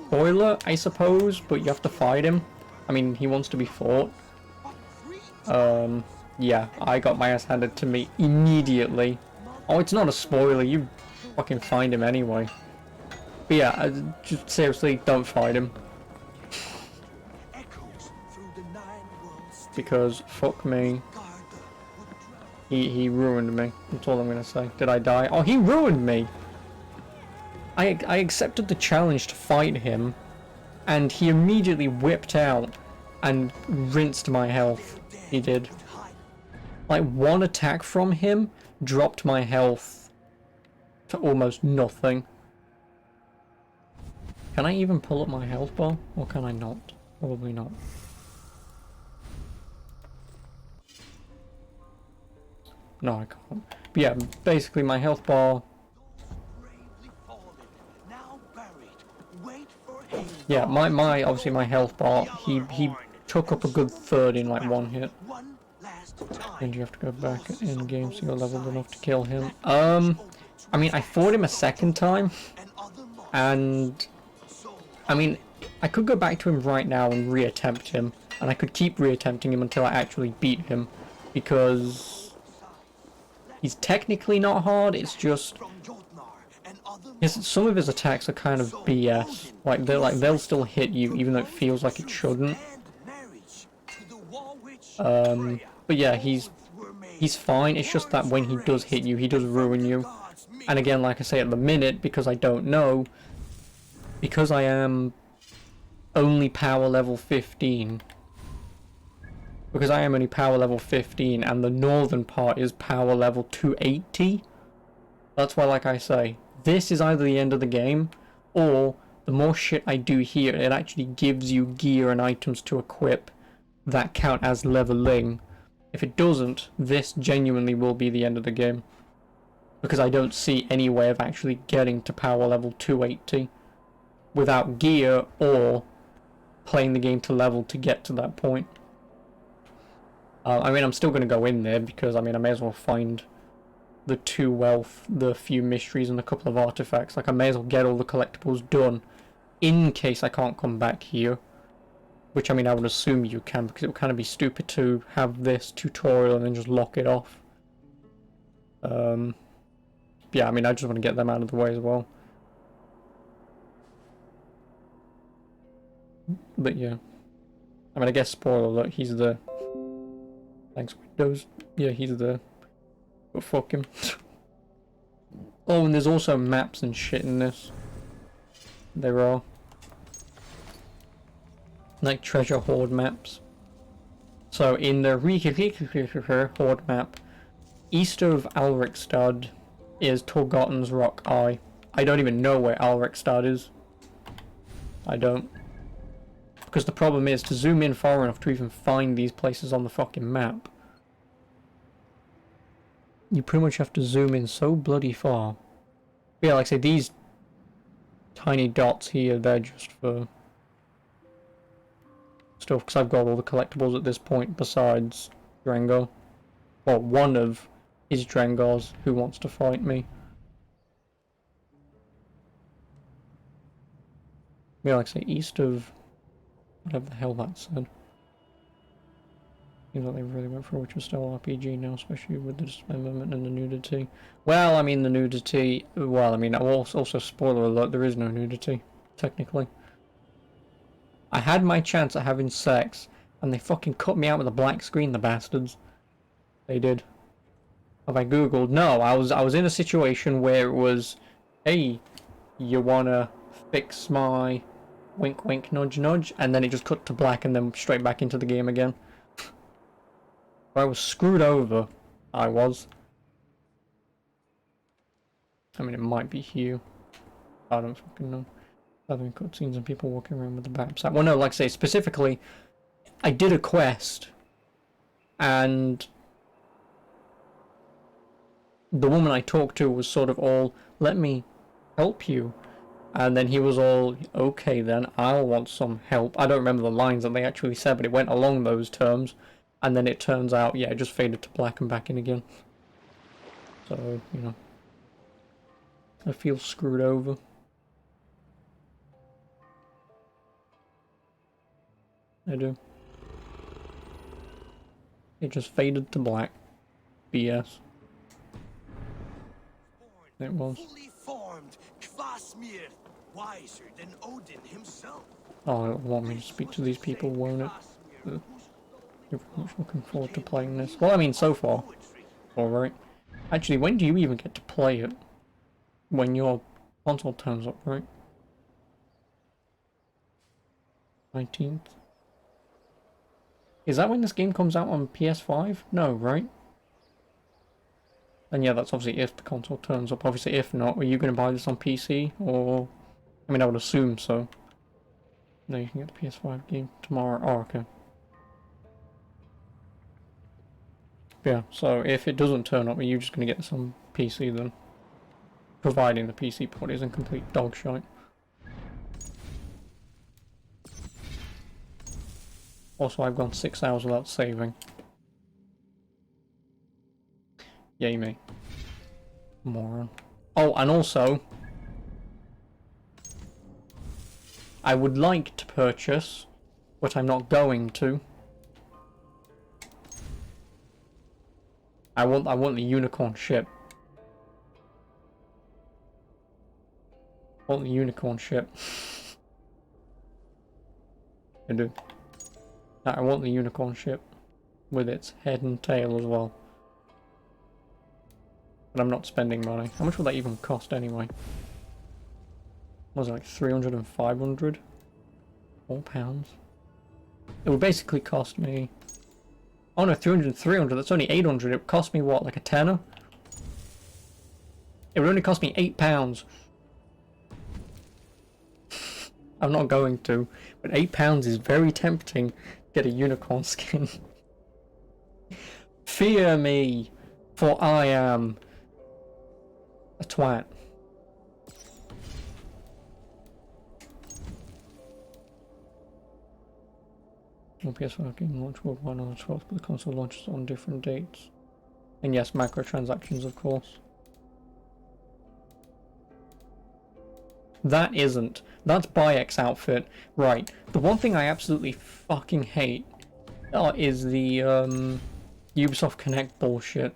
Speaker 1: spoiler, I suppose, but you have to fight him. I mean, he wants to be fought. Yeah, I got my ass handed to me immediately. Oh, it's not a spoiler, you fucking find him anyway. But yeah, just seriously, don't fight him. Because, fuck me. He ruined me. That's all I'm gonna say. Did I die? Oh, he ruined me! I accepted the challenge to fight him, and he immediately whipped out and rinsed my health. He did. Like, one attack from him dropped my health to almost nothing. Can I even pull up my health bar? Or can I not? Probably not. No, I can't. But yeah, basically my health bar... Yeah, my obviously my health bar, he took up a good third in like one hit. And you have to go back in game so you're leveled enough to kill him. I mean, I fought him a second time, and I mean, I could go back to him right now and reattempt him, and I could keep reattempting him until I actually beat him, because he's technically not hard. It's just some of his attacks are kind of BS. Like they'll still hit you even though it feels like it shouldn't. But yeah, he's fine. It's just that when he does hit you, he does ruin you. And again, like I say, at the minute, because I don't know, because I am only power level 15, because I am only power level 15, and the northern part is power level 280, that's why, like I say, this is either the end of the game, or the more shit I do here, it actually gives you gear and items to equip that count as leveling. If it doesn't, this genuinely will be the end of the game. Because I don't see any way of actually getting to power level 280 without gear or playing the game to level to get to that point. I mean, I'm still going to go in there because, I mean, I may as well find the 2 wealth, the few mysteries, and a couple of artifacts. Like, I may as well get all the collectibles done in case I can't come back here. Which, I mean, I would assume you can, because it would kind of be stupid to have this tutorial and then just lock it off. Yeah, I mean, I just want to get them out of the way as well. But yeah. I mean, I guess, spoiler alert, he's the... Thanks, Windows. Yeah, he's the... But fuck him. Oh, and there's also maps and shit in this. There are. Like treasure hoard maps. So in the hoard map, east of Alrikstad is Torgotten's Rock Eye. I don't even know where Alrikstad is. I don't. Because the problem is, to zoom in far enough to even find these places on the fucking map, you pretty much have to zoom in so bloody far. But yeah, like I say, these tiny dots here, they're just for stuff, because I've got all the collectibles at this point besides Drango. Well, one of his Drangors who wants to fight me. Yeah, like I say, east of whatever the hell that said. Seems like they really went for which was still RPG now, especially with the dismemberment and the nudity. Well, I mean, the nudity, well, I mean, also spoiler alert, there is no nudity, technically. I had my chance at having sex, and they fucking cut me out with a black screen, the bastards. They did. Have I googled? No, I was in a situation where it was, hey, you wanna fix my wink wink nudge nudge, and then it just cut to black and then straight back into the game again. I was screwed over. I was. I mean, it might be here. I don't fucking know. Having cutscenes and people walking around with the maps. Well, no, like I say, specifically, I did a quest, and the woman I talked to was sort of all, let me help you. And then he was all, okay then, I'll want some help. I don't remember the lines that they actually said, but it went along those terms. And then it turns out, yeah, it just faded to black and back in again. So, you know, I feel screwed over. I do. It just faded to black. BS. It was.
Speaker 4: Fully formed, Kvasmir, wiser than Odin himself.
Speaker 1: Oh, it'll want me to speak to these people, won't it? You're very much looking forward to playing this. Well, I mean, so far. Alright. Actually, when do you even get to play it? When you're Console turns up, right? 19th. Is that when this game comes out on PS5? No, right? And yeah, that's obviously if the console turns up. Obviously, if not, are you going to buy this on PC? Or, I mean, I would assume so. No, you can get the PS5 game tomorrow. Oh, okay. Yeah, so if it doesn't turn up, are you just going to get this on PC then? Providing the PC port isn't complete dog shite. Also, I've gone 6 hours without saving. Yay me. Moron. Oh, and also, I would like to purchase, but I'm not going to. I want the unicorn ship. I want the unicorn ship. I do. I want the unicorn ship with its head and tail as well. But I'm not spending money. How much will that even cost anyway? Was it like 300 and 500? £4? It would basically cost me... Oh no, 300 and 300, that's only 800. It would cost me what, like a tenner? It would only cost me £8. I'm not going to, but £8 is very tempting to get a unicorn skin. Fear me, for I am a twat. The PS5 game launch worldwide on the 12th, but the console launches on different dates. And yes, microtransactions, of course. That isn't. That's Bayek's outfit. Right. The one thing I absolutely fucking hate is the Ubisoft Connect bullshit.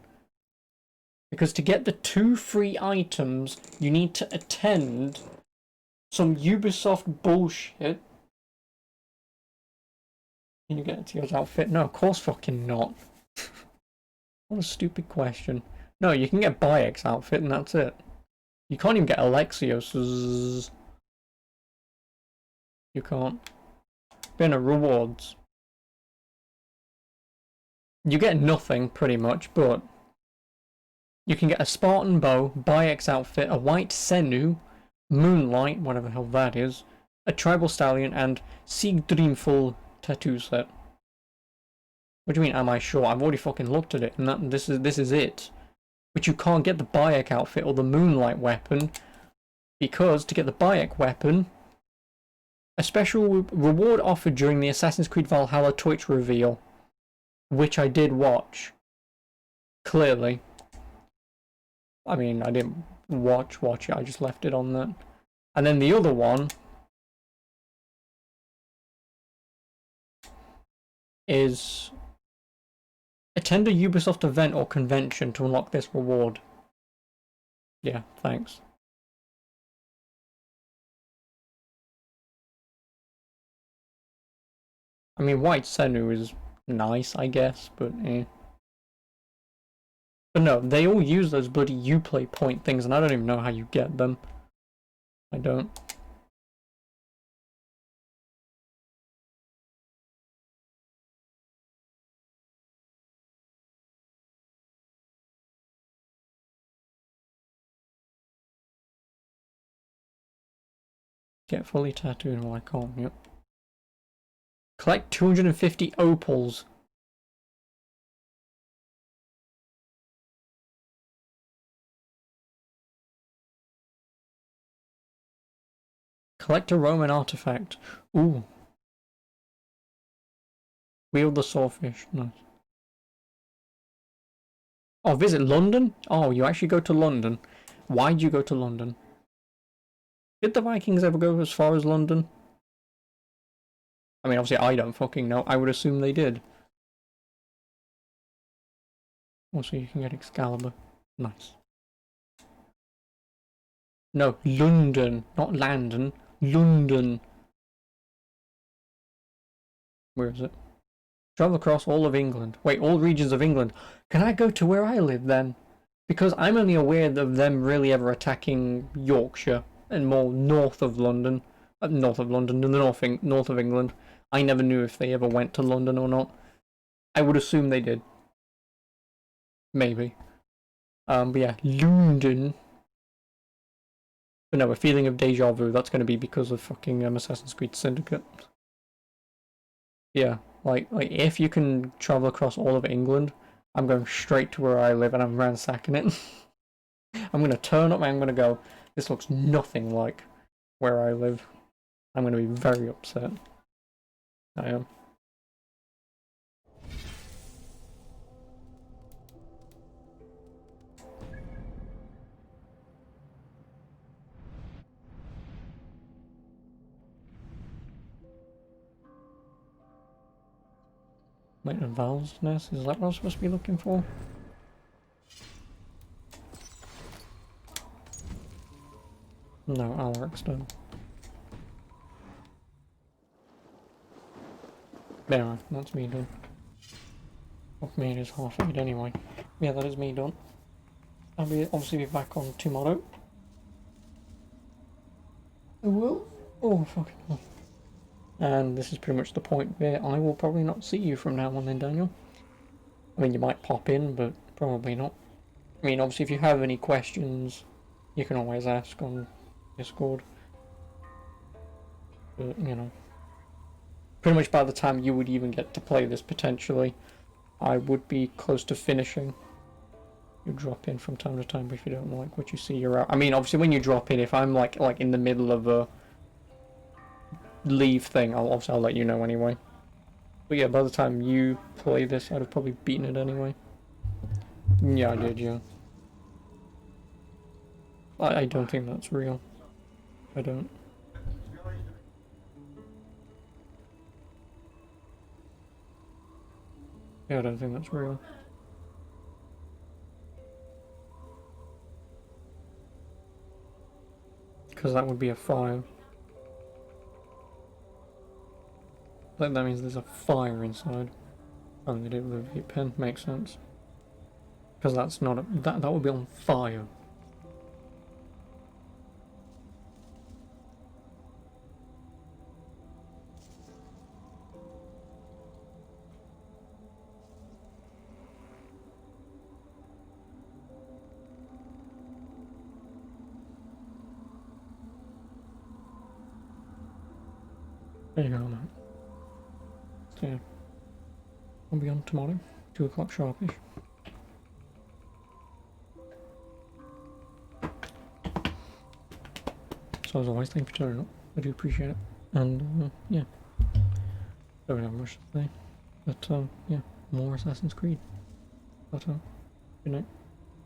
Speaker 1: Because to get the 2 free items, you need to attend some Ubisoft bullshit. Can you get Tio's outfit? No, of course fucking not. What a stupid question. No, you can get Bayek's outfit and that's it. You can't even get Alexios's. You can't. Banner rewards. You get nothing, pretty much, but you can get a Spartan bow, Bayek's outfit, a white Senu, Moonlight, whatever the hell that is, a tribal stallion, and Sieg Dreamful tattoo set. What do you mean, am I sure? I've already fucking looked at it, and this is it. But you can't get the Bayek outfit or the Moonlight weapon, because to get the Bayek weapon, a special reward offered during the Assassin's Creed Valhalla Twitch reveal, which I did watch. Clearly. I mean, I didn't watch it, I just left it on that. And then the other one is attend a Ubisoft event or convention to unlock this reward. Yeah, thanks. I mean, White Senu is nice, I guess, but eh. But no, they all use those bloody Uplay point things, and I don't even know how you get them. I don't. Get fully tattooed, well I can't, yep. Collect 250 opals. Collect a Roman artifact. Ooh. Wield the swordfish. Nice. Oh, visit London? Oh, you actually go to London. Why'd you go to London? Did the Vikings ever go as far as London? I mean, obviously I don't fucking know. I would assume they did. Also, you can get Excalibur. Nice. No, London. Not Landon. London. Where is it? Travel across all of England. Wait, all regions of England. Can I go to where I live then? Because I'm only aware of them really ever attacking Yorkshire. and more north of London. North of London, the north of England. I never knew if they ever went to London or not. I would assume they did. Maybe. But yeah, London. But no, a feeling of deja vu, that's going to be because of fucking Assassin's Creed Syndicate. Yeah, like if you can travel across all of England, I'm going straight to where I live and I'm ransacking it. I'm going to turn up and I'm going to go, this looks nothing like where I live. I'm going to be very upset. I am. Wait, a Val's nest? Is that what I'm supposed to be looking for? No, Alaric's done. There, that's me done. Fuck me, it is half 8 anyway. Yeah, that is me done. I'll obviously be back on tomorrow. I will. Oh, fucking hell. And this is pretty much the point where I will probably not see you from now on then, Daniel. I mean, you might pop in, but probably not. I mean, obviously, if you have any questions, you can always ask on Discord. But, you know, pretty much by the time you would even get to play this, potentially, I would be close to finishing. You drop in from time to time, but if you don't like what you see, you're out. I mean, obviously, when you drop in, if I'm like in the middle of a leave thing, I'll let you know anyway. But yeah, by the time you play this, I'd have probably beaten it anyway. Yeah, I did, yeah. I don't think that's real. I don't. Yeah, I don't think that's real. Because that would be a fire. That means there's a fire inside. Oh, they did with a pen. Makes sense. Because that's not a... That would be on fire. There you go, man. So, yeah. I'll be on tomorrow, 2 o'clock sharpish. So as always, thank you for turning up. I do appreciate it. And, yeah. Don't have much to say. But, yeah, more Assassin's Creed. But, good night.